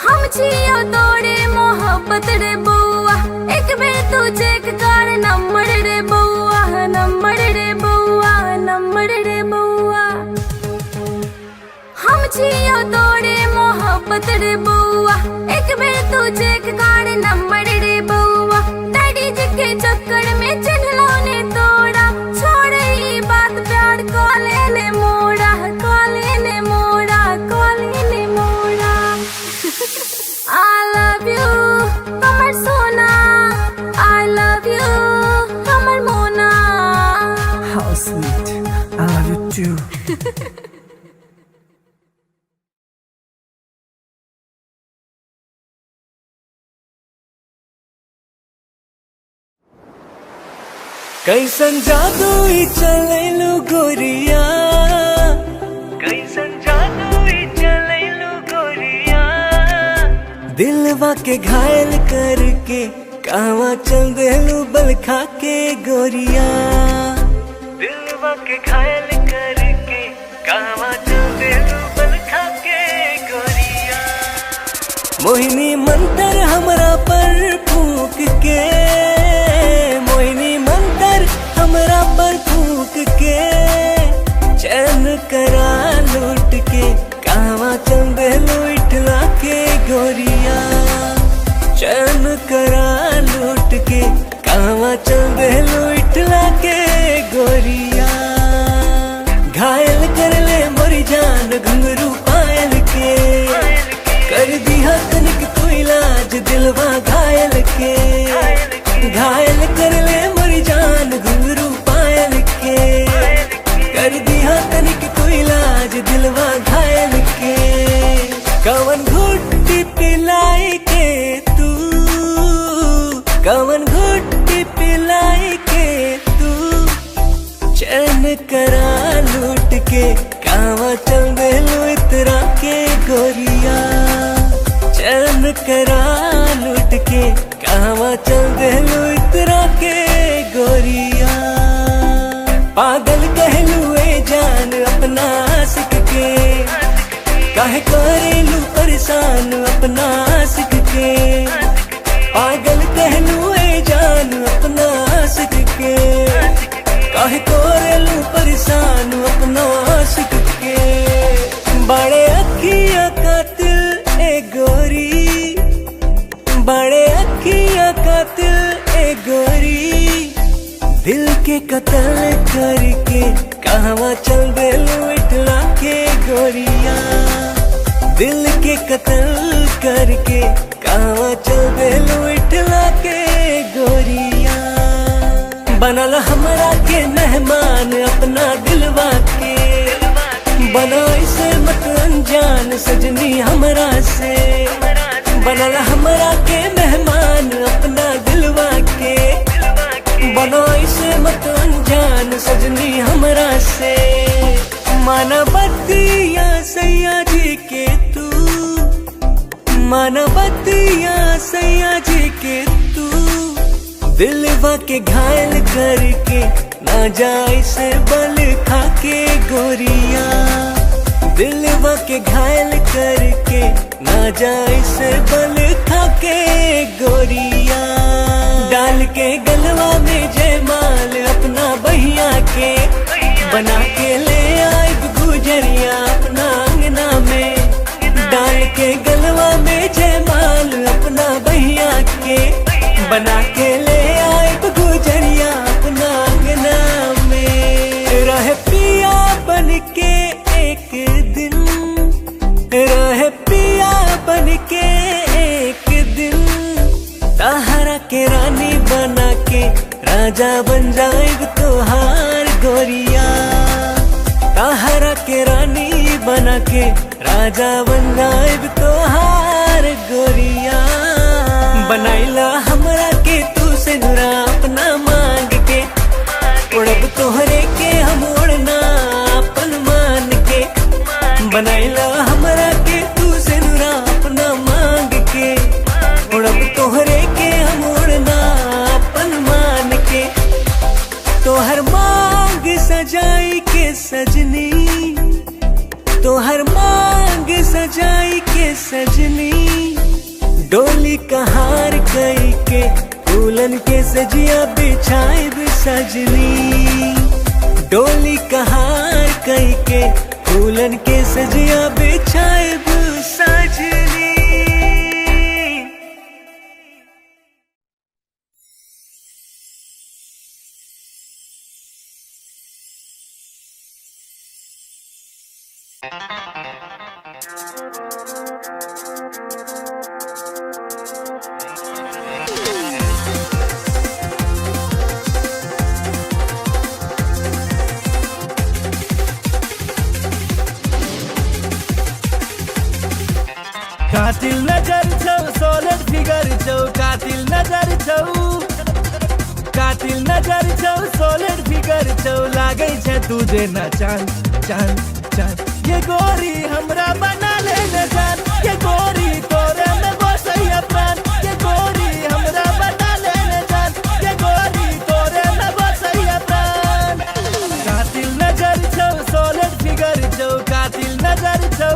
हम जियो तोड़े मोहब्बत रे बउआ, एक बेर तू चेक कर नंबर रे बउआ, नंबर रे बउआ, नंबर रे बउआ। हम जियो तोड़े मोहब्बत रे बउआ, एक बेर तू चेक कर नंबर रे बउआ। डैडी जी के चक्कर में चिन्हलों ने तोड़ा, छोड़े ये बात प्यार कॉले ने मोड़ा, कॉले ने मोड़ा, कॉले ने मोड़ा। I love you, कमर सोना। I love you, कमर मोना। How sweet, I love you too. कैसन जादू ही चलेलू गोरिया, कैसन जादू ही चलेलू गोरिया। दिलवा के घायल करके कहवा चल देलू बल खा के गोरिया। दिलवा के घायल करके कहवा चल देलू बल खा के गोरिया। मोहिनी मंतर हमरा पर फूक के, मोहिनी मंतर हमरा पर फूक के। चैन करा लूट के कहवा चल देलू इठला के गोरिया। चैन करा लूट के कहवा चल देलू इठला के गोरिया। घायल कर ले मोरी जान घुंघरू पायल के, कर दिया तनिक तू इलाज दिलवा घायल के। घायल कर ले मोरी जान घुंघरू पायल के, कर दिया तनिक तू इलाज दिलवा घायल के। कवन घुट्टी पिलाई के तू, कवन घुट्टी पिलाई के तू। चैन करा लूट के कहवा चल देलू इतरा के गोरिया। चैन करा लूट के कहवा चल देलू इतरा के गोरिया। पागल कहलू ए जान अपना आशिक के, काहे करेलू परेशान अपना आशिक के। पागल कहलू ए जान अपना आशिक के, काहे करेलू परेशान अपना आशिक के। बड़े अखियां कातिल ए गोरी, बड़े अखियां कातिल ए गोरी। दिल के कत्ल करके कहवा चल देलू इठला के गोरिया। दिल के कत्ल करके कहवा चल देलू इठला के गोरिया। बनल हमरा के मेहमान अपना दिलवा के, बना इसे मत अनजान सजनी हमरा से। बनल हमरा के मेहमान अपना दिलवा के, बना इसे मत अनजान सजनी हमरा से। मानवतिया सैया जी के तू, मानवतिया सैया जी के तू। दिलवा के घायल करके ना जाए से बल खा के गोरिया। दिलवा के घायल करके ना जाए से बल खा के गोरिया। डाल के गलवा में जयमाल अपना बहिया के, बना के ले आए गुजरिया अपना अंगना में। डाल के गलवा में जयमाल अपना बहिया के, बना के ले आए गुजरिया अपना अंगना में। रह पिया बन के एक दिन, रह पिया बन के एक दिन। ताहरा के रानी बना के राजा बन जाएग तोहार गोरिया। ताहरा के रानी बना के राजा बन जाएग तोहार गोरिया। बनाइला हमरा के तू से नुरा अपना मांग के, उड़ब तोहरे के हम उड़ना अपन मान के। बनाइला हमरा के तू से नुरा अपना मांग के, उड़ब तोहरे के हम उड़ना अपन सजिया बिछाए भी सजनी, डोली कहार कई के फूलन के सजिया बिछाए भी सजनी। कातिल नजर छौ सोलर फिगर छौ, कातिल नजर छौ, कातिल नजर छौ सोलर फिगर छौ, लागे छे तुझे ना चांद चांद चांद। ये गोरी हमरा बना ले न जान, ये गोरी तोरे में बसैया प्राण, ये गोरी हमरा बना ले न जान, ये गोरी तोरे में बसैया प्राण। कातिल नजर छौ सोलर फिगर छौ, कातिल नजर छौ,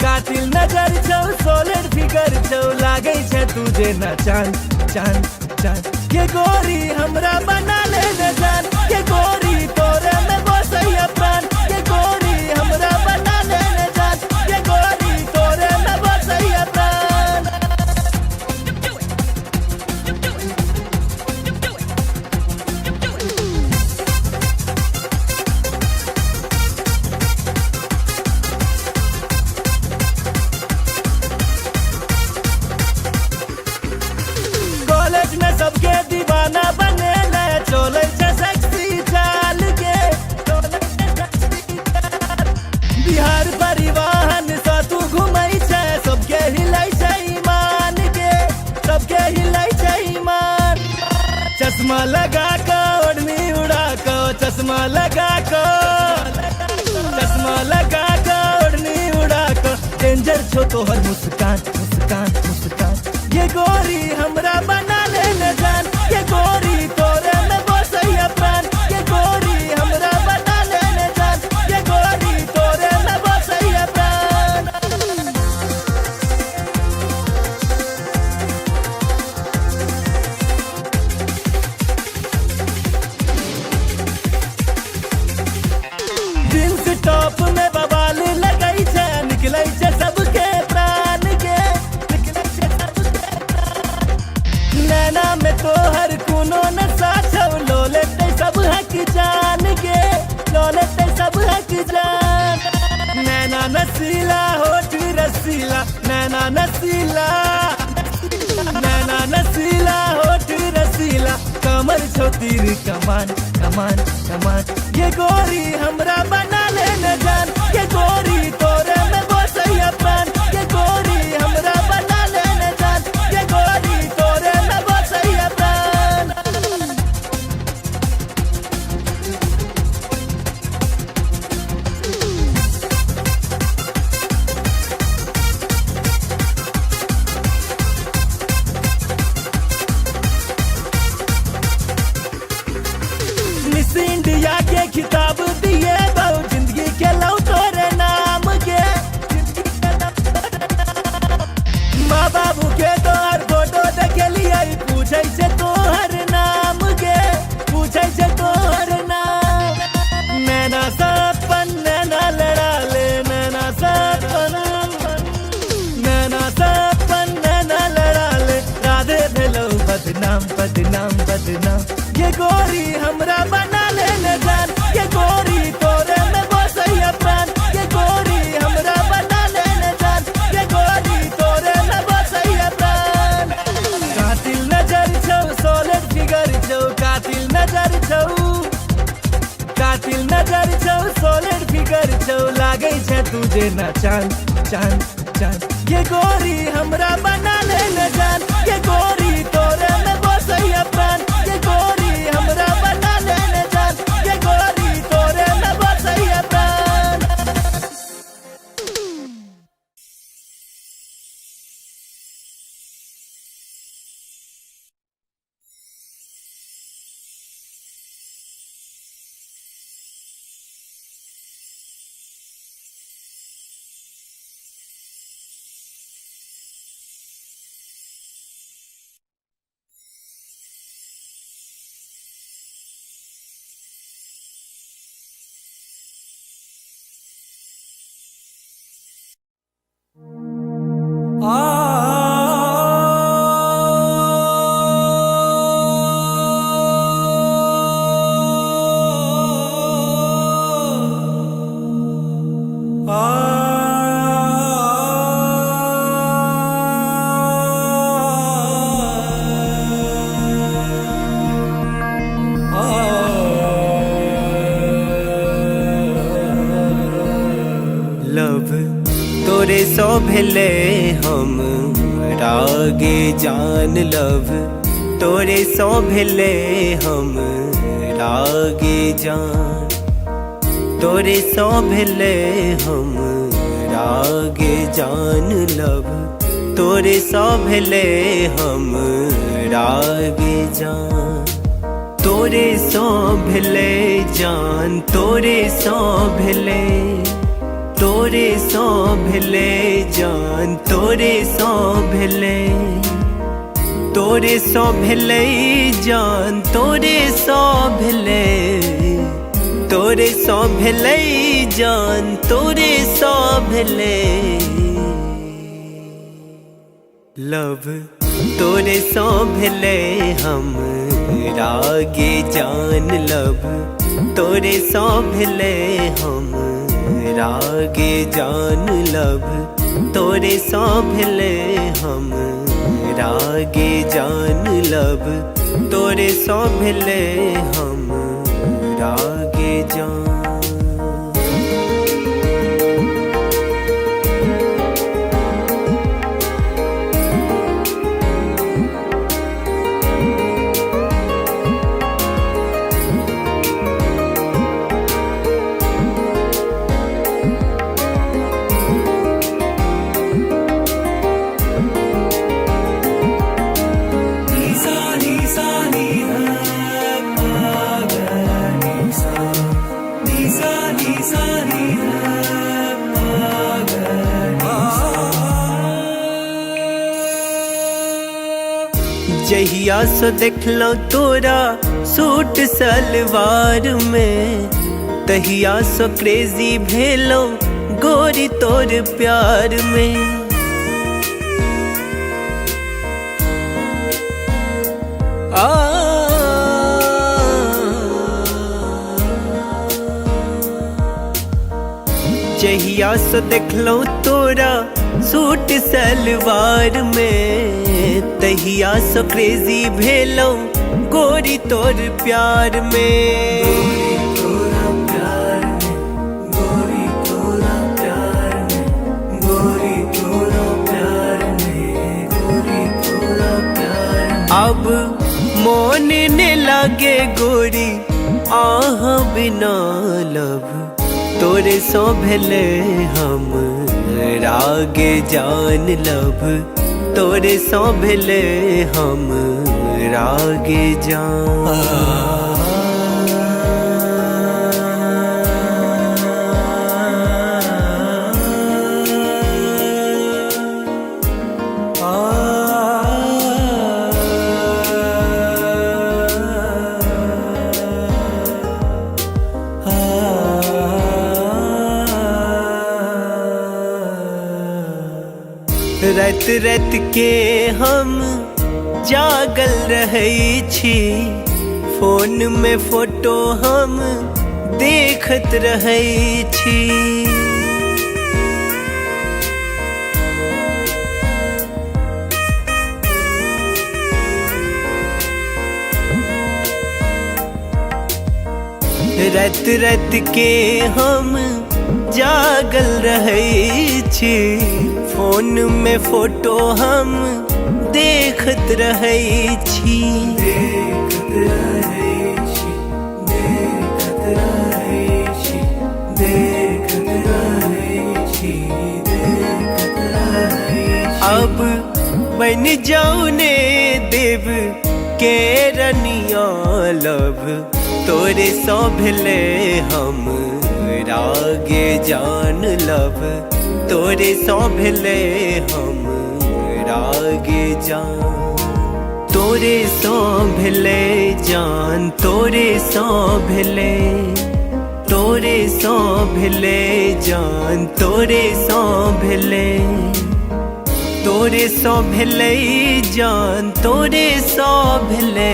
कातिल नजर छौ सोलर फिगर छौ, लागे छे तुझे ना चांद चांद चांद। ये गोरी हमरा बना ले न जान, ये गोरी तोरे में बसैया प्राण, ये गोरी हमरा बना ले न जान, ये गोरी तोरे में बसैया प्राण। कॉलेज में सबके दीवाना बने ले, चले छे सेक्सी चाल के, बिहार परिवहन से तू घुमई छे, सबके हिलै छे ईमान के, सबके हिलै छे ईमान। चश्मा लगा के ओढ़नी उड़ा के, चश्मा लगा के, चश्मा लगा के ओढ़नी उड़ा के, डेंजर छो तोहर मुस्कान मुस्कान मुस्कान। ये गोरी हमरा बना ले न जान, ये गोरी तोरे में बसैया प्राण, ये गोरी हमरा बना ले न जान, ये गोरी तोरे में बसैया प्राण। जींस टॉप में बवाल लगई छे, निकलै छे सबके प्राण के, निकलै छे सबके प्राण। नैना में तोहर कोनो नशा छौ, लो लेते सब हक जान के, लो लेते सब हक जान। नैना नसीला होठ रसीला, नैना नसीला, नैना नसीला होठ रसीला, कमर छौ तीर कमान कमान कमान। ये गोरी हमरा बना ले न जान, ये गोरी तोरे में बसैया प्राण, ये गोरी हमरा बना ले न जान, ये गोरी तोरे में बसैया प्राण। मिस इंडिया के खिताब दिए बहु, जिंदगी के लौ तोरे नाम के, जिंदगी के लौ तोरे नाम। माँ बाबू के तोहर फोटो देखलिए, पूछे से तोहर नाम के, पूछे से तोहर नाम। नैना सपन नैना लड़ा ले, नैना सपन, नैना सपन नैना लड़ा ले, राधे भेलो बदनाम बदनाम बदनाम। ये गोरी हमरा बना ले न जान, ये गोरी तोरे में बसैया प्राण, ये गोरी हमरा बना ले न जान, ये गोरी तोरे में बसैया प्राण। कातिल नजर छौ सोलर फिगर छौ, कातिल नजर छौ, कातिल नजर छौ सोलर फिगर छौ, लागे छे तुझे ना चांद चांद चांद। ये गोरी हमरा बना ले न जान, ये गोरी तोरे में बसैया प्राण, ये गोरी हमरा बना ले न जान, ये गोरी तोरे में बसैया प्राण। भेले हम रागे जान लव, तोरे सो भेले हम रागे जान, तोरे सो भेले हम रागे जान लव, तोरे सो भेले हम रागे जान, तोरे सो भेले जान, तोरे सो भेले, तोरे सो भेले जान, तोरे सो भेले, तोरे सो भेले जान, तोरे सो भेले, तोरे सो भेले जान, तोरे सो भेले लव, तोरे सो भेले हम रागे जान लव, तोरे सो भेले हम रागे जान लव, तोरे सो भेले हम रागे जान लव, तोरे सो भेले हम रागे जान। जहिया सो देखलो तोरा सूट सलवार में, तहिया सो क्रेजी भेलो गोरी तोर प्यार में, जहिया सो देखलो तोरा सूट सलवार में, तहिया सो क्रेजी भेलो गोरी तोर प्यार में, गोरी तोरा प्यार में, गोरी तोरा प्यार में, गोरी तोरा प्यार में, गोरी तोरा प्यार में। अब मोन ने लागे गोरी आह बिना लब, तोरे सो भेले हम रागे जान लब, तोरे सो भेले हम रागे जान। रात रात के हम जागल रहै छी, फोन में फोटो हम देखत रहै छी, रात रात के हम जागल रहै छी, फोन में फोटो हम देखत रहै छी, देखत रहै छी, देखत रहै छी, देखत रहै छी, देखत रहै छी। अब बन जाऊ ने देव के रनिया लब, तोरे सो भेले हम रागे जान लब, तोरे सो भेले हम रागे जान, तोरे सो भेले जान, तोरे सो भेले, तोरे सो भेले जान, तोरे सो भेले, तोरे सो भेले जान, तोरे सो भेले,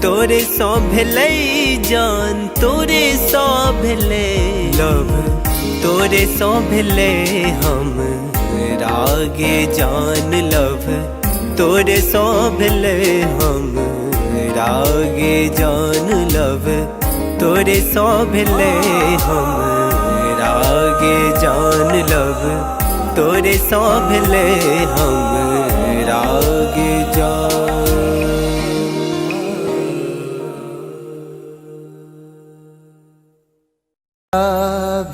तोरे सो भेले जान, तोरे सो भेले लव, तोरे सो भेले हम रागे जान लव, तोरे सो भेले हम रागे जान लव, तोरे सो भेले हम रागे जान लव, तोरे सौंभले हम राग जा।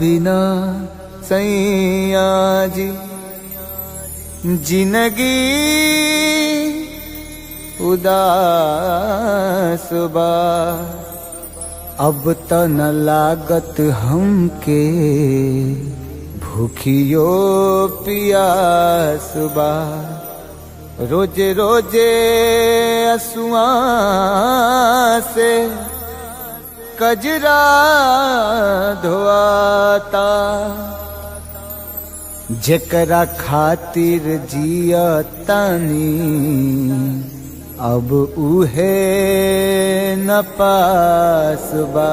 बिना सैया जी जिंदगी उदास बा, अब त न लागत हमके भूखियो पियास बा। रोजे रोजे असुआ से कजरा धोआता, जेकरा खातिर जियतानी अब उहे न पास बा।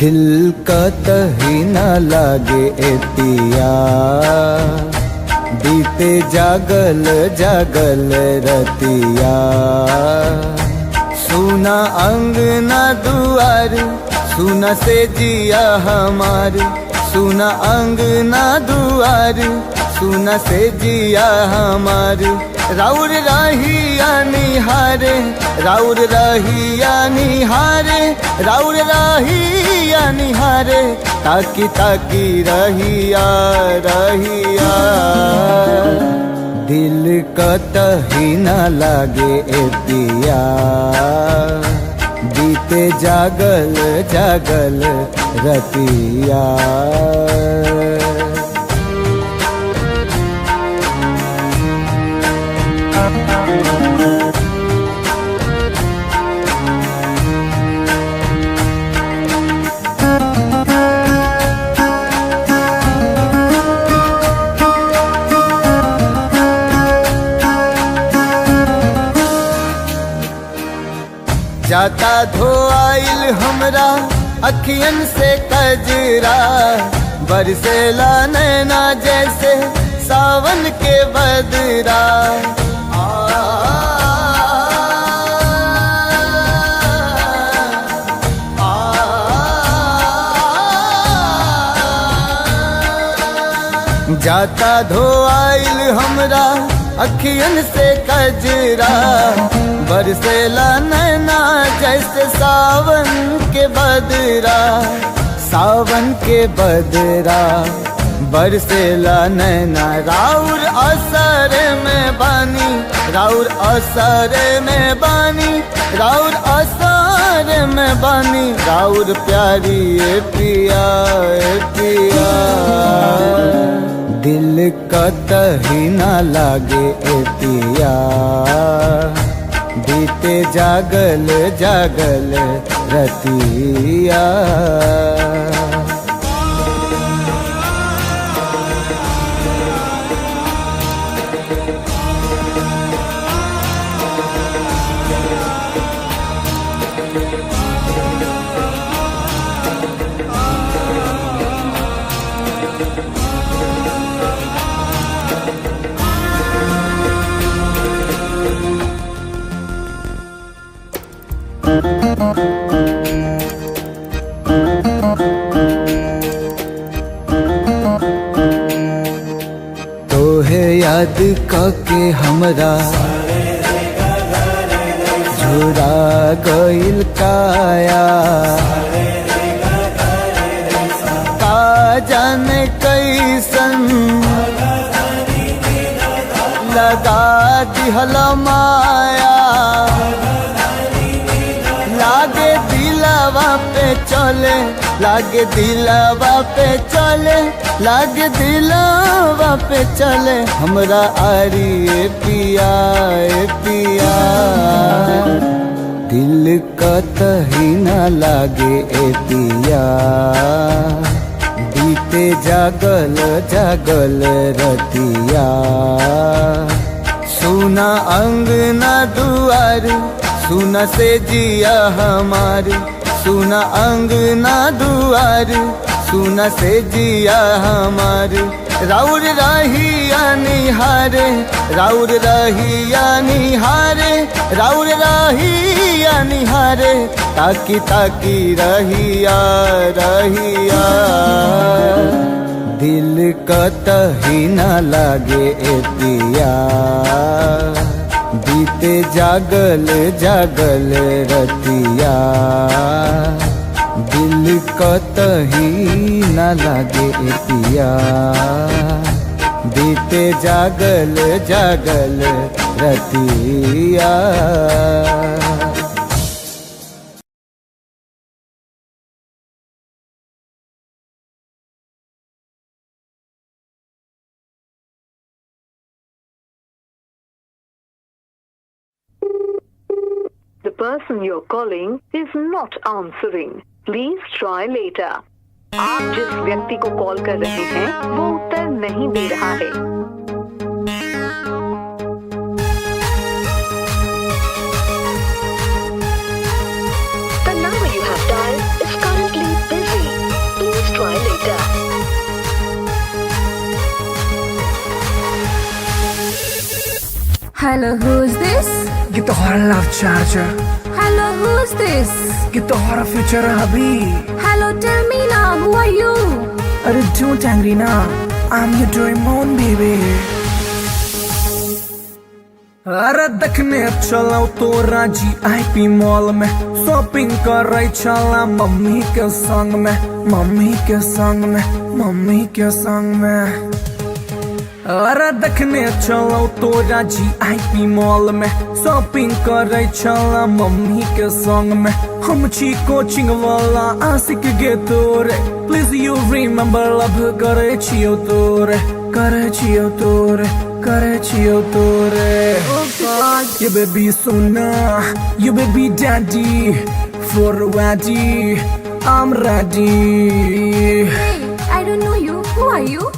दिल कतही न लागे ए पिया, बीते जागल जागल रतिया। सुना अंगना दुआर, सुना से जिया हमार, सुना अंगना दुआर, सुना से जिया हमार। राउर रहिया निहारे, राउर रहिया निहारे, राउर रहिया निहारे, ताकी ताकी रहिया रहिया। दिल कतही न लागे ए पिया, बीते जागल जागल रतिया। जाता धोआइल हमरा अखियन से कजरा, बरसेला नैना जैसे सावन के बदरा। जाता धोआइल हमरा अखियन से कजरा, बरसेला नैना जैसे सावन के बदरा। सावन के बदरा बरसेला नैना, राउर असर में बानी, राउर असर में बानी, राउर असर में बानी। राउर प्यारी ए पिया ए पिया, दिल कतही न लागे ए पिया, बीते जागल जागल रतिया। तोहे याद करके हमरा झुरा गइल काया, का जाने कैसन लगा दिहल माया। लागे दिलवा पे चले, लागे दिलवा पे चले, लागे दिलवा पे चले हमरा आरी ए पिया ए पिया। दिल कतही न लागे ए पिया, बीते जागल जागल रतिया। सुना अंगना दुआर, सुना से जिया हमार, सुना अंगना दुआर, सुना से जिया हमार। राउर रहिया निहारे, राउर रहिया निहारे, राउर रहिया निहारे, ताकी ताकी रहिया रहिया। दिल कतही न लागे ए पिया, बीते जागल जागल रतिया। दिल कतही न लागे ए पिया, बीते जागल जागल रतिया। The person you're calling is not answering. Please try later. आप जिस व्यक्ति को कॉल कर रहे हैं वो उत्तर नहीं दे रहा है। The number you have dialed is currently busy. Please try later. Hello, who's this? ये तो हमारा love charger, Hello, who's this? ये तो हमारा फ्यूचर अभी। Hello, tell me now, who are you? अरे don't angry ना, I'm your Doraemon baby। अरे देखने चलाओ तो राजी IP मॉल में, शॉपिंग कर रही चला मम्मी के संग में, मम्मी के संग में, मम्मी के संग में। अरे देखने चलो तो राजी IP मॉल में, शॉपिंग कर रही चला मम्मी के संग में। हम छी कोचिंग वाला आशिक गे तोरे, प्लीज यू रिमेम्बर लव करे छियो तोरे, करे छियो तोरे, करे छियो तोरे। ये बेबी सोना, ये baby daddy, for ready, I'm ready। Hey, I don't know you. Who are you?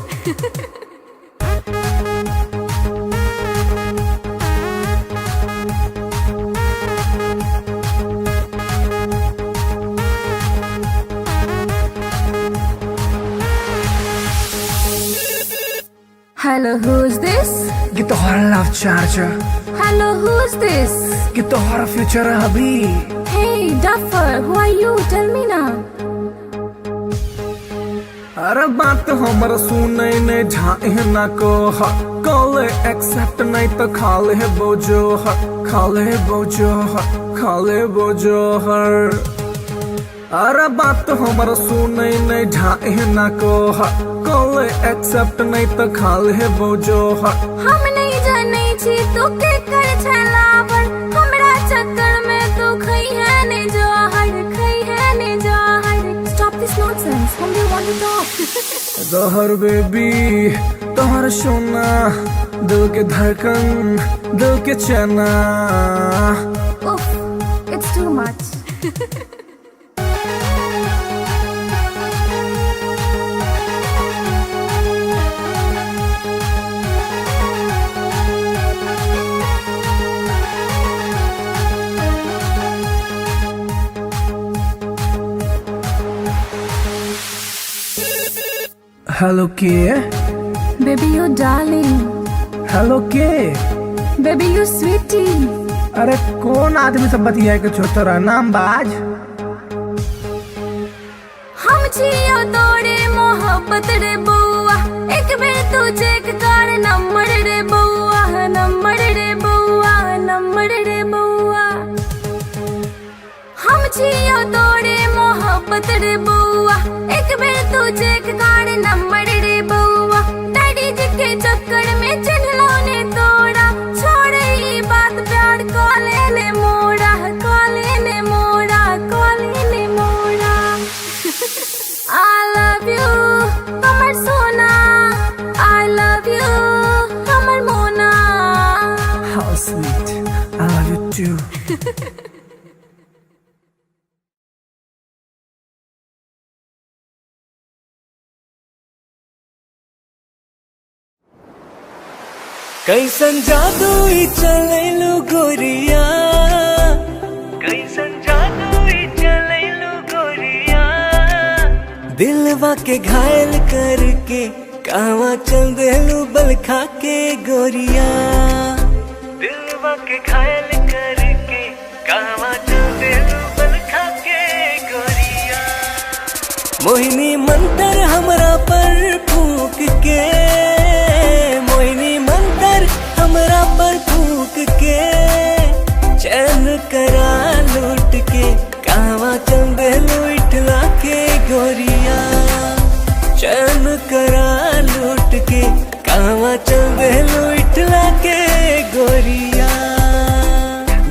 Hello, who's this? ये तो हमारा love charger, Hello, who's this? ये तो हमारा फ्यूचर अभी। Hey, Duffer, who are you? Tell me now. अरे बात हमर सुने ने झाए ना को, कॉल एक्सेप्ट नहीं तो खाले बोझो, खाले बोझो, खाले बोझो हर। अरे बात हमर सुने ने झाए ना को, कॉल एक्सेप्ट नहीं तो खाले बोझो हर। हम नहीं जाने छी तू के कर छलावर, हमरा चक्कर में तू खई है ने जहर, खई है ने जहर। Stop this nonsense. Whom do you want to talk? जहर बेबी तोहर सोना, दिल के धड़कन, दिल के चना। Oof, it's too much. Hello के, Baby, you darling. हेलो के। Baby, you sweetie. अरे कौन आदमी सब बतिया के छोटरा नाम बाज। हम छियो तोरे मोहब्बत रे बउआ, एक बेर तू चेक कर नंबर रे बउआ, नंबर रे बउआ, नंबर रे बउआ। हम छियो तोरे मोहब्बत रे बउआ, एक बेर तू चेक कर नंबर रे बउआ। डैडी जी के चक्कर में चिन्हलो ने तोड़ा, छोड़ ई बात प्यार कॉले ने मोड़ा, कॉले ने मोड़ा, कॉले ने मोड़ा। I love you, हमर सोना। I love you, हमर मोना। How sweet, I love you too। कैसन जादू ई चलैलु गोरिया, कैसन जादू ई चलैलु गोरिया। दिलवा के घायल करके कहवा चल देलू बल खा के गोरिया दिलवा के घायल करके कहवा चल देलू बल खा के गोरिया मोहिनी मंतर हमरा पर फूक के मोहिनी मंतर हमरा पर फूक के चैन करा लूट के कहवा चल देलू इठला के गोरिया चैन करा लूट के कहवा चल देलू इठला के गोरिया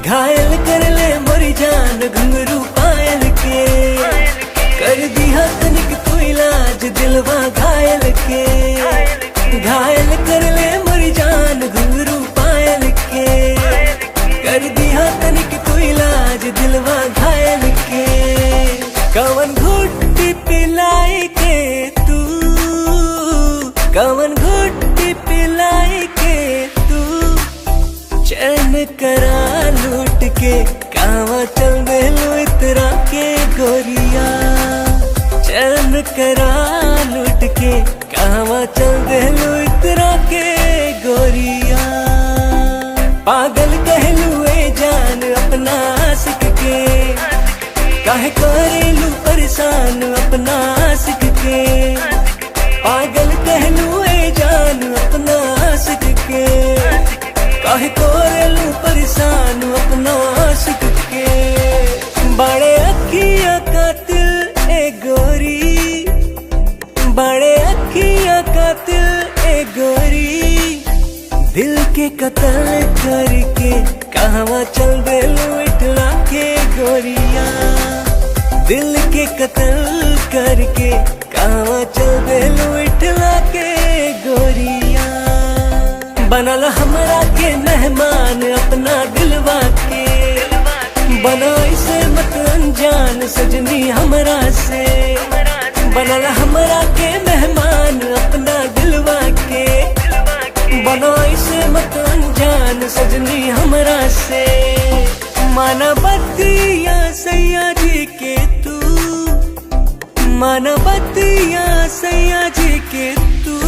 घायल कर ले मोरी जान घुंघरू पायल के कर दिया तनिक तू इलाज दिलवा घायल के घायल कर ले मोरी जान घुंघरू पायल के कर दिया तनिक तू इलाज दिलवा घायल के कवन घुट्टी पिलाई के तू कवन घुट्टी पिलाई के तू चैन करा लूट के कहवा चल देलू इतरा के गोरिया चैन करा लूट के कहवा चल देलू इतरा के गोरिया पागल कहलू ए जान अपना आशिक के काहे करेलू परेशान अपना आशिक के पागल कहलू ए जान अपना आशिक के काहे करेलू परेशान अपना आशिक के बड़े अखियां कातिल ए गोरी बड़े अखियां कातिल ए गोरी दिल के कत्ल करके कहवा चल देलू इठला के गोरिया दिल के कत्ल करके कहवा चल देलू इठला के गोरिया बनल हमरा के मेहमान अपना दिलवा के बना इसे मत अनजान सजनी हमरा से बनल हमरा के मेहमान अपना दिलवा के बना इसे मत अनजान सजनी हमरा से माना बतिया सैया जी के तू माना बतिया सैया जी के तू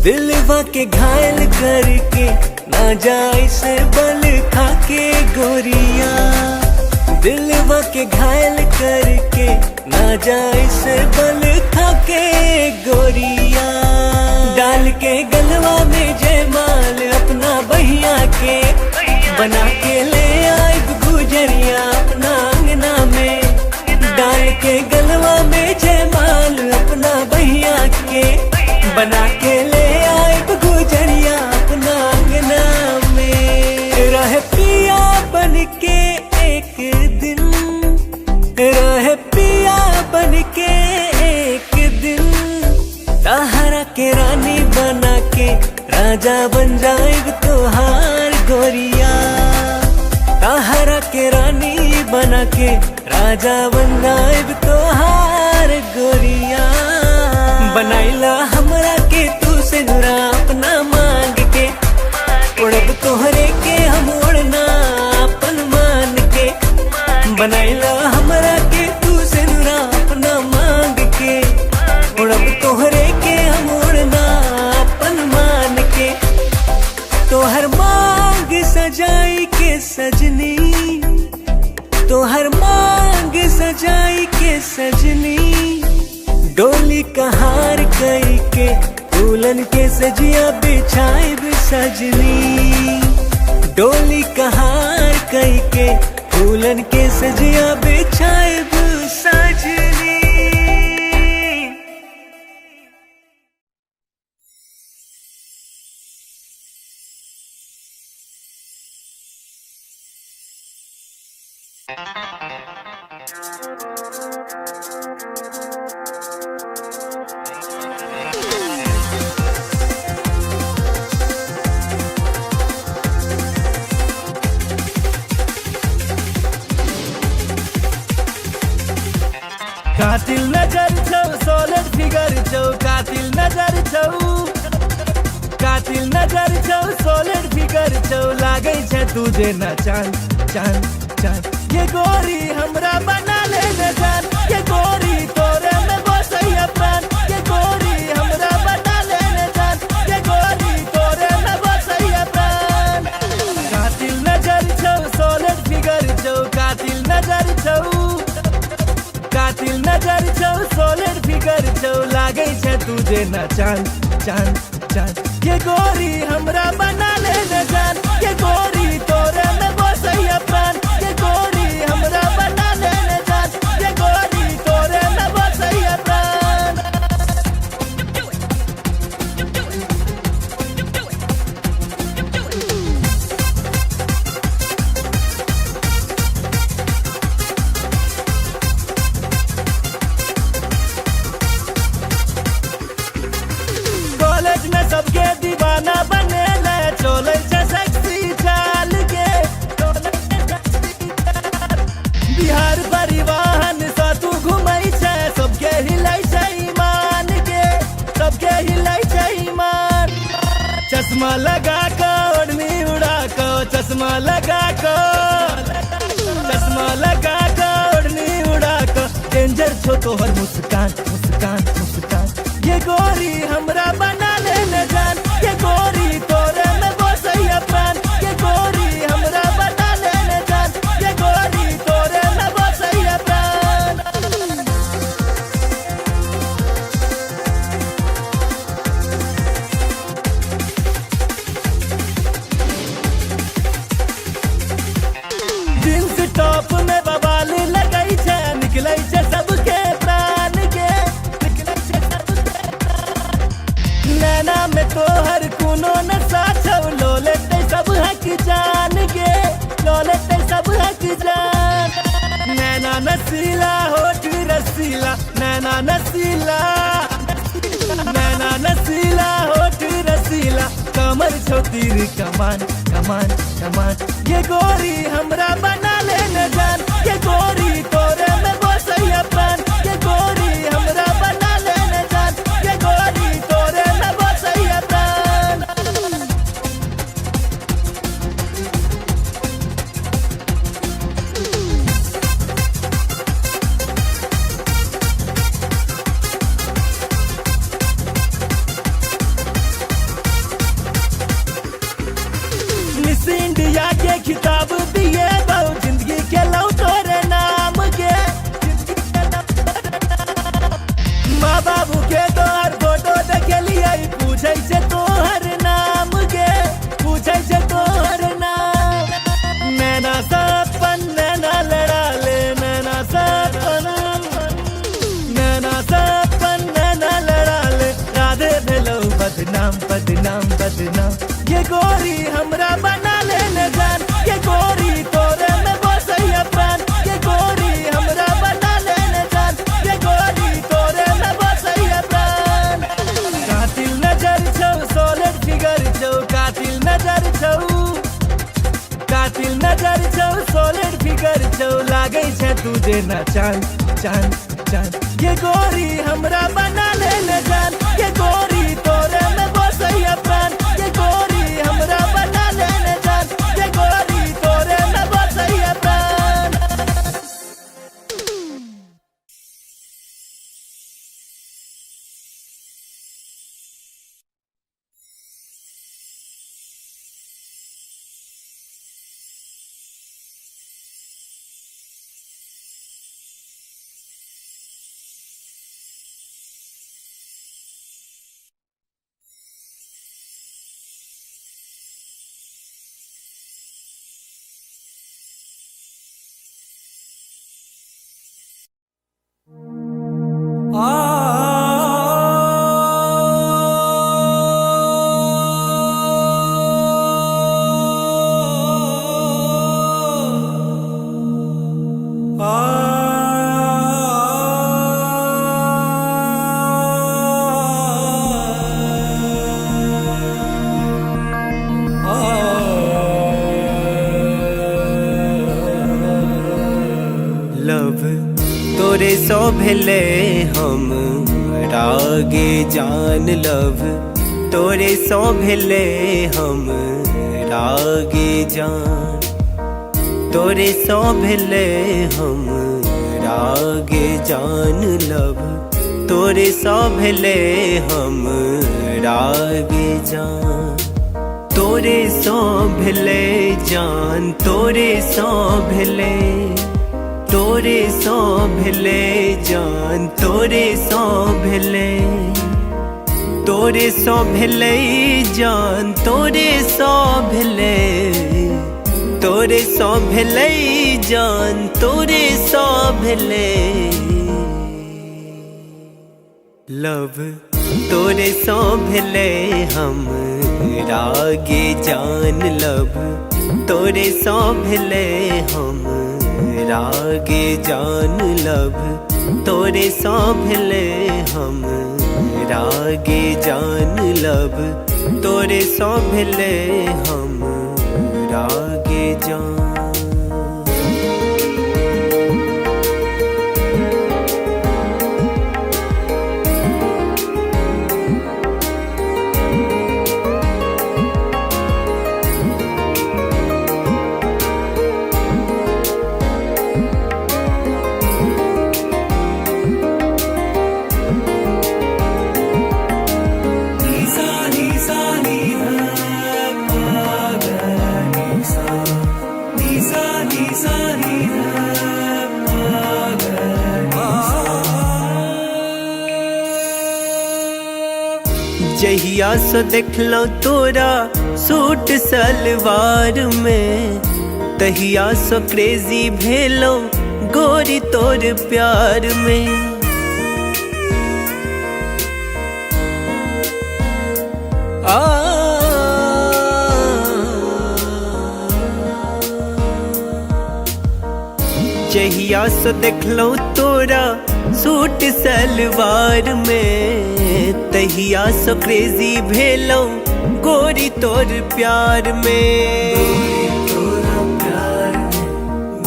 दिलवा के घायल करके ना जाए से बल खा के गोरिया दिलवा के घायल करके ना जाए से बल खा के गोरिया डाल के गलवा में जयमाल अपना बहिया के बना के ले आए गुजरिया अपना अंगना में डाल के गलवा में जयमाल अपना बहिया के बना के ले आए गुजरिया अपना अंगना में रहे पिया बन के एक दिन रहे पिया बन के एक दिन ताहरा के रानी बना के राजा बन जाएग तोहार गोरिया ताहरा के रानी बना के राजा बन जाएग तोहार गोरिया बनाइला हमरा के तू से नुरा अपना मांग के उड़ब तोहरे के हम उड़ना अपन मान के बनाइला हमरा के तू से नुरा अपना मांग के उड़ब तोहरे के हम उड़ना अपन मान के तोहर मांग सजाई के सजनी तोहर मांग सजाई के सजनी डोली कहार कई के दुल्हन के सजिया बिछाई सजनी डोली कहार कई के दुल्हन के सजिया बिछाई सजनी कातिल नजर छौ सोलर फिगर छौ कातिल नजर छौ कातिल नजर छौ सोलर फिगर छौ लागै छै तुझे न चांद चांद चांद ये गोरी हमरा बना ले न जान ये गोरी तोरे में बसैया प्राण ये गोरी हमरा बना नजर छौ कातिल नजर छौ सोलिड फिगर छौ लागै छै तुझे ना चांद चांद चांद ये गोरी हमरा बना ले न जान ये गोरी तोरे में बसैया प्राण ये गोरी हमरा बना ले न जान ये गोरी तोरे में बसैया प्राण कॉलेज में सबके दीवाना बने ले चले छे सेक्सी चाल के बिहार परिवहन सा तू घुमै छे सबके हिलै छै ईमान के सबके हिलै छै ईमान चश्मा लगा के ओढ़नी उड़ा के चश्मा लगा के ओढ़नी उड़ा के डेंजर छो तोहर मुस्कान मुस्कान मुस्कान ये गोरी हमरा बना ले न जान ये गोरी तोरे में बसैया प्राण ये गोरी हमरा बना ले न जान ये गोरी तोरे में बसैया प्राण जींस टॉप में बवाल लगै छै निकलै छै सबके प्राण के निकलै छै सबके प्राण नैना में तोहर कोनो नशा छौ लो लेते सब हक जान के लो लेते सब हक जान नैना नसीला होठ रसीला नैना नसीला होठ रसीला कमर छौ तीर कमान कमान कमान ये गोरी हमरा बना ले न जान ये गोरी तोरे में बसैया प्राण ये गोरी हमरा बना ले न जान ये गोरी तोरे में बसैया प्राण मिस इंडिया के खिताब दिए बहु जिंदगी के लौ तोरे नाम के माँ बाबू के तोहर फोटो देखलिए पूछे से तोहर नाम के पूछे से तोहर नाम नैना सपन नैना लड़ा ले नैना सपन नैना लड़ा ले राधे भेलो बदनाम बदनाम बदनाम ये गोरी हमरा बना ले न जान ये गोरी तोरे में बसैया प्राण ये गोरी हमरा बना ले न जान ये गोरी तोरे में बसैया प्राण कातिल नजर छौ सोलिड फिगर छौ कातिल नजर छौ सोलिड फिगर छौ लागै छै तुझे ना चांद चांद चांद ये गोरी हमरा बना ले न जान ये गोरी तोरे में बसैया प्राण ये गोरी हमरा बना ले न जान ये गोरी तोरे में बसैया प्राण लव तोरे सो भेले हम रागे जान लव तोरे सो भेले हम रागे जान तोरे सो भेले हम रागे जान लव तोरे सो भेले हम रागे जान तोरे सो भेले जान तोरे सो भेले तोरे सो भेले जान तोरे सो भेले तोरे सो भेले जान तोरे सो भेले तोरे सो भेले जान तोरे सो भेले लव तोरे सो भेले हम रागे जान लव तोरे सो भेले हम रागे जान लव तोरे सो भेले हम रागे जान लब तोरे सो भेले हम रागे जान जहिया सो देखलो तोरा सूट सलवार में तहिया सो क्रेजी भेलो गोरी तोर प्यार में जहिया सो देखलो तोरा सूट सलवार में तहिया सो क्रेजी भेलो गोरी तोर प्यार में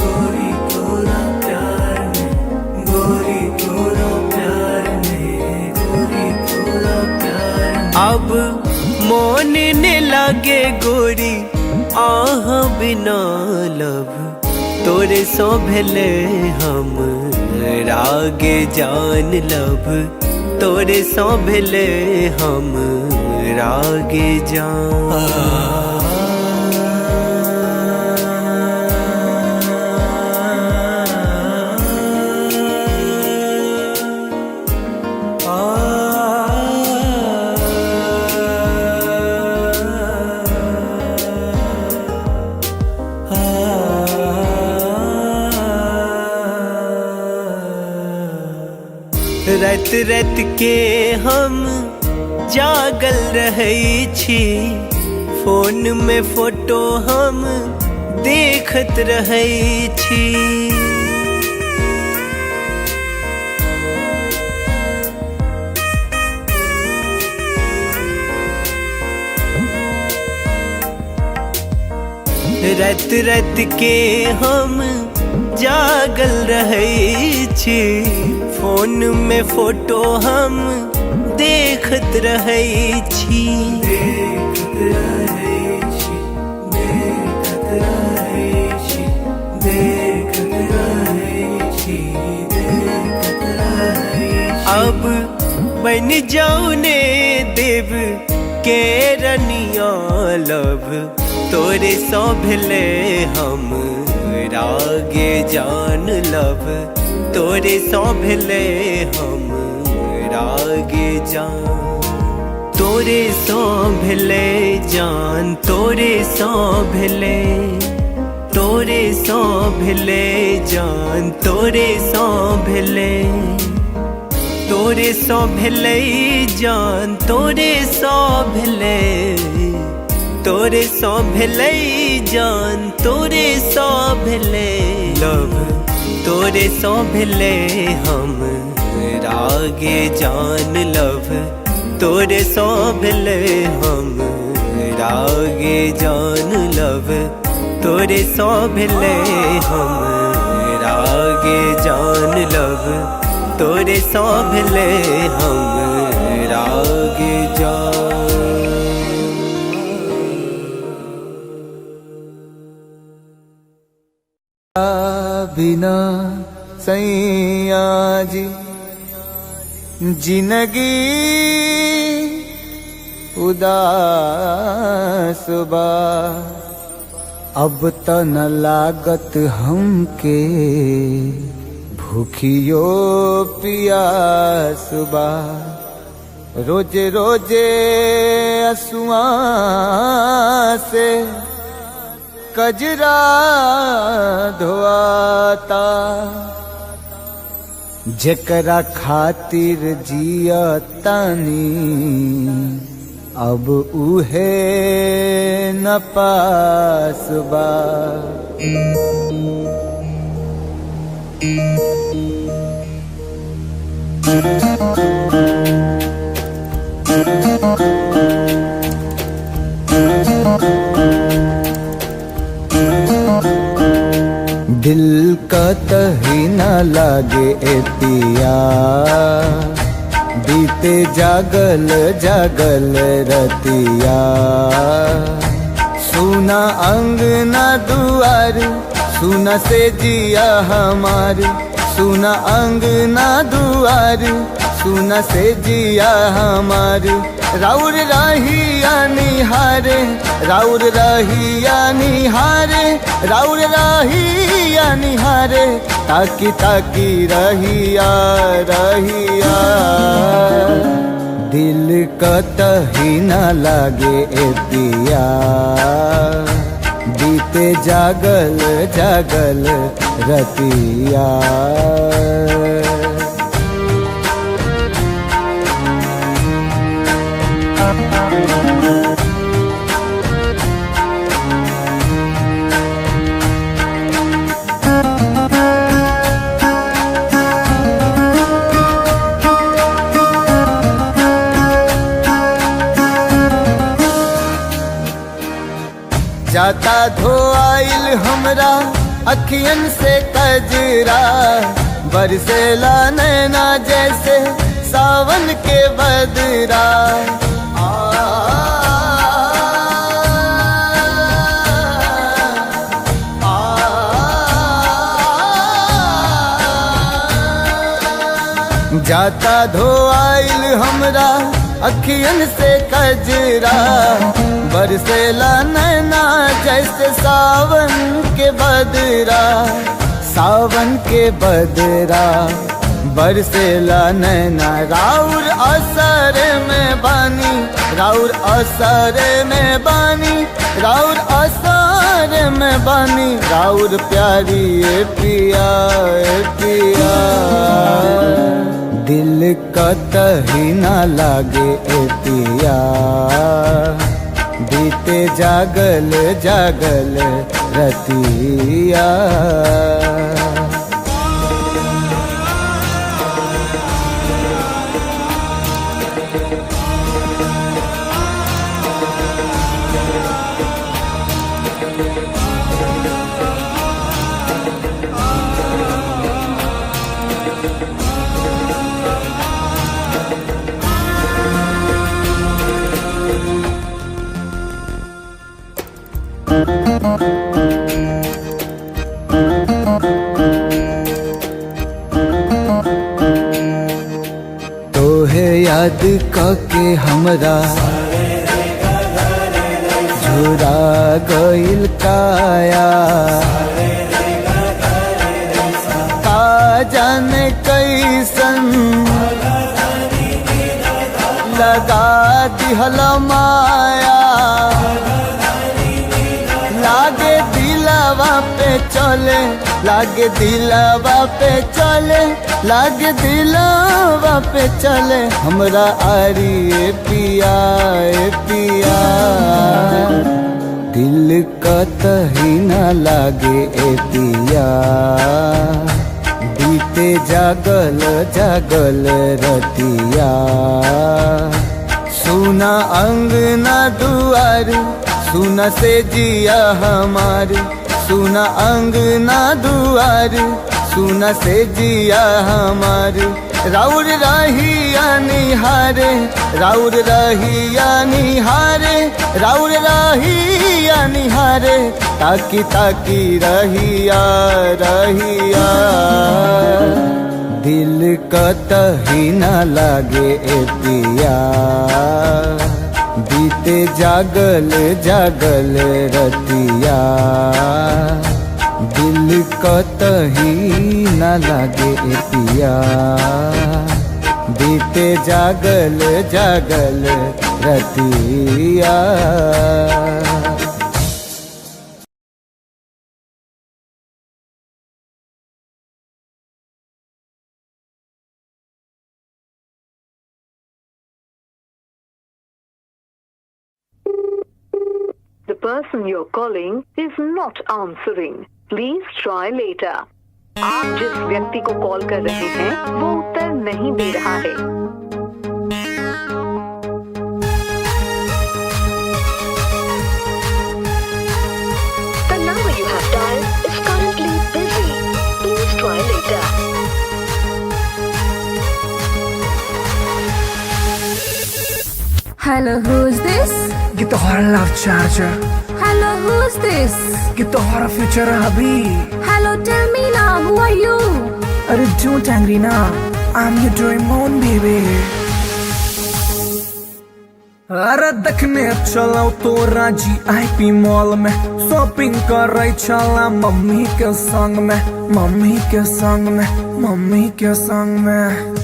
गोरी तोरा प्यार में गोरी तोरा प्यार में गोरी तोरा प्यार में अब मोन ने लागे गोरी आह बिना लब तोरे सो भेले हम रागे जान लब तोरे सो भेले हम रागे जान रात रात के हम जागल रहै छी फोन में फोटो हम देखत रहै छी रात रात के हम जागल रहै छी फोन में फोटो हम देखत रहै छी देखत रहै छी देखत रहै छी देखत रहै छी देखत रहै छी अब बन जाऊ ने देव के रनिया लब तोरे सो भेले हम रागे जान लब तोरे सो भेले हम रागे जान तोरे सो भेले जान तोरे सो भेले तोरे सो भेले जान तोरे सो भेले तोरे सो भेले जान तोरे सो भेले तोरे सो भेले जान तोरे सो भेले लब तोरे सो भेले हम रागे जान लब तोरे सो भेले हम रागे जान लब तोरे सो भेले हम रागे जान लब तोरे सो भेले हम रागे जान बिना सैया जी जिंदगी उदास बा अब त न लागत हमके भूखियो पियास बा। रोजे रोजे असुआ से कजरा धोआता। जेकरा खातिर जियतानी अब उहे न पास बा। दिल का तही न लागे ए पिया, बीते जागल जागल रतिया। सुना अंगना दुआर, सुना से जिया हमार। सुना अंगना दुआर, सुना से जिया हमार। राउर रहिया निहारे, राउर रहिया निहारे, राउर रहिया निहारे। ताकी ताकी रहिया रहिया, दिल कतही न लागे ए पिया। बीते जागल जागल रतिया। जाता धोआइल हमरा अखियन से कजरा। बरसेला नैना जैसे सावन के बदरा। जाता धोआइल हमरा अखियन से कजरा। बरसेला नैना जैसे सावन के बदरा। सावन के बदरा बरसेला नैना। राउर असर में बानी, राउर असर में बानी, राउर असर में बानी। राउर प्यारी ए पिया ए पिया। दिल कतही न लागे ए पिया। बीते जागल जागल रतिया। तोहे याद कके हमरा झुरा गइल काया। का जाने कैसन लगा दिहल माया। लागे दिलवा पे चले, लागे दिलवा पे चले, लागे दिलवा पे चले। हमरा आरी ए पिया ए पिया। दिल कतही न लागे ए पिया। बीते जागल जागल रतिया। सुना अंगना दुआर, सुना से जिया हमार। सुना अंगना दुआर, सुना से जिया हमार। राउर रहिया निहारे, राउर रहिया निहारे, राउर रहिया निहारे। ताकी ताकी रहिया रहिया, दिल कतही न लागे ए पिया। बीते जागल जागल रतिया, दिल कतही न लागे ए पिया, बीते जागल जागल रतिया। The person you're calling is not answering. Please try later. आप जिस व्यक्ति को कॉल कर रहे हैं वो उत्तर नहीं दे रहा है। The number you have dialed is currently busy. Please try later. Hello, who's this? ये तो हमारा love charger, Hello, who's this? ये तो हमारा फ्यूचर अभी। Hello, tell me now, who are you? अरे don't angry ना, I'm your dream on baby। अरे देखने चलाओ तो राजी आईपी मॉल में, शॉपिंग कर रही चला मम्मी के संग में, मम्मी के संग में, मम्मी के संग में।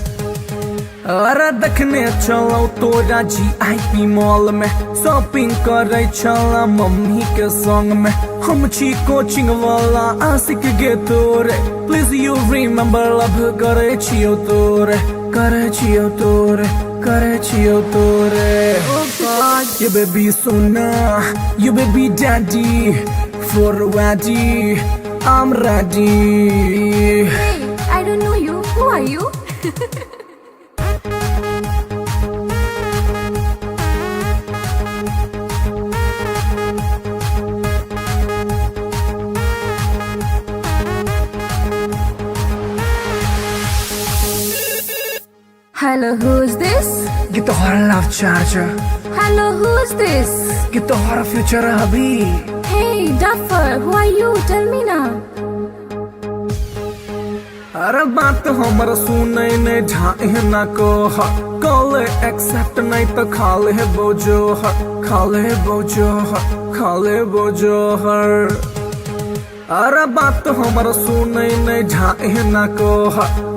अरे देखने चलो तो राजी आईपी मॉल में, शॉपिंग कर रही चला मम्मी के संग में। हम छी कोचिंग वाला आशिक गे तोरे, प्लीज यू रिमेम्बर लव करे छियो तोरे, करे छियो तोरे, करे छियो तोरे। Oh God. You baby sona, you baby daddy, for ready, I'm ready। Hey, I don't know you. Who are you? Hello, who's this? ये तो हमारा love charger, Hello, who's this? ये तो हमारा फ्यूचर अभी। Hey, duffer, who are you? Tell me now. अरे बात हमारा सुने नहीं ढाए ना को, कॉल एक्सेप्ट नहीं तो खाले बोझो, खाले बोझो, खाले बोझो हर। अरे बात हमारा सुने नहीं ढाए ना को,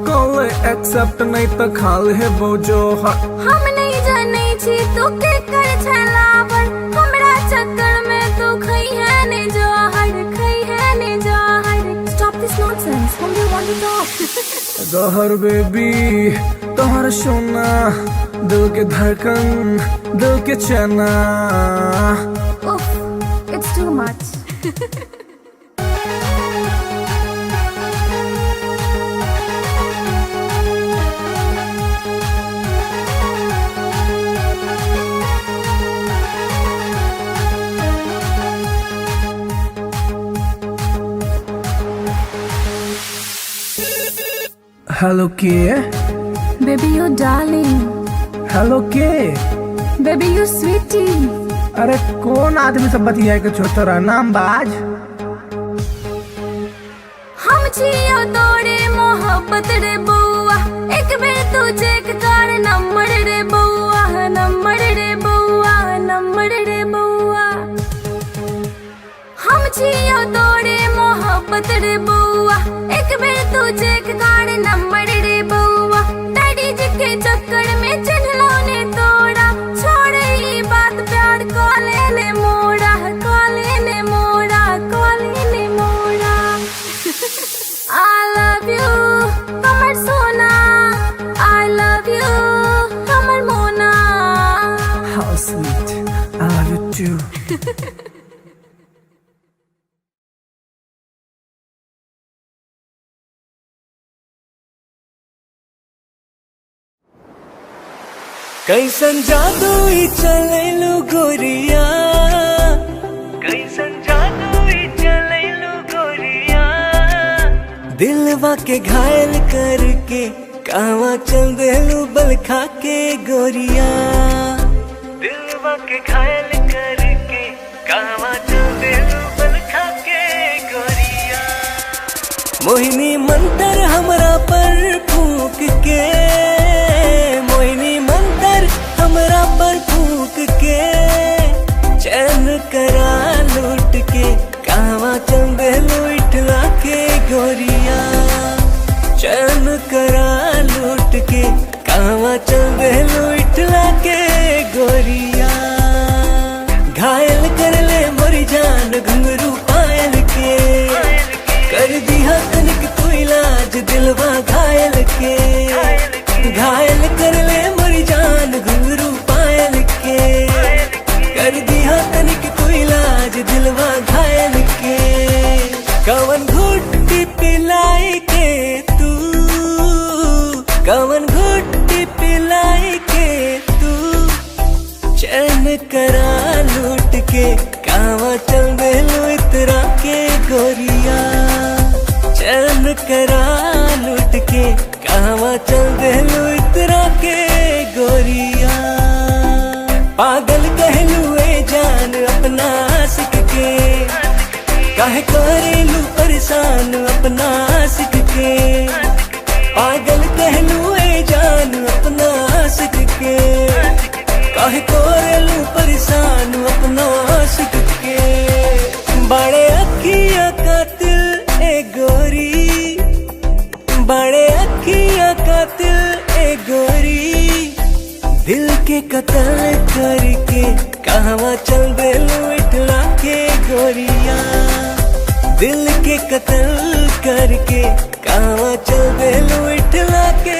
कॉल एक्सेप्ट नहीं तो खाले बोझो हर। हम नहीं जाने छी तू के कर छलावर, हमरा चक्कर में तू खई है ने जहर, खई है ने जहर। Stop this nonsense. Whom do you want to talk? गहर बेबी तोहर सोना, दिल के धड़कन, दिल के चना। Oof, it's too much. Hello के, Baby, you darling. हेलो के। Baby, you sweetie. अरे कौन आदमी सब बतिया के छोटा नाम बाज। हम छियो तोरे मोहब्बत रे बउआ, एक बेर तू चेक कर नंबर रे बउआ, नंबर रे बउआ, नंबर रे बउआ। हम छियो तोरे मोहब्बत रे बउआ, एक बेर तू चेक कर नंबर रे बउआ। डैडी जी के चक्कर में चिन्हलो ने तोड़ा, छोड़ ई बात प्यार कॉले ने मोड़ा, कॉले ने मोड़ा, कॉले ने मोड़ा। I love you, हमर सोना। I love you, हमर मोना। How sweet, I love you too। कैसन जादू ई चलेलु गोरिया, कैसन जादू ई चलेलु गोरिया। दिलवा के घायल करके कहवा चल देलू बल खा के गोरिया, दिलवा के घायल करके कहवा चल देलू बल खा के गोरिया। मोहिनी मंतर हमरा पर फूक के, मोहिनी मंतर हमरा पर फूक के। करा लूट के कहवा चल देलू इठला के गोरिया चैन करा लूट के कहवा चल देलू इठला के गोरिया घायल कर ले मोरी जान घुंघरू पायल के कर दिया तनिक तू इलाज दिलवा घायल के घायल कर ले मोरी जान घुंघरू पायल के कर दिया तनिक तू इलाज दिलवा घायल के कवन घुट्टी पिलाई के तू कवन घुट्टी पिलाई के तू चैन करा लूट के कहवा चल देलू इतरा के गोरिया चैन करा लूट के कहवा चल देलू इतरा के गोरिया पागल कहलू ए जान अपना आशिक के काहे करेलू परेशान अपना आशिक के पागल कहलू ए जान अपना आशिक के काहे करेलू परेशान अपना आशिक के बड़े अखिया कातिल ए गोरी बड़े अखिया कातिल ए गोरी दिल के कत्ल करके कहवा चल देलू इठला के गोरिया दिल के कत्ल करके कहवा चल देलू इठला के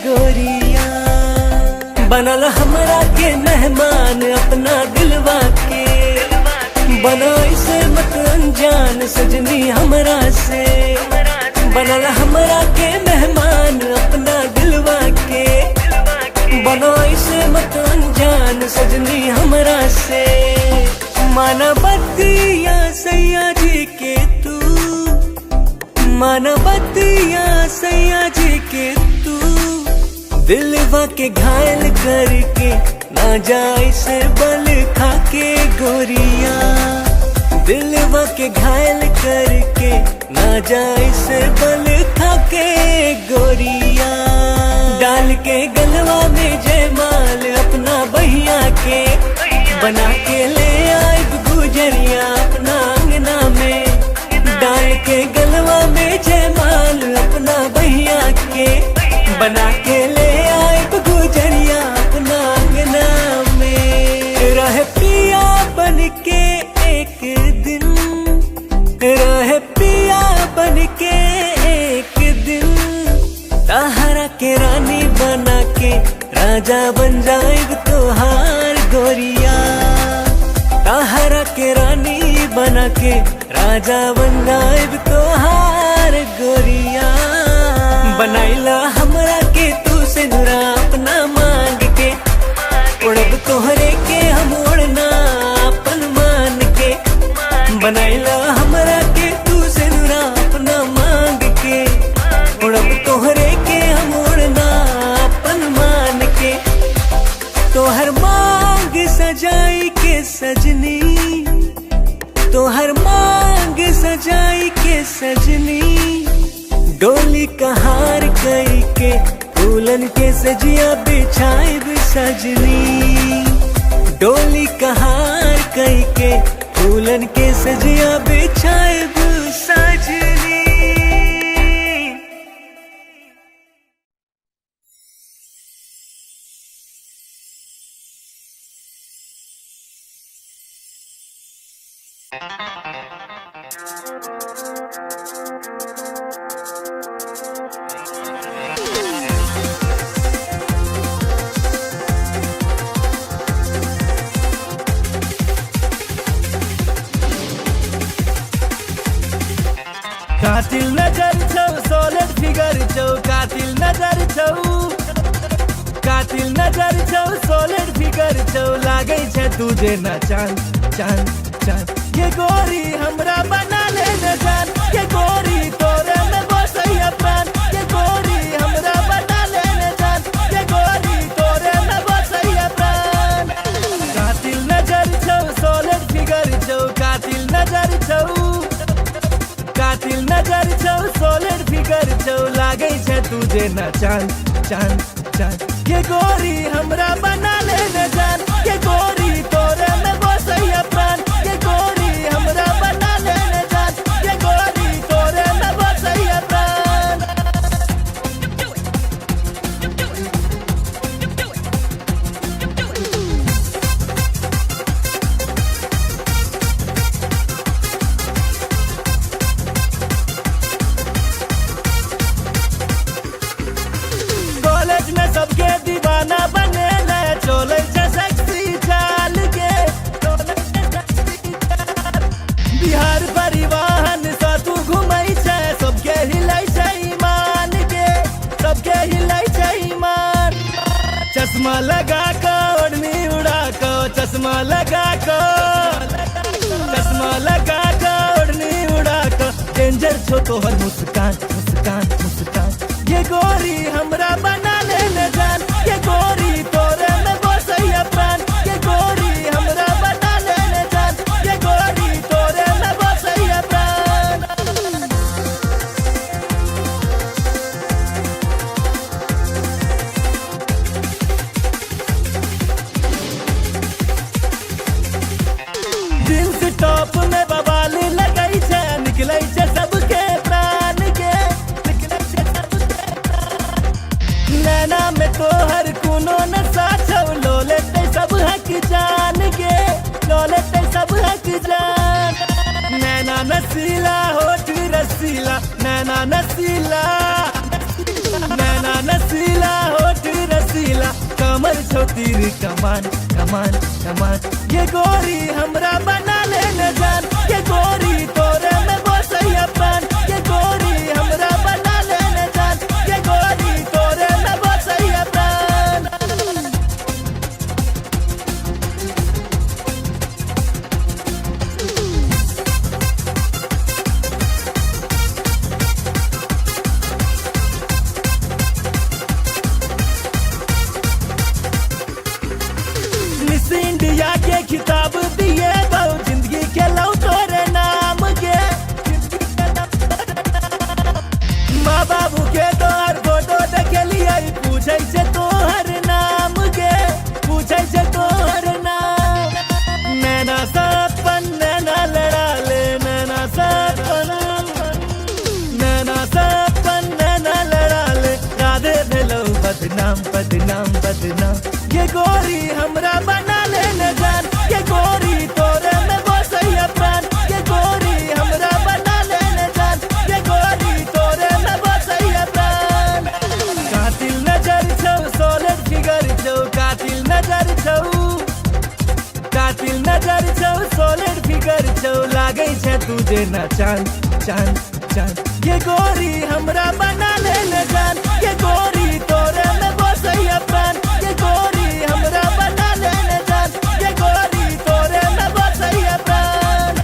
गोरिया बनल हमरा के मेहमान अपना दिलवा के बना इसे मत अनजान सजनी हमरा से बनल हमरा के मेहमान अपना दिलवा के बना इसे मत अनजान सजनी हमरा से माना बतिया सैया जी के तू माना बतिया सैया जी के तू दिलवा के घायल करके ना जाए से बल खा के गोरिया दिलवा के घायल करके ना जाए से बल खा के गोरिया डाल के गलवा में जयमाल अपना बहिया के बना के ले आए गुजरिया अपना अंगना में डाल के गलवा में जयमाल अपना बहिया के बना के ले आए गुजरिया अपना अंगना में रह पिया बन के एक दिन रह पिया बन के एक दिन ताहरा के रानी बना के राजा बन जाएग तोहार गोरिया ताहरा के रानी बना के राजा बन जाएग तोहार गोरिया बनाइला हमरा के तू से नुरा अपना मांग के उड़ब तोहरे के हम उड़ना अपन मान के बनाइला हमरा के तू से नुरा अपना मांग के उड़ब तोहरे के हम उड़ना अपन मान के तोहर मांग सजाई के सजनी तोहर मांग सजाई के सजनी डोली कहार कई के फूलन के सजिया बिछाई सजनी डोली कहार कई के फूलन के सजिया बिछाई सजनी कातिल नजर छौ सोलिड फिगर छौ कातिल नजर छौ कातिल नजर छौ सोलिड फिगर छौ लागै छै तुझे न चांद चांद चांद ये गोरी हमरा बना ले न जान ये गोरी तोरे में बसैया प्राण ये गोरी हमरा बना ले न जान ये गोरी तोरे में बसैया प्राण कातिल नजर छौ सोलिड फिगर छौ कातिल नजर छौ कातिल नजर छौ सोलिड फिगर छौ लागै छै तुझे न चांद चांद चांद ये गोरी हमरा बना ले न जान ये गोरी तोरे में बसैया प्राण चश्मा लगा ओढ़नी उड़ा कर डेंजर छो तोहर मुस्कान मुस्कान मुस्कान। ये गोरी हमरा बना ले जान, ये गोरी तोरे में बसैया प्राण। ये गोरी हमरा बना ले जान, ये गोरी तोरे में बसैया प्राण। जींस टॉप में बवाल लगै छै, निकलै छै सबके प्राण के, निकलै छै सबके प्राण। नैना में तोहर कोनो नशा छौ, लो लेतै सब हक जान के, लो लेतै सब हक जान। नैना नसीला होठ रसीला, नैना नसीला, नैना नसीला होठ रसीला, कमर छौ तीर कमान कमान कमान। ये गोरी हमरा बना ले जान, ये गोरी तोरे में बसैया प्राण। ये गोरी हमरा बना ले जान, ये गोरी तोरे में बसैया प्राण। मिस इंडिया के खिताब दिए बहु, जिंदगी के लौ तोरे नाम के। माँ बाबू के तोहर फोटो देखलिए, पूछे छै तोहर नाम के, पूछे छै तोहर नाम। नैना सपन नैना लड़ा ले, नैना सपन, नैना सपन नैना लड़ा ले, राधे भेलौ बदनाम बदनाम बदनाम। ये गोरी हमरा बना ले जान, ये गोरी तोरे में बसैया प्राण। ये गोरी हमरा बना ले जान, ये गोरी तोरे में बसैया प्राण। कातिल नजर छौ, सॉलिड फिगर छौ, कातिल नजर छौ, कातिल नजर छौ, सॉलिड फिगर छौ, लागै छै तुझे ना चांद चांद चांद। ये गोरी हमरा बना ले जान, ये गोरी तोरे में बसैया प्राण। ये गोरी हमरा बना ले जान, ये गोरी तोरे में बसैया प्राण।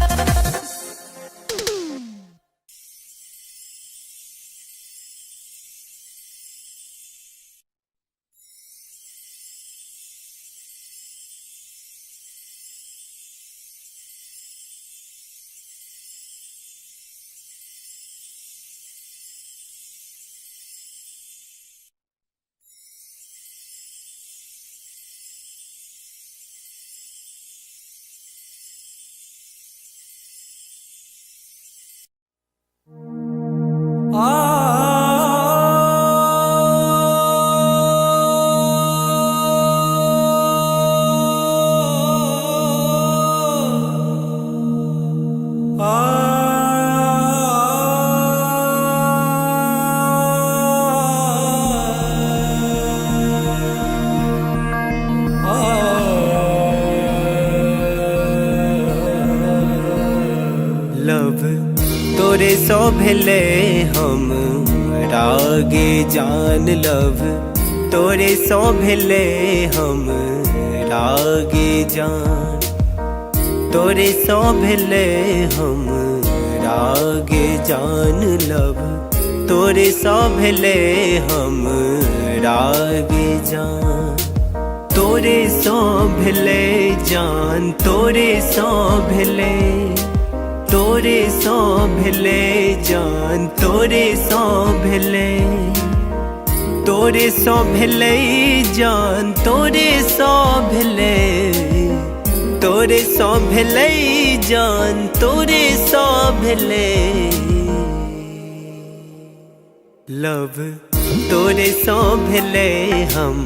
लव तोरे सो भेले हम रागे जान। लव तोरे सो भेले हम रागे जान। तोरे सो भेले हम रागे जान। लव तोरे सो भेले हम रागे जान। तोरे सो भेले जान। तोरे सो भेले, तोरे सो भेले जान। तोरे सो भेले, तोरे सो भेले जान। तोरे सो भेले, तोरे सो भेले जान। तोरे सो भेले लव तोरे सो भेले हम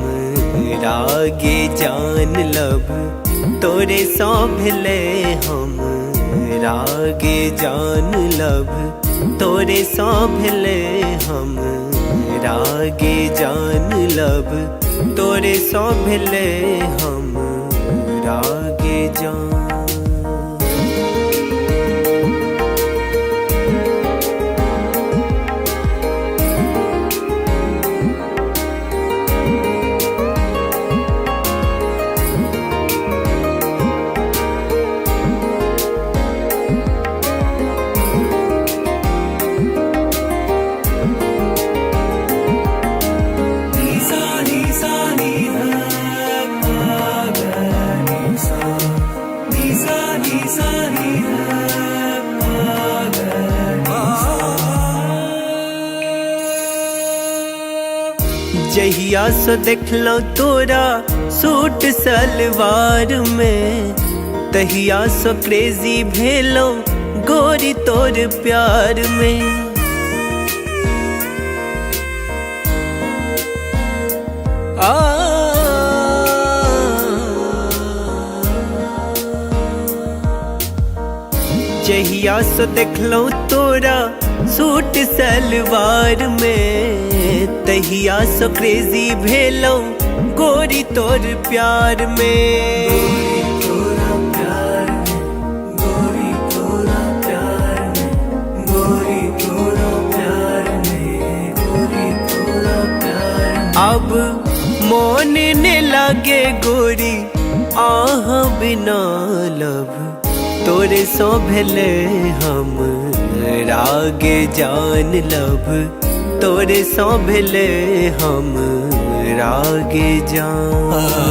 रागे जान। लव तोरे सो भेले हम रागे जान। लव तोरे सो भेले हम रागे जान। लव तोरे सो भेले हम रागे जान। जहिया से देखलो तोरा सूट सलवार में, तहिया से क्रेजी भेलो गोरी तोर प्यार में। जहिया से देखलो तोरा सूट सलवार में, तहिया से क्रेजी भेलो गोरी तोर प्यार में। अब मोन ने लागे गोरी आह बिना लब, तोरे सो भेले हम रागे जान लब, तोरे सो भेले हम रागे जान।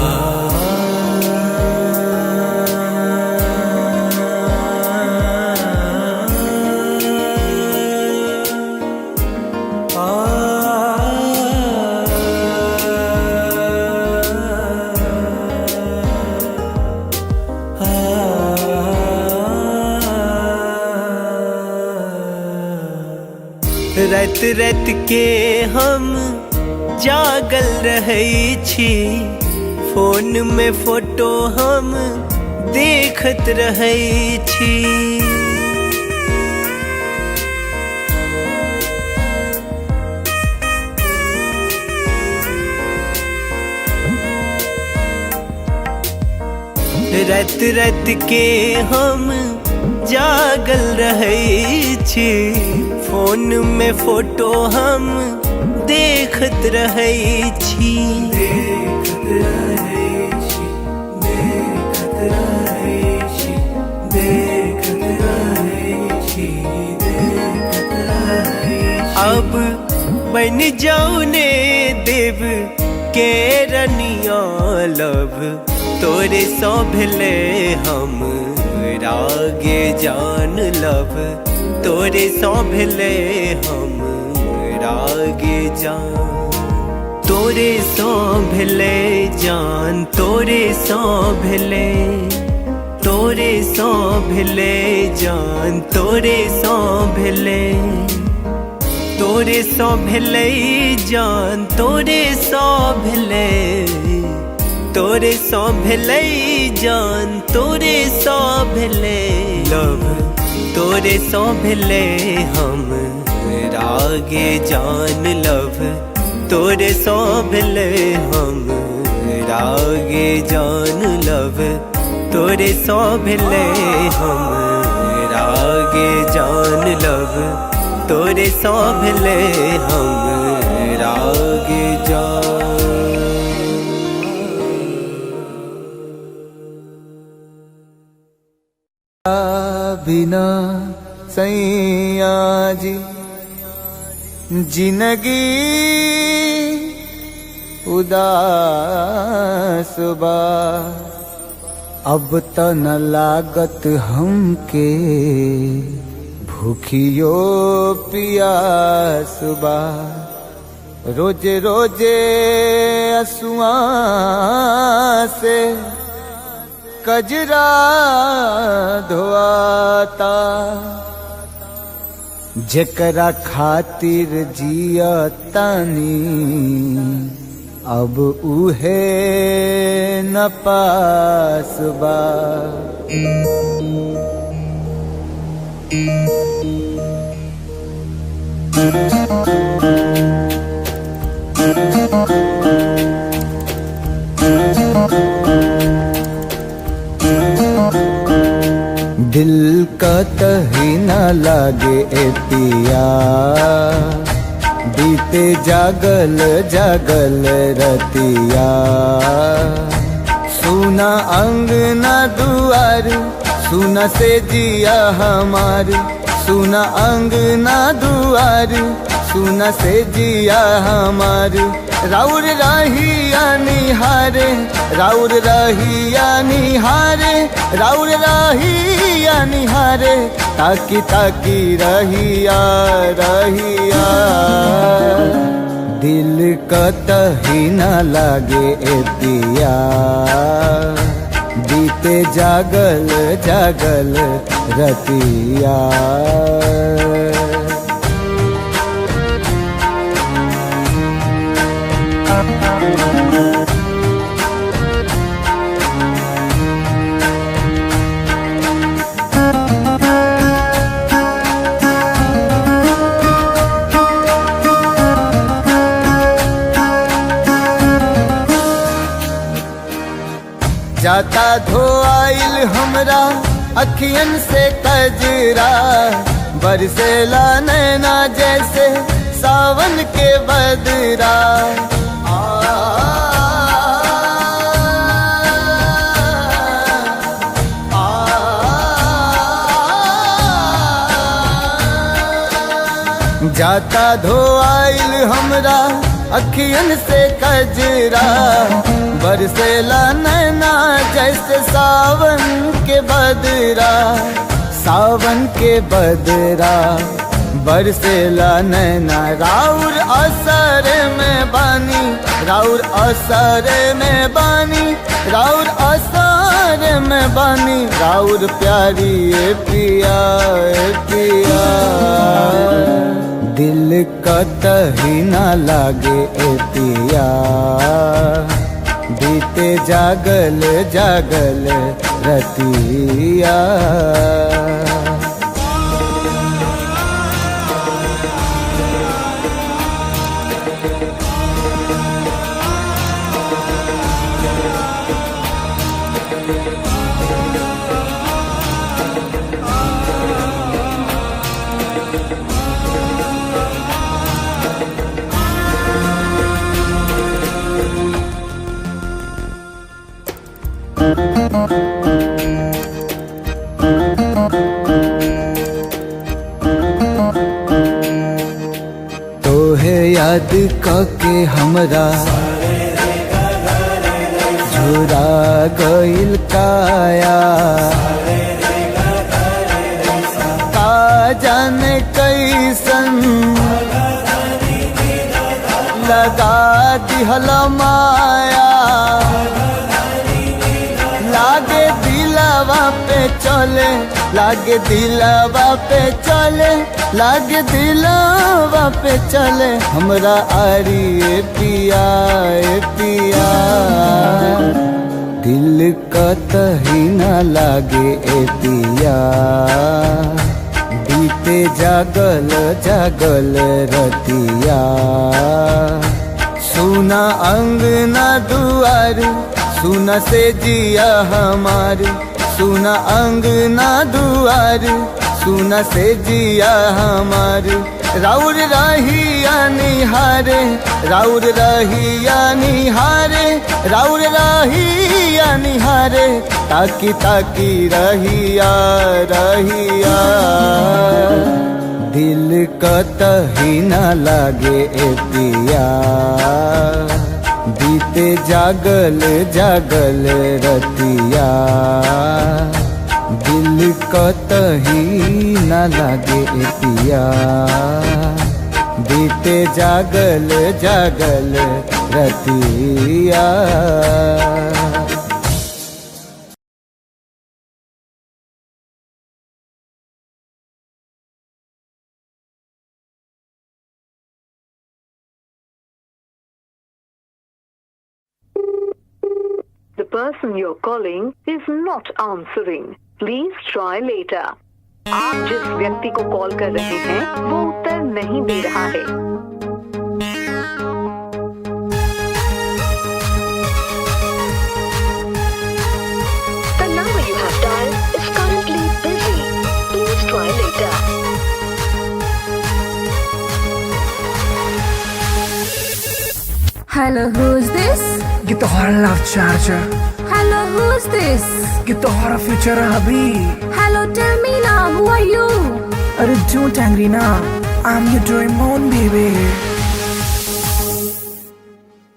रात रात के हम जागल रहै छी, फोन में फोटो हम देखत रहै छी। रात रात के हम जागल रहै छी, फोन में फोटो हम देखत रहै छी। अब बन जाऊ ने देव के रनिया लब, तोरे सो भेले हम रागे जान लब, तोरे सो भेले हम रागे जान। तोरे सो भेले जान, तोरे सो भेले, तोरे सो भेले जान, तोरे सो भेले, तोरे सो भेले जान, तोरे सो भेले, तोरे सो भेले जान, तोरे सो भेले लब, तोरे सो भेले हम रागे जान लब, तोरे सो भेले हम रागे जान लब, तोरे सो भेले हम रागे जान लब, तोरे सो भेले हम रागे जान। बिना सैया जी जिंदगी उदास बा, अब त न लागत हमके भूखियो पियास बा। रोजे रोजे असुआ से कजरा धोआता, जेकरा खातिर जिया तानी अब उहे न पास बा। दिल का कहीं न लागे ए पिया, बीते जागल जागल रतिया। सुना अंगना दुआर, सुना से जिया हमार, सुना अंगना दुआर, सुना से जिया हमार। राउर रहिया निहारे, राउर रहिया निहारे, राउर रहिया निहारे, ताकी ताकी रहिया रहिया। दिल कतही न लागे ए पिया बीते जागल जागल रतिया जाता धोआइल हमरा अखियन से कजरा बरसेला नैना जैसे सावन के बदरा जाता धोआइल हमरा अखियन से कजरा बरसेला नैना जैसे सावन के बदरा सावन के बदरा बरसेला नैना राउर असर में बानी राउर असर में बानी राउर असर में बानी राउर प्यारी ए पिया ए पिया दिल कतही न लागे ए पिया बीते जागल जागल रतिया तोहे याद कके हमरा झुरा गइल काया का जाने कैसन लगा दिहल माया लागे दिलवा पे चले लागे दिलवा पे चले लागे दिलवा पे चले हमरा आरी ए पिया ए पिया दिल कतही न लागे ए पिया बीते जागल जागल रतिया सुना अंगना दुआर सुना से जिया हमार सुना अंगना दुआर सुना से जिया हमार राउर रहिया निहारे राउर रहिया निहारे राउर रहिया निहारे ताकी ताकी रहिया रहिया दिल कतही न लागे ए पिया बीते जागल जागल रतिया दिल कतही न लागे ए पिया बीते जागल जागल रतिया The person you're calling is not answering. Please try later. आप जिस व्यक्ति को कॉल कर रहे हैं वो उत्तर नहीं दे रहा है। The number you have dialed is currently busy. Please try later. Hello, who's this? Get the horror love charger. Hello, who's this? Get the horror future hubby. Hello, tell me now, who are you? Arre don't angry now. I'm your Doraemon baby.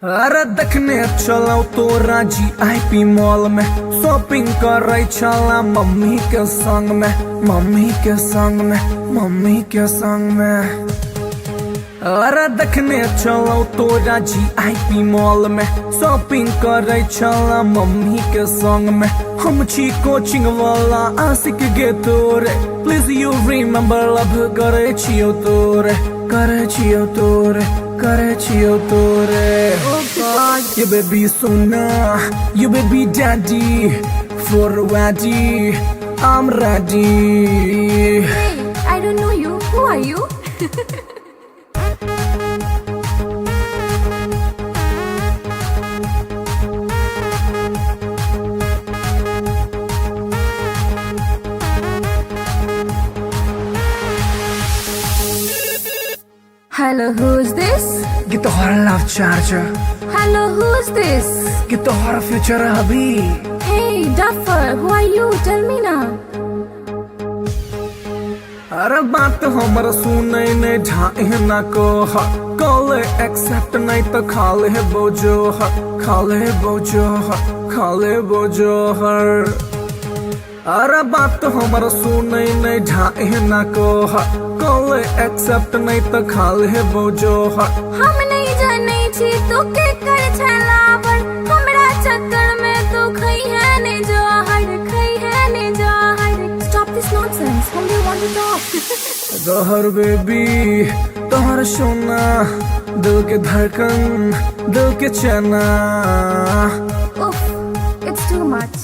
अरे देखने चलो तो राजी आईपी मॉल में शॉपिंग कर रही चला मम्मी के संग में मम्मी के संग में मम्मी के संग में अरे देखने चलो तोरा GIP मॉल में शॉपिंग करे चला मम्मी के संग में। हम छी कोचिंग वाला आशिक गे तोरे, प्लीज यू रिमेम्बर लव करे छियो तोरे, करे छियो तोरे, करे छियो तोरे। Oh God, you baby Sona, you baby daddy, for ready, I'm ready. Hey, I don't know you. Who are you? Hello, who's this? Get the horror love charger, Hello, who's this? get the horror future hubby. Hey, Duffer, who are you? Tell me now. अरे बात हमर सुनै ने ढाई न को कॉल एक्सेप्ट नहीं तो खाले बोझो खाले बोझो खाले बोझो हर। अरे बात हमर सुनै ने ढाई न को कॉल एक्सेप्ट नहीं तो खाले बोझो हम नहीं जाने छी तू के कर छलावर, हमरा चक्कर में तू खई है ने जहर, खई है ने जहर। Stop this nonsense. Whom do you want to talk? जहर बेबी तोहर सोना, दिल के धड़कन दिल के चना। Oof, it's too much.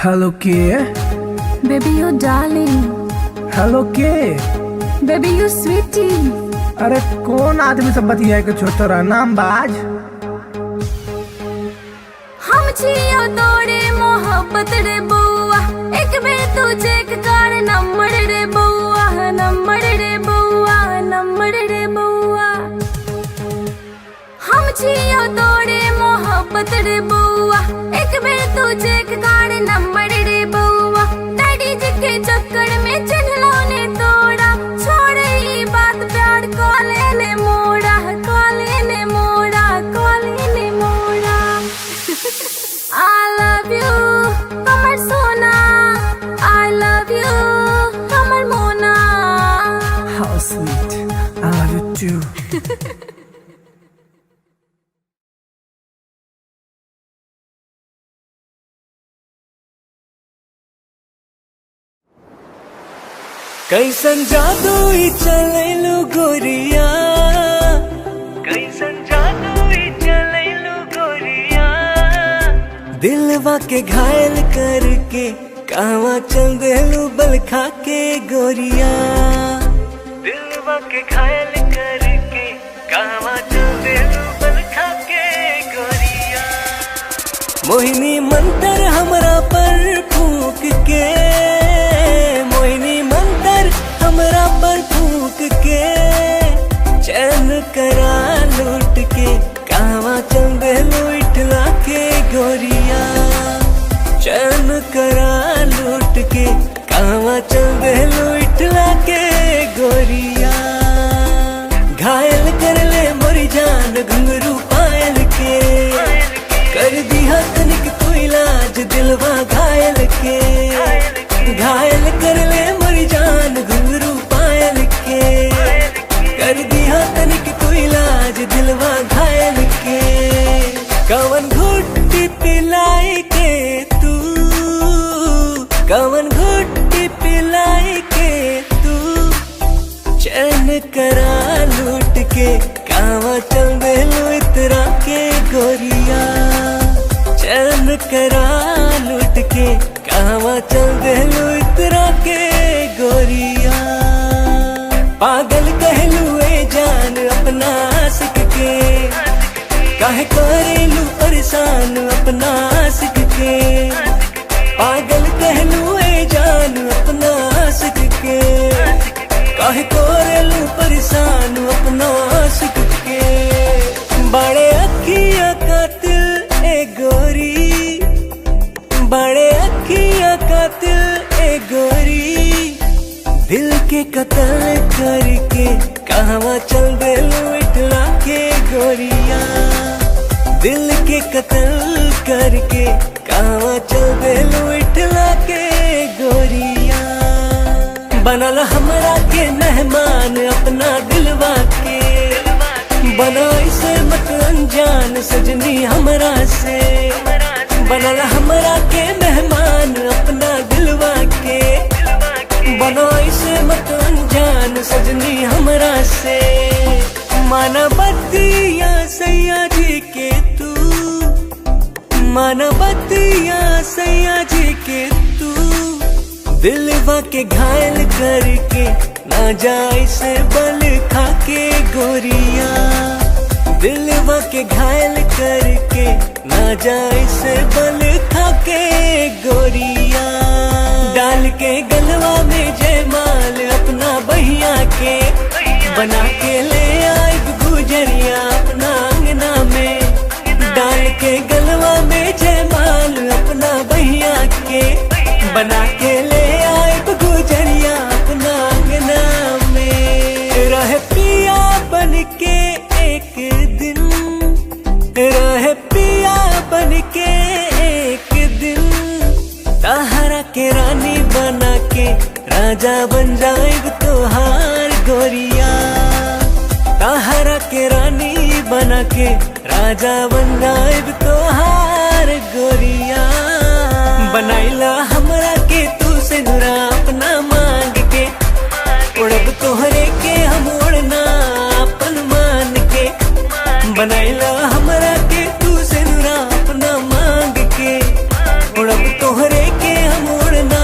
Hello के, Baby, you darling. हेलो के। Baby, you sweetie. अरे कौन आदमी सब बतिया के छोटा नाम बाज। हम छियो तोरे मोहब्बत रे बउआ, एक बेर तू चेक कर नंबर रे बउआ, नंबर रे बउआ, नंबर रे बउआ। हम छियो तोरे मोहब्बत रे बउआ, एक बेर तू चेक कर नंबर रे बउआ। डैडी जी के चक्कर में चिन्हलो ने तोड़ा, छोड़ ई बात प्यार कॉले ने मोड़ा, कॉले ने मोड़ा, कॉले ने मोड़ा। I love you, Kamar Sona. I love you, Kamar Mona. How sweet, I love you too. कैसन जादू ही चलैलू गोरिया, कैसन जादू ही चलैलू गोरिया। दिलवा के घायल करके कहवा चल देलू बल खा के गोरिया, दिलवा के घायल करके कहवा चल देलू बल खा के गोरिया। मोहिनी मंतर हमरा पर फूक के, मोहिनी मंतर हमरा पर फूक के, चैन करा लूट के कहवा चल देलू इठला के गोरिया, चैन करा लूट के कहवा चल देलू इठला के गोरिया। घायल कर ले मोरी जान घुंघरू पायल के, कर दिया तनिक तू इलाज दिलवा घायल के। घायल कर ले मोरी जान घुंघरू पायल के, कर दिया तनिक तू इलाज दिलवा घायल के। कवन घुट्टी पिलाई के तू, कवन घुट्टी पिलाई के तू, चैन करा लूट के कहवा चल देलू इतरा के गोरिया, चैन करा लूट के कहवा चल देलू इतरा के गोरिया। पागल कहलू ए जान अपना आशिक के, काहे करेलू परेशान अपना आशिक के। पागल कहलू ए जान अपना आशिक के, काहे करेलू परेशान अपना आशिक के। बड़े अखियां कातिल ए गोरी, बड़े अखियां कातिल ए गोरी। के कत्ल करके कहवा चल देलू इठला के गोरिया। दिल के कत्ल करके कहवा चल देलू इठला के गोरिया। बनल हमरा के मेहमान अपना दिलवा के, बना इसे मत अनजान सजनी हमरा से। बनल हमरा के मेहमान अपना दिलवा के, बना इसे मत अनजान सजनी हमरा से। माना बतिया सैया जी के तू, माना बतिया सैया जी के तू। दिलवा के घायल करके ना जाए से बल खा के गोरिया। दिलवा के घायल करके ना जाए से बल खा के गोरिया। डाल के गलवा में जयमाल अपना बहिया के, बना के ले आए गुजरिया अपना अंगना में। डाल के गलवा में जयमाल अपना बहिया के, बना के ले आए गुजरिया अपना अंगना में। रहे पिया बन के एक दिन, रहे पिया बन के एक दिन। तहरा के रानी बना के राजा बन जाएग तोहार गोरिया। तहरा के रानी बना के राजा बन जाएग तोहार गोरिया। बनाइला हमरा के तू से नुरा अपना मांग के, उड़ब तोहरे के हम उड़ना अपन मान के। बनाइला हमरा के तू से नुरा अपना मांग के, उड़ब तोहरे के हम उड़ना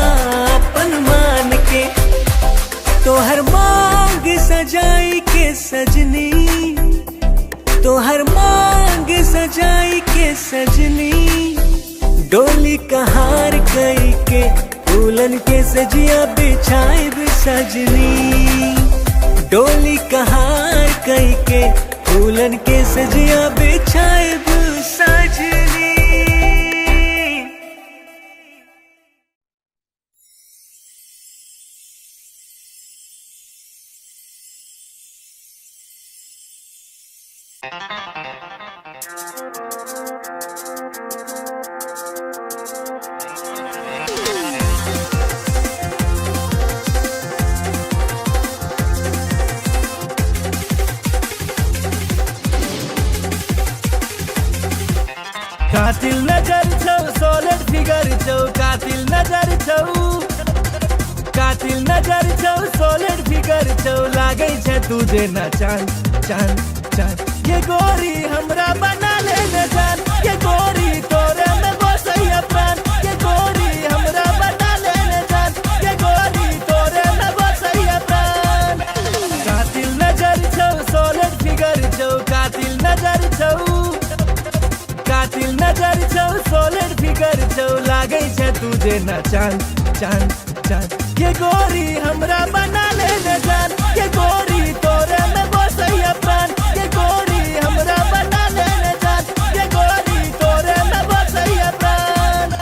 अपन मान के। तोहर मांग सजाई के सजनी, तोहर मांग सजाई के सजनी। डोली कहार कई के फूलन के सजिया बिछाए सजनी। डोली कहार कई के फूलन के सजिया बिछाए सजनी। कातिल नजर छौ सॉलिड फिगर छौ, कातिल नजर छौ, कातिल नजर छौ सॉलिड फिगर छौ। लागे छे तुझे ना चांद चांद चांद। ये गोरी हमरा बना ले न जान, ये गोरी तोरे में बसैया प्राण। ये गोरी हमरा बना ले न जान, ये गोरी तोरे में बसैया प्राण। कातिल नजर छौ सॉलिड फिगर छौ, कातिल नजर छौ, कातिल नजर छौ सॉलिड फिगर छौ। लागे छे तुझे ना चांद चांद चांद। ये गोरी हमरा बना ले न जान, ये गोरी तोरे में बसैया प्राण। ये गोरी हमरा बना ले न जान, ये गोरी तोरे में बसैया प्राण।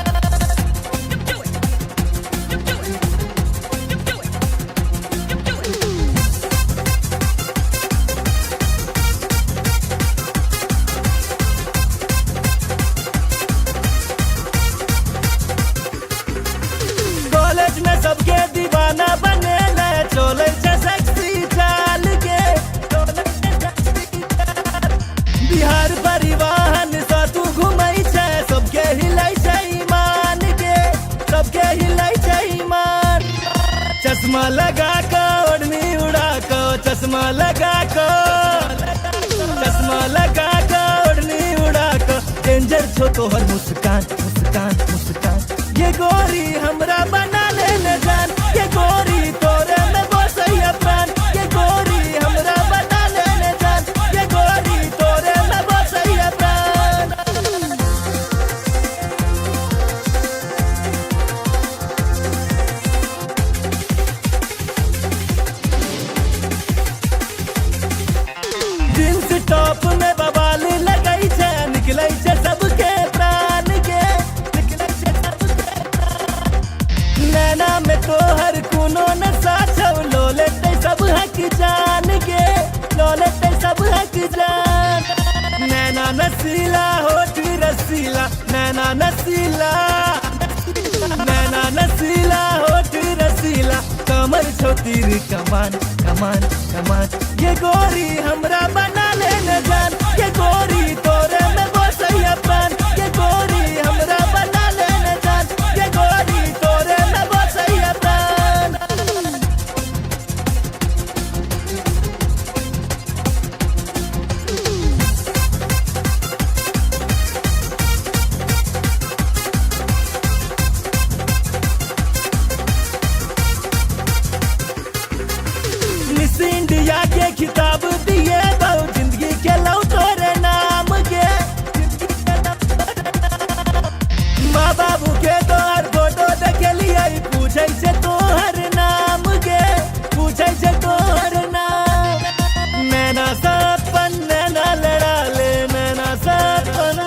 कॉलेज में सबके दीवाना बने ले, चले छे सेक्सी चाल के, चले छे सेक्सी चाल। बिहार परिवहन से तू घुमई छे, सबके हिलाई छे ईमान के, सबके हिलाई छे ईमान। चश्मा लगा के ओढ़नी उड़ा के, चश्मा लगा के, चश्मा लगा के ओढ़नी उड़ा के। डेंजर छो तोहर मुस्कान मुस्कान मुस्कान। ये गोरी हमरा बना ले न जान, ये गोरी तोरे में बसैया प्राण। ये गोरी हमरा बना ले न जान, ये गोरी तोरे में बसैया प्राण। जींस टॉप में बवाल लगई छे, निकलै छे सबके प्राण के, निकलै छे सबके प्राण। नैना में तोहर कोनो नशा छौ, लोले सॉलिड सब हक जान। नैना नसीला होठ रसीला, नैना नसीला, नैना नसीला होठ रसीला, कमर छोतीर कमान कमान कमान। ये गोरी हमरा बना ले न जान, ये गोरी तोरे में बसैया प्राण। ये गोरी हमरा बना ले न जान, ये गोरी तोरे में बसैया प्राण। मिस इंडिया के खिताब दिए बहु, जिंदगी के लौ तोरे नाम के। माँ बाबू के तोहर फोटो देखे लिए, पूछे से तोहर नाम के, पूछे से तोहर नाम। नैना सपन नैना लड़ा ले, नैना सपन,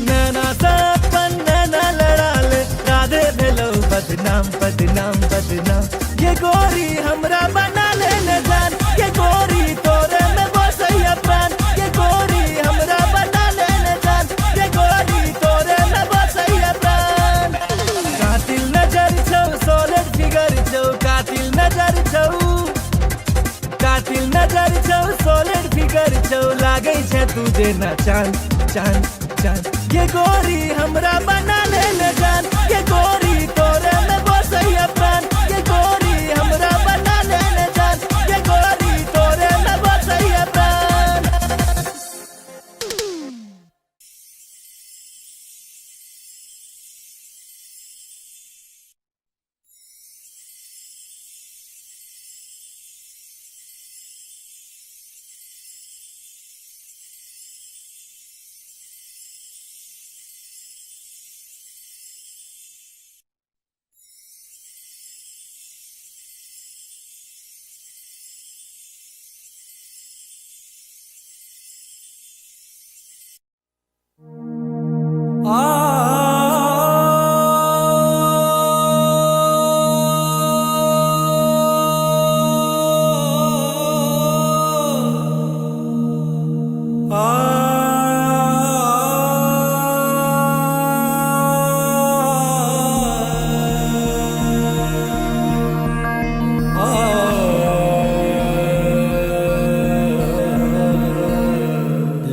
नैना सपन नैना लड़ा ले, राधे भेलो बदनाम बदनाम बदनाम। ये गोरी हमरा बना ले न जान, ये गोरी तोरे में बसैया प्राण। ये गोरी हमरा बना ले न जान, ये गोरी तोरे में बसैया प्राण। कातिल नजर छौ, सॉलिड फिगर छौ, कातिल नजर छौ, कातिल नजर छौ, सॉलिड फिगर छौ, लागै छै तुझे ना चांद चांद चांद। ये गोरी हमरा बना ले न जान, ये गोरी तोरे में बसैया प्राण। ये गोरी हमरा बना ले न जान, ये गोरी तोरे में बसैया प्राण।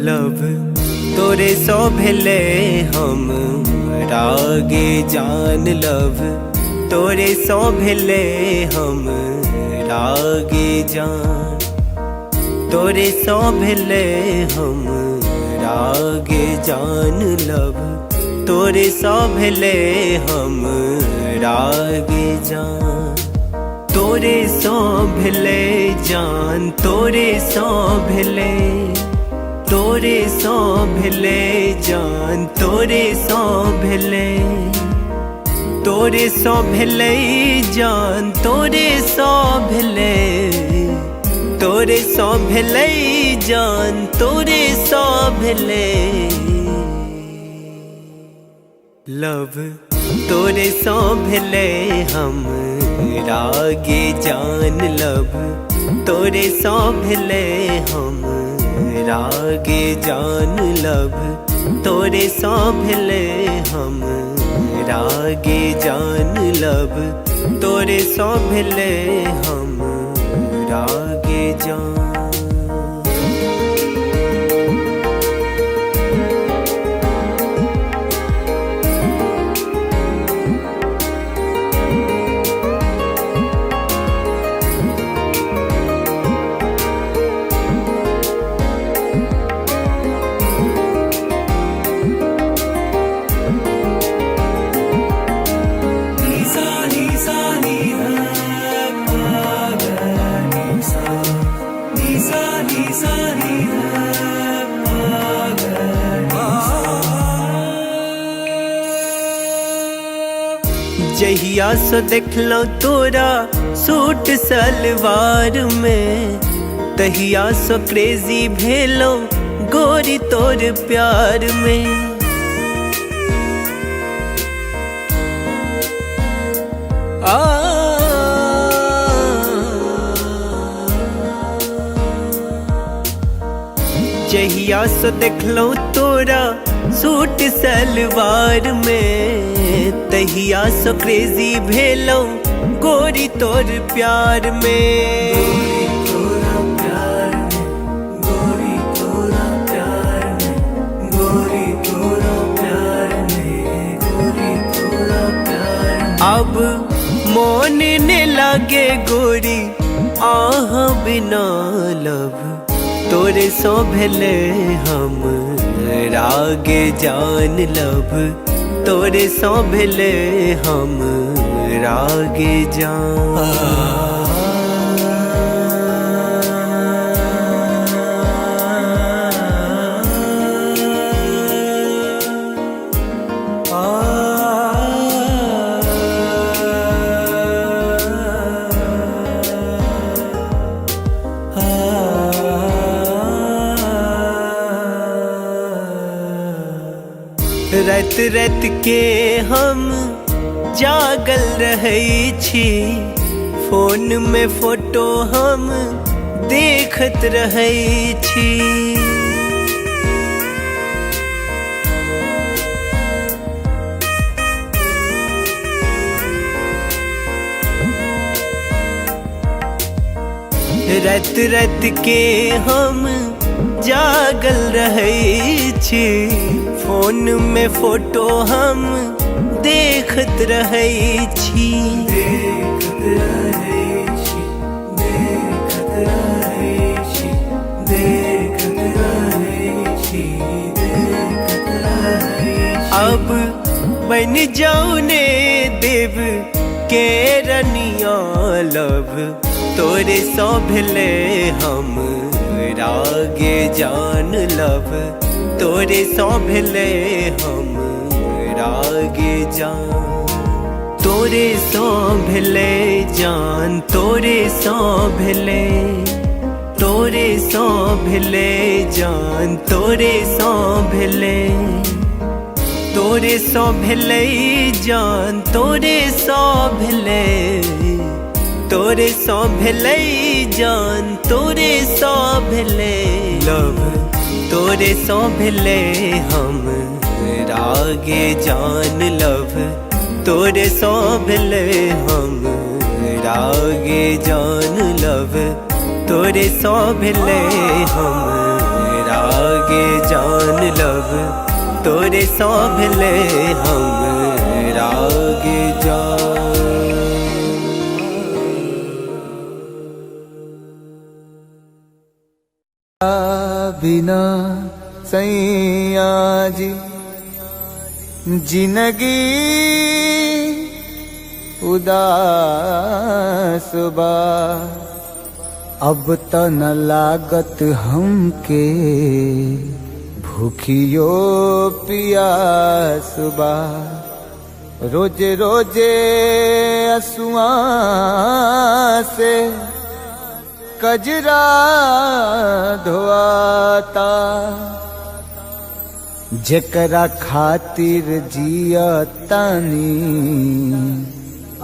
लव तोरे सो भेले हम रागे जान। लव तोरे सो भेले हम रागे जान, तोरे सो भेले हम रागे जान। लव तोरे सो भेले हम रागे जान, तोरे सो भेले जान, तोरे सो भेले, तोरे सो भेले जान, तोरे सो भेले, तोरे सो भेले जान, तोरे सो भेले, तोरे सो भेले जान, तोरे सो भेले। लव तोरे सो भेले हम रागे जान। लव तोरे सो भेले हम रागे जान। लव तोरे सो भेले हम रागे जान। लव तोरे सो भेले हम रागे जान। जहिया सो देखलो तोरा सूट सलवार में, तहिया सो क्रेजी भेलो गोरी तोर प्यार में। जहिया से देख लो तोरा सूट सलवार में, तहिया से क्रेजी भेलो गोरी तोर प्यार में। अब मोन ने लागे गोरी आह बिना लब, तोरे सो भेले हम रागे जान लब, तोरे सो भेले हम रागे जान। रात रात के हम जागल रहै छी, फोन में फोटो हम देखत रहै छी। रात रात के हम जागल रहै छी, फोन में फोटो हम देखत रहै छी। देखत रहै छी, देखत रहै छी, देखत रहै छी, देखत रहै छी। अब बन जाऊ ने देव के रनिया लब, तोरे सो भेले हम रागे जान लब, तोरे सो भेले हम रागे जान। तोरे सो भेले जान, तोरे सो भेले, तोरे सो भेले जान, तोरे सो भेले, तोरे सो भेले जान, तोरे सो भेले, तोरे सो भेले जान, तोरे सो भेले लब, तोरे सो भेले हम रागे जान लब, तोरे सो भेले हम रागे जान लब, तोरे सो भेले हम रागे जान लब, तोरे सो भेले हम रागे जान। बिना सैया जी जिंदगी उदास बा, अब त न लागत हमके भूखियो पियास बा। रोजे रोजे असुआ से कजरा धोआता, जेकरा खातिर जिया तानी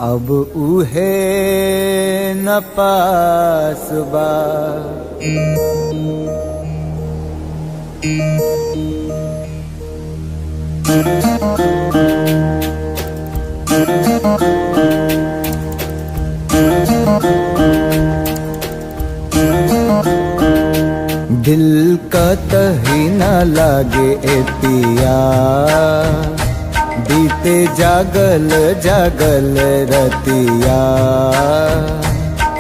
अब उहे न पास बा। दिल का तही न लागे ए पिया, बीते जागल जागल रतिया।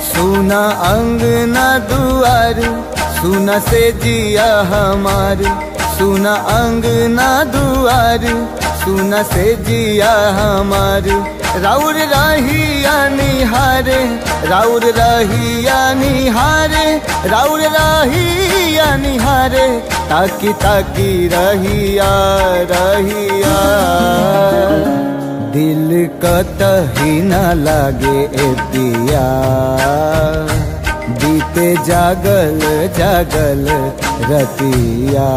सुना अंगना दुआर, सुना से जिया हमार, सुना अंगना दुआर, सुना से जिया हमार। राउर रहिया निहारे, राउर रहिया निहारे, राउर रहिया निहारे, ताकी ताकी रहिया रहिया। दिल कतही न लागे ए पिया, बीते जागल जागल रतिया।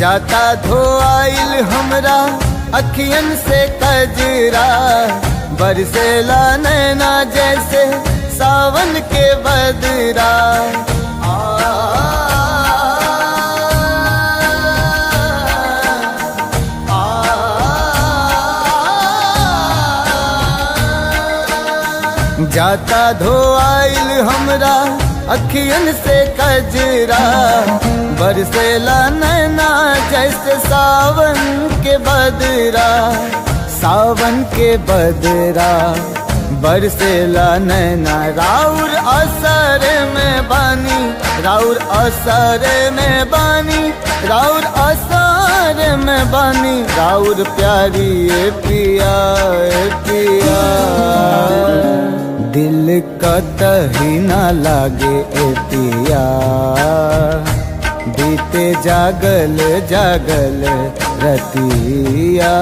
जाता धोआइल हमरा अखियन से कजरा, बरसेला नैना जैसे सावन के बदरा। जाता धोआइल हमरा अखियन से कजरा, बरसेला नैना जैसे सावन के बदरा। सावन के बदरा बरसेला नैना, राउर असर में बानी, राउर असर में बानी, राउर असर में बानी, राउर प्यारी ए पिया ए पिया। दिल कतही ना लागे ए पिया, बीते जागल जागल रतिया।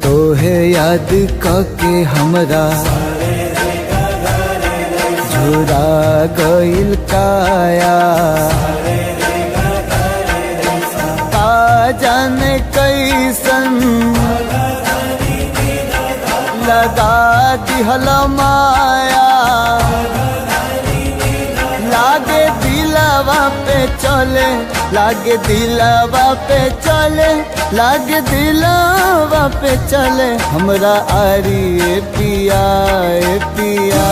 तोहे याद के हमरा झुरा गइल काया, का जाने कैसन लगा दिहल माया। लागे दिलवा पे चले, लागे दिलवा पे चले, लागे दिलवा पे चले हमरा आरी ए पिया ए पिया।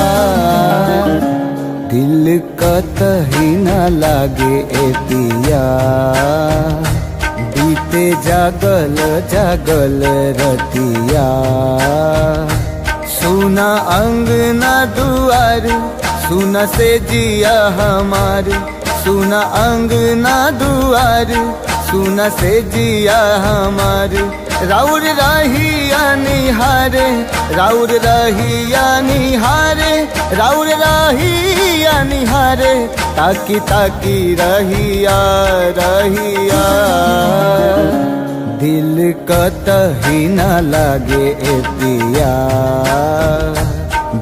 दिल कतही ना लागे ए पिया, बीते जागल जागल रतिया। सुना अंगना दुआर, सुना से जिया हमार, सुना अंगना दुआर, सुना से जिया हमार। राउर रहिया निहारे, राउर रहिया निहारे, राउर रहिया निहारे, ताकी ताकी रहिया रहिया। दिल कतही ना लागे ए पिया,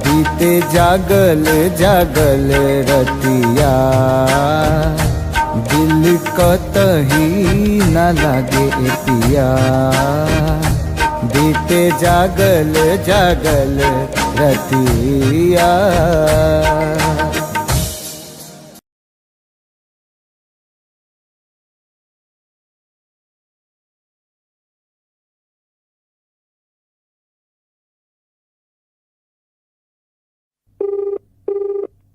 बीते जागल जागल रतिया। दिल कतही ना लागे ए पिया, बीते जागल जागल रतिया।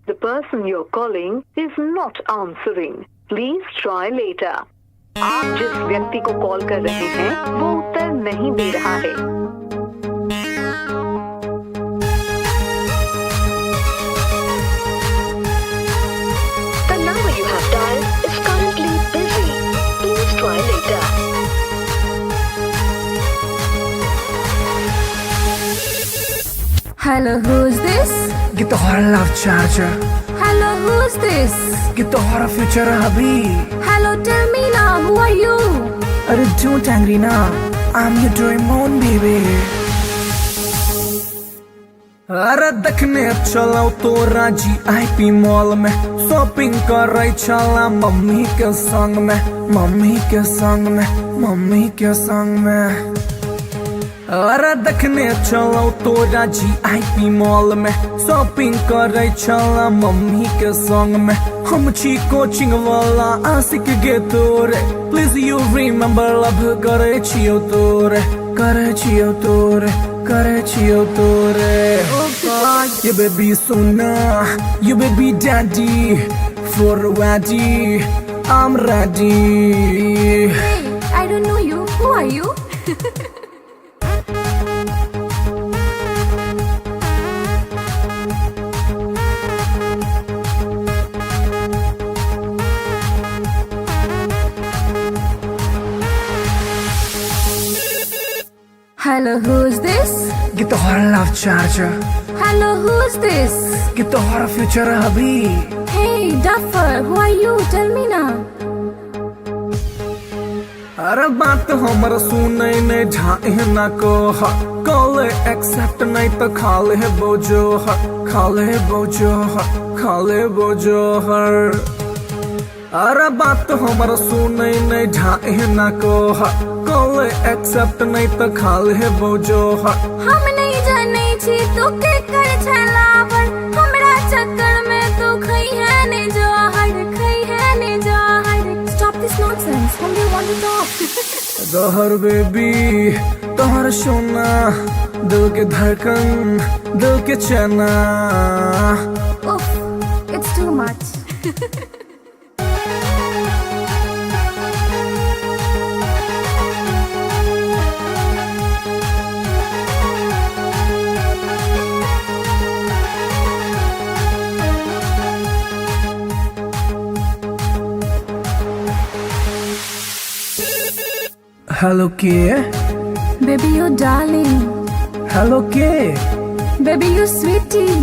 The person you're calling is not answering. Please try later. आप जिस व्यक्ति को कॉल कर रहे हैं वो उत्तर नहीं दे रहा है। The number you have dialed is currently busy. Please try later. Hello, who's this? Get the horror love charger. Hello, who's this? Get the horror future hubby. Hello, tell me now, who are you? अरे don't angry now, I'm your Doraemon baby. अरे देखने चलो तो राजी IP मॉल में, शॉपिंग कर रही चला मम्मी के संग में, मम्मी के संग में, मम्मी के संग में। अरे देखने चलो तो राजी IP मॉल में, शॉपिंग कर रही चला मम्मी के संग में। हम छी कोचिंग वाला आशिक गे तोरे, प्लीज यू रिमेम्बर लव करे छियो तोरे, करे छियो तोरे, करे छियो तोरे। You baby Sona, you baby daddy, for ready, I'm ready. Hey, I don't know you. Who are you? Hello, who's this? कि तोहरा love charger, Hello, who's this? कि तोहरा फ्यूचर अभी। Hey, Duffer, who are you? Tell me now. अरे बात हमर सुनै ने झाए ना को कॉल एक्सेप्ट नहीं तो खाले बोझो खाले बोझो खाले बोझो हर। अरे बात हमर सुनै ने झाए ना को कॉल एक्सेप्ट नहीं तो खाले बोझो हम नहीं जाने छी तू के कर छलावर हमरा चक्कर में तू खई है ने जहर खई है ने जहर। Stop this nonsense. Whom do you want to talk? जहर बेबी तोहर सोना दिल के धड़कन दिल के चना। Oof, it's too much. Hello के Baby, you darling. हेलो के Baby, you sweetie.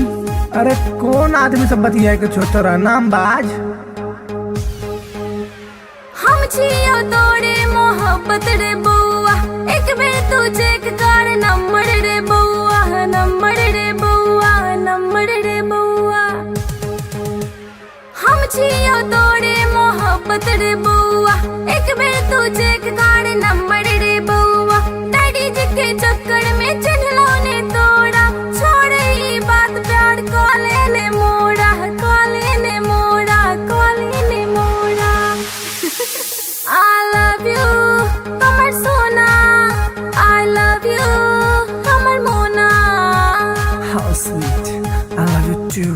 अरे कौन आदमी सब बतिया के छोटरा नाम बाज। हम छियो तोरे मोहब्बत रे बउआ एक बेर तू चेक कर नंबर रे बउआ नंबर रे बउआ नंबर रे बउआ। हम छियो तोरे मोहब्बत रे बउआ एक बेर तू चेक कर नंबर रे बउआ। डैडी जी के चक्कर में चिन्हलो ने तोड़ा छोड़े ई बात प्यार कॉले ने मोड़ा कॉले ने मोड़ा कॉले ने मोड़ा। I love you, Kamar Sona. I love you, Kamar Mona. How sweet, I love you too।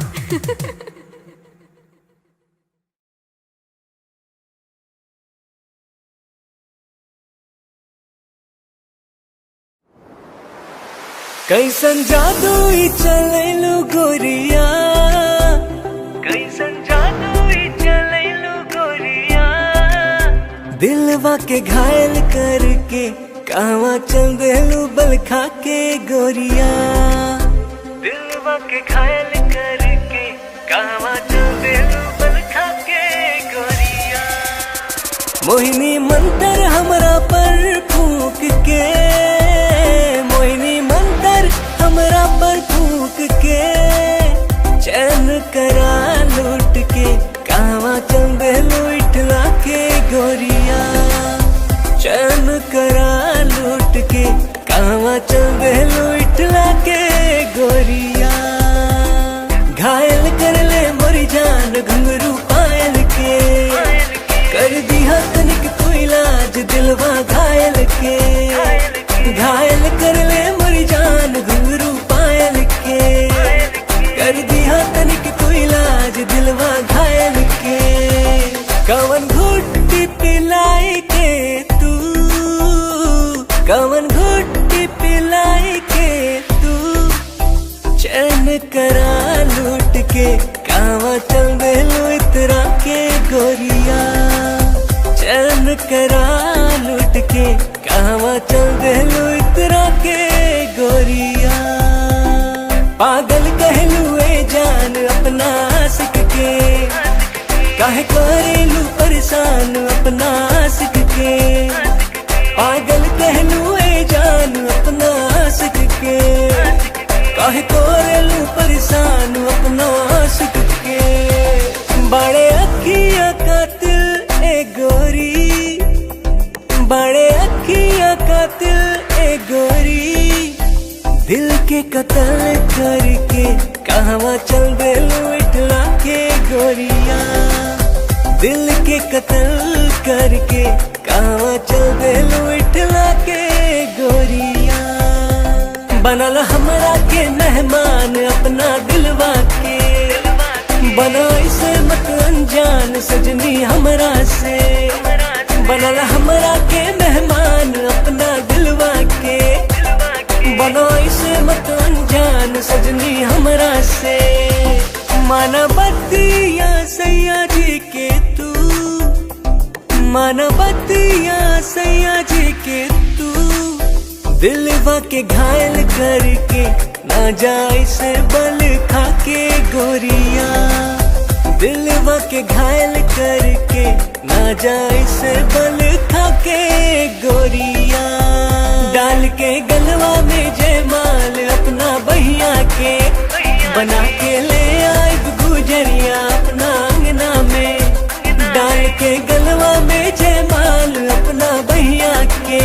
कैसन जादू ई चलैलु गोरिया कैसन जादू ई चलैलु गोरिया दिलवा के घायल करके कहवा चल देलू बल खा के गोरिया दिलवा के घायल करके कहवा चल देलू बल खा के गोरिया। मोहिनी मंतर हमरा पर फूंक के मोहिनी मंतर हमरा पर फूंक के चैन करा लूट के कहवा चल देलू इठला के गोरिया चैन करा लूट के कहवा चल देलू इठला के गोरिया। घायल कर ले मोरी जान घुंघरू पायल के कर दिया तनिक तू इलाज दिलवा घायल के। घायल कर ले मोरी जान घुंघरू पायल के कर दिया तनिक तू इलाज दिलवा घायल के। कवन घुट्टी पिलाई के तू कवन घुट्टी पिलाई के तू चैन करा लूट के कहवा चल देलू इतरा के गोरिया चैन करा लूट के कहवा चल देलू इतरा के गोरिया। पागल कहलू ए जान अपना आशिक के काहे करेलू परेशान अपना आशिक के। पागल कहलू ए जान अपना आशिक के काहे करेलू परेशान अपना आशिक के। बड़े अखियां कातिल ए गोरी बड़े अखियां कातिल ए गोरी दिल के कत्ल करके कहवा चल देलू इठला के गोरिया दिल के कत्ल करके कहवा चल देलू इठला के गोरिया। बनल हमरा के मेहमान अपना दिलवा के बना इसे मत अनजान सजनी हमरा से। बनल हमरा के मेहमान अपना दिलवा के बना इसे मत अनजान सजनी हमरा से। माना बतिया सैया जी के तू माना बतिया सैया जी के तू दिलवा के घायल करके ना जाए से बल खाके गोरिया, दिलवा के घायल करके ना जाए से बल खाके गोरिया। डाल के गलवा में जयमाल अपना बहिया के, बना के ले आए गुजरिया अपना अंगना में। डाल के गलवा में जयमाल अपना बहिया के,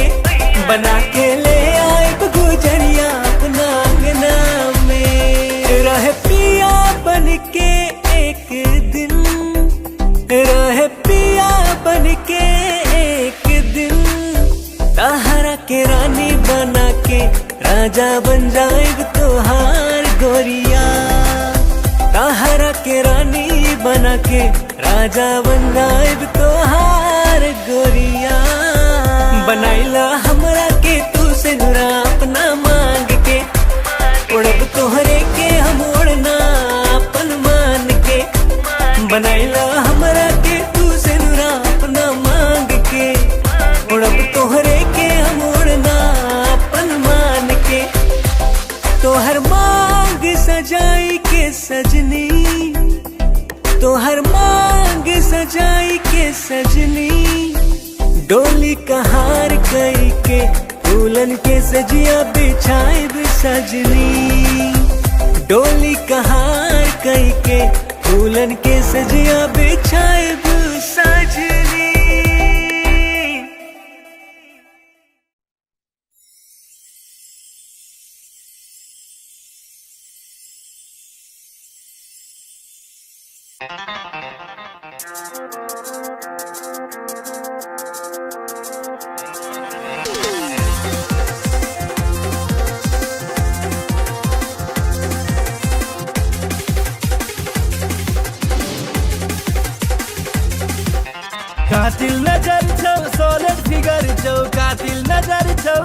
बना के ले आए गुजरिया अपना अंगना में। रहे पिया बन के एक दिन, रहे पिया बन के एक दिन, ताहरा के रानी बना के राजा बन जाएग तोहार गोरिया। ताहरा के रानी बना के राजा बन जाएग तोहार गोरिया। बनाइला हमरा के तू से नुरा अपना मांग के, उड़ब तोहरे के हम उड़ना अपन मान के। बनाइला हमरा के तू से नुरा अपना मांग के, उड़ब तोहरे के हम उड़ना अपन मान के। तोहर मांग सजाई के सजनी, तोहर मांग सजाई के सजनी, डोली कहार कई के दुल्हन के सजिया बिछाए सजनी। डोली कहार कई के दुल्हन के सजिया बिछाए सजनी। कातिल नजर छौ सोलर फिगर छौ, कातिल नजर छौ,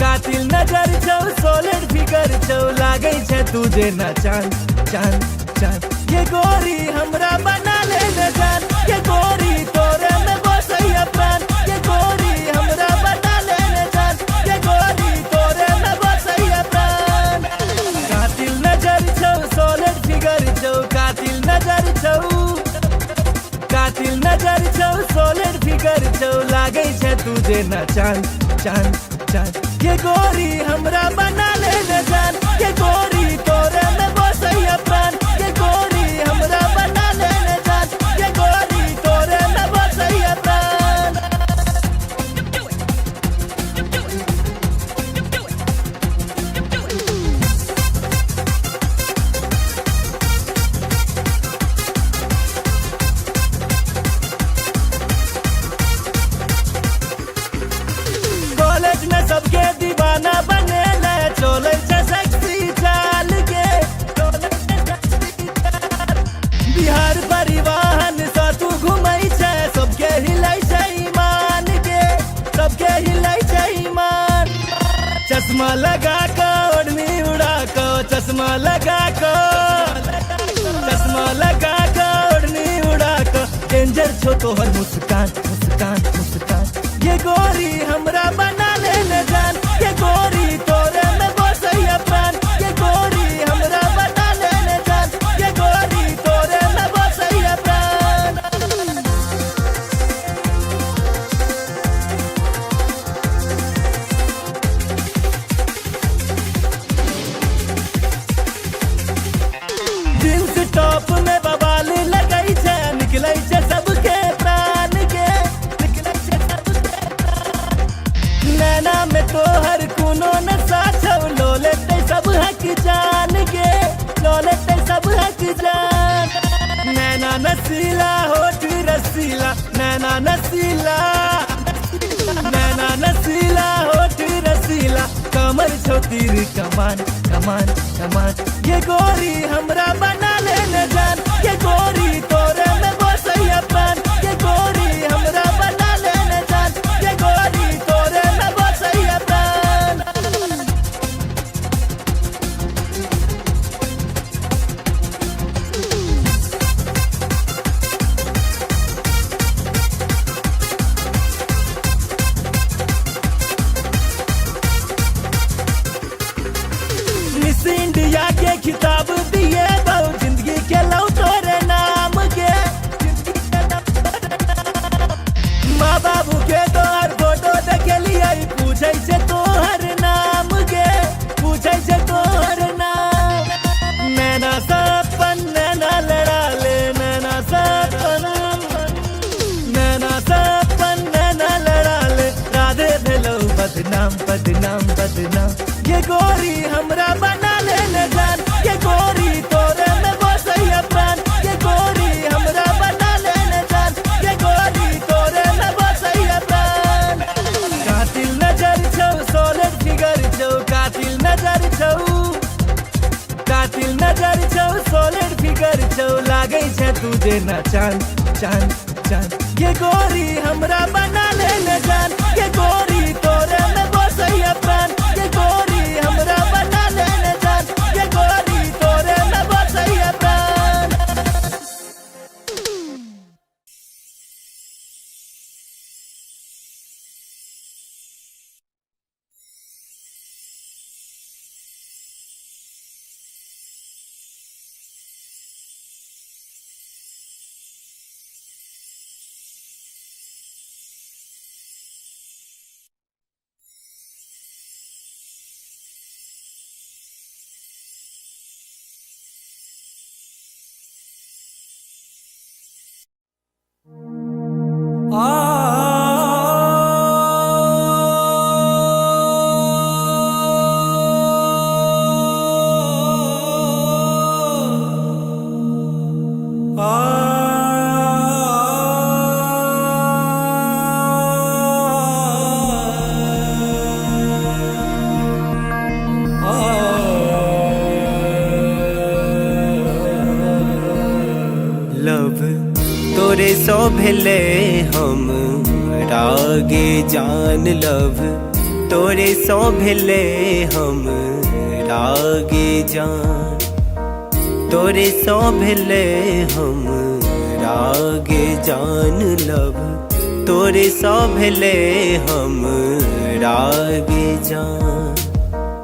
कातिल नजर छौ सोलर फिगर छौ। लागे छे तुझे न चांद चांद चांद। ये गोरी हमरा बना ले न जान, ये गोरी तोरे में बसैया प्राण। ये गोरी हमरा बना ले न जान, ये गोरी तोरे में बसैया प्राण। कातिल नजर छौ सोलर फिगर छौ, कातिल नजर छौ, कातिल नजर छौ सोलर फिगर छौ। लागे छे तुझे न चांद चांद चांद। ये गोरी हमरा बना ले न जान, ये गोरी तोरे में बसैया प्राण। ये गोरी हमरा बना ले न जान, ये गोरी तोरे में बसैया प्राण। सबके दीवाना बने ले, चोले छे सेक्सी चाल के, बिहार परिवहन से तू घुमई छे। सबके हिलाई छे ईमान के, सबके हिलाई छे ईमान। चश्मा लगा के ओढ़नी उड़ा के, चश्मा लगा के, चश्मा लगा के ओढ़नी उड़ा के। डेंजर छो तोहर मुस्कान मुस्कान मुस्कान। ये गोरी हमरा बना ले न जान, ये गोरी तोरे में बसैया प्राण। ये गोरी हमरा बना ले न जान, ये गोरी तोरे में बसैया प्राण। जींस टॉप में बवाल लगई छे, निकलै छे सबके प्राण के, निकलै छे सबके प्राण। नैना में तोहर कोनो नशा छौ, लो लेते सब हक जान के, लो लेते सब हक जान। नैना नसीला होठ रसीला, नैना नसीला, नैना नसीला होठ रसीला। कमर छो तीर कमान कमान कमान। ये गोरी हमरा बना ले न जान, ये गोरी तोरे में बसैया प्राण। ये गोरी हमरा बना ले न जान, ये गोरी तोरे में बसैया प्राण। बदनाम बदनाम बदनाम। ये गोरी हमरा बना ले न जान, ये गोरी तोरे में बसैया प्राण। ये गोरी हमरा बना ले न जान, ये गोरी तोरे में बसैया प्राण। कातिल नजर छौ, सॉलिड फिगर छौ, कातिल नजर छौ, कातिल नजर छौ, सॉलिड फिगर छौ, लागै छै तू जेना चांद चांद चांद। ये गोरी हमरा बना ले न जान, ये गोरी तोरे में बसैया प्राण। ये गोरी हमरा बना ले न जान, ये गोरी तोरे में बसैया प्राण। लव तोरे सो भेले हम रागे जान। लव तोरे सो भेले हम रागे जान। तोरे सो भेले हम रागे जान। लव तोरे सो भेले हम रागे जान।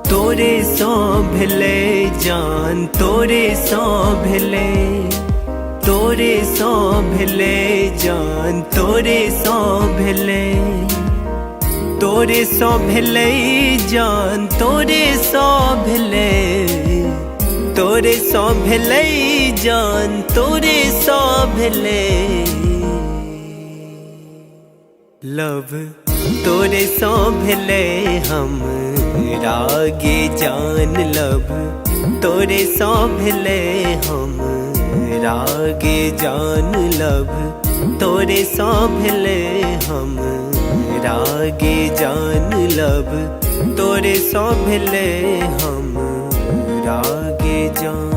तोरे सो भेले जान, तोरे सो भेले, तोरे सो भेले जान, तोरे सो भेले, तोरे सो भेले जान, तोरे सो भेले, तोरे सो भेले जान, तोरे सो भेले। लव तोरे सो भेले हम रागे जान। लव तोरे सो भेले हम रागे जान। लव तोरे सो भेले हम रागे जान। लव तोरे सो भेले हम रागे जान।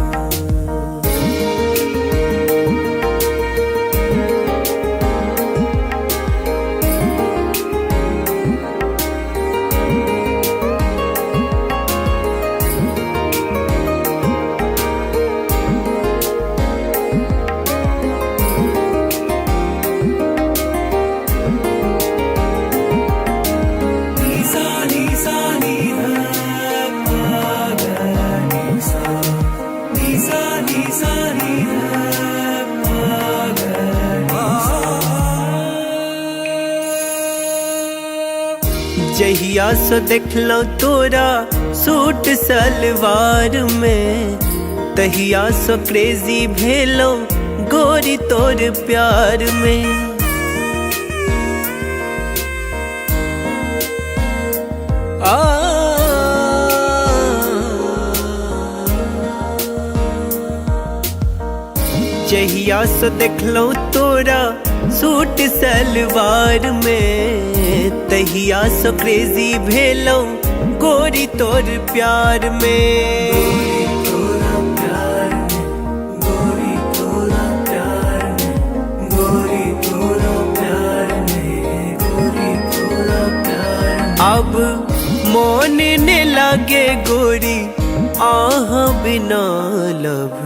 जहिया सो देखलो तोरा सूट सलवार में, तहिया सो क्रेजी भेलो गोरी तोर प्यार में। जहिया सो देखलो तोरा सूट सलवार में, तहिया सो क्रेजी भेलो गोरी तोर प्यार में। गोरी तोरा प्यार में, गोरी तोरा प्यार में, गोरी तोरा प्यार में, गोरी तोरा प्यार में। अब मोन ने लागे गोरी आह बिना। लव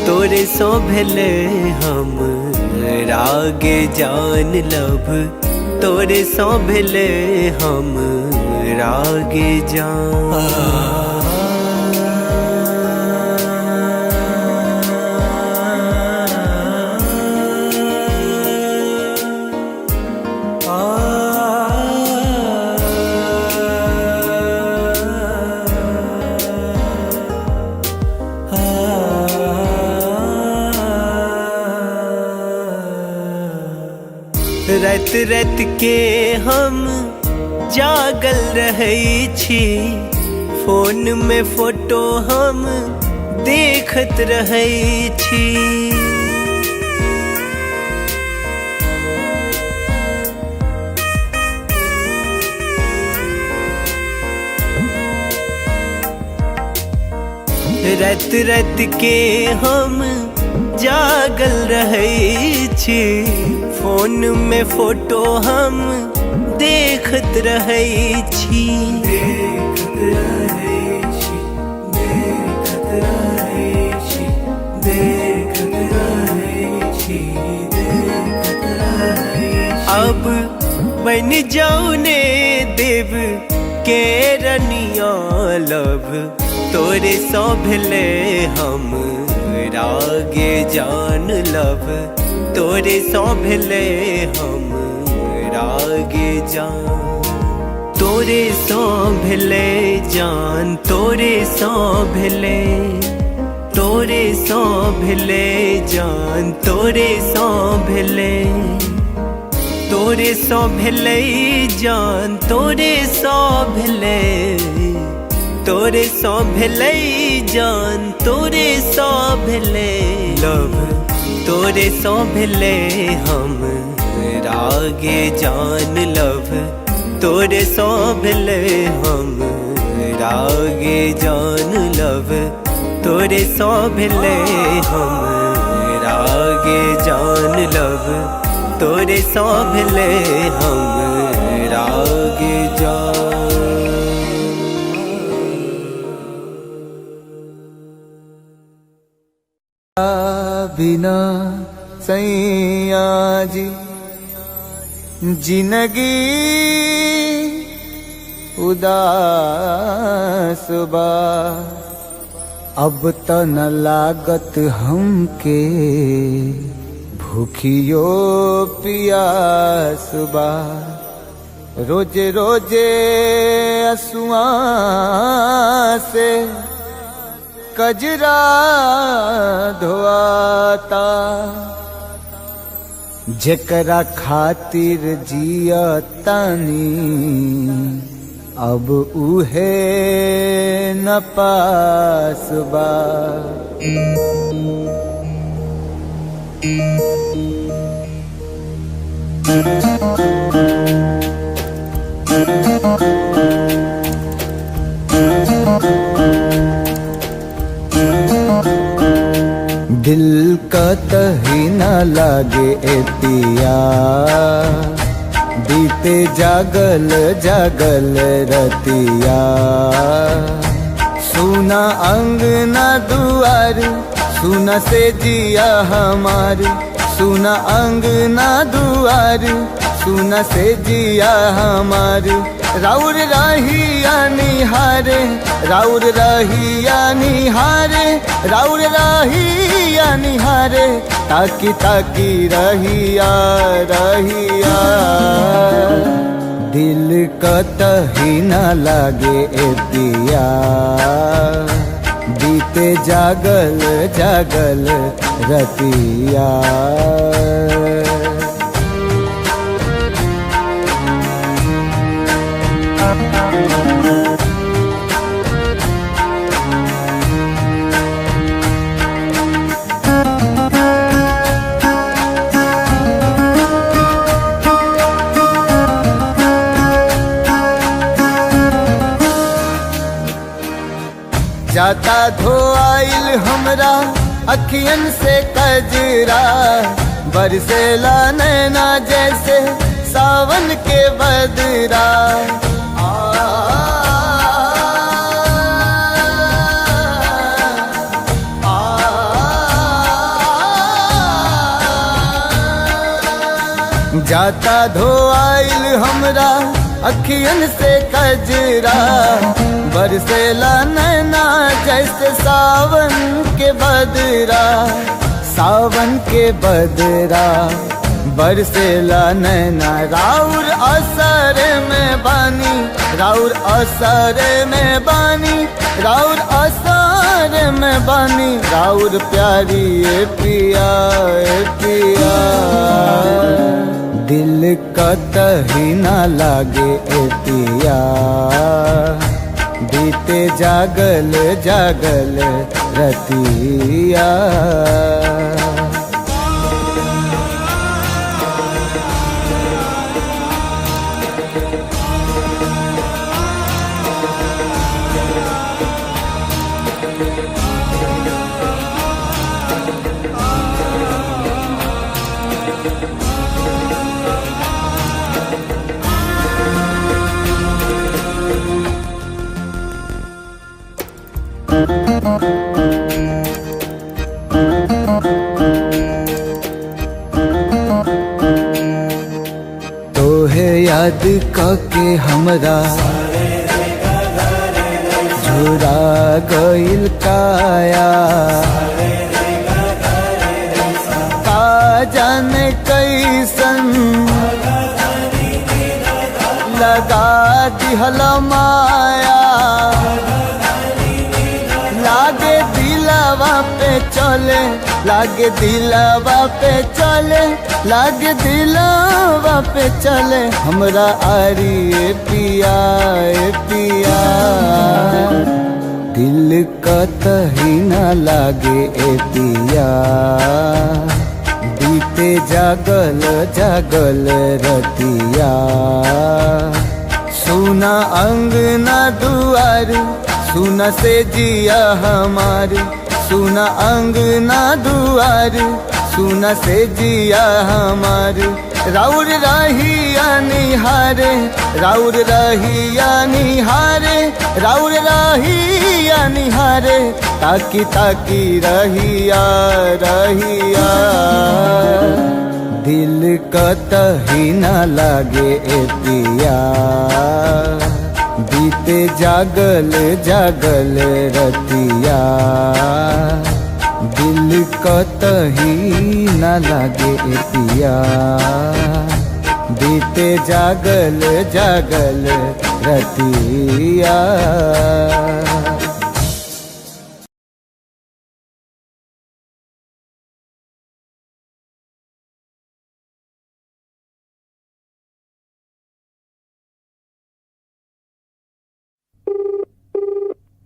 तोरे सो भेले हम रागे जान। लव तोरे सो भेले हम रागे जान। रात रात के हम जागल रहै छी, फोन में फोटो हम देखत रहै छी। रात रात के हम जागल रहै छी, फोन में फोटो हम देखत रहै छी। देखत रहै छी, देखत रहै छी, देखत रहै छी, देखत रहै छी। अब बन जाऊ ने देव के रनिया लब, तोरे सौ भेले हम रागे जान लब, तोरे सौ भेले हम रागे जान। तोरे सौ भेले जान, तोरे सौ भेले, तोरे सौ भेले जान, तोरे सौ भेले, तोरे सौ भेले जान, तोरे सौ भेले, तोरे सौ भेले जान, तोरे सौ भेले लब, तोरे सौ भेले हम रागे जान लब, तोरे सौ भेले हम रागे जान लब, तोरे सौ भेले हम रागे जान लब, तोरे सौ भेले हम रागे जान। बिना सैया जी जिंदगी उदास बा, अब त न लागत हमके भूखियो पियास बा। रोजे रोजे असुआ से कजरा धोआता, जेकरा खातिर जिया तानी अब उहे न पास बा। दिल का तही न लागे ए पिया, बीते जागल जागल रतिया। सुना अंगना दुआर, सुना से जिया हमार, सुना अंगना दुआर, सुना से जिया हमार। राउर रहिया निहारे, राउर रहिया निहारे, राउर रहिया निहारे, ताकी ताकी रहिया रहिया। दिल कतही न लागे ए पिया, बीते जागल जागल रतिया। जाता धोआइल हमरा अखियन से कजरा, बरसेला नैना जैसे सावन के बदरा। जाता धोआइल हमरा अखियन से कजरा, बरसेला नैना जैसे सावन के बदरा। सावन के बदरा बरसेला नैना, राउर असर में बानी, राउर असर में बानी, राउर असर में बानी। राउर प्यारी ए पिया ए पिया, दिल कतही ना लागे ए पिया बीते जागल जागल रतिया। तोहे याद कके हमरा झुरा गइल काया, का जाने कैसन लगा दिहल माया। लागे दिलवा पे चले, लागे दिलवा पे चले, लागे दिलवा पे चले हमरा आरी ए पिया ए पिया। दिल कतही ना लागे ए पिया बीते जागल जागल रतिया। सुना अंगना दुआर सुना से जिया हमारी, सुना अंगना दुआर सुना से जिया हमारी। राउर रहिया निहारे, राउर रहिया निहारे, राउर रहिया निहारे, ताकी ताकी रहिया रहिया। दिल कतही ना लागे ए पिया बीते जागल जागल रतिया। दिल कतही ना लागे ए पिया बीते जागल जागल रतिया।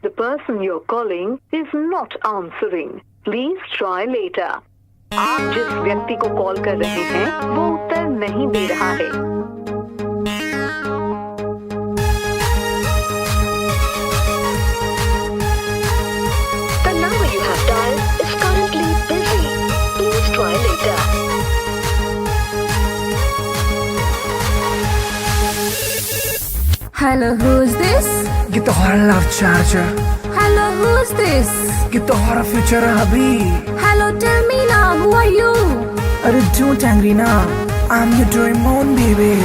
The person you're calling is not answering. Please try later. आप जिस व्यक्ति को कॉल कर रहे हैं वो उत्तर नहीं दे रहा है। The number you have dialed is currently busy. Please try later. Hello, who's this? ये तो हमारा love charger, Hello, who's this? ये तो हमारा फ्यूचर अभी। Hello, tell me now, who are you? अरे don't angry now, I'm your Doraemon baby।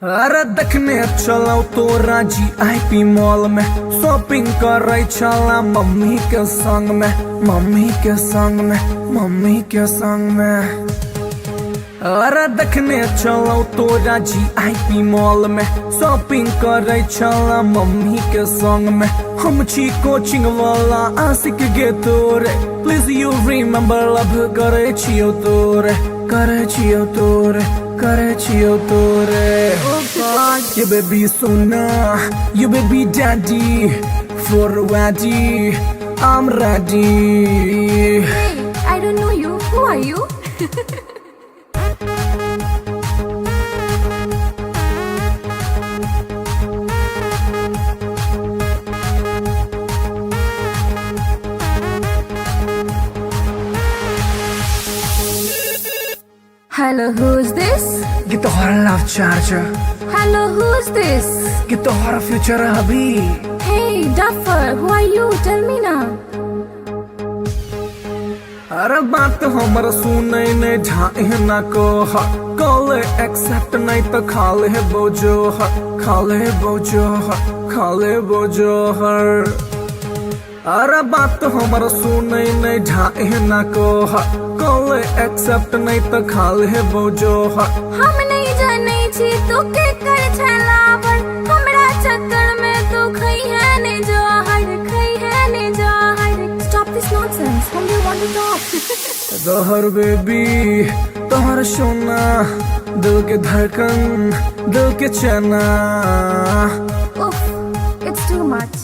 अरे देखने चलो तो राजी IP मॉल में, शॉपिंग कर रही चला मम्मी के संग में, मम्मी के संग में, मम्मी के संग में। अरे देखने चलो तो राजी IP मॉल में, शॉपिंग कर रही चला मम्मी के संग में। हम छी कोचिंग वाला आशिक गे तोरे, प्लीज यू रिमेम्बर लव करे छियो तोरे, करे छियो तोरे, करे छियो तोरे। You baby sona, you baby daddy, for ready, I'm ready। Hey, I don't know you. Who are you? Hello, who's this? ये तो हमारा love charger, Hello, who's this? ये तो हमारा फ्यूचर अभी। Hey, Duffer, who are you? Tell me now. अरे बात हमर सुने ने ढाए ना को कॉल एक्सेप्ट नहीं तो खाले बोझो खाले बोझो खाले बोझो हर। अरे बात हमर सुने ने ढाए ना को कॉल एक्सेप्ट नहीं तो खाले बोझो हम नहीं जाने छी तू के कर छलावर, हमरा चक्कर में तू खई है ने जोहर, खई है ने जोहर। Stop this nonsense. Whom do you want to talk? जहर बेबी तोहर सोना, दिल के धड़कन, दिल के चना। Oof, it's too much.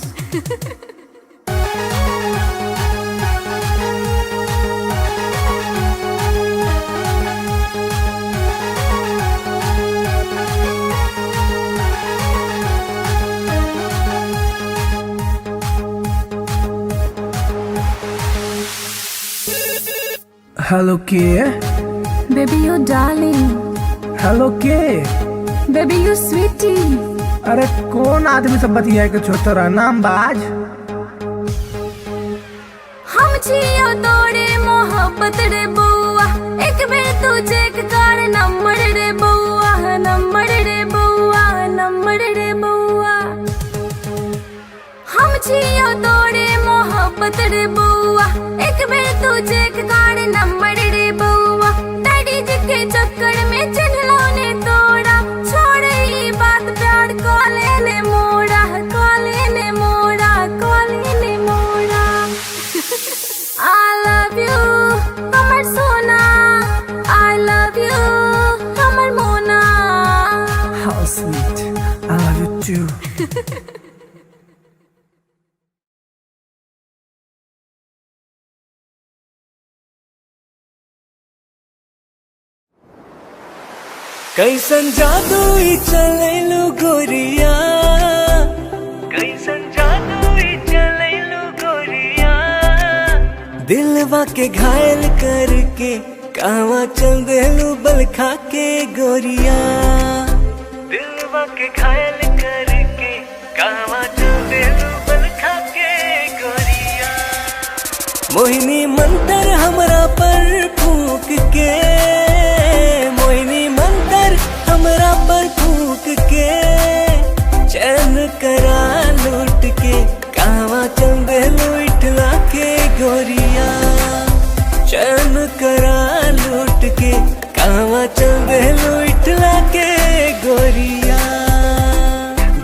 Hello के, Baby, you darling. हेलो के। Baby, you sweetie. अरे कौन आदमी सब बतिया के छोतरा नाम बाज। हम छियो तोड़े मोहब्बत रे बउआ, एक बेर तू चेक कर नंबर रे बउआ, नंबर रे बउआ, नंबर रे बउआ। हम छियो तोड़े मोहब्बत रे बउआ, एक बेर तू चेक कर नंबर रे बउआ। डैडी जी के चक्कर में चिन्हलों ने तोड़ा, छोड़ ई बात प्यार कॉले ने मोड़ा, कॉले ने मोड़ा, कॉले ने मोड़ा। I love you, हमर सोना। I love you, हमर मोना। How sweet, I love you too. कैसन जादू ही चलेलू गोरिया, कैसन जादू ही चलेलू गोरिया। दिलवा के घायल करके कहवा चल देलू बल खा के गोरिया। दिलवा के घायल करके कहवा चल देलू बल खा के गोरिया। मोहिनी मंतर हमरा पर फूक के, मोहिनी मंतर हमरा पर फूक के। चैन करा लूट के कहवा चल देलू इठला के गोरिया। चैन करा लूट के कहवा चल देलू इठला के गोरिया।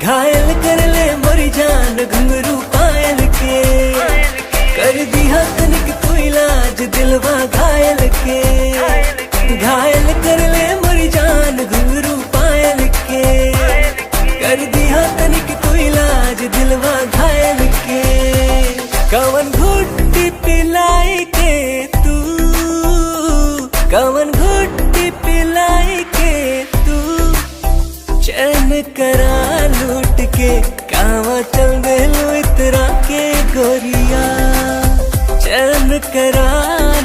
घायल कर ले मोरी जान घुंघरू पायल के, कर दिया तनिक तू इलाज दिलवा घायल के। घायल कर ले मोरी जान घुंघरू पायल के, कर दिया तनिक तू इलाज दिलवा घायल के। कवन घुट्टी पिलाई के तू, कवन घुट्टी पिलाई के तू। चैन करा लूट के कहवा चल देलू इतरा के गोरिया। चैन करा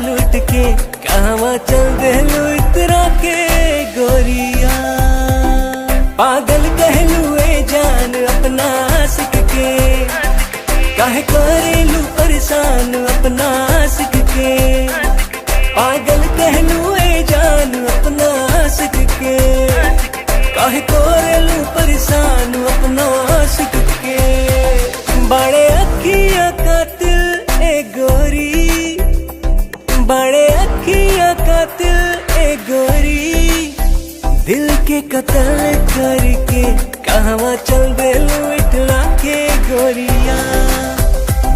लूट के कहवा चल देलू इतरा के गोरिया। पागल कहलू ए जान अपना आशिक के, काहे करेलू परेशान अपना आशिक के। पागल कहलू ए जान अपना आशिक के, काहे करेलू परेशान अपना आशिक के। बड़े अखिया कातिल ए गोरी, बड़े अखिया कातिल ए गोरी। दिल के कत्ल करके कहवा चल देलू इठला के गोरिया।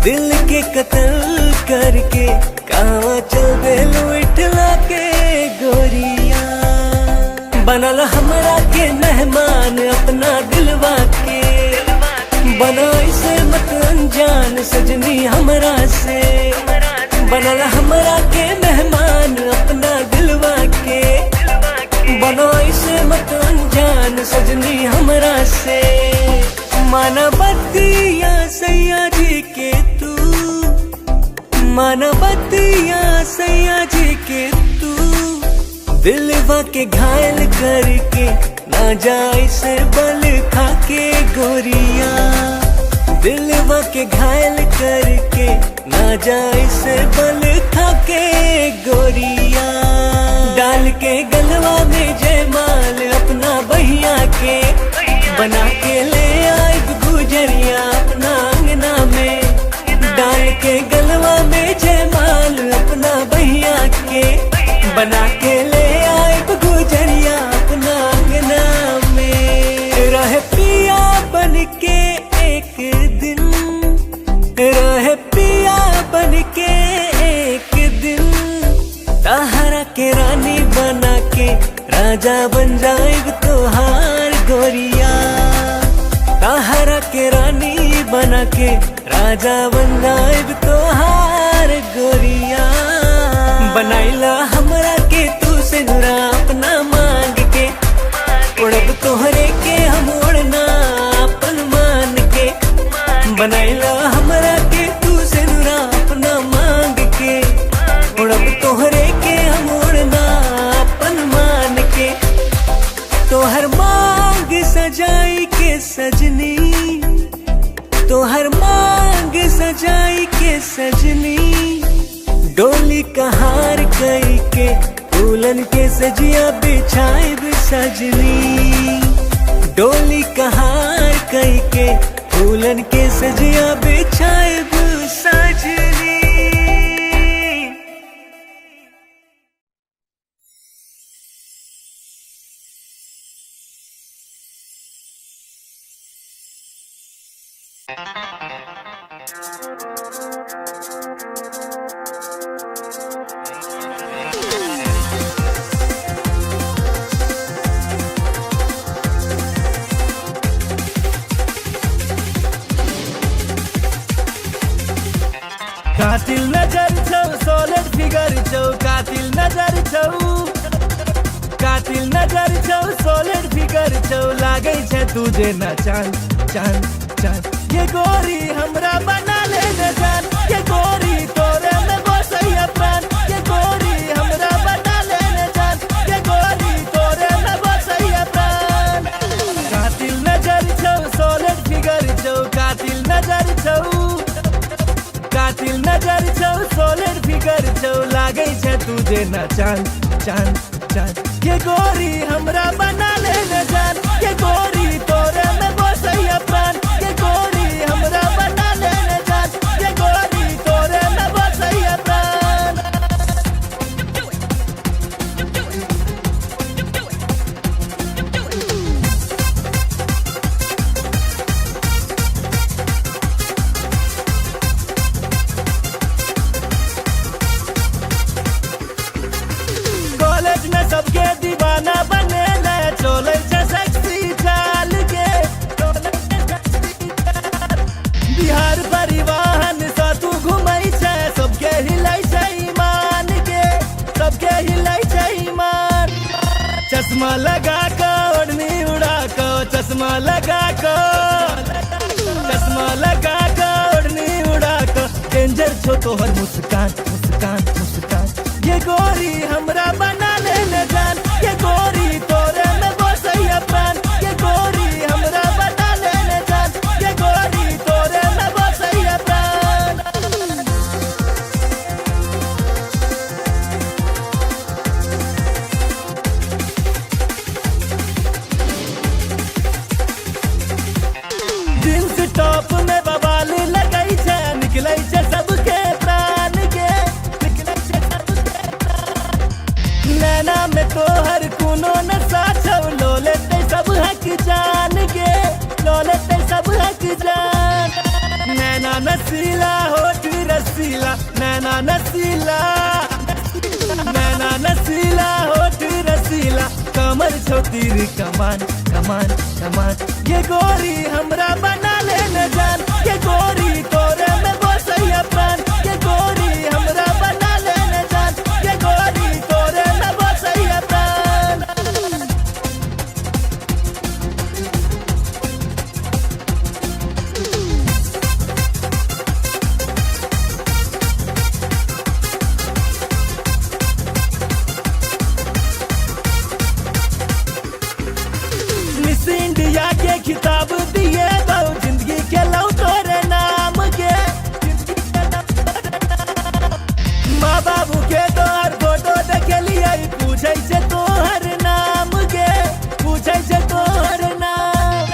दिल के कत्ल करके कहवा चल देलू इठला के गोरिया। बनल हमरा के मेहमान अपना दिलवा के, बना इसे मत अनजान सजनी हमरा से। बनल हमरा के मेहमान अपना दिलवा के, बना इसे मत अनजान सजनी हमरा से। मानवतिया सैया जी के तू, मानवतिया सैया जी के तू। दिलवा के घायल करके ना जाए से बल खा के गोरिया। दिलवा के घायल करके ना जाए से बल खा के गोरिया। डाल के गलवा में जयमाल अपना बहिया के, बना के ले आए गुजरिया अपना अंगना में। डाल के गलवा में जयमाल अपना बहिया के, बना के ले आए गुजरिया अपना अंगना में। रह पिया बन के एक दिन, रह पिया बन के एक दिन। राजा बन जाएब तोहार गोरिया, ताहरा के रानी बना के राजा बन जाएब तोहार गोरिया। बनाइला हमरा के तू से नुरा अपना मांग के, उड़ब तोहरे के हम उड़ना अपन मान के। बनाइला हमरा के तू से नुरा अपना मांग के, उड़ब तोहरे के हम उड़ना अपन मान के। तोहर मांग सजाई के सजनी, तोहर मांग सजाई के सजनी, डोली कहार कई के फूलन के सजिया बिछाइब सजनी। डोली कहार कई के फूलन के सजिया बिछाइब सजनी। कातिल नजर छौ सॉलिड फिगर छौ, कातिल नजर छौ, कातिल नजर छौ सॉलिड फिगर छौ, लागे छै तुझे न चांद चांद चांद। ये गोरी हमरा बना ले न जान, ये गोरी तोरे में बसैया प्राण। ये गोरी हमरा बना ले न जान, ये गोरी तोरे में बसैया प्राण। कातिल नजर छौ सॉलिड फिगर छौ, कातिल नजर छौ, कातिल नजर छौ सॉलिड फिगर छौ, लागे छै तुझे न चांद चांद चांद। ये गोरी हमरा बना ले न जान, ये गोरी तोरे में बसैया प्राण। ये गोरी हमरा बना ले न जान, ये गोरी तोरे में बसैया प्राण। कॉलेज में सबके दीवाना बने ले, चले छै सेक्सी चाल के। बिहार परिवहन सा तू घुमै छै, सबके हिलै छै ईमान के, सबके हिलै छै ईमान। चश्मा लगा के ओढ़नी उड़ा के, चश्मा लगा के, चश्मा लगा के ओढ़नी उड़ा के, डेंजर छो तोहर मुस्कान मुस्कान मुस्कान। ये गोरी हमरा बना ले न जान, ये गोरी तोरे में बसैया प्राण। ये गोरी हमरा बना ले न जान, ये गोरी तोरे में बसैया प्राण। जींस टॉप में बवाल लगै छै, निकलै छै सबके प्राण के, निकलै छै सबके प्राण। नैना में तोहर कोनो नशा छौ, लो लेतै सब हक जान के, लो लेतै सब हक जान। नैना नसीला होठ रसीला, नैना नसीला, नैना नसीला होठ रसीला, कमर छौ तीर कमान कमान कमान। ये गोरी हमरा बना ले न जान, ये गोरी तोरे में बसैया प्राण। ये गोरी हमरा बना ले न जान, ये गोरी तोरे में बसैया प्राण। मिस इंडिया के खिताब दिए बहु, जिंदगी के लौ तोरे नाम के, माँ बाबू के तोहर फोटो देखे लिए, पूछे से तोहर नाम के, पूछे से तोहर नाम।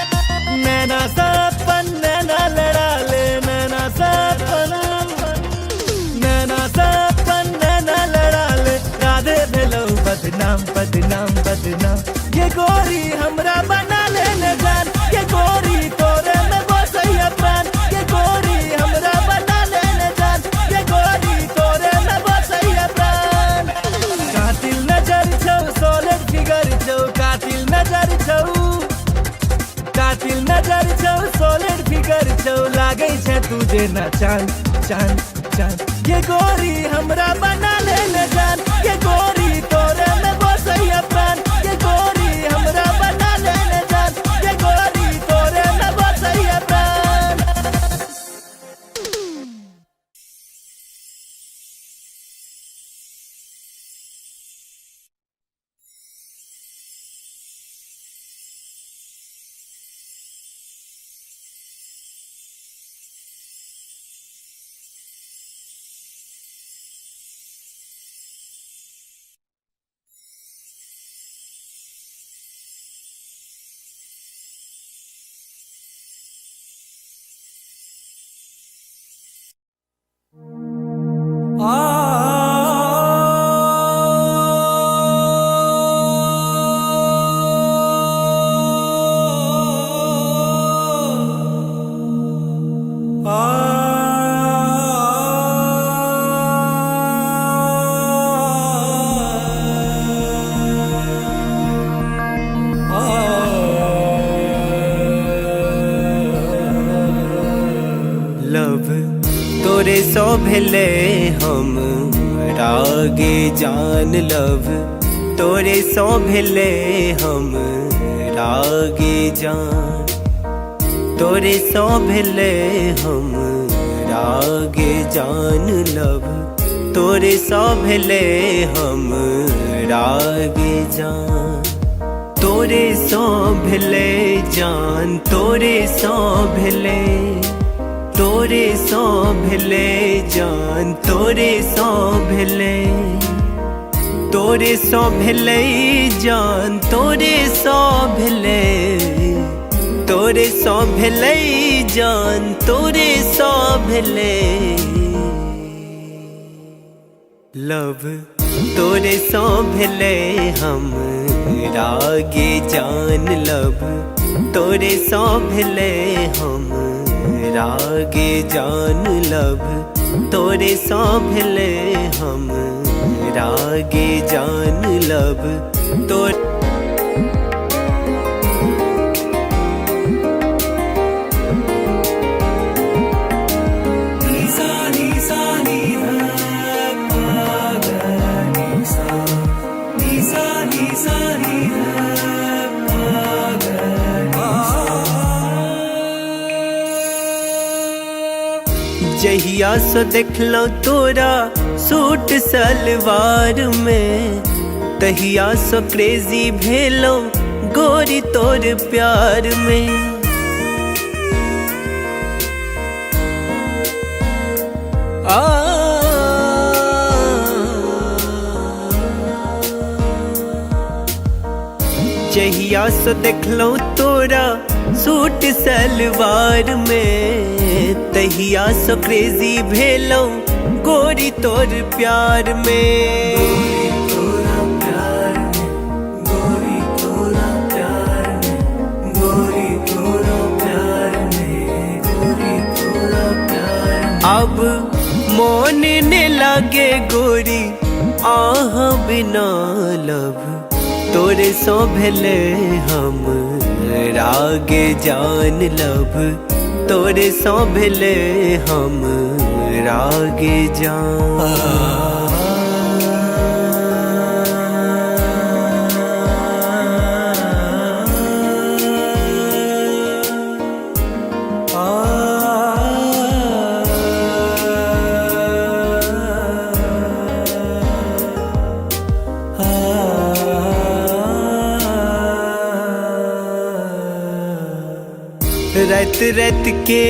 नैना सपन नैना लड़ा ले, नैना सपन, नैना सपन नैना लड़ा ले, राधे भेलौ बदनाम बदनाम बदनाम। ये गोरी हमरा बना ले न जान, ये गोरी तोरे में बसैया प्राण। ये गोरी हमरा बना ले न जान, ये गोरी तोरे में बसैया प्राण। कातिल नजर छौ सॉलिड फिगर छौ, नजर छौ सॉलिड फिगर छौ लागे छै तुझे ना चांद चांद चांद ये गोरी हमरा बना ले न जान ये गोरी तोरे में बसैया प्राण ये गोरी हमरा बना ले न जान ये गोरी तोरे में बसैया प्राण लव तोरे सो भेले हम रागे जान लव तोरे सो भेले हम रागे जान तोरे सो भेले हम रागे जान लव तोरे सो भेले हम रागे जान तोरे सो भेले जान तोरे सो भेले तोरे सो भेले जान तोरे सो भेले तोरे सो भेले जान तोरे सो भेले तोरे सो भेले जान तोरे सो भेले लव तोरे सो भेले हम रागे जान लव तोरे सो भेले हम रागे जान लव तोरे सो भेले हम रागे जान लव तोरे जहिया सो देखलो तोरा सूट सलवार में तहिया सो क्रेजी भेलो गोरी तोर प्यार में जहिया सो देखलो तोरा सूट सलवार में तहिया सो क्रेजी भेलो गोरी तोर प्यार में गोरी तोरा प्यार में गोरी तोरा प्यार में गोरी तोरा प्यार में अब मोन ने लागे गोरी आह बिना लव तोरे सो भेले हम रागे जान लव तोरे सो भेले हम रागे जान रात रात के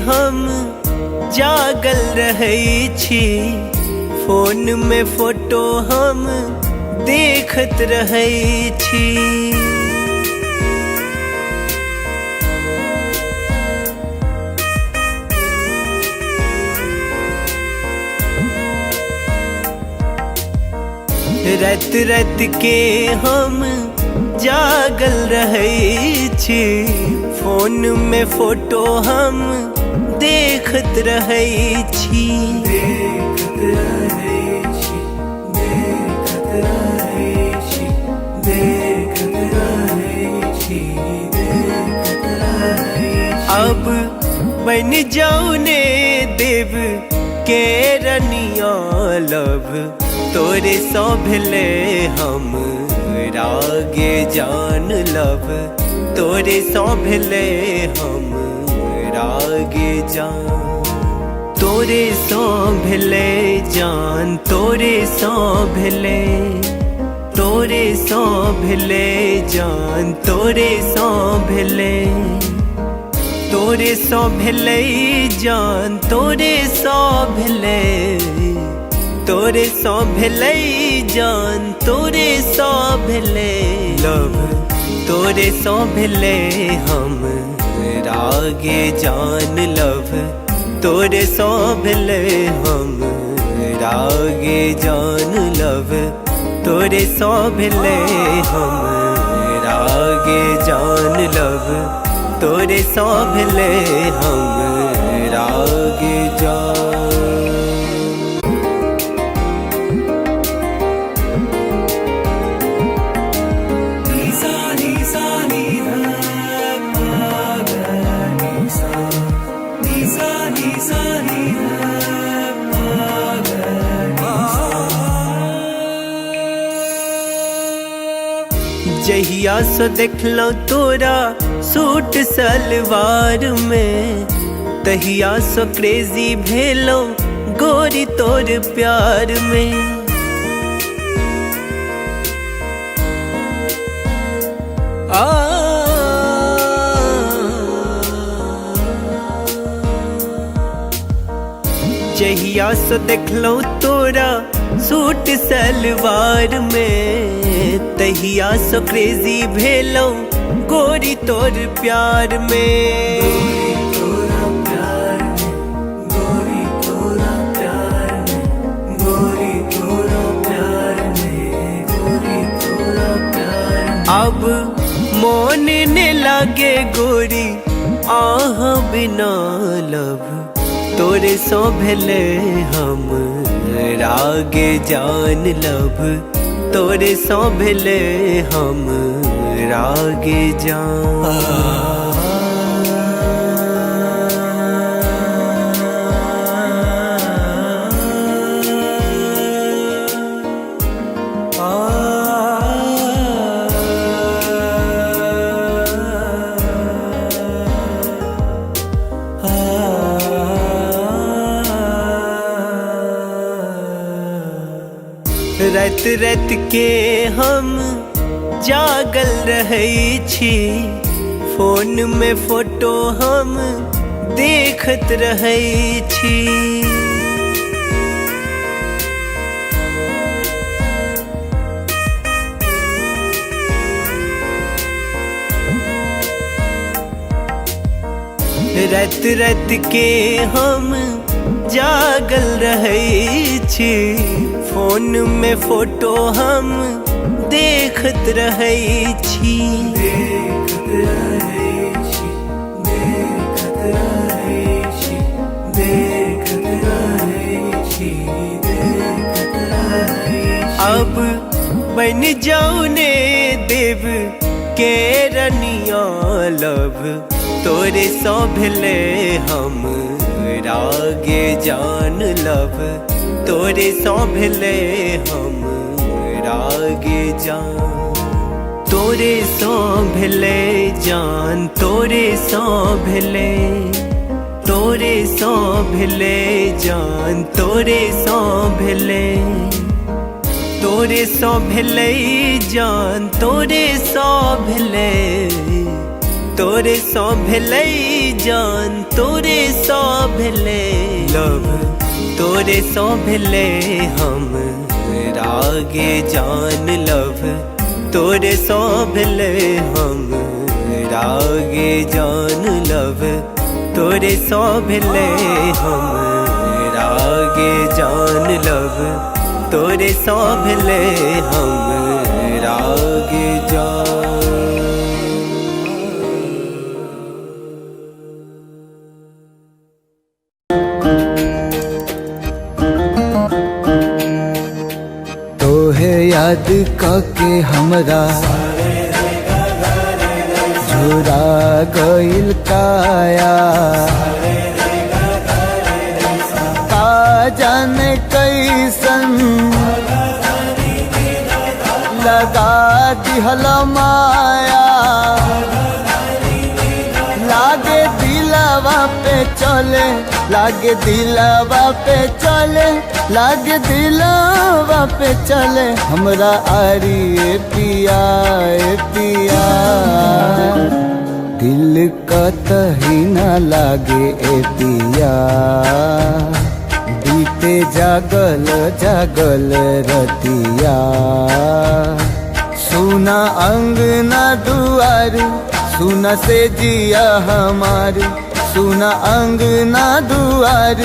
हम जागल रहै छी फोन में फोटो हम देखत रहै छी रात रात के हम जागल रहै छी फोन में फोटो हम देखत रहै छी देखत रहै छी देखत रहै छी देखत रहै छी देखत रहै बन जाऊ ने देव के रनिया लब तोरे सौभले हम रागे जान लब तोरे सौभले हम रागे जान तोरे सौभले जान तोरे सौभले तोरे सौभले जान तोरे सौभले तोरे सौभले जान तोरे सौभले तोरे सौभले जान तोरे सौभले लब तोरे सौभले हम रागे जान लब तोरे सौभले हम रागे जान लब तोरे सौभले हम रागे जान लब तोरे सौभले हम रागे जान जहिया सो देखलो तोरा सूट सलवार में तहिया सो क्रेजी भेलो गोरी तोर प्यार में जहिया सो देखलो तोरा सूट सलवार में तहिया सो क्रेजी भेलो गोरी तोर प्यार में गोरी तोरा प्यार में गोरी तोरा प्यार में गोरी तोरा प्यार में अब मोन ने लागे गोरी आह बिना लब तोरे सौभले हम रागे जान लब तोरे सौभले हम रागे जान रात रात के हम जागल रहे छी फोन में फोटो हम देखत रहे छी रात रात के हम जागल रहे छी फोन में फोटो हम देखत रहे छी देखत रहे छी देखत रहे छी देखत रहे छी देखत रहे छी अब बन जाऊ ने देव के रनिया लब तोरे सौभले हम रागे जान लब तोरे सौभले हम रागे जान तोरे सौभले जान तोरे सौभले तोरे सौभले जान तोरे सौभले तोरे सौभले जान तोरे सौभले तोरे सौभले जान तोरे सौभले लब तोरे सौभले हम रागे जान लब तोरे सौभले हम रागे जान लब तोरे सौभले हम रागे जान लब तोरे सौभले हम रागे जान याद काके हमरा झुरा गइल काया जाने कैसन लगा दिहल माया, लागे दिलवा पे चले, लागे दिलवा पे चले, लागे दिलवा पे चले हमरा आरी ए पिया ए पिया। दिल कतही न लागे ए पिया, बीते जागल जागल रतिया। सुना अंगना दुआर, सुना से जिया हमारी, सुना अंगना दुआर,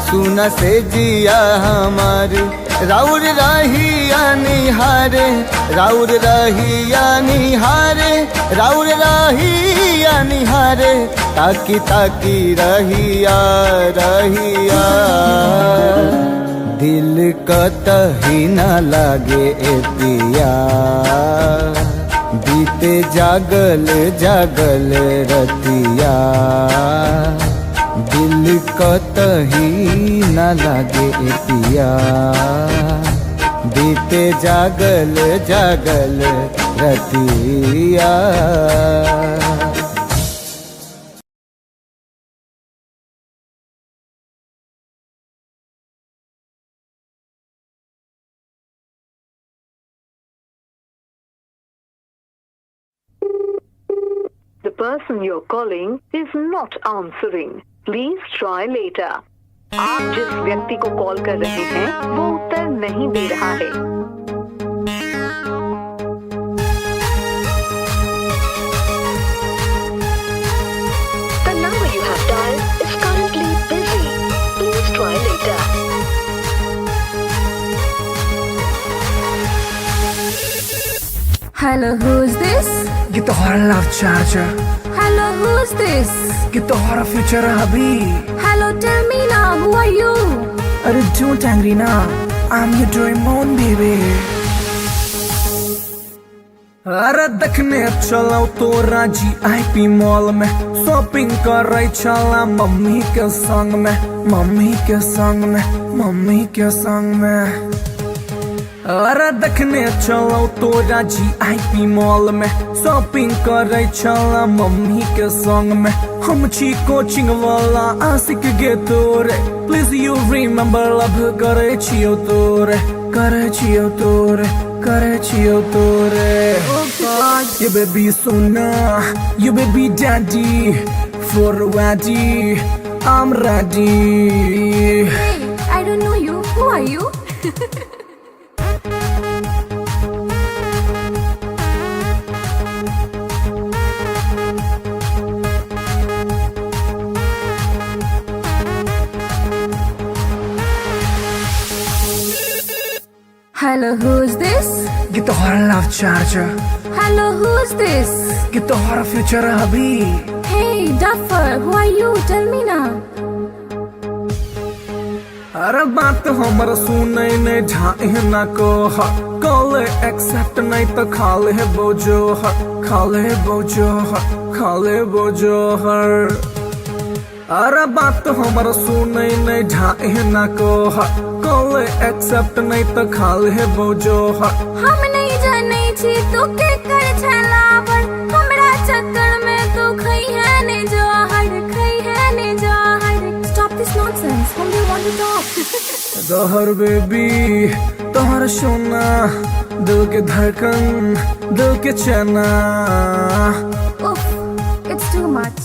सुना से जिया हमारी। राउर रहिया निहारे, राउर रहिया निहारे, राउर रहिया निहारे, ताकी ताकी रहिया रहिया। दिल कतही न लागे ए पिया, बीते जागल जागल रतिया। दिल कतही न लागे ए पिया, बीते जागल जागल रतिया। The person you're calling is not answering. Please try later. आप जिस व्यक्ति को कॉल कर रहे हैं वो उत्तर नहीं दे रहा है। The number you have dialed is currently busy. Please try later. Hello, who's this? ये तो हमारा love charger, Hello, who's this? ये तो हमारा फ्यूचर अभी। Hello, tell me now, who are you? अरे don't angry ना, I'm your Doraemon baby। अरे देखने चलो तो राजी IP मॉल में, शॉपिंग कर रही चला मम्मी के संग में, मम्मी के संग में, मम्मी के संग में। अरे देखने चलो तो राजी IP मॉल में, शॉपिंग कर रही चला मम्मी के संग में। हम छी कोचिंग वाला आशिक गे तोरे, प्लीज यू रिमेम्बर लव करे छियो तोरे, करे छियो तोरे, करे छियो तोरे। ये बेबी सोना, ये baby daddy, for ready, I'm ready। Hey, I don't know you. Who are you? Hello, who's this? ये तो हमारा love charger, Hello, who's this? ये तो हमारा फ्यूचर अभी। Hey, Duffer, who are you? Tell me now. अरे बात हमर सुनै नहीं ढाई न को, कॉल एक्सेप्ट नहीं तो खाले बोझो, खाले बोझो, खाले बोझो हर। अरे बात हमर सुनै नहीं ढाई न को, कॉल एक्सेप्ट नहीं तो खाले बोझो हर। हम नहीं जाने छी तू के कर छलावर, हमरा चक्कर में तू खई है ने जहर, खई है ने जहर। Stop this nonsense. Whom do you want to talk? जहर बेबी तोहर सोना, दिल के धड़कन, दिल के चना। Oof, it's too much.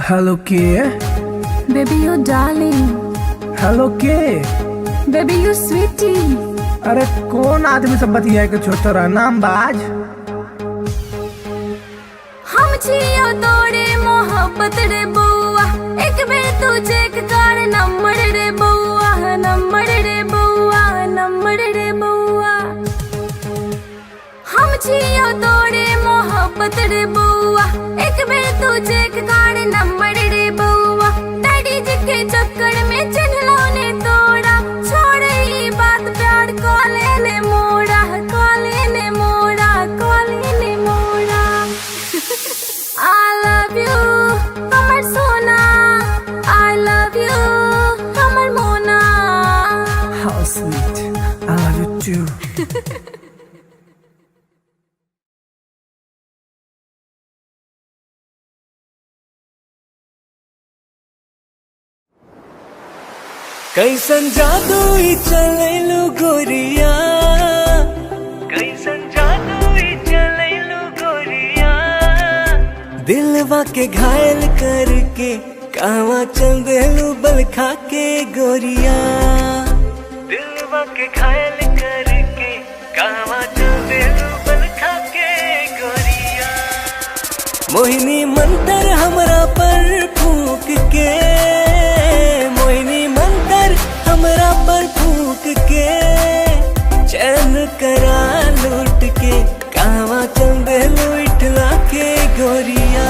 Hello के, Baby, you darling. हेलो के। Baby, you sweetie. अरे कौन आदमी सब बतिया के छोड़ रहा नाम बाज। हम छियो तोरे मोहब्बत रे बउआ, एक बेर तू चेक कर नंबर रे बउआ, नंबर रे बउआ, नंबर रे बउआ। हम छियो तोरे मोहब्बत रे बउआ, एक बेर तू चेक कर के चक्कर में चिन्हलों ने तोड़ा छोड़े ये बात प्यार कॉले ने मोड़ा कॉले ने मोड़ा कॉले ने मोड़ा I love you हमर सोना I love you हमर मोना How sweet, I love you too. कैसन जादू ही चलैलु गोरिया, कैसन जादू ही चलैलु गोरिया, दिलवा के घायल करके कहवा चल देलू बल खा के गोरिया, दिलवा के घायल करके कहवा चल देलू बल खा के गोरिया। मोहिनी मंतर हमरा पर फूक के, मोहिनी मंतर हमरा पर फूक के, चैन करा लूट के कहवा चल देलू इठला के गोरिया,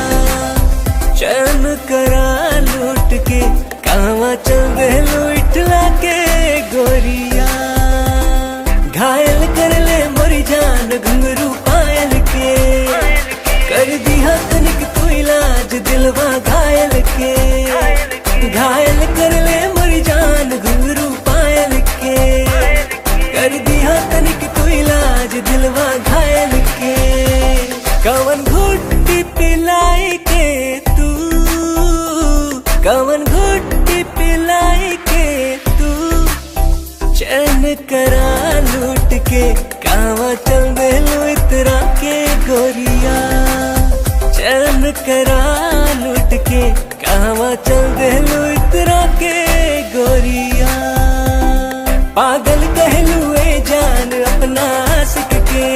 चैन करा लूट के कहवा चल देलू इठला के गोरिया। घायल कर ले मोरी जान घुंघरू पायल के, कर दिया तनिक तू इलाज दिलवा घायल के, घायल कर ले मोरी जान घुंघरू पायल के, कर दिया तनिक तू इलाज दिलवा घायल के। कवन घुट्टी पिलाई के तू, कवन घुट्टी पिलाई के तू, चैन करा लूट के कहवा चल देलू इतरा के गोरिया, चैन करा लूट के कहवा चल देलू इतरा के गोरिया। पागल कहलू ए जान अपना आशिक के,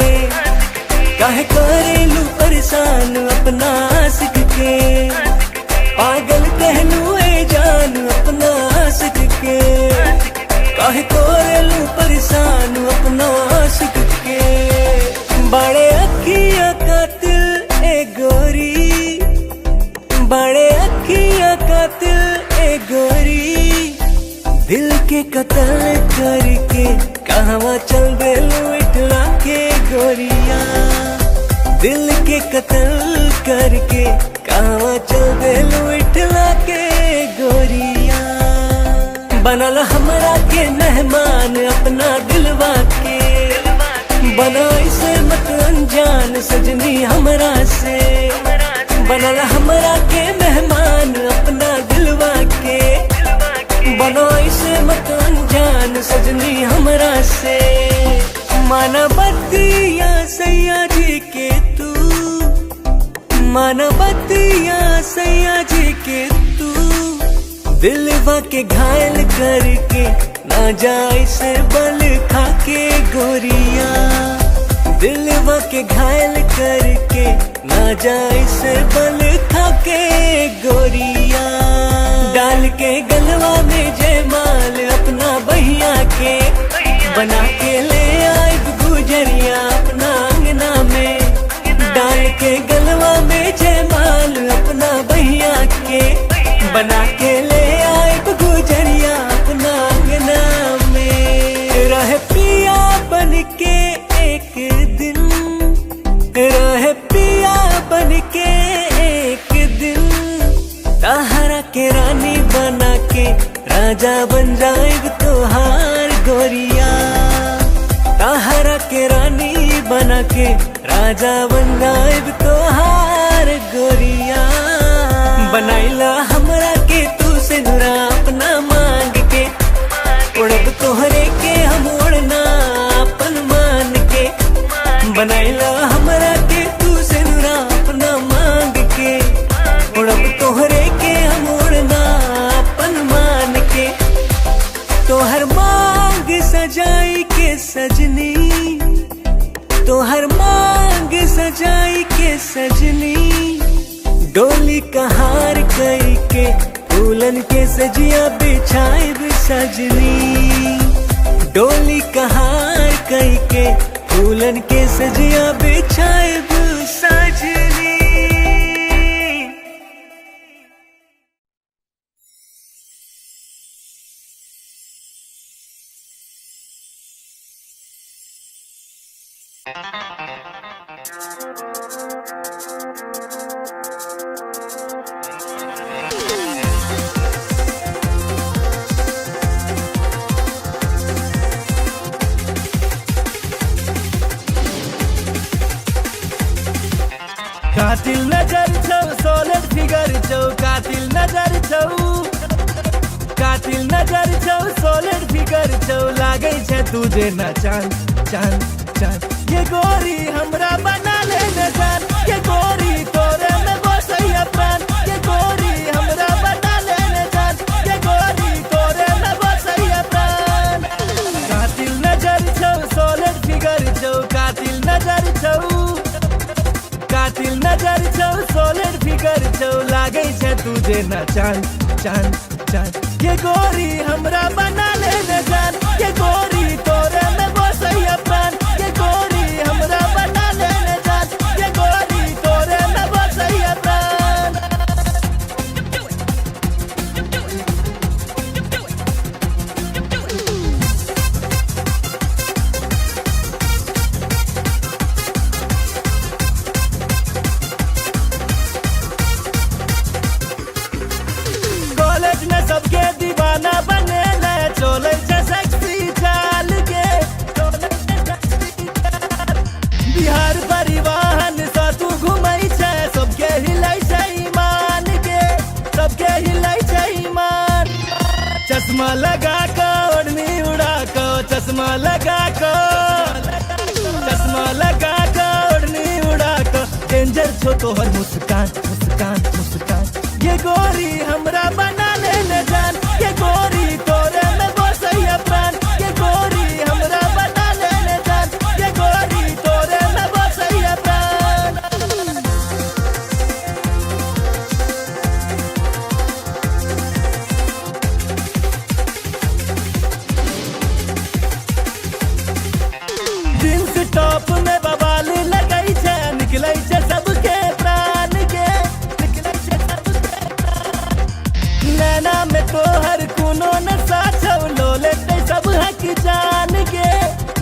काहे करेलू परेशान अपना आशिक के, पागल कहलू ए जान अपना आशिक के, काहे करेलू परेशान अपना आशिक के। बड़े अखियां कातिल ए गोरी, बड़े अखियां कातिल ए गोरी, दिल के कत्ल करके कहवा चल देलू इठला के गोरिया, दिल के कत्ल करके कहवा चल देलू इठला के गोरिया। बनल हमरा के मेहमान अपना दिलवा के, बना इसे मत अनजान सजनी हमरा से, बनल हमरा के मेहमान अपना दिलवा के, बना इसे मत अनजान सजनी हमरा से। माना बतिया सैया जी के तू, माना बतिया सैया जी के तू, दिलवा के घायल करके ना जाए से बल खा के गोरिया, दिलवा के घायल करके ना जाए से बल खा के गोरिया। डाल के गलवा में जयमाल अपना बहिया के, बना के ले आए गुजरिया अपना अंगना में, डाल के गलवा में जयमाल अपना बहिया के, बना के ले आए गुजरिया अपना अंगना में। रह पिया बन के एक दिन, रह पिया बन के एक दिन, ताहरा के रानी बना के राजा बन जाएग तोहार गोरिया, ताहरा के रानी बना के राजा बन जाएग तोहार गोरिया। बनाइला हमरा के तू से नुरा अपना मांग के, उड़ब तोहरे के हम उड़ना अपन मान के, बनाइला हमरा के तू से नुरा अपना मांग के, उड़ब तोहरे के हम उड़ना अपन मान के। तोहर मांग सजाई के सजनी, तोहर मांग सजाई के सजनी, डोली कहार कई के फूलन के सजिया बिछाए सजनी, डोली कहार कई के फूलन के सजिया बिछाए सजनी। कातिल नजर छौ सोलिड फिगर छौ कातिल नजर छौ कातिल नजर छौ सोलिड फिगर छौ लागै छै तुझे न चांद चांद चांद ये गोरी हमरा बना ले न जान ये गोरी तोरे में बसैया प्राण ये गोरी हमरा बना ले न जान ये गोरी तोरे में बसैया प्राण कातिल नजर छौ सोलिड फिगर छौ कातिल नजर छौ कातिल नजर छौ सोलिड फिगर छौ लागै छै तुझे न चांद चांद चांद ये गोरी हमरा बना ले न जान ये गोरी तोरे में बसैया प्राण ये गोरी हमरा बना ले न जान ये गोरी तोरे में बसैया प्राण कॉलेज में सबके दीवाना बने ले चले छै सेक्सी चाल के बिहार परिवहन सा तू घुमै छै सबके हिलै छै ईमान के सबके हिलै छै ईमान चश्मा लगा के ओढ़नी उड़ा के चश्मा लगा के चश्मा लगा के ओढ़नी उड़ा के डेंजर छो तोहर मुस्कान मुस्कान मुस्कान ये गोरी हमरा बना ले न जान ये गोरी तोरे में बसैया प्राण ये गोरी हमरा बना ले न जान ये गोरी तोरे में बसैया प्राण जींस टॉप में बवाल लगै छै निकलै छै सबके प्राण के निकलै छै सबके प्राण नैना में तोहर कोनो नशा छौ लो लेतै सब हक जान के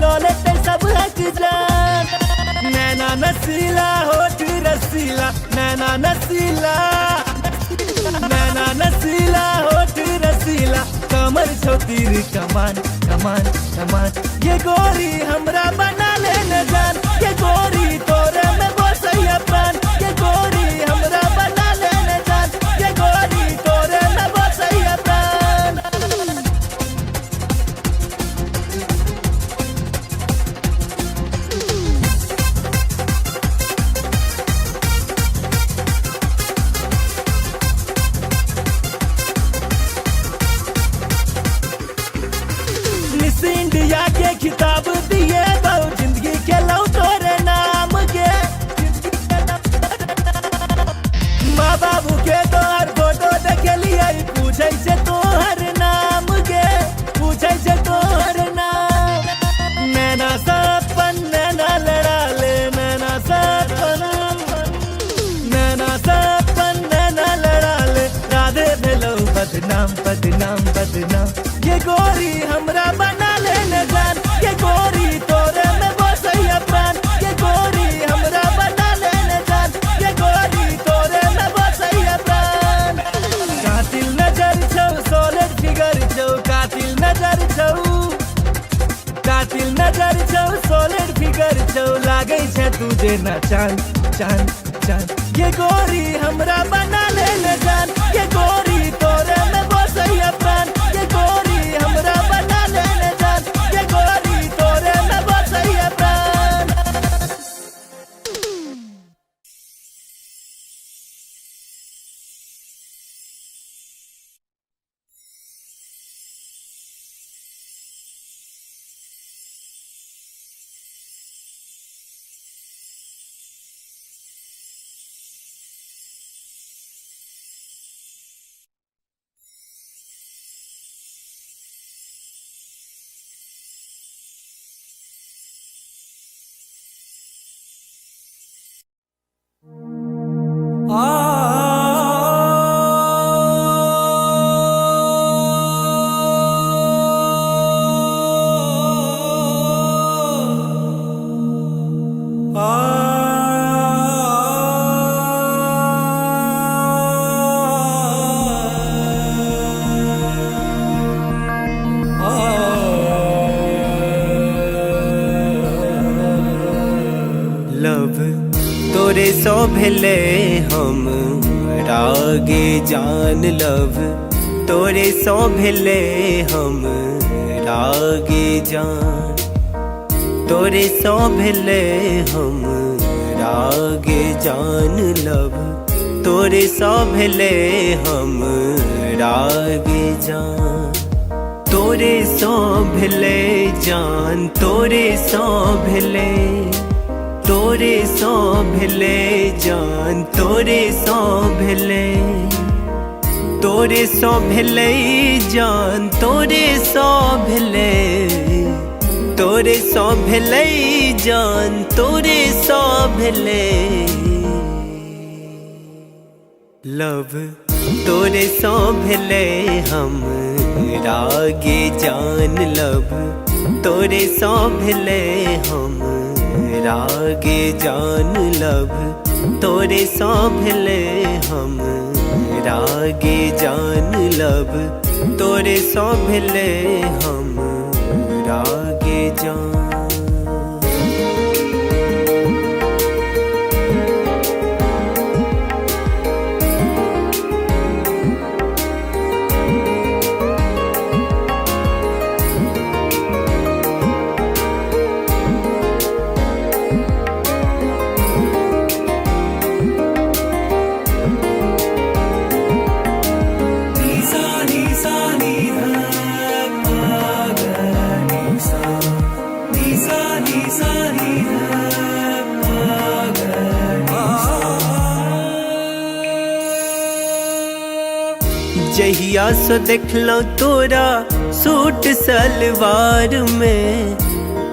लो लेतै सब हक जान नैना नसीला होठ रसीला नैना नसीला नैना नसीला होठ रसीला कमर छौ तीर कमान कमान कमान ये गोरी हमरा बना ले न जान ये गोरी तोरे में बसैया प्राण ये गोरी हमरा बना ले न जान ये गोरी तोरे में बसैया प्राण मिस इंडिया के खिताब दिए बहु जिंदगी के लौ तोरे नाम के माँ बाबू के तोहर फोटो देखलिए पूछे से तोहर नाम के पूछे से तोहर नाम नैना सपन नैना लड़ा ले नैना सपन नैना सपन नैना लड़ा ले राधे भेलो बदनाम बदनाम बदनाम ये गोरी हमरा बना ले न जान ये गोरी तोरे में बसैया प्राण ये गोरी हमरा बना ले न जान ये गोरी तोरे में बसैया प्राण कातिल नजर छौ सोलिड फिगर छौ कातिल नजर छौ कातिल नजर छौ सोलिड फिगर छौ लागै छै तुझे न चांद चांद चांद ये गोरी हमरा बना ले न जान ये गोरी तोरे में बसैया प्राण ये गोरी हमरा बना ले न जान ये गोरी तोरे में बसैया प्राण सो भेले हम रागे जान लव, तोरे सो भेले हम रागे जान, तोरे सो भेले हम रागे जान लव, तोरे सो भेले हम रागे जान, तोरे सो भेले जान, तोरे सो भेले, तोरे सो भेले जान, तोरे सो भेले, तोरे सो भेले जान, तोरे सो भेले, तोरे सो भेले जान, तोरे सो भेले लव, तोरे सो भेले हम रागे जान लव, तोरे सो भेले हम रागे जान लव, तोरे सो भेले हम रागे जान लव, तोरे सो भेले हम रागे जान। जहिया सो देखलो तोरा सूट सलवार में,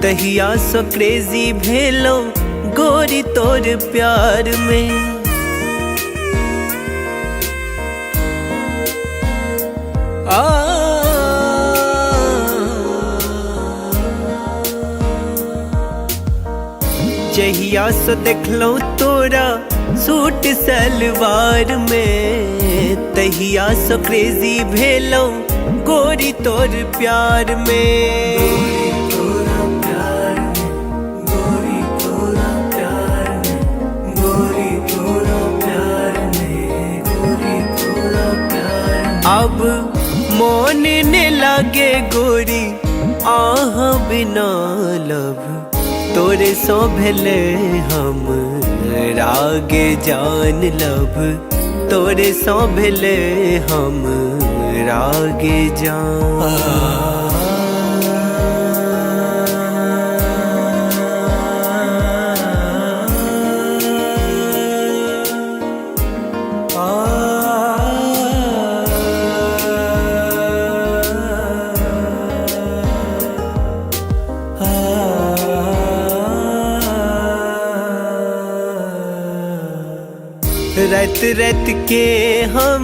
तहिया सो क्रेजी भेलो गोरी तोर प्यार में, जहिया सो देखलो तोरा सूट सलवार में, तहिया सो क्रेजी भेलो गोरी तोर प्यार में, गोरी तोरा प्यार में, गोरी तोरा प्यार में, गोरी तोरा प्यार में, अब मोन ने लागे गोरी आह बिना लव, तोरे सो भेले हम रागे जान लव, तोरे सो भेले हम रागे जान। रात रात के हम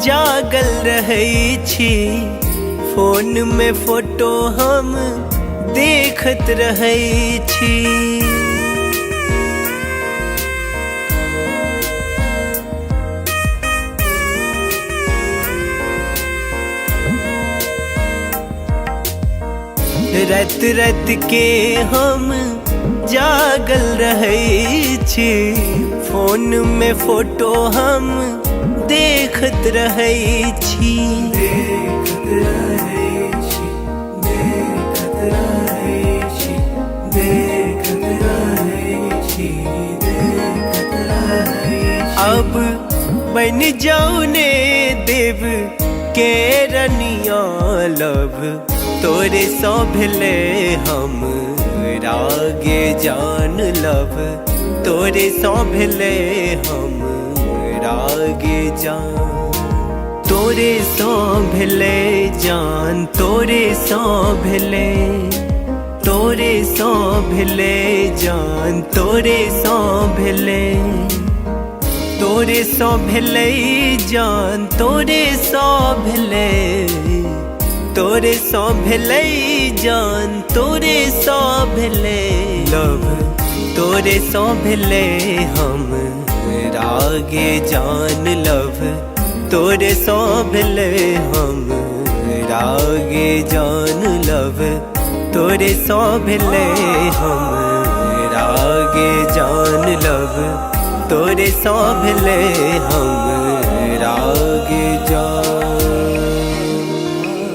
जागल रहै छी, फोन में फोटो हम देखत रहै छी, रात रात के हम जागल रहै छी, फोन में फोटो हम देखत रहै छी, देखत रहै छी, देखत रहै छी, देखत रहै छी, देखत रहै छी, अब बन जाऊ ने देव के रनिया लव, तोरे सो भेले हम रागे जान लव, तोरे सो भेले हम रागे जान, तोरे सो भेले जान, तोरे सो भेले, तोरे सो भेले जान, तोरे सो भेले, तोरे सो भेले जान, तोरे सो भेले, तोरे सो भेले जान, तोरे सो भेले लव, तोरे सो भेले हम रागे जान लव, तोरे सो भेले हम रागे जान लव, तोरे सो भेले हम रागे जान लव। तोरे सौंभले हम राग जा।